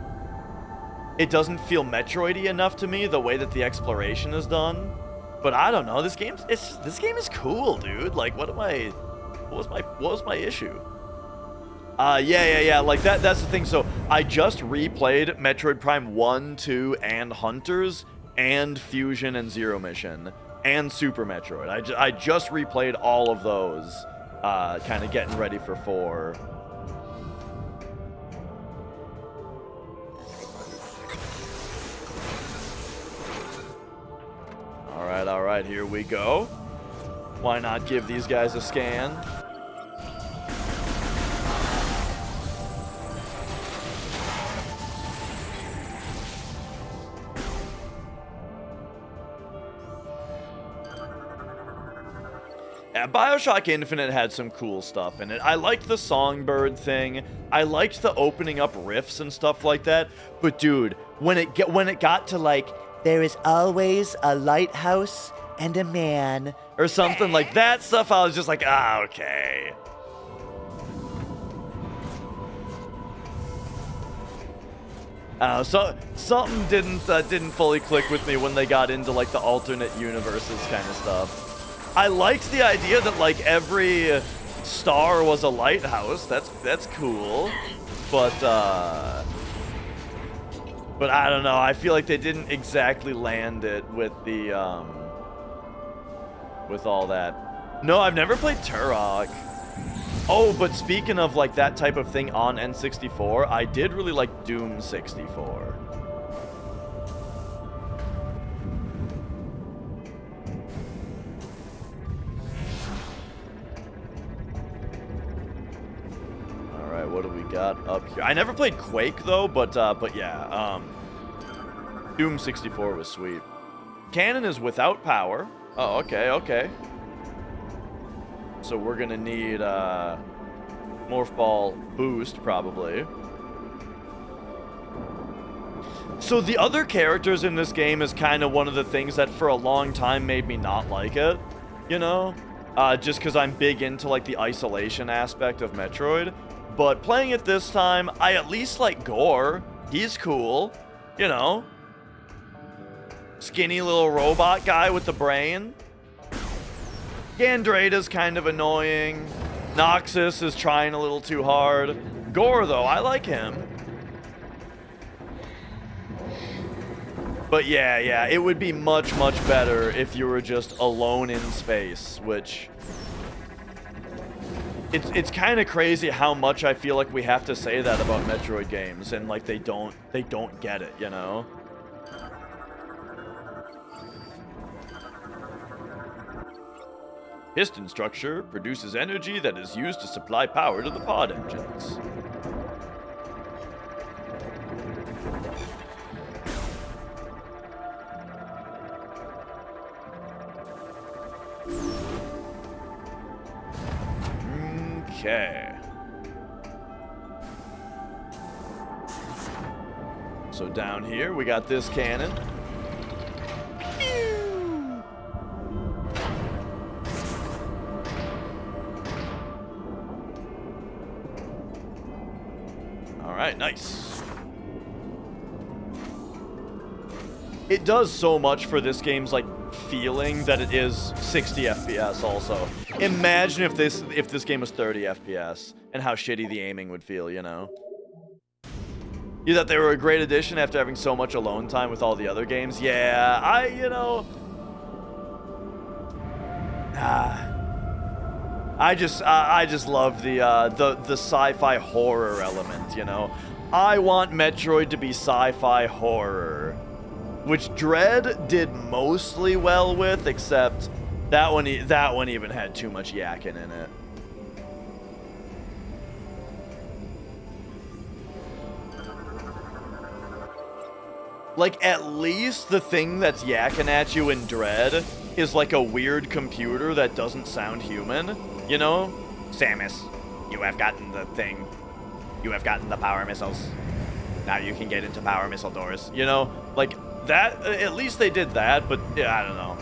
it doesn't feel Metroid-y enough to me, the way that the exploration is done. But I don't know, this game is cool, dude. Like, what was my issue? Yeah, like, that's the thing. So, I just replayed Metroid Prime 1, 2, and Hunters, and Fusion and Zero Mission, and Super Metroid. I just replayed all of those, kind of getting ready for 4. All right, here we go. Why not give these guys a scan? Yeah, BioShock Infinite had some cool stuff in it. I liked the Songbird thing. I liked the opening up riffs and stuff like that. But dude, when it got to like, there is always a lighthouse and a man, or something like that stuff, I was just like, ah, okay. So something didn't fully click with me when they got into like the alternate universes kind of stuff. I liked the idea that like every star was a lighthouse. That's cool, but I don't know. I feel like they didn't exactly land it with the with all that. No, I've never played Turok. Oh, but speaking of like that type of thing on N64, I did really like Doom 64. What do we got up here? I never played Quake though, but yeah, Doom 64 was sweet. Cannon is without power. Oh, okay. So we're gonna need Morph Ball boost probably. So the other characters in this game is kind of one of the things that for a long time made me not like it, you know, just because I'm big into like the isolation aspect of Metroid. But playing it this time, I at least like Gore. He's cool, you know. Skinny little robot guy with the brain. Gandrata's kind of annoying. Noxus is trying a little too hard. Gore, though, I like him. But yeah, it would be much, much better if you were just alone in space, which... It's kind of crazy how much I feel like we have to say that about Metroid games, and like they don't get it, you know? Piston structure produces energy that is used to supply power to the pod engines. Okay. So down here, we got this cannon. All right, nice. It does so much for this game's like feeling that it is 60 FPS also. Imagine if this game was 30 FPS and how shitty the aiming would feel, you know? You thought they were a great addition after having so much alone time with all the other games? Yeah, I just love the sci-fi horror element, you know? I want Metroid to be sci-fi horror, which Dread did mostly well with, except that one even had too much yakking in it. Like, at least the thing that's yakking at you in Dread is like a weird computer that doesn't sound human, you know? Samus, you have gotten the thing. You have gotten the power missiles. Now you can get into power missile doors, you know? Like, that, at least they did that, but yeah, I don't know.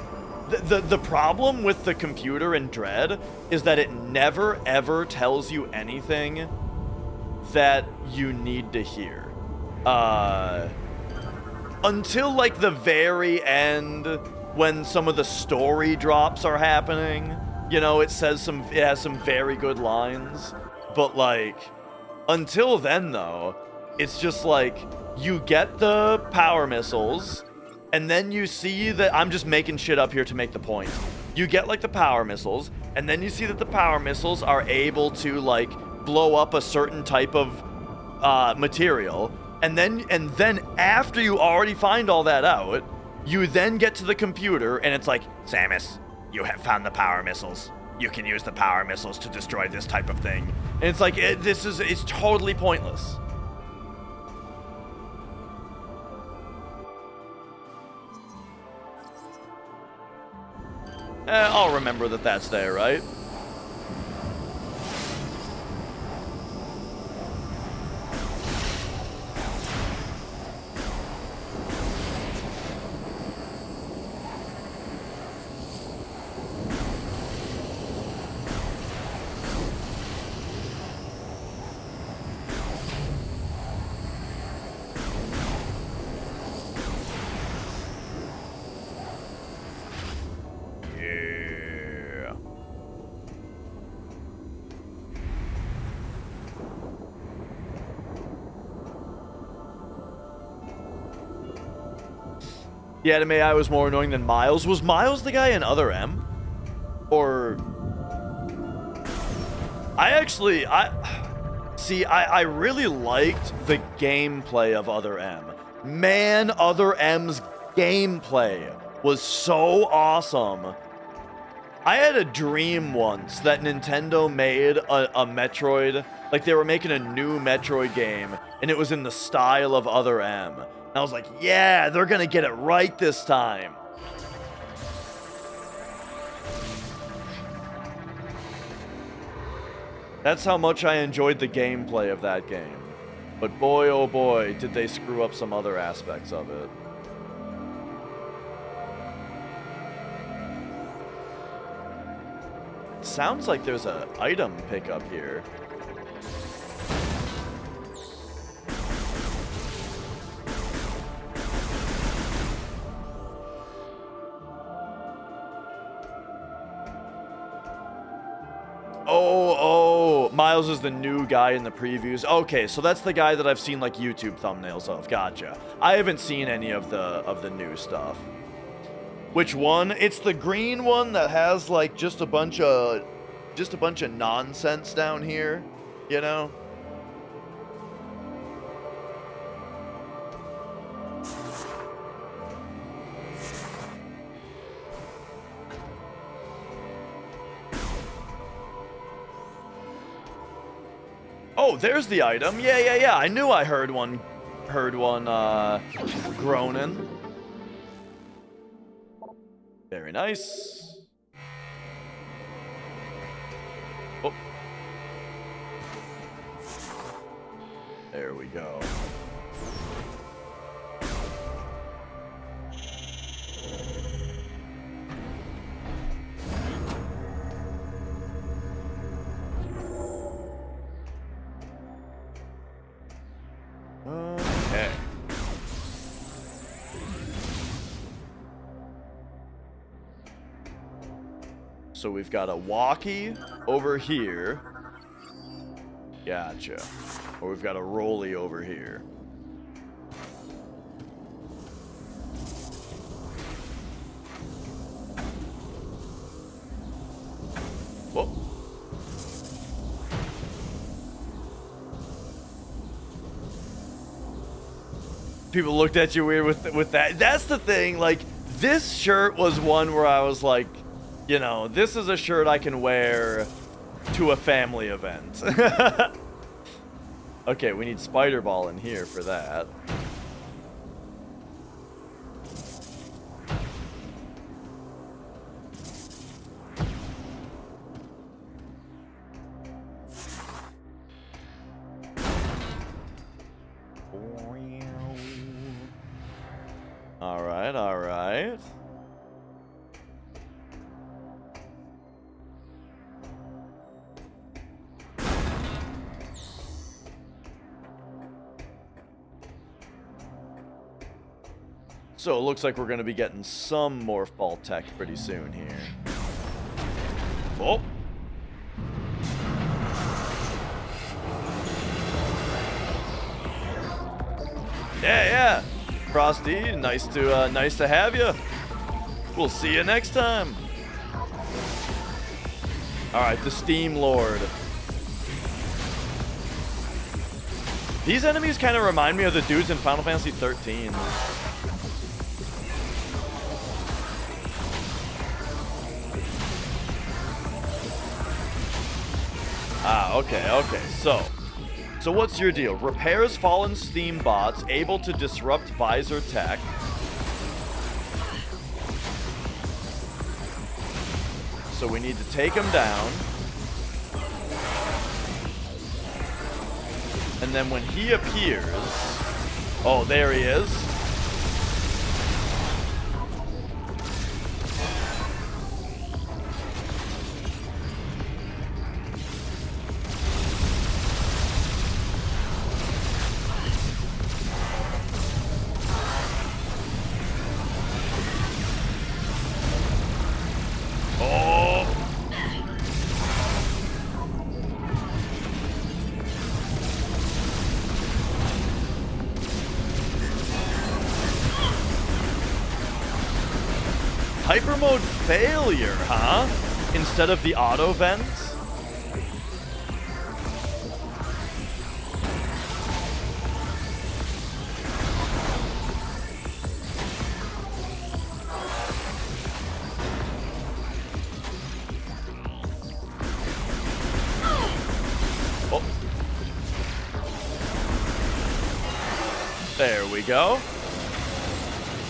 The problem with the computer in Dread is that it never ever tells you anything that you need to hear. Until like the very end, when some of the story drops are happening, you know, it has some very good lines, but like, until then though, it's just like, you get the power missiles, and then you see that, I'm just making shit up here to make the point. You get like the power missiles, and then you see that the power missiles are able to like blow up a certain type of material, and then after you already find all that out, you then get to the computer, and it's like, Samus, you have found the power missiles. You can use the power missiles to destroy this type of thing. And it's like, it's totally pointless. I'll remember that that's there, right? The anime I was more annoying than Miles. Was Miles the guy in Other M? Or... I really liked the gameplay of Other M. Man, Other M's gameplay was so awesome. I had a dream once that Nintendo made a Metroid, like they were making a new Metroid game, and it was in the style of Other M. And I was like, yeah, they're gonna get it right this time. That's how much I enjoyed the gameplay of that game. But boy, oh boy, did they screw up some other aspects of it. It sounds like there's an item pickup here. Miles is the new guy in the previews. Okay, so that's the guy that I've seen like YouTube thumbnails of. Gotcha. I haven't seen any of the new stuff. Which one? It's the green one that has like just a bunch of nonsense down here, you know? Oh, there's the item. Yeah. I knew I heard one groaning. Very nice. Oh. There we go. Okay. So we've got a walkie over here. Gotcha. Or we've got a rolly over here. Whoa. People looked at you weird with that. That's the thing. Like, this shirt was one where I was like, you know, this is a shirt I can wear to a family event. Okay, we need Spider Ball in here for that. All right. So it looks like we're going to be getting some Morph Ball tech pretty soon here. Oh. Yeah. Frosty, nice to have you. We'll see you next time. All right, the Steam Lord. These enemies kind of remind me of the dudes in Final Fantasy 13. Ah, okay. So what's your deal? Repairs fallen Steam bots, able to disrupt visor tech. So we need to take him down. And then when he appears... Oh, there he is. Hyper mode failure, huh? Instead of the auto vents? Oh. There we go.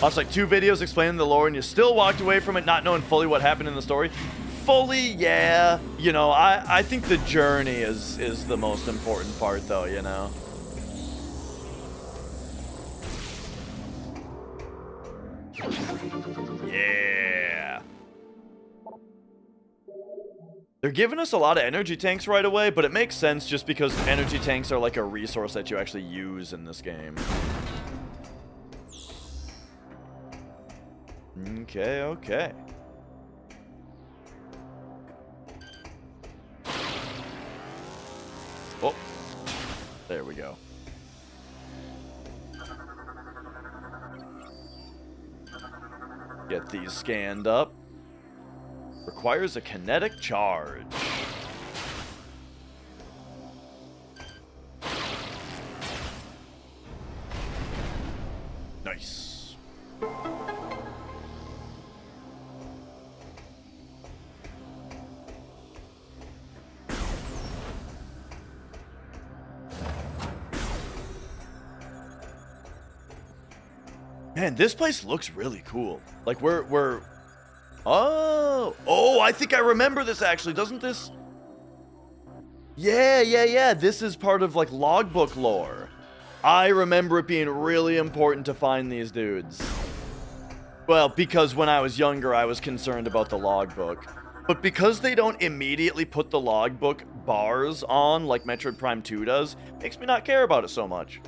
Watched like 2 videos explaining the lore and you still walked away from it not knowing fully what happened in the story. Fully, yeah. You know, I think the journey is the most important part though, you know. Yeah. They're giving us a lot of energy tanks right away, but it makes sense just because energy tanks are like a resource that you actually use in this game. Okay. Oh, there we go. Get these scanned up. Requires a kinetic charge. Nice. Man, this place looks really cool. Like we're Oh, I think I remember this actually. Doesn't this? Yeah. This is part of like logbook lore. I remember it being really important to find these dudes. Well, because when I was younger, I was concerned about the logbook. But because they don't immediately put the logbook bars on like Metroid Prime 2 does, makes me not care about it so much.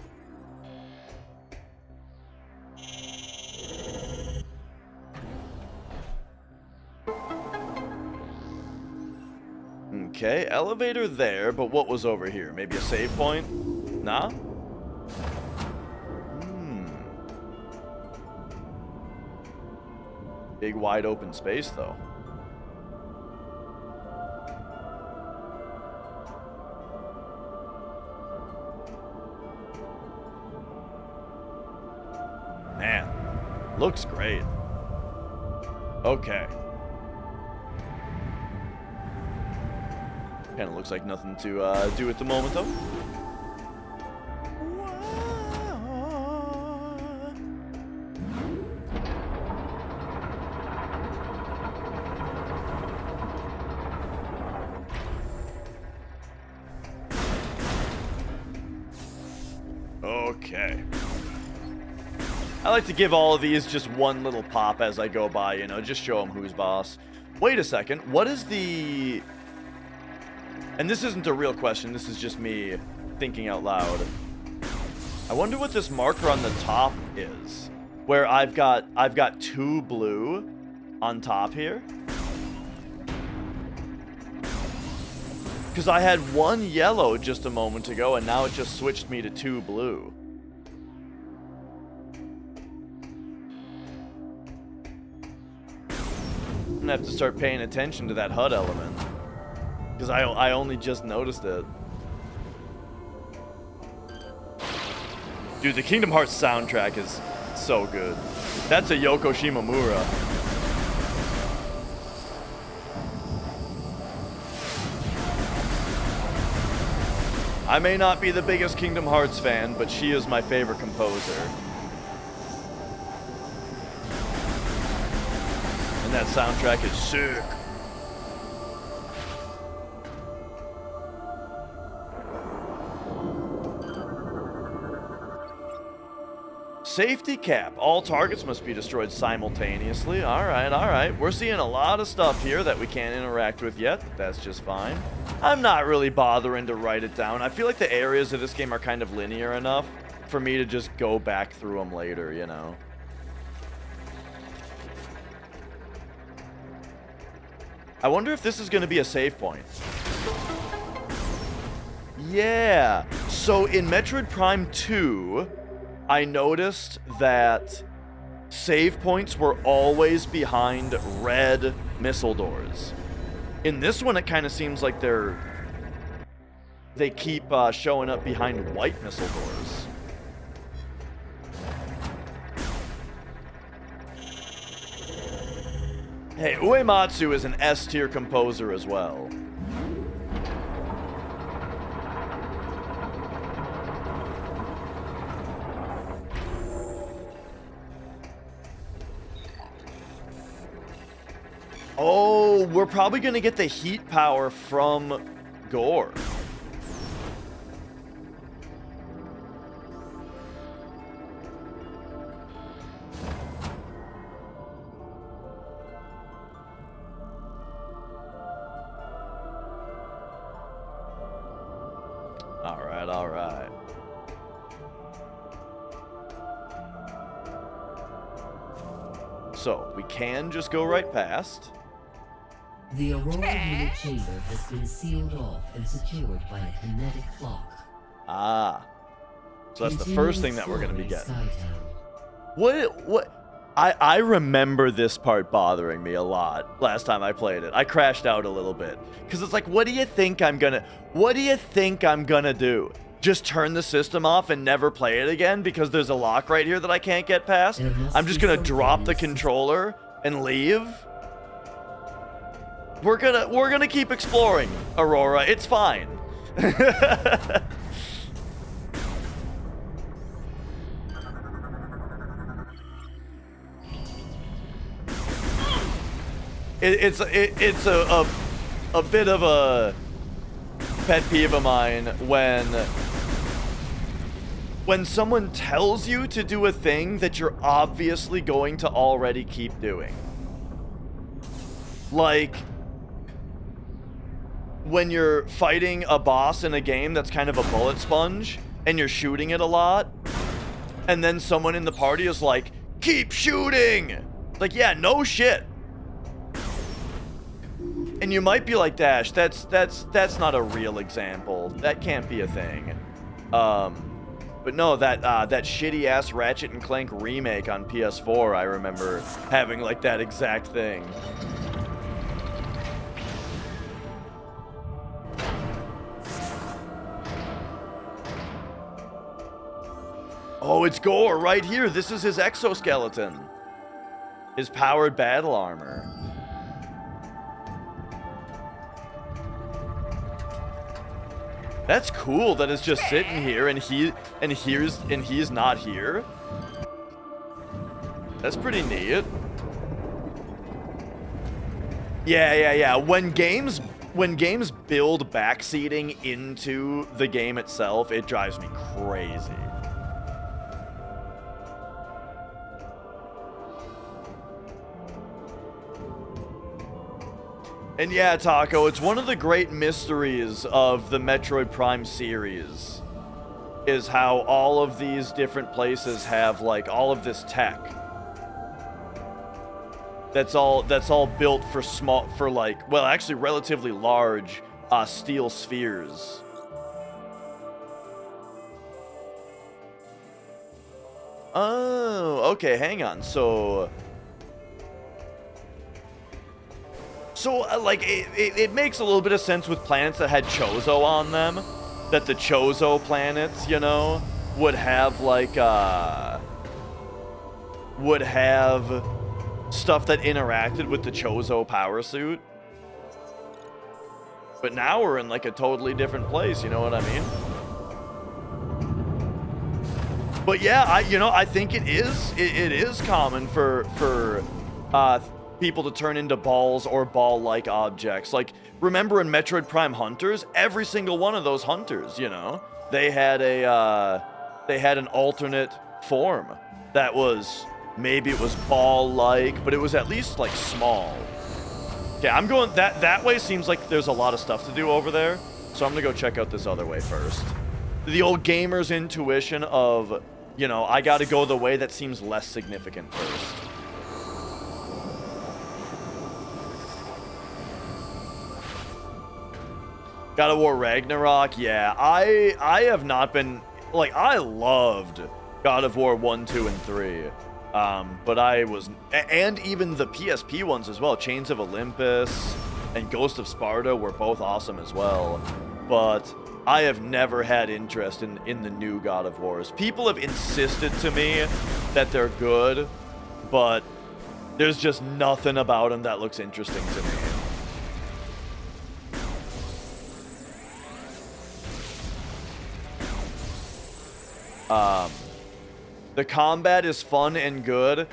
Okay, elevator there, but what was over here? Maybe a save point? Nah? Big wide open space, though. Man, looks great. Okay. Kind of looks like nothing to do at the moment, though. Okay. I like to give all of these just one little pop as I go by, you know, just show them who's boss. Wait a second, what is the... And this isn't a real question, this is just me thinking out loud. I wonder what this marker on the top is. Where I've got 2 blue on top here. Because I had 1 yellow just a moment ago, and now it just switched me to 2 blue. I'm gonna have to start paying attention to that HUD element. Because I only just noticed it. Dude, the Kingdom Hearts soundtrack is so good. That's a Yoko Shimomura. I may not be the biggest Kingdom Hearts fan, but she is my favorite composer. And that soundtrack is sick. Safety cap. All targets must be destroyed simultaneously. Alright. We're seeing a lot of stuff here that we can't interact with yet. That's just fine. I'm not really bothering to write it down. I feel like the areas of this game are kind of linear enough for me to just go back through them later, you know. I wonder if this is going to be a save point. Yeah. So in Metroid Prime 2... I noticed that save points were always behind red missile doors. In this one, it kind of seems like they keep showing up behind white missile doors. Hey, Uematsu is an S-tier composer as well. Oh, we're probably going to get the heat power from Gore. All right. So, we can just go right past. The Aurora unit chamber has been sealed off and secured by a kinetic clock. Ah. So that's the Continue first thing that we're going to be exploring getting. Skytown. What? I remember this part bothering me a lot last time I played it. I crashed out a little bit. Because it's like, what do you think I'm gonna do? Just turn the system off and never play it again because there's a lock right here that I can't get past? I'm just gonna drop the controller and leave? We're gonna keep exploring, Aurora. It's fine. It's a bit of a pet peeve of mine when someone tells you to do a thing that you're obviously going to already keep doing. Like when you're fighting a boss in a game that's kind of a bullet sponge and you're shooting it a lot, and then someone in the party is like, "Keep shooting!" Like, yeah, no shit. And you might be like, Dash, that's not a real example. That can't be a thing. But no, that shitty ass Ratchet and Clank remake on PS4, I remember having like that exact thing. Oh, it's Gore right here. This is his exoskeleton. His powered battle armor. That's cool that it's just sitting here and he's not here. That's pretty neat. Yeah. When games build backseating into the game itself, it drives me crazy. And yeah, Taco, it's one of the great mysteries of the Metroid Prime series is how all of these different places have like all of this tech. That's all built for like, well, actually relatively large steel spheres. Oh, okay, hang on. So like, it makes a little bit of sense with planets that had Chozo on them, that the Chozo planets, you know, would have, like, would have stuff that interacted with the Chozo power suit. But now we're in, like, a totally different place, you know what I mean? But yeah, I think it is common for people to turn into balls or ball-like objects. Like, remember in Metroid Prime Hunters, every single one of those hunters, you know, they had an alternate form that was, maybe it was ball-like, but it was at least like small. Okay, I'm going that way. Seems like there's a lot of stuff to do over there, so I'm gonna go check out this other way first. The old gamer's intuition of, you know, I gotta go the way that seems less significant first. God of War Ragnarok, yeah. I have not been, like, I loved God of War 1, 2, and 3. But I was, and even the PSP ones as well. Chains of Olympus and Ghost of Sparta were both awesome as well. But I have never had interest in the new God of Wars. People have insisted to me that they're good, but there's just nothing about them that looks interesting to me. The combat is fun and good.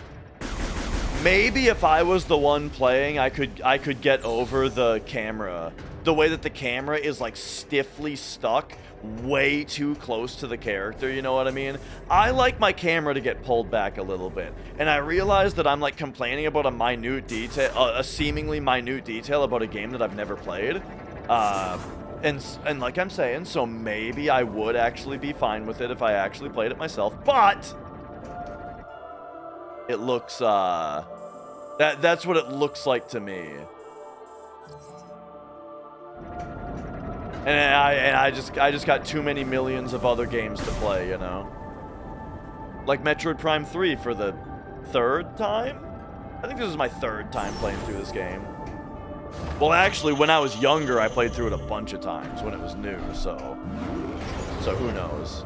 Maybe if I was the one playing, I could get over the camera. The way that the camera is like stiffly stuck way too close to the character, you know what I mean? I like my camera to get pulled back a little bit. And I realize that I'm like complaining about a minute detail, a seemingly minute detail about a game that I've never played. And like I'm saying, so maybe I would actually be fine with it if I actually played it myself, but it looks, that's what it looks like to me. And I just got too many millions of other games to play, you know. Like Metroid Prime 3 for the third time? I think this is my third time playing through this game. Well, actually, when I was younger, I played through it a bunch of times when it was new, so who knows.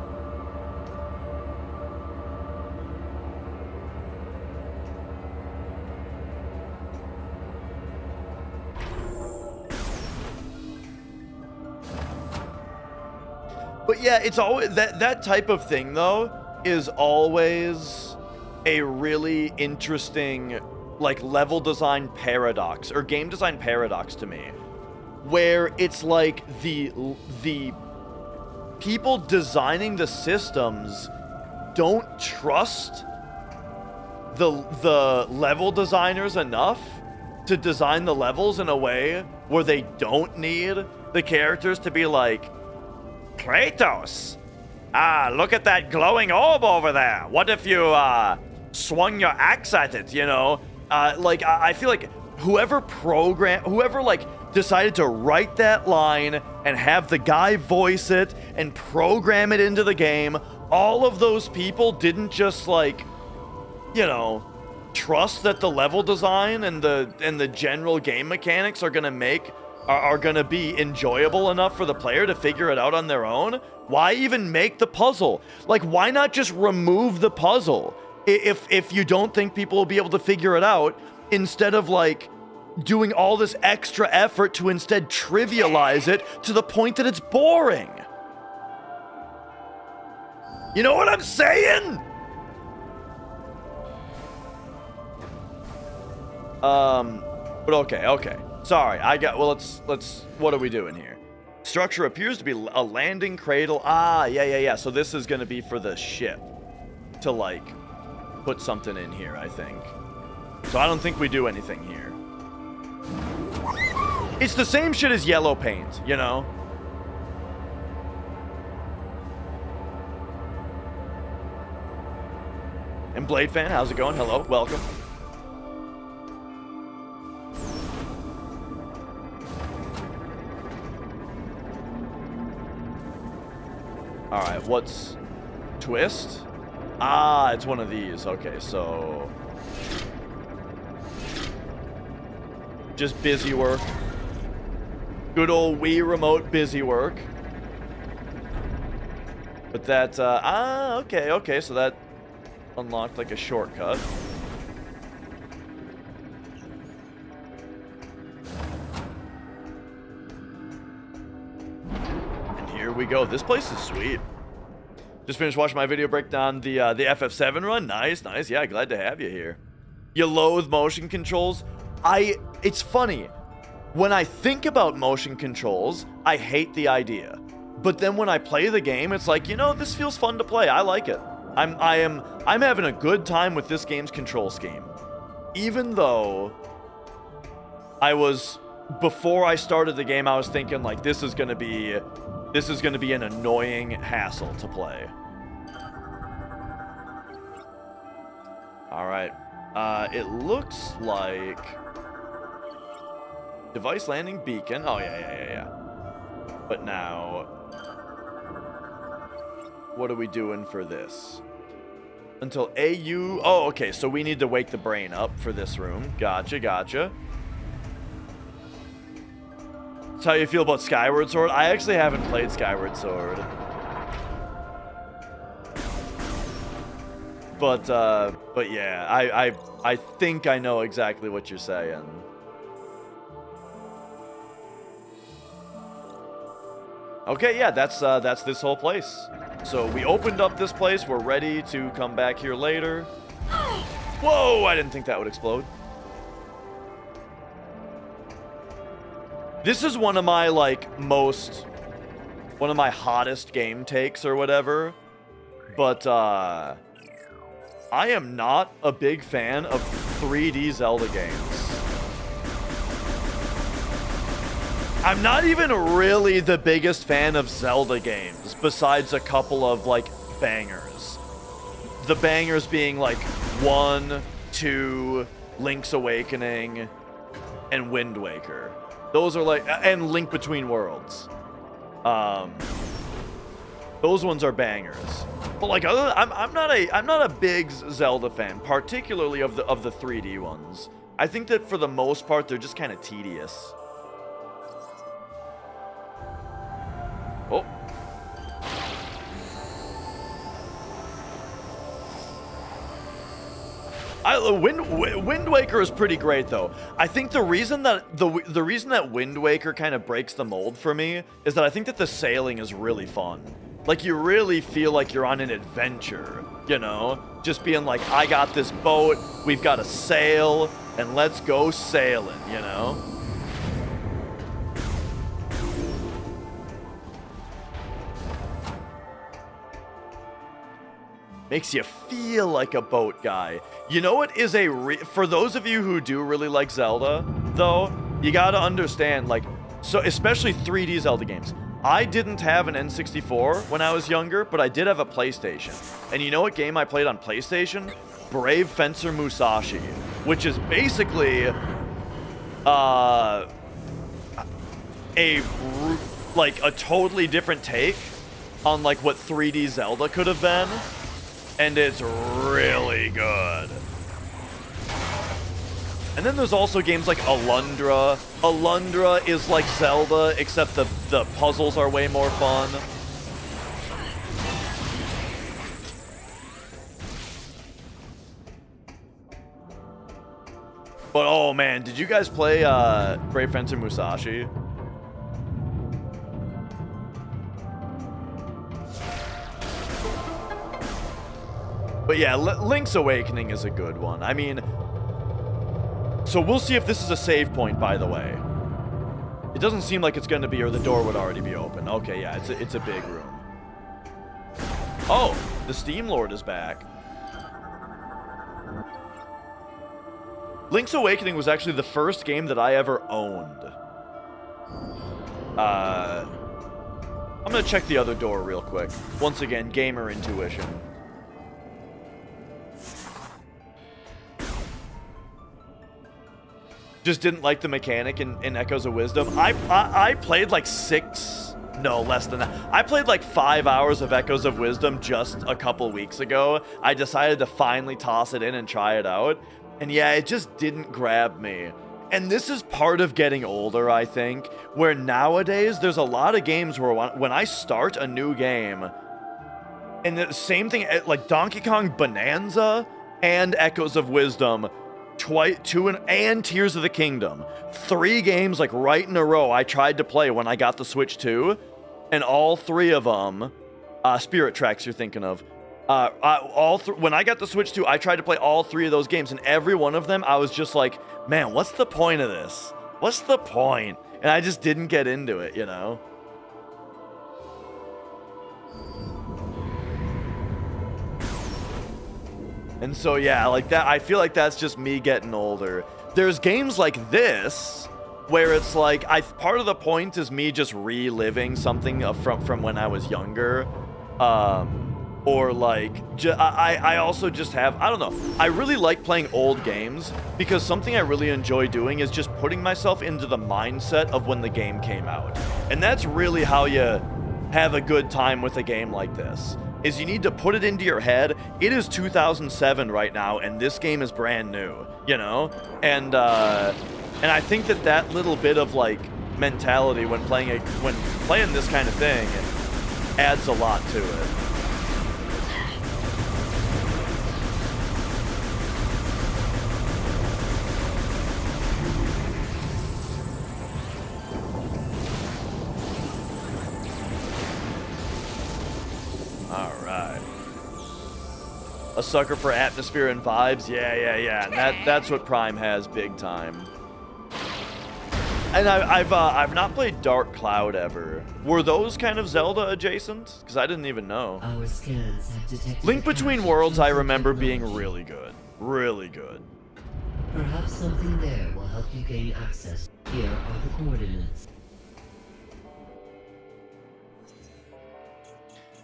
But yeah, it's always that type of thing though is always a really interesting like level design paradox or game design paradox to me, where it's like the people designing the systems don't trust the level designers enough to design the levels in a way where they don't need the characters to be like, Kratos, look at that glowing orb over there. What if you swung your axe at it, you know? Like I feel like whoever like decided to write that line and have the guy voice it and program it into the game, all of those people didn't just like, you know, trust that the level design and the general game mechanics are gonna be enjoyable enough for the player to figure it out on their own. Why even make the puzzle? Like, why not just remove the puzzle if you don't think people will be able to figure it out, instead of like doing all this extra effort to instead trivialize it to the point that it's boring? You know what I'm saying? But okay. Sorry, well, let's, what are we doing here? Structure appears to be a landing cradle. Yeah. So this is gonna be for the ship to, like, put something in here, I think. So I don't think we do anything here. It's the same shit as yellow paint, you know? And Blade Fan, how's it going? Hello, welcome. Alright, what's twist? It's one of these. Okay, so just busy work. Good old Wii remote busy work. But that, okay, so that unlocked like a shortcut. Here we go. This place is sweet. Just finished watching my video breakdown the FF7 run. Nice. Yeah, glad to have you here. You loathe motion controls? It's funny. When I think about motion controls, I hate the idea. But then when I play the game, it's like, you know, this feels fun to play. I like it. I'm having a good time with this game's control scheme. Even though before I started the game, I was thinking like this is gonna be an annoying hassle to play. Alright. It looks like device landing beacon. Oh, yeah. But now, what are we doing for this? Until AU... Oh, okay, so we need to wake the brain up for this room. Gotcha. That's how you feel about Skyward Sword? I actually haven't played Skyward Sword. But yeah, I think I know exactly what you're saying. Okay, yeah, that's this whole place. So we opened up this place. We're ready to come back here later. Whoa, I didn't think that would explode. This is one of my, like, one of my hottest game takes or whatever. But, I am not a big fan of 3D Zelda games. I'm not even really the biggest fan of Zelda games, besides a couple of, like, bangers. The bangers being, like, 1, 2, Link's Awakening, and Wind Waker. Those are like, and Link Between Worlds. Those ones are bangers. But like, I'm not a big Zelda fan, particularly of the 3D ones. I think that for the most part, they're just kind of tedious. Oh. Wind Waker is pretty great though. I think the reason that the reason that Wind Waker kind of breaks the mold for me is that I think that the sailing is really fun. Like, you really feel like you're on an adventure, you know? Just being like, I got this boat, we've got a sail, and let's go sailing, you know? Makes you feel like a boat guy. You know what is for those of you who do really like Zelda, though, you gotta understand, like, so especially 3D Zelda games. I didn't have an N64 when I was younger, but I did have a PlayStation. And you know what game I played on PlayStation? Brave Fencer Musashi, which is basically a totally different take on like what 3D Zelda could have been, and it's really good. And then there's also games like Alundra. Alundra is like Zelda, except the puzzles are way more fun. But oh man, did you guys play Brave Fencer Musashi? But yeah, Link's Awakening is a good one. I mean, so we'll see if this is a save point, by the way. It doesn't seem like it's going to be, or the door would already be open. Okay, yeah, it's a big room. Oh, the Steam Lord is back. Link's Awakening was actually the first game that I ever owned. I'm going to check the other door real quick. Once again, gamer intuition. Just didn't like the mechanic in Echoes of Wisdom. I played like less than that. I played like 5 hours of Echoes of Wisdom just a couple weeks ago. I decided to finally toss it in and try it out. And yeah, it just didn't grab me. And this is part of getting older, I think, where nowadays there's a lot of games where when I start a new game, and the same thing, like Donkey Kong Bonanza and Echoes of Wisdom, and Tears of the Kingdom. 3 games like right in a row I tried to play when I got the Switch 2, and all 3 of them, Spirit Tracks you're thinking of, when I got the Switch 2, I tried to play all 3 of those games, and every one of them I was just like, man, what's the point of this? What's the point? And I just didn't get into it, you know? And so, yeah, like that, I feel like that's just me getting older. There's games like this, where it's like, part of the point is me just reliving something from when I was younger. Or like, I also just have, I don't know, I really like playing old games, because something I really enjoy doing is just putting myself into the mindset of when the game came out. And that's really how you have a good time with a game like this. Is you need to put it into your head. It is 2007 right now, and this game is brand new, you know? And I think that little bit of like mentality when playing this kind of thing adds a lot to it. A sucker for atmosphere and vibes, yeah. And that's what Prime has big time. And I've not played Dark Cloud ever. Were those kind of Zelda adjacent? Because I didn't even know. Our scans have detected Link Between Worlds I remember being really good. Really good. Perhaps something there will help you gain access. Here are the coordinates.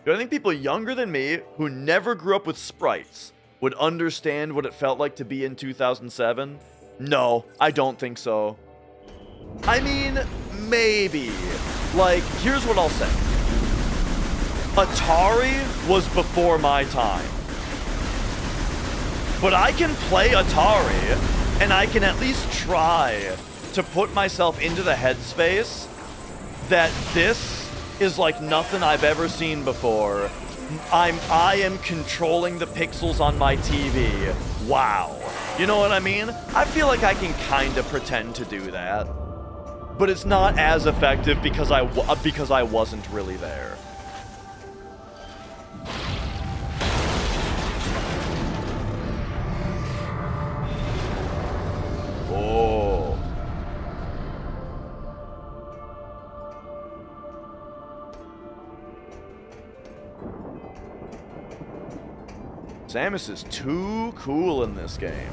Do I think people younger than me, who never grew up with sprites, would understand what it felt like to be in 2007? No, I don't think so. I mean, maybe. Like, here's what I'll say. Atari was before my time. But I can play Atari, and I can at least try to put myself into the headspace that this is like nothing I've ever seen before. I am controlling the pixels on my TV. Wow. You know what I mean? I feel like I can kind of pretend to do that. But it's not as effective because I wasn't really there. Oh. Samus is too cool in this game.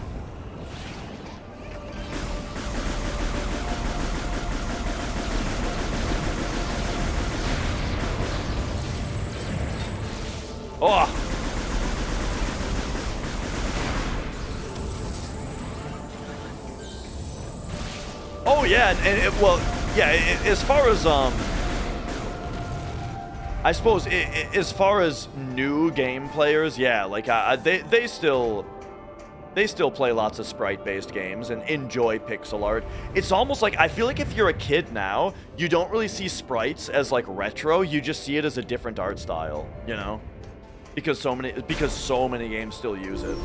Oh. Oh yeah, as far as I suppose as far as new game players, yeah, like they still play lots of sprite-based games and enjoy pixel art. It's almost like I feel like if you're a kid now, you don't really see sprites as like retro. You just see it as a different art style, you know, because so many games still use it.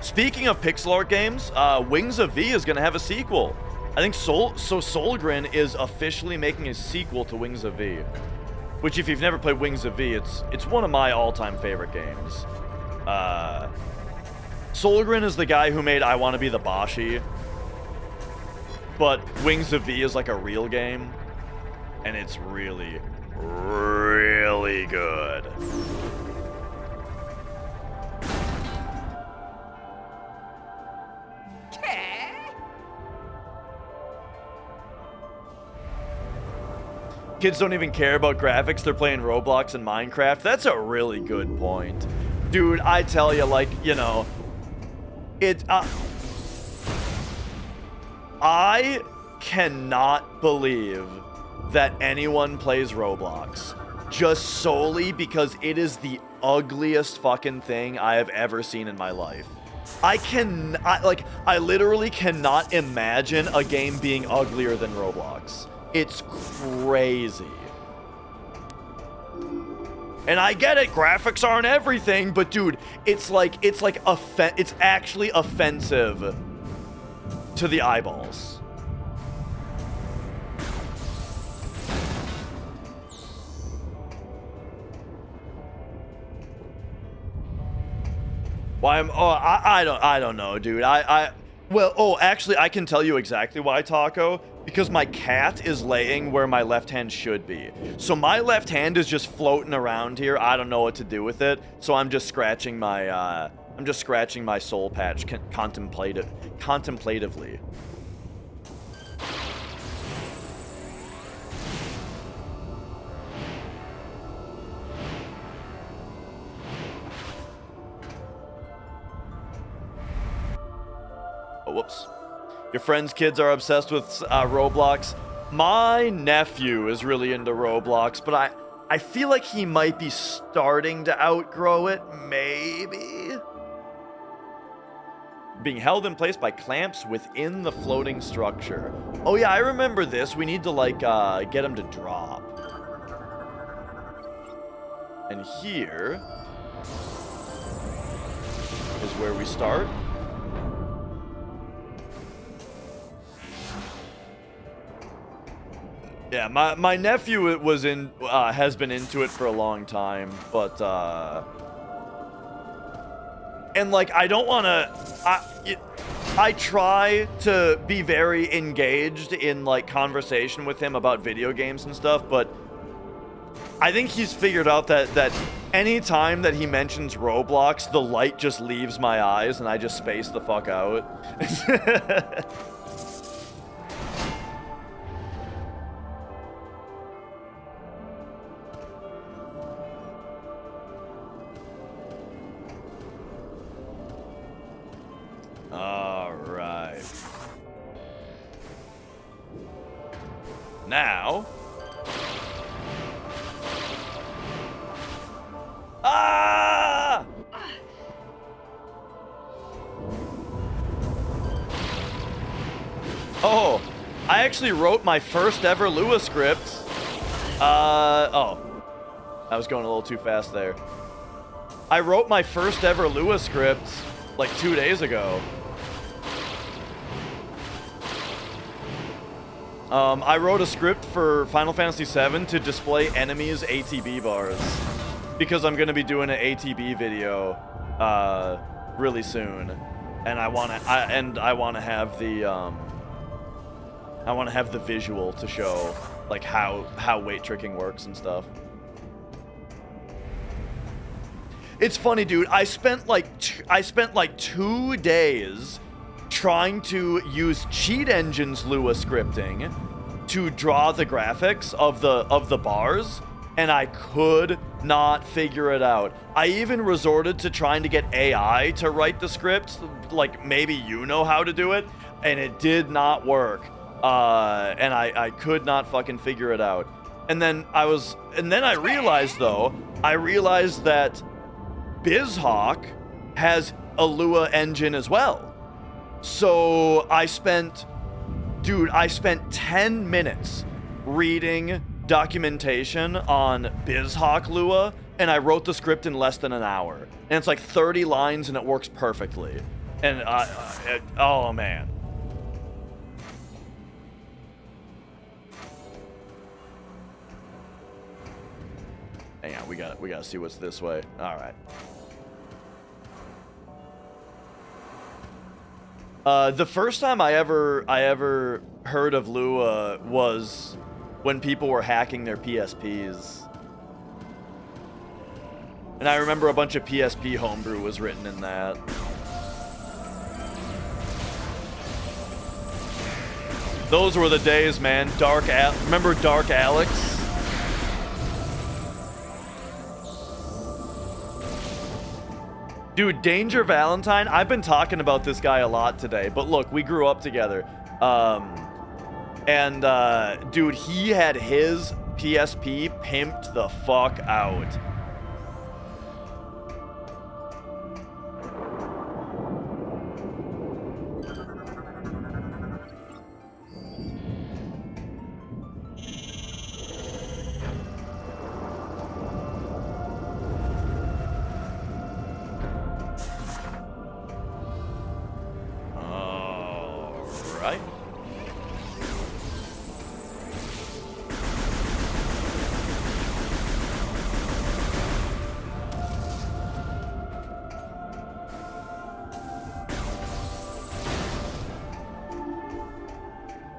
Speaking of pixel art games, Wings of V is going to have a sequel. I think Solgren is officially making a sequel to Wings of V. Which, if you've never played Wings of V, it's one of my all-time favorite games. Solgren is the guy who made I Want to Be the Bashi. But Wings of V is like a real game. And it's really, really good. Kids don't even care about graphics. They're playing Roblox and Minecraft. That's a really good point. Dude, I tell you, like, you know, I cannot believe that anyone plays Roblox just solely because it is the ugliest fucking thing I have ever seen in my life. I literally cannot imagine a game being uglier than Roblox. It's crazy. And I get it, graphics aren't everything, but dude, it's actually offensive to the eyeballs. Why I don't know, dude. Actually, I can tell you exactly why, Taco. Because my cat is laying where my left hand should be. So my left hand is just floating around here. I don't know what to do with it. So I'm just scratching my soul patch contemplatively. Oh, whoops. Your friends' kids are obsessed with Roblox. My nephew is really into Roblox, but I feel like he might be starting to outgrow it, maybe? Being held in place by clamps within the floating structure. Oh yeah, I remember this. We need to, like, get him to drop. And here is where we start. Yeah, my nephew has been into it for a long time, but and like I don't want to. I try to be very engaged in like conversation with him about video games and stuff, but I think he's figured out that any time that he mentions Roblox, the light just leaves my eyes and I just space the fuck out. All right. Now. Ah! Oh, I actually wrote my first ever Lua script. Oh. I was going a little too fast there. I wrote my first ever Lua script like 2 days ago. I wrote a script for Final Fantasy VII to display enemies' ATB bars because I'm gonna be doing an ATB video really soon, and I wanna have the visual to show like how weight tricking works and stuff. It's funny, dude. I spent like 2 days trying to use Cheat Engine's Lua scripting to draw the graphics of the bars, and I could not figure it out. I even resorted to trying to get AI to write the script, like maybe you know how to do it, and it did not work. And I could not fucking figure it out. And then I realized that BizHawk has a Lua engine as well. So I spent 10 minutes reading documentation on BizHawk Lua, and I wrote the script in less than an hour. And it's like 30 lines, and it works perfectly. And oh man. Hang on, we gotta see what's this way. All right. The first time I ever heard of Lua was when people were hacking their PSPs. And I remember a bunch of PSP homebrew was written in that. Those were the days, man. Remember Dark Alex? Dude, Danger Valentine, I've been talking about this guy a lot today, but look, we grew up together. Dude, he had his PSP pimped the fuck out.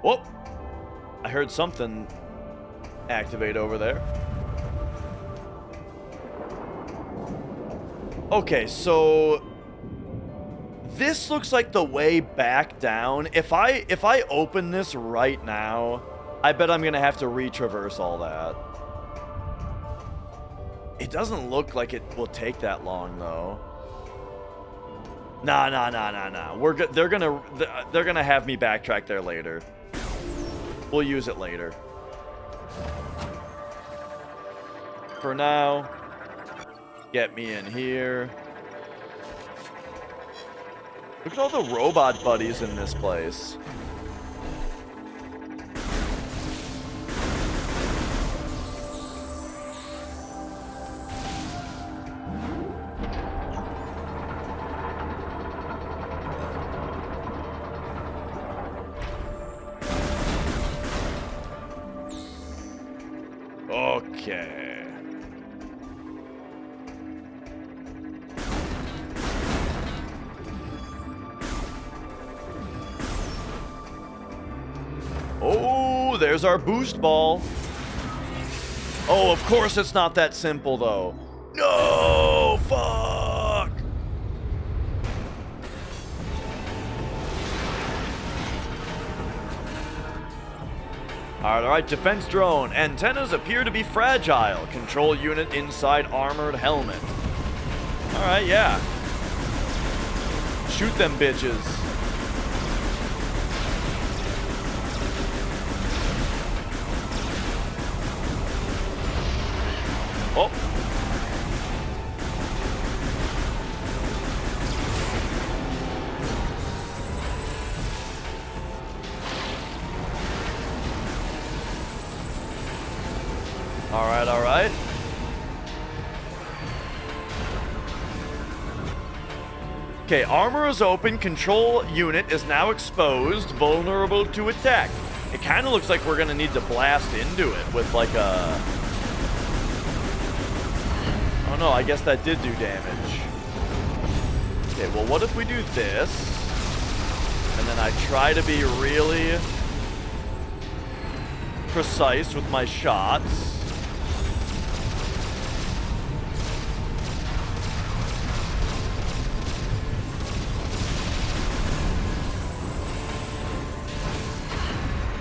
Whoop! I heard something activate over there. Okay, so this looks like the way back down. If I open this right now, I bet I'm gonna have to retraverse all that. It doesn't look like it will take that long though. Nah. They're gonna have me backtrack there later. We'll use it later. For now, get me in here. Look at all the robot buddies in this place. Okay. Oh, there's our boost ball. Oh, of course it's not that simple, though. No, fuck. All right, defense drone. Antennas appear to be fragile. Control unit inside armored helmet. All right, yeah. Shoot them bitches. All right, all right. Okay, armor is open. Control unit is now exposed, vulnerable to attack. It kind of looks like we're going to need to blast into it with like a... Oh no, I guess that did do damage. Okay, well what if we do this? And then I try to be really precise with my shots.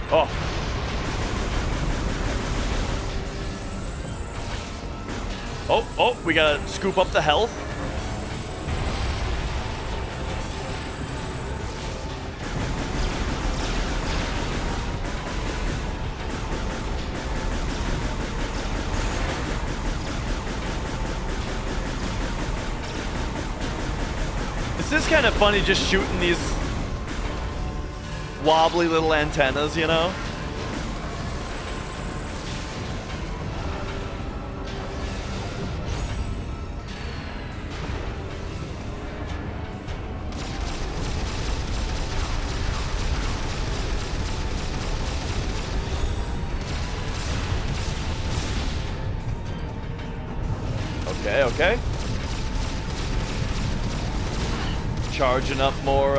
Oh. Oh, we gotta scoop up the health. This is kind of funny just shooting these wobbly little antennas, you know? Okay, okay. Charging up more,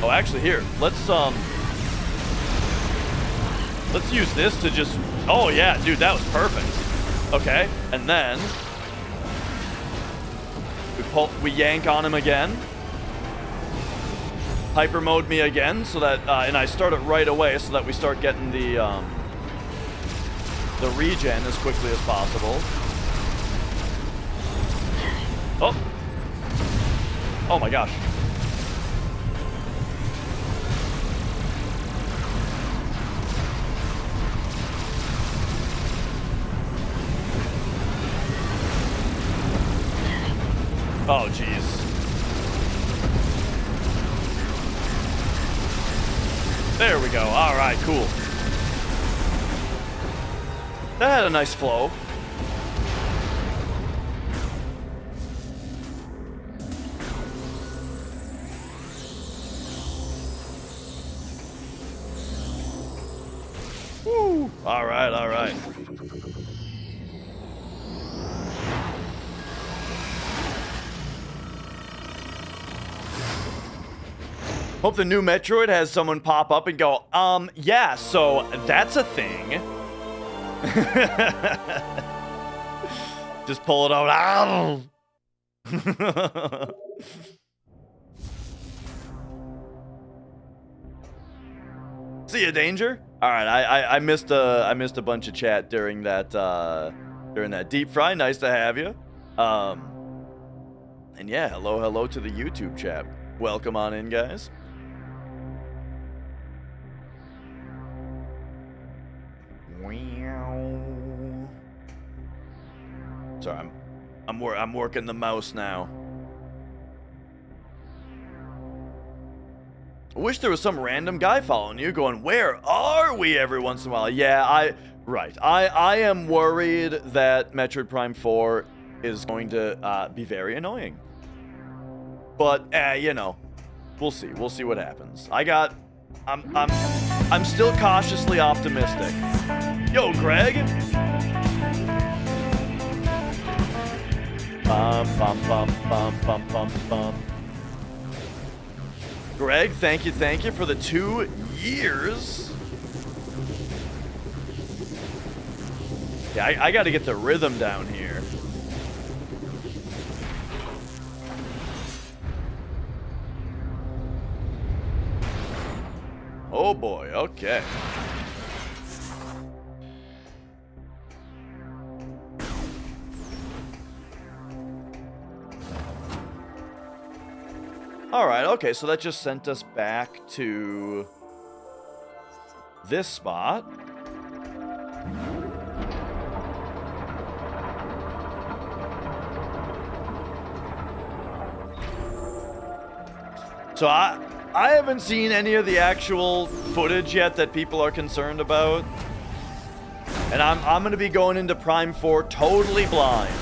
Oh, actually, here, let's use this to just... Oh, yeah, dude, that was perfect. Okay, and then... We yank on him again. Hyper mode me again, so that... and I start it right away so that we start getting the regen as quickly as possible. Oh! Oh my gosh. Oh, jeez. There we go. All right, cool. That had a nice flow. Woo! All right, all right. Hope the new Metroid has someone pop up and go, yeah, so that's a thing. Just pull it out. Ow! See ya, Danger. All right, I missed a bunch of chat during that deep fry. Nice to have you. And yeah, hello to the YouTube chat. Welcome on in, guys. Sorry, I'm working the mouse now. I wish there was some random guy following you going, where are we, every once in a while. Yeah, I am worried that Metroid Prime 4 is going to be very annoying. But you know, we'll see what happens. I'm still cautiously optimistic. Yo, Greg. Bum, bum, bum, bum, bum, bum, bum. Greg, thank you for the 2 years. Yeah, I got to get the rhythm down here. Oh boy, okay. All right, okay, so that just sent us back to this spot. So I haven't seen any of the actual footage yet that people are concerned about. And I'm gonna be going into Prime 4 totally blind.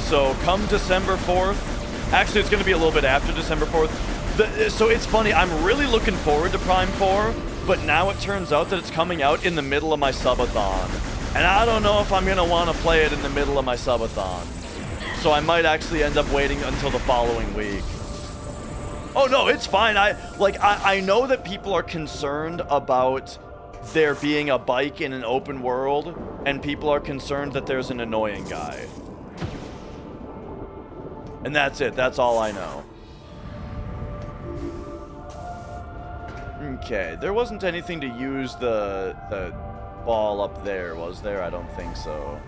So come December 4th, actually it's gonna be a little bit after December 4th. So it's funny, I'm really looking forward to Prime 4, but now it turns out that it's coming out in the middle of my subathon. And I don't know if I'm gonna wanna play it in the middle of my subathon. So I might actually end up waiting until the following week. Oh no, it's fine. I know that people are concerned about there being a bike in an open world, and people are concerned that there's an annoying guy. And that's it. That's all I know. Okay, there wasn't anything to use the ball up there, was there? I don't think so.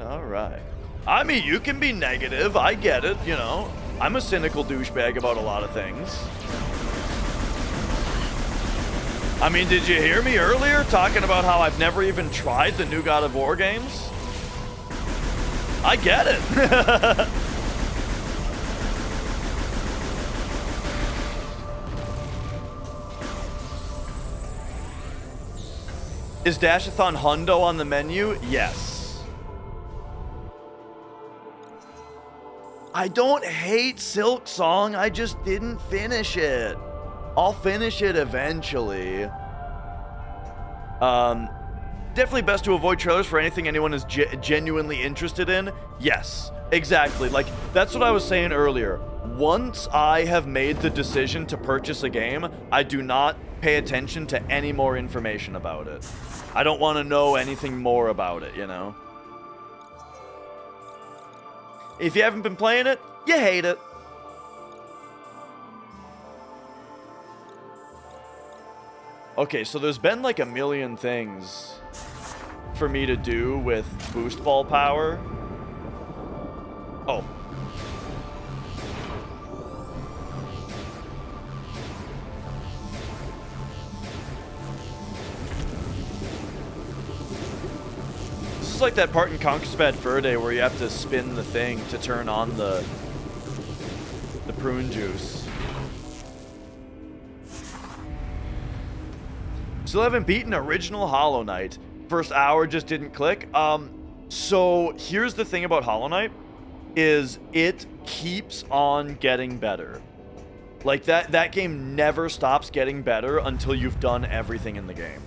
Alright. I mean, you can be negative. I get it, you know. I'm a cynical douchebag about a lot of things. I mean, did you hear me earlier talking about how I've never even tried the new God of War games? I get it. Is Dashathon Hundo on the menu? Yes. I don't hate Silk Song, I just didn't finish it. I'll finish it eventually. Definitely best to avoid trailers for anything anyone is genuinely interested in. Yes, exactly. Like, that's what I was saying earlier. Once I have made the decision to purchase a game, I do not pay attention to any more information about it. I don't want to know anything more about it, you know? If you haven't been playing it, you hate it. Okay, so there's been like a million things for me to do with boost ball power. Oh. This is like that part in Conquest Bad Fur Day where you have to spin the thing to turn on the prune juice. Still haven't beaten original Hollow Knight. First hour just didn't click. So here's the thing about Hollow Knight is it keeps on getting better. Like that game never stops getting better until you've done everything in the game.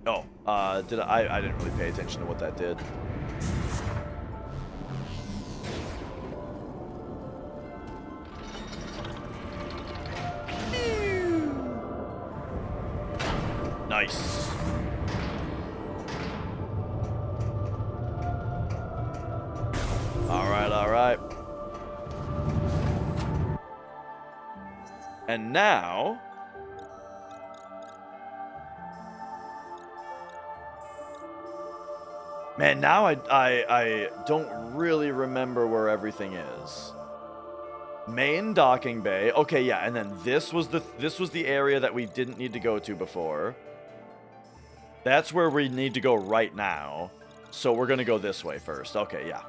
Oh, I didn't really pay attention to what that did. Nice. All right. And now man, now I don't really remember where everything is. Main docking bay. Okay, yeah, and then this was the area that we didn't need to go to before. That's where we need to go right now. So we're going to go this way first. Okay, yeah.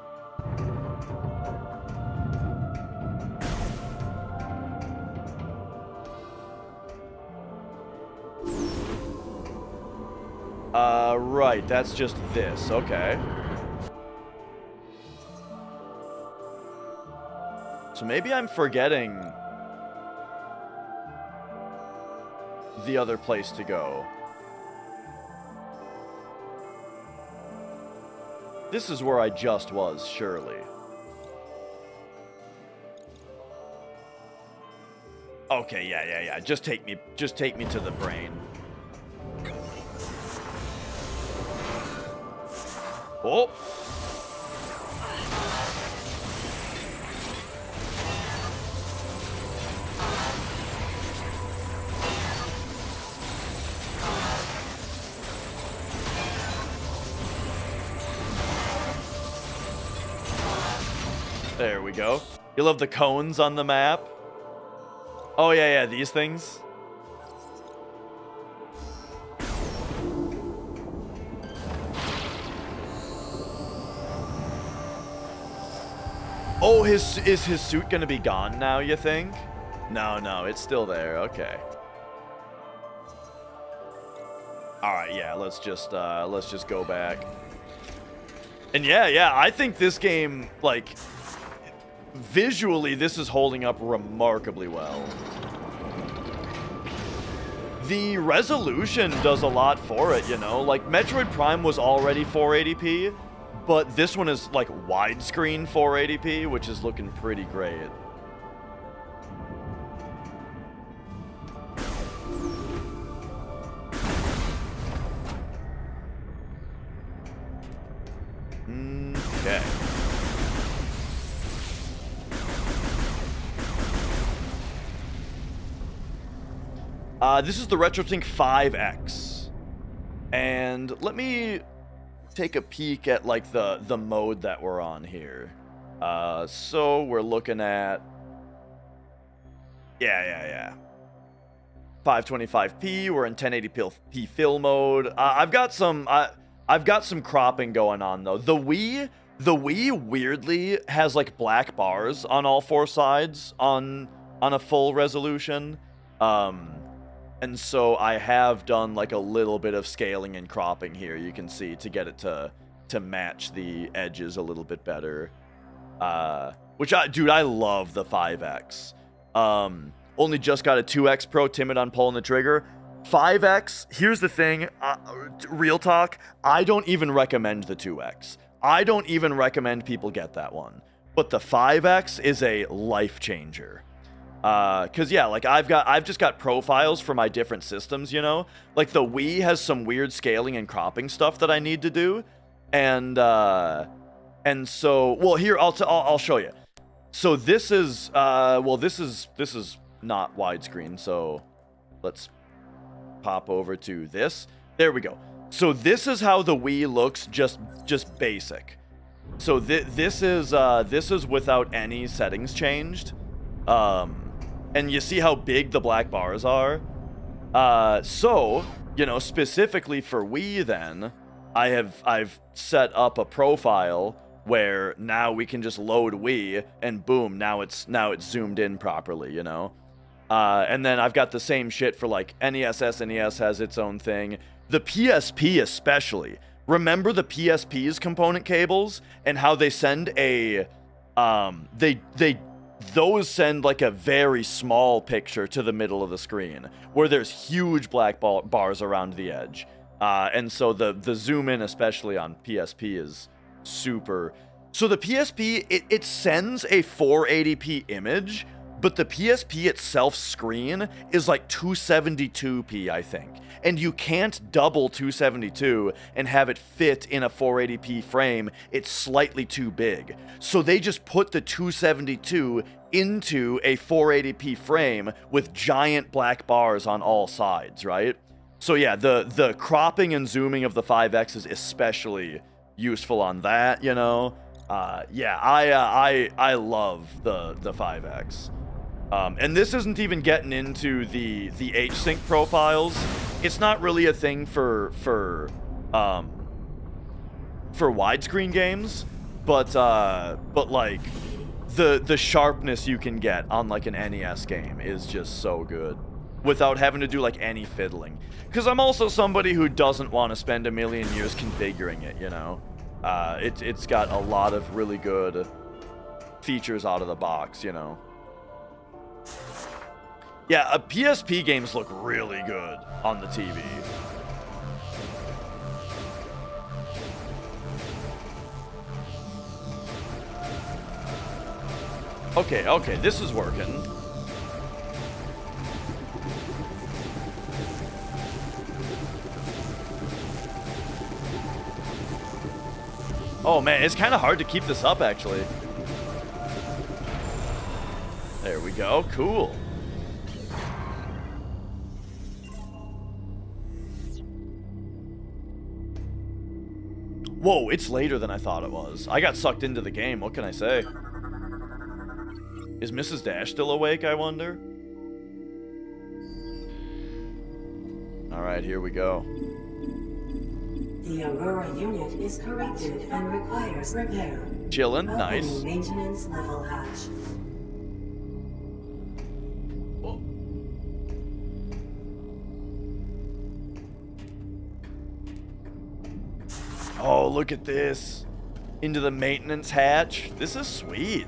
Right, that's just this. Okay. So maybe I'm forgetting the other place to go. This is where I just was, surely. Okay, yeah. Just take me to the brain. Oh. There we go. You love the cones on the map? Oh, yeah, these things. Oh, is his suit gonna be gone now, you think? No, it's still there. Okay. All right, yeah, let's just go back. And yeah, I think this game, like, visually, this is holding up remarkably well. The resolution does a lot for it, you know? Like, Metroid Prime was already 480p, but this one is, like, widescreen 480p, which is looking pretty great. Okay. This is the RetroTink 5X. And let me take a peek at, like, the mode that we're on here. So we're looking at... Yeah. 525p, we're in 1080p fill mode. I've got some cropping going on, though. The Wii weirdly has, like, black bars on all four sides on a full resolution. And so I have done, like, a little bit of scaling and cropping here, you can see, to get it to match the edges a little bit better. Dude, I love the 5X. Only just got a 2X Pro, timid on pulling the trigger. 5X, here's the thing, real talk, I don't even recommend the 2X. I don't even recommend people get that one. But the 5X is a life changer. Cause yeah, like I've just got profiles for my different systems, you know? Like the Wii has some weird scaling and cropping stuff that I need to do. And so, well, here, I'll show you. So this is, this is not widescreen, so let's pop over to this. There we go. So this is how the Wii looks, just basic. So this is without any settings changed. And you see how big the black bars are? So, you know, specifically for Wii then, I've set up a profile where now we can just load Wii and boom, now it's zoomed in properly, you know? And then I've got the same shit for like NES, SNES has its own thing. The PSP especially. Remember the PSP's component cables and how they send a, those send like a very small picture to the middle of the screen where there's huge black bars around the edge. And so the zoom in, especially on PSP, is super. So the PSP, it sends a 480p image, but the PSP itself screen is like 272p, I think. And you can't double 272 and have it fit in a 480p frame. It's slightly too big. So they just put the 272 into a 480p frame with giant black bars on all sides, right? So yeah, the cropping and zooming of the 5X is especially useful on that, you know? Yeah, I love the 5X. And this isn't even getting into the H-Sync profiles. It's not really a thing for widescreen games, but like the sharpness you can get on like an NES game is just so good without having to do like any fiddling. Because I'm also somebody who doesn't want to spend a million years configuring it, you know? It's got a lot of really good features out of the box, you know? Yeah, PSP games look really good on the TV. Okay, this is working. Oh man, it's kind of hard to keep this up, actually. There we go, cool. Whoa, it's later than I thought it was. I got sucked into the game, what can I say? Is Mrs. Dash still awake, I wonder? Alright, here we go. The Aurora unit is corrupted and requires repair. Chillin', nice. Opening maintenance level hatch. Oh, look at this. Into the maintenance hatch. This is sweet.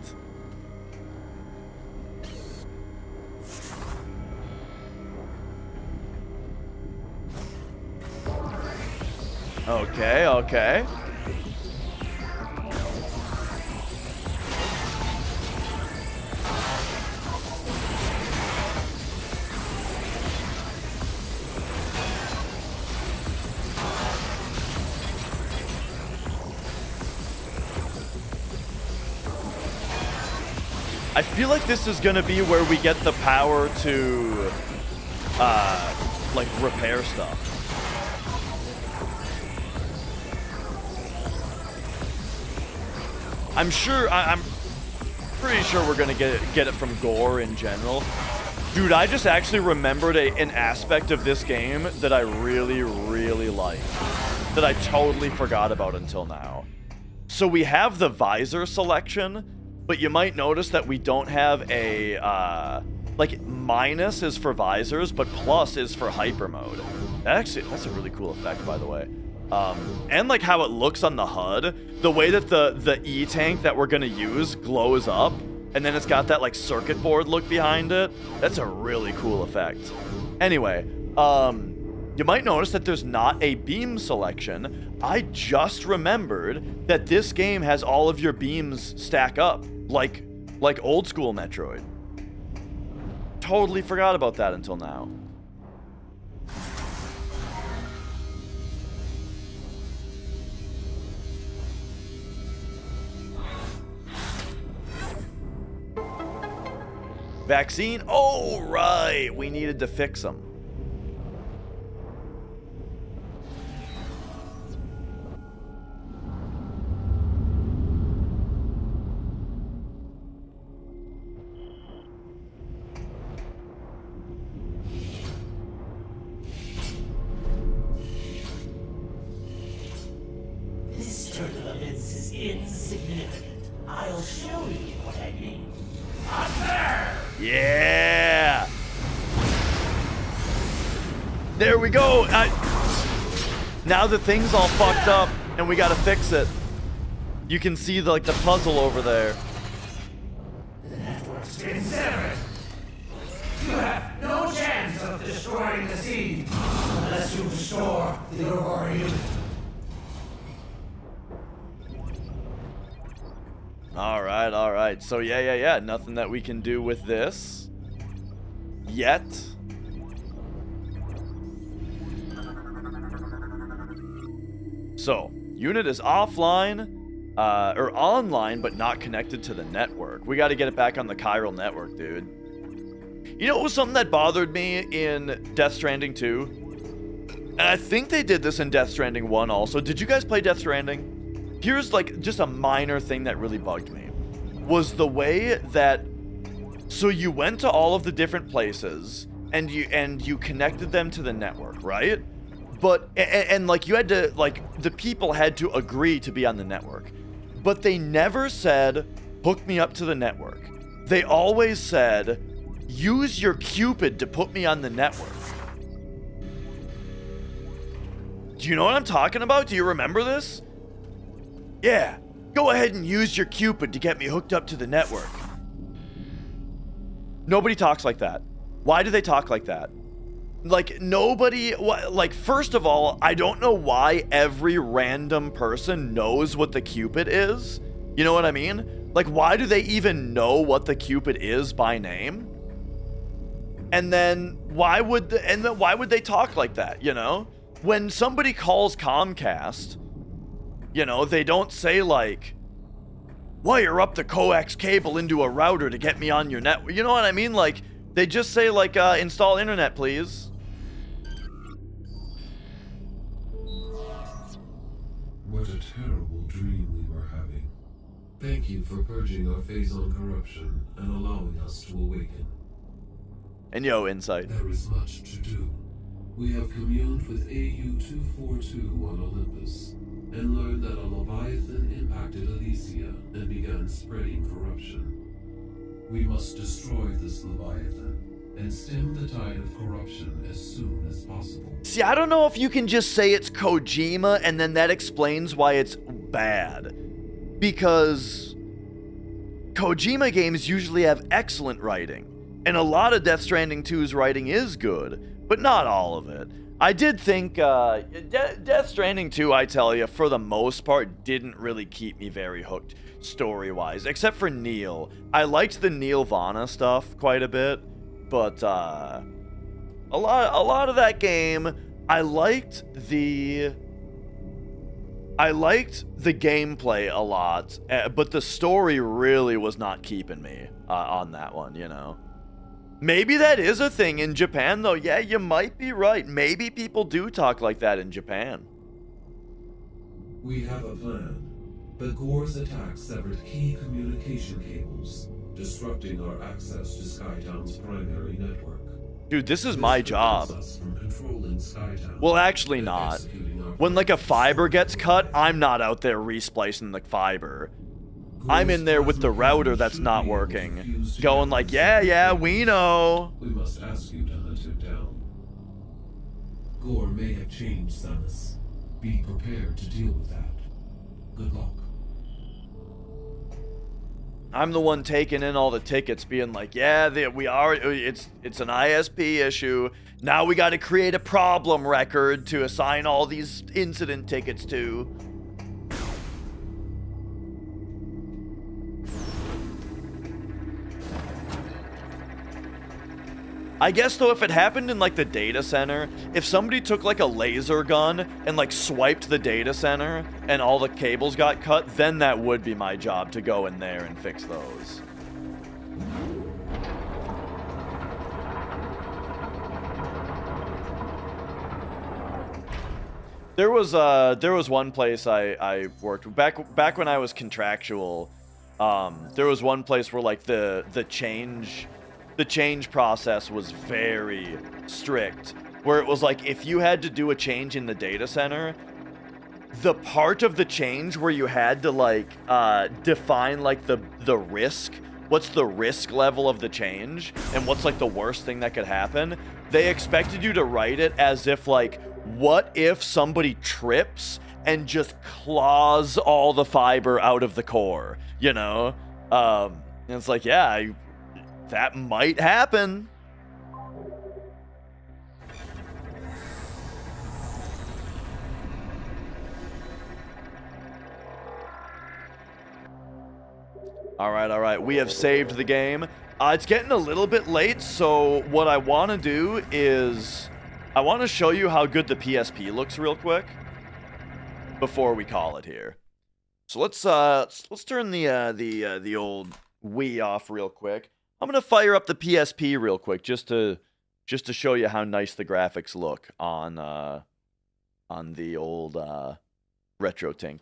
Okay, okay. I feel like this is gonna be where we get the power to, like, repair stuff. I'm pretty sure we're gonna get it from gore in general. Dude, I just actually remembered an aspect of this game that I really, really like, that I totally forgot about until now. So we have the visor selection, but you might notice that we don't have a, like, minus is for visors, but plus is for hyper mode. That's a really cool effect, by the way. And like how it looks on the HUD, the way that the E-tank that we're gonna use glows up, and then it's got that like circuit board look behind it. That's a really cool effect. Anyway, you might notice that there's not a beam selection. I just remembered that this game has all of your beams stack up, like old school Metroid. Totally forgot about that until now. Vaccine? Oh, right. We needed to fix them. This turn of events is insignificant. I'll show you what I mean. Yeah. There we go. Now the thing's all fucked up and we gotta fix it. You can see the puzzle over there. The network's been severed. You have no chance of destroying the seed unless you restore the Aurora unit. All right. So yeah. Nothing that we can do with this yet. So, unit is offline, or online, but not connected to the network. We got to get it back on the chiral network, dude. You know what was something that bothered me in Death Stranding 2? And I think they did this in Death Stranding 1 also. Did you guys play Death Stranding? Here's like just a minor thing that really bugged me. Was the way that, so you went to all of the different places and you connected them to the network, right? But and like you had to, like, the people had to agree to be on the network. But they never said hook me up to the network. They always said use your Cupid to put me on the network. Do you know what I'm talking about? Do you remember this? Yeah. Go ahead and use your Cupid to get me hooked up to the network. Nobody talks like that. Why do they talk like that? Like, nobody, like, first of all, I don't know why every random person knows what the Cupid is. You know what I mean? Like, why do they even know what the Cupid is by name? And then why would they talk like that, you know? When somebody calls Comcast, you know, they don't say, like, wire up the coax cable into a router to get me on your network. You know what I mean? Like, they just say, like, install internet, please. What a terrible dream we were having. Thank you for purging our phase-on corruption and allowing us to awaken. And yo, insight. There is much to do. We have communed with AU-242 on Olympus. and learned that a Leviathan impacted Elysia and began spreading corruption. We must destroy this Leviathan and stem the tide of corruption as soon as possible. See, I don't know if you can just say it's Kojima and then that explains why it's bad. Because Kojima games usually have excellent writing. And a lot of Death Stranding 2's writing is good, but not all of it. I did think Death Stranding 2, I tell you, for the most part, didn't really keep me very hooked story-wise, except for Neil. I liked the Neil Vana stuff quite a bit, but a lot of that game, I liked the gameplay a lot, but the story really was not keeping me on that one, you know. Maybe that is a thing in Japan, though. Yeah, you might be right. Maybe people do talk like that in Japan. We have a plan, but Gore's attack severed key communication cables, disrupting our access to Skytown's primary network. Dude, this is my job. Us from controlling Skytown Well, actually not. When like a fiber gets cut, I'm not out there resplicing the fiber. I'm in there with the router that's not working, going like, yeah, we know. We must ask you to hunt him down. Gore may have changed, Samus. Be prepared to deal with that. Good luck. I'm the one taking in all the tickets, being like, yeah, it's an ISP issue. Now we got to create a problem record to assign all these incident tickets to. I guess, though, if it happened in, like, the data center, if somebody took, like, a laser gun and, like, swiped the data center and all the cables got cut, then that would be my job to go in there and fix those. There was one place I worked back when I was contractual. There was one place where, like, the change process was very strict, where it was like, if you had to do a change in the data center, the part of the change where you had to, like, define, like, the risk, what's the risk level of the change, and what's, like, the worst thing that could happen, they expected you to write it as if, like, what if somebody trips and just claws all the fiber out of the core, you know? And it's like, yeah, that might happen. All right. We have saved the game. It's getting a little bit late, so what I want to do is I want to show you how good the PSP looks real quick before we call it here. So let's turn the old Wii off real quick. I'm gonna fire up the PSP real quick just to show you how nice the graphics look on the old Retro Tink.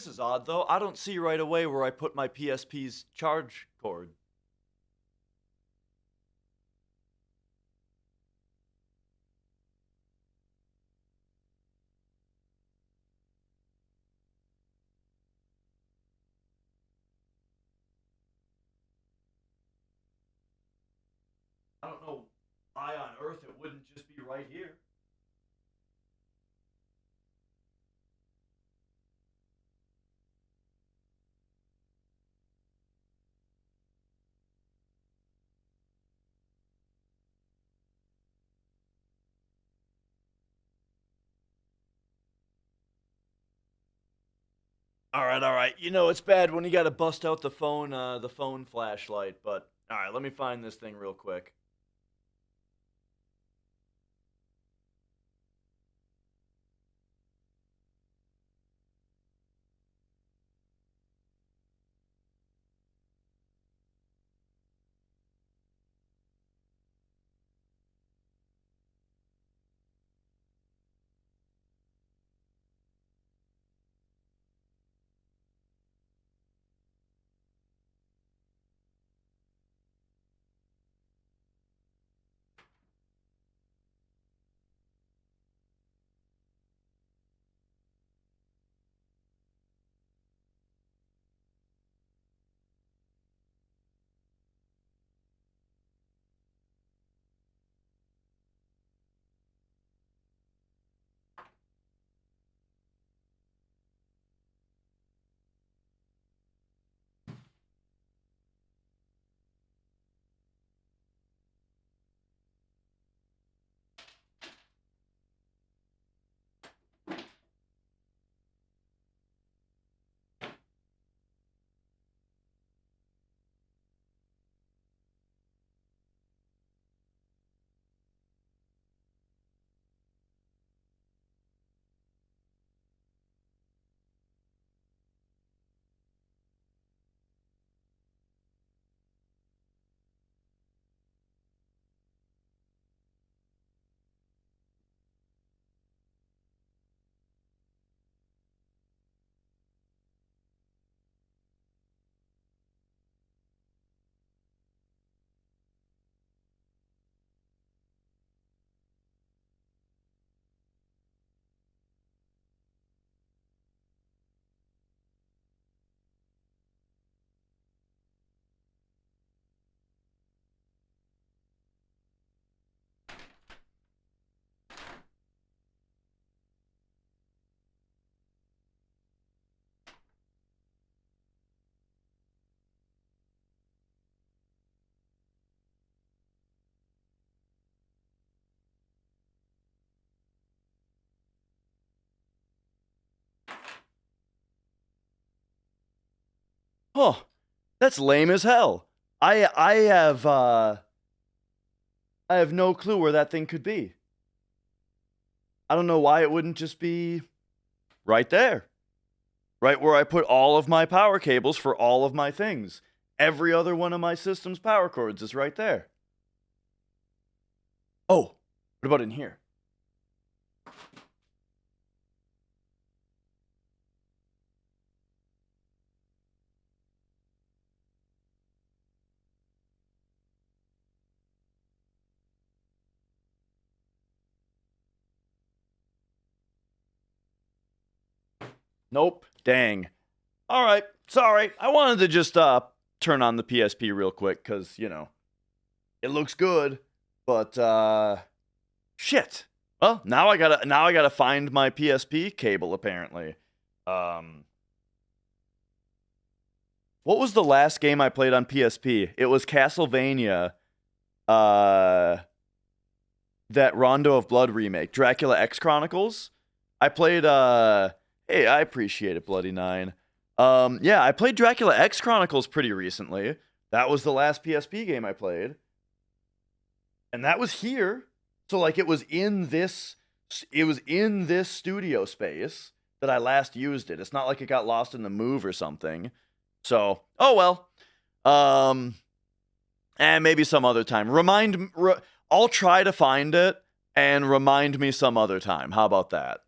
This is odd, though. I don't see right away where I put my PSP's charge cord. I don't know why on earth it wouldn't just be right here. All right. You know it's bad when you got to bust out the phone flashlight. But all right, let me find this thing real quick. Huh. That's lame as hell. I have no clue where that thing could be. I don't know why it wouldn't just be right there. Right where I put all of my power cables for all of my things. Every other one of my system's power cords is right there. Oh, what about in here? Nope. Dang. All right. Sorry. I wanted to just turn on the PSP real quick cuz, you know, it looks good, but shit. Well, now I got to find my PSP cable apparently. What was the last game I played on PSP? It was Castlevania that Rondo of Blood remake, Dracula X Chronicles. I played hey, I appreciate it, Bloody Nine. Yeah, I played Dracula X Chronicles pretty recently. That was the last PSP game I played. And that was here. So like it was in this studio space that I last used it. It's not like it got lost in the move or something. So, oh well. And maybe some other time. I'll try to find it and remind me some other time. How about that?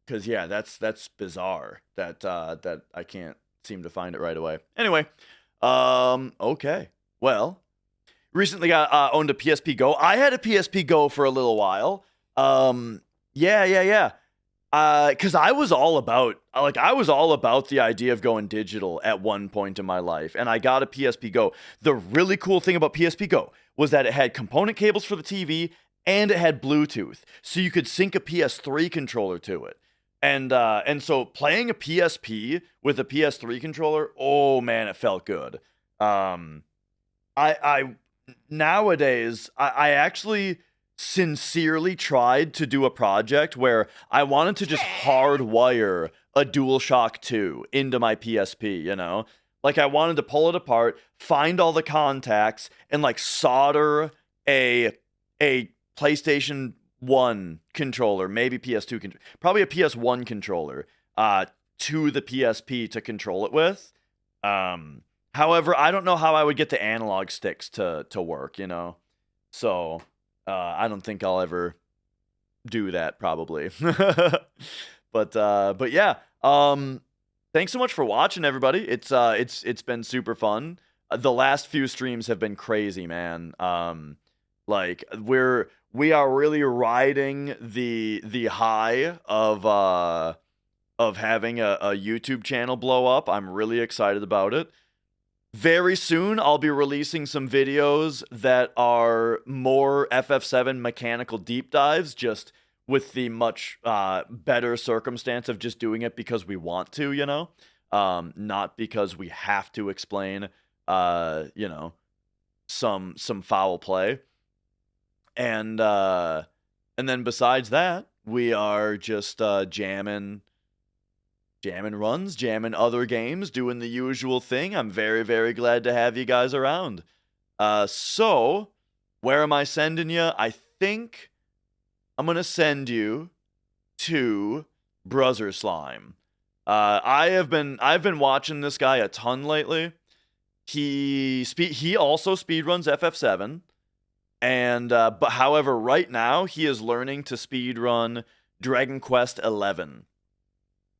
yeah, that's bizarre that that I can't seem to find it right away. Anyway, okay. Well, recently got owned a PSP Go. I had a PSP Go for a little while. Yeah. Because I was all about the idea of going digital at one point in my life, and I got a PSP Go. The really cool thing about PSP Go was that it had component cables for the TV and it had Bluetooth, so you could sync a PS3 controller to it. And so playing a PSP with a PS3 controller, oh man, it felt good. I nowadays I actually sincerely tried to do a project where I wanted to just hardwire a DualShock 2 into my PSP, you know? Like I wanted to pull it apart, find all the contacts, and like solder a PlayStation 1 controller, maybe PS2 probably a PS1 controller to the PSP to control it with. However, I don't know how I would get the analog sticks to work, you know? So I don't think I'll ever do that probably. But yeah. Thanks so much for watching, everybody. It's been super fun. The last few streams have been crazy, man. Like we are really riding the high of having a YouTube channel blow up. I'm really excited about it. Very soon, I'll be releasing some videos that are more FF7 mechanical deep dives, just with the much better circumstance of just doing it because we want to, you know? Not because we have to explain, you know, some foul play. And then besides that, we are just jamming runs, jamming other games, doing the usual thing. I'm very, very glad to have you guys around. So, where am I sending you? I think I'm going to send you to Brother Slime. I've been watching this guy a ton lately. He also speedruns FF7. And but however, right now he is learning to speedrun Dragon Quest XI.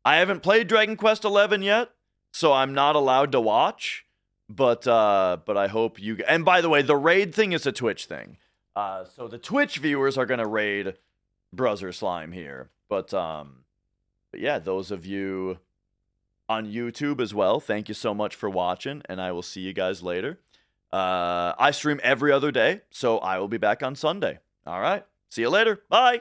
I haven't played Dragon Quest XI yet, so I'm not allowed to watch. But I hope you. And by the way, the raid thing is a Twitch thing. So the Twitch viewers are gonna raid Brother Slime here. But yeah, those of you on YouTube as well, thank you so much for watching, and I will see you guys later. I stream every other day, so I will be back on Sunday. All right, see you later. Bye.